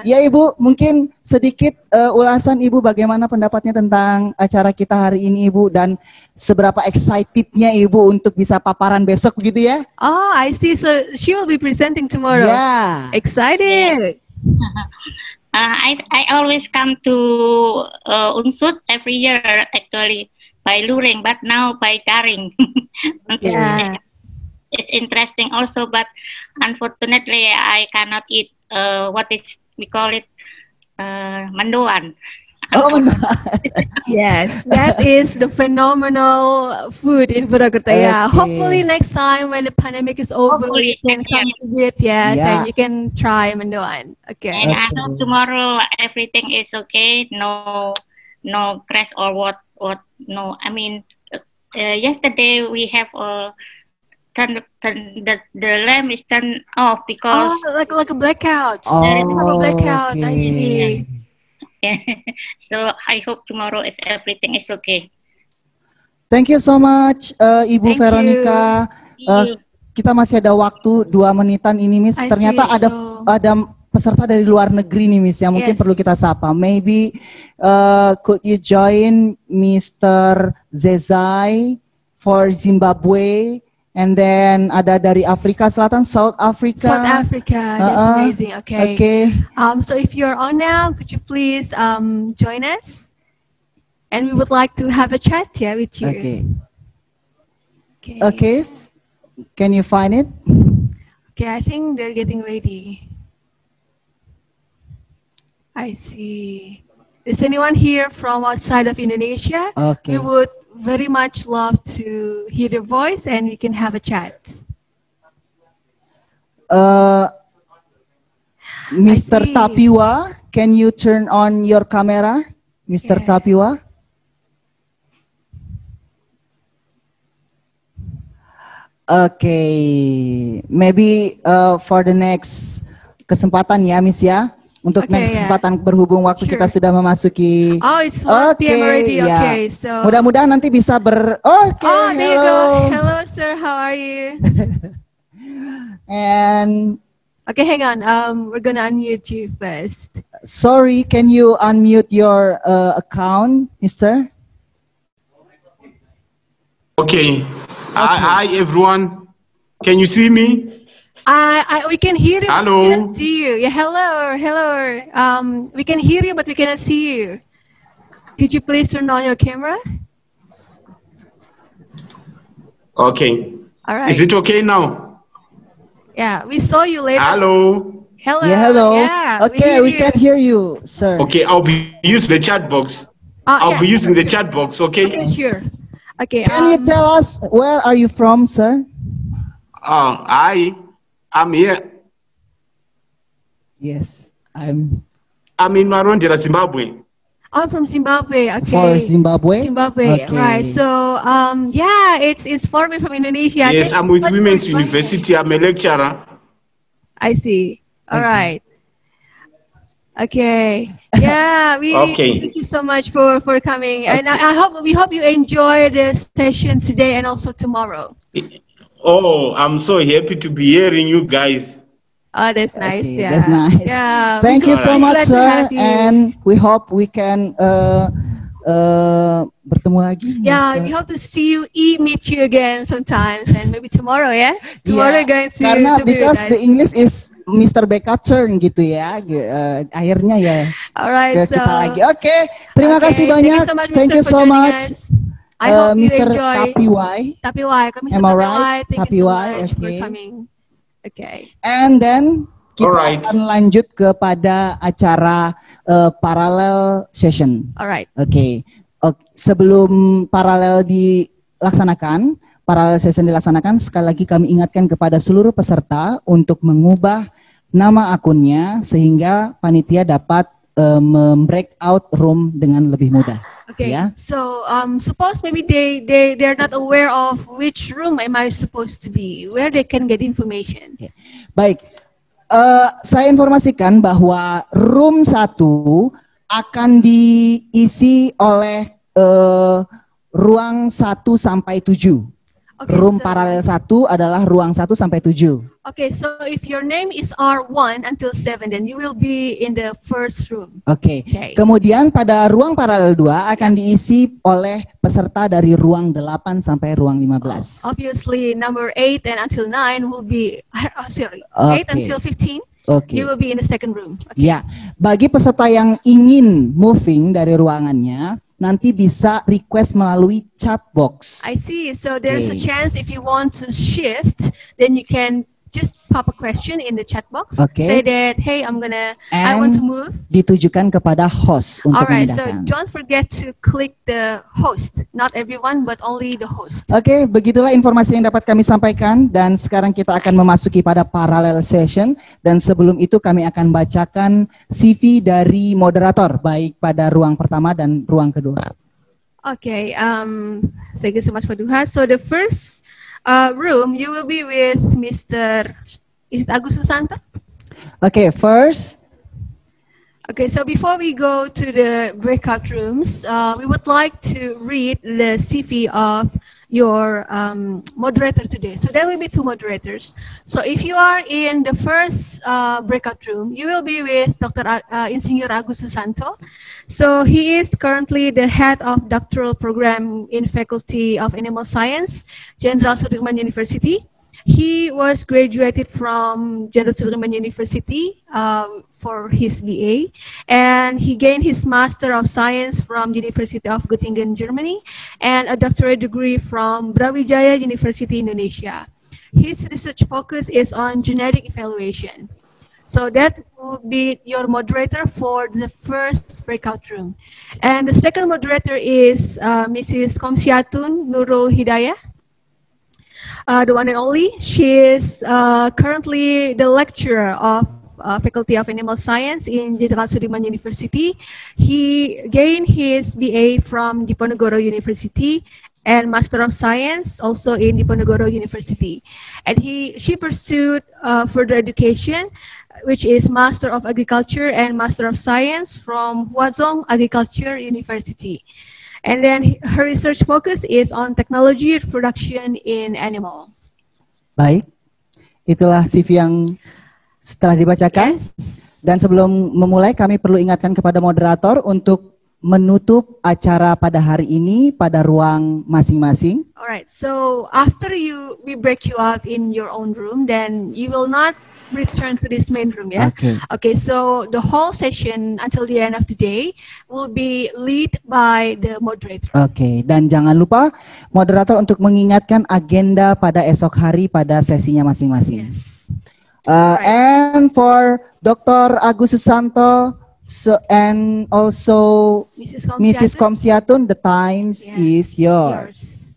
Speaker 2: Ya Ibu, mungkin sedikit ulasan Ibu bagaimana pendapatnya tentang acara kita hari ini Ibu dan seberapa excitednya Ibu untuk bisa paparan besok gitu ya?
Speaker 1: Oh, I see. So she will be presenting tomorrow.
Speaker 2: Yeah.
Speaker 1: Excited.
Speaker 14: I always come to Unsoed every year actually by luring, but now by daring. It's interesting also, but unfortunately I cannot eat what is we call it mendoan.
Speaker 2: Oh,
Speaker 1: yes, that is the phenomenal food in Purwokerto. Yeah, hopefully next time when the pandemic is over, you can come visit. Yes, and you can try mendoan. Okay.
Speaker 14: And I hope tomorrow everything is okay. No crash or what? No, I mean, yesterday we have the lamp is turned off because
Speaker 1: like a blackout.
Speaker 2: Oh,
Speaker 1: a blackout. I see.
Speaker 14: So I hope tomorrow everything is okay.
Speaker 2: Thank you so much, Ibu Veronica. Kita masih ada waktu 2 menitan ini, Miss. Ternyata ada peserta dari luar negeri nih, Miss, yang mungkin perlu kita sapa. Maybe could you join Mr. Zezai for Zimbabwe? And then ada dari Afrika Selatan, South Africa.
Speaker 1: South Africa, that's amazing. Okay.
Speaker 2: Okay.
Speaker 1: So if you're on now, could you please join us? And we would like to have a chat with you.
Speaker 2: Okay. Can you find it?
Speaker 1: Okay, I think they're getting ready. I see. Is anyone here from outside of Indonesia?
Speaker 2: Okay.
Speaker 1: We would very much love to hear your voice and we can have a chat.
Speaker 2: Mr. Tapiwa, can you turn on your camera, Mr. Tapiwa? Okay, maybe for the next kesempatan ya, Miss ya. Untuk next kesempatan berhubung waktu kita sudah memasuki.
Speaker 1: Oh, it's 1 p.m. already.
Speaker 2: Ya.
Speaker 1: Okay, so.
Speaker 2: Mudah-mudahan nanti bisa
Speaker 1: Oh, there you go. Hello, sir. How are you?
Speaker 2: And.
Speaker 1: Okay, hang on. We're gonna unmute you first.
Speaker 2: Sorry, can you unmute your account, Mister?
Speaker 15: Okay. Hi, everyone. Can you see me?
Speaker 1: We can hear you.
Speaker 15: Hello.
Speaker 1: We cannot see you. Yeah, hello. We can hear you, but we cannot see you. Could you please turn on your camera?
Speaker 15: Okay.
Speaker 1: All right.
Speaker 15: Is it okay now?
Speaker 1: Yeah, we saw you later.
Speaker 15: Hello.
Speaker 1: Hello.
Speaker 2: Yeah, hello.
Speaker 1: Yeah,
Speaker 2: okay, we can hear you, sir.
Speaker 15: Okay, I'll be using the chat box. I'll be using the chat box, okay?
Speaker 1: Okay, sure. Okay.
Speaker 2: Can you tell us where are you from, sir?
Speaker 15: I'm here.
Speaker 2: Yes, I'm
Speaker 15: in Marondera, Zimbabwe.
Speaker 1: I'm from Zimbabwe. Okay.
Speaker 2: For Zimbabwe.
Speaker 1: Zimbabwe,
Speaker 2: okay.
Speaker 1: Right. So, yeah, it's far away from Indonesia.
Speaker 15: Yes, I'm with Women's University. I'm a lecturer.
Speaker 1: I see. All right. Okay. Yeah. Thank you so much for coming, and we hope you enjoy the session today and also tomorrow.
Speaker 15: Oh, I'm so happy to be hearing you guys.
Speaker 1: Oh, that's nice.
Speaker 2: Okay,
Speaker 1: yeah.
Speaker 2: That's nice.
Speaker 1: Yeah.
Speaker 2: Thank you so much, sir.
Speaker 1: You.
Speaker 2: And we hope we can bertemu lagi.
Speaker 1: Yeah, we hope to see you, meet you again sometimes, and maybe tomorrow, yeah. Tomorrow going to.
Speaker 2: Karena because the English is Mr. Becca turn gitu ya, akhirnya ya.
Speaker 1: Alright,
Speaker 2: kita lagi. Oke, terima kasih banyak. Thank you so much.
Speaker 1: I hope
Speaker 2: Mr.
Speaker 1: you enjoy. Tapiwai,
Speaker 2: am I right?
Speaker 1: Thank you so much for coming. Okay.
Speaker 2: And then kita akan lanjut kepada acara parallel session.
Speaker 1: Alright.
Speaker 2: Oke. Sebelum paralel dilaksanakan, parallel session dilaksanakan, sekali lagi kami ingatkan kepada seluruh peserta untuk mengubah nama akunnya sehingga panitia dapat breakout room dengan lebih mudah.
Speaker 1: Okay,
Speaker 2: yeah?
Speaker 1: So suppose maybe they're not aware of which room am I supposed to be, where they can get information.
Speaker 2: Okay. Baik, saya informasikan bahwa room 1 akan diisi oleh ruang 1 sampai 7. Okay, room paralel 1 adalah ruang 1 sampai 7.
Speaker 1: Okay, so if your name is R1 until 7, then you will be in the first room.
Speaker 2: Okay. Kemudian pada ruang paralel 2 akan diisi oleh peserta dari ruang 8 sampai ruang 15.
Speaker 1: Obviously, number 8 and until 9 will be, 8 until 15.
Speaker 2: Okay.
Speaker 1: You will be in the second room. Okay.
Speaker 2: Ya, bagi peserta yang ingin moving dari ruangannya, nanti bisa request melalui chat box.
Speaker 1: I see. So there's a chance if you want to shift, then you can just pop a question in the chat box. Say that, hey, I want to move.
Speaker 2: Ditujukan kepada host untuk
Speaker 1: Alright, so
Speaker 2: memindahkan.
Speaker 1: don't forget to click the host. Not everyone, but only the host.
Speaker 2: Oke, begitulah informasi yang dapat kami sampaikan dan sekarang kita akan memasuki pada parallel session dan sebelum itu kami akan bacakan CV dari moderator baik pada ruang pertama dan ruang kedua.
Speaker 1: Okay, thank you so much for Duha. So the first room, you will be with Mr. Is it Agus Susanto?
Speaker 2: Okay, first.
Speaker 1: Okay, so before we go to the breakout rooms, we would like to read the CV of your moderator today. So there will be 2 moderators. So if you are in the first breakout room, you will be with Dr. Insinyur Agus Susanto. So he is currently the head of doctoral program in Faculty of Animal Science, Jenderal Soedirman University. He was graduated from Jenderal Soedirman University for his BA, and he gained his Master of Science from University of Göttingen, Germany, and a doctorate degree from Brawijaya University, Indonesia. His research focus is on genetic evaluation. So that will be your moderator for the first breakout room. And the second moderator is Mrs. Komsiatun Nurul Hidayah. The one and only. She is currently the lecturer of Faculty of Animal Science in Jenderal Soedirman University. He gained his BA from Diponegoro University and Master of Science also in Diponegoro University. And she pursued further education, which is Master of Agriculture and Master of Science from Hwazong Agriculture University. And then her research focus is on technology reproduction in animal.
Speaker 2: Baik, itulah CV yang setelah dibacakan.
Speaker 1: Yes.
Speaker 2: Dan sebelum memulai, kami perlu ingatkan kepada moderator untuk menutup acara pada hari ini pada ruang masing-masing.
Speaker 1: Alright, so after we break you out in your own room, then you will not return to this main room, ya. Okay, so the whole session until the end of the day will be lead by the moderator.
Speaker 2: Oke, dan jangan lupa moderator untuk mengingatkan agenda pada esok hari pada sesinya masing-masing.
Speaker 1: Yes.
Speaker 2: And for Dr. Agus Susanto, and also Mrs. Komsiatun, the times is yours.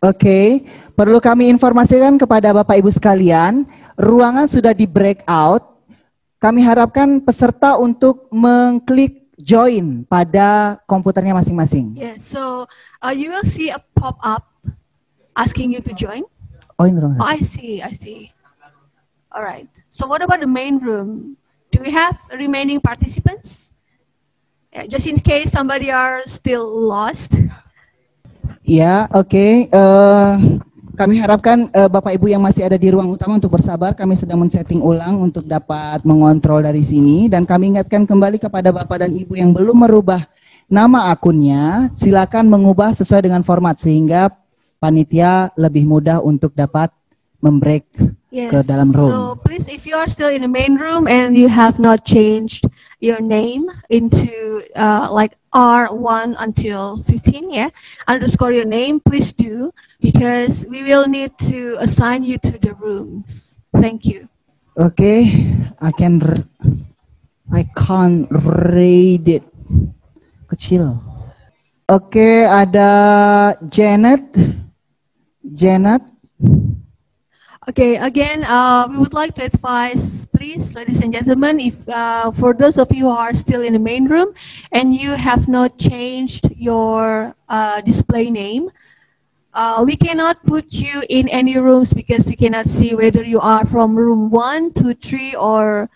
Speaker 2: Oke, perlu kami informasikan kepada Bapak Ibu sekalian, ruangan sudah di breakout. Kami harapkan peserta untuk mengklik join pada komputernya masing-masing.
Speaker 1: Yeah, so you will see a pop-up asking you to join.
Speaker 2: Oh, ini ruangan.
Speaker 1: Oh, I see. All right. So what about the main room? Do we have remaining participants? Yeah, just in case somebody are still lost.
Speaker 2: Ya, oke. Kami harapkan Bapak Ibu yang masih ada di ruang utama untuk bersabar. Kami sedang men-setting ulang untuk dapat mengontrol dari sini. Dan kami ingatkan kembali kepada Bapak dan Ibu yang belum merubah nama akunnya, silakan mengubah sesuai dengan format sehingga panitia lebih mudah untuk dapat membreak ke dalam room.
Speaker 1: So please, if you are still in the main room and you have not changed your name into like R1 until 15, yeah, underscore your name, please do, because we will need to assign you to the rooms. Thank you.
Speaker 2: Okay, I can't read it. Kecil. Oke, ada Janet.
Speaker 1: Okay, again, we would like to advise, please, ladies and gentlemen, if for those of you who are still in the main room and you have not changed your display name, we cannot put you in any rooms because we cannot see whether you are from room 1, 2, 3, or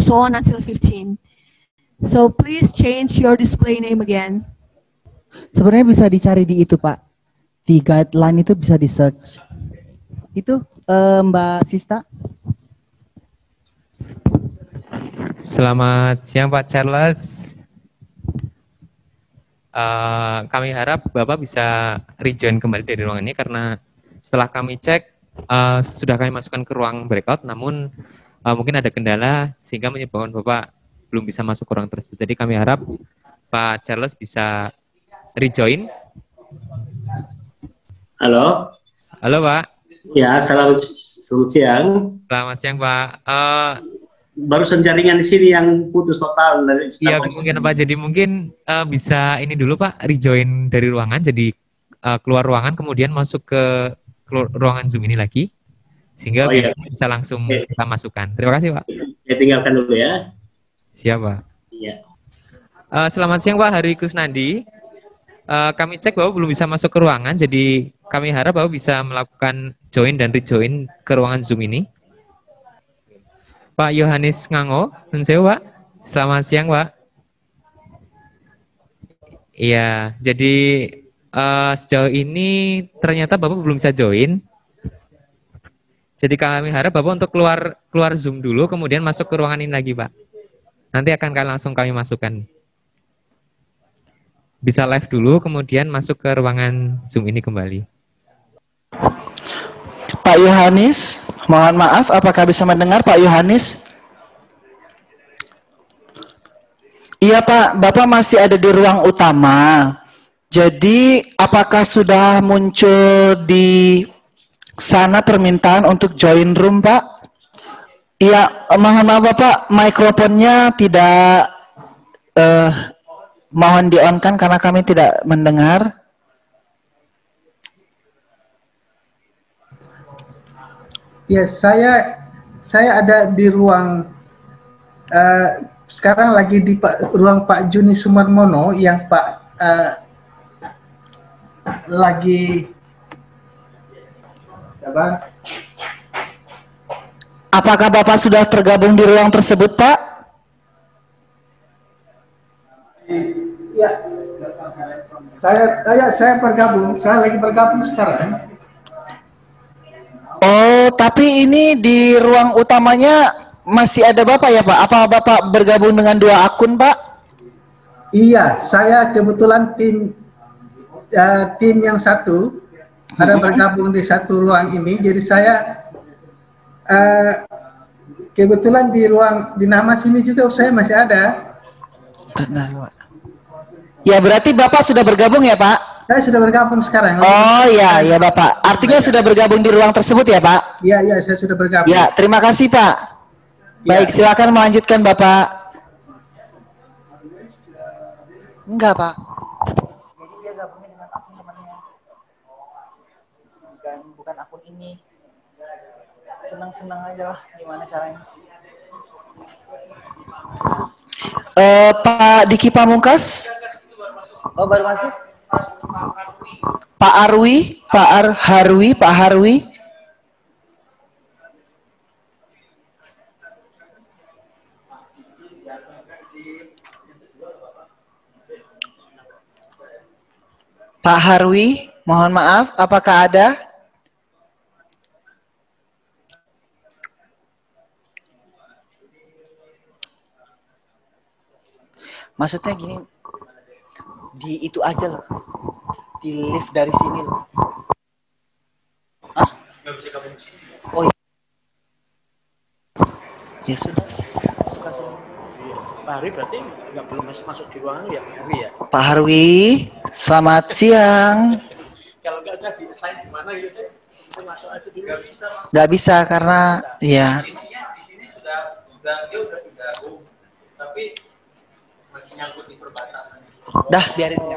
Speaker 1: so on until 15. So please change your display name again.
Speaker 2: Sebenarnya bisa dicari di itu, Pak. Di guideline itu bisa di search. Itu Mbak Sista.
Speaker 16: Selamat siang Pak Charles. Kami harap Bapak bisa rejoin kembali dari ruangan ini karena setelah kami cek sudah kami masukkan ke ruang breakout, namun mungkin ada kendala sehingga menyebabkan Bapak belum bisa masuk ke ruang tersebut. Jadi kami harap Pak Charles bisa rejoin.
Speaker 8: Halo.
Speaker 16: Halo Pak.
Speaker 8: Ya, selamat siang.
Speaker 16: Selamat siang Pak.
Speaker 8: Barusan jaringan di sini yang putus total.
Speaker 16: Iya mungkin Pak. Jadi mungkin bisa ini dulu Pak, rejoin dari ruangan. Jadi keluar ruangan kemudian masuk ke ruangan Zoom ini lagi, sehingga bisa langsung kita masukkan. Terima kasih Pak.
Speaker 8: Saya tinggalkan dulu ya.
Speaker 16: Siap Pak.
Speaker 8: Iya.
Speaker 16: Selamat siang Pak Hari Kusnandi. Kami cek bahwa belum bisa masuk ke ruangan, jadi kami harap bahwa bisa melakukan join dan rejoin ke ruangan Zoom ini. Pak Yohanes Ngango, Unsoed Pak. Selamat siang Pak. Iya, jadi sejauh ini ternyata Bapak belum bisa join. Jadi kami harap Bapak untuk keluar Zoom dulu, kemudian masuk ke ruangan ini lagi Pak. Nanti akan langsung kami masukkan. Bisa live dulu, kemudian masuk ke ruangan Zoom ini kembali.
Speaker 17: Pak Yohanes, mohon maaf, apakah bisa mendengar Pak Yohanes? Iya Pak, Bapak masih ada di ruang utama. Jadi apakah sudah muncul di sana permintaan untuk join room Pak? Iya, mohon maaf Bapak, mikrofonnya tidak mohon di-on-kan karena kami tidak mendengar.
Speaker 18: Ya, saya ada di ruang sekarang lagi di ruang Pak Juni Sumarmono yang Pak lagi apa?
Speaker 17: Apakah Bapak sudah tergabung di ruang tersebut, Pak?
Speaker 18: Ya, saya bergabung. Saya lagi bergabung sekarang.
Speaker 17: Oh, tapi ini di ruang utamanya masih ada Bapak ya, Pak? Apa Bapak bergabung dengan 2 akun, Pak?
Speaker 18: Iya, saya kebetulan tim yang satu ada bergabung di satu ruang ini. Jadi saya kebetulan di ruang di nama sini juga saya masih ada.
Speaker 17: Ya, berarti Bapak sudah bergabung ya, Pak?
Speaker 18: Saya sudah bergabung sekarang.
Speaker 17: Oh iya, ya Bapak. Artinya sudah bergabung di ruang tersebut ya, Pak?
Speaker 18: Iya, iya, saya sudah bergabung.
Speaker 17: Ya, terima kasih, Pak. Baik, silakan melanjutkan, Bapak. Enggak, Pak. Bukan akun ini. Senang-senang aja lah, gimana caranya. Pak Diki Pamungkas. Oh, baru masuk. Pak Harwi. Pak Harwi, mohon maaf, apakah ada? Maksudnya gini, di itu aja loh, di lift dari sini loh. Ah? Oh iya. Ya sudah.
Speaker 19: Pak Harwi berarti nggak belum masuk di ruangan ya, Pak Harwi ya?
Speaker 17: Pak Harwi, selamat siang.
Speaker 19: Kalau nggak udah di-assign di mana gitu deh, kita masuk aja dulu.
Speaker 17: Nggak bisa karena ya.
Speaker 19: Di sini sudah dia udah bergabung, tapi masih nyangkut di perbatasan.
Speaker 17: Dah biarin ya.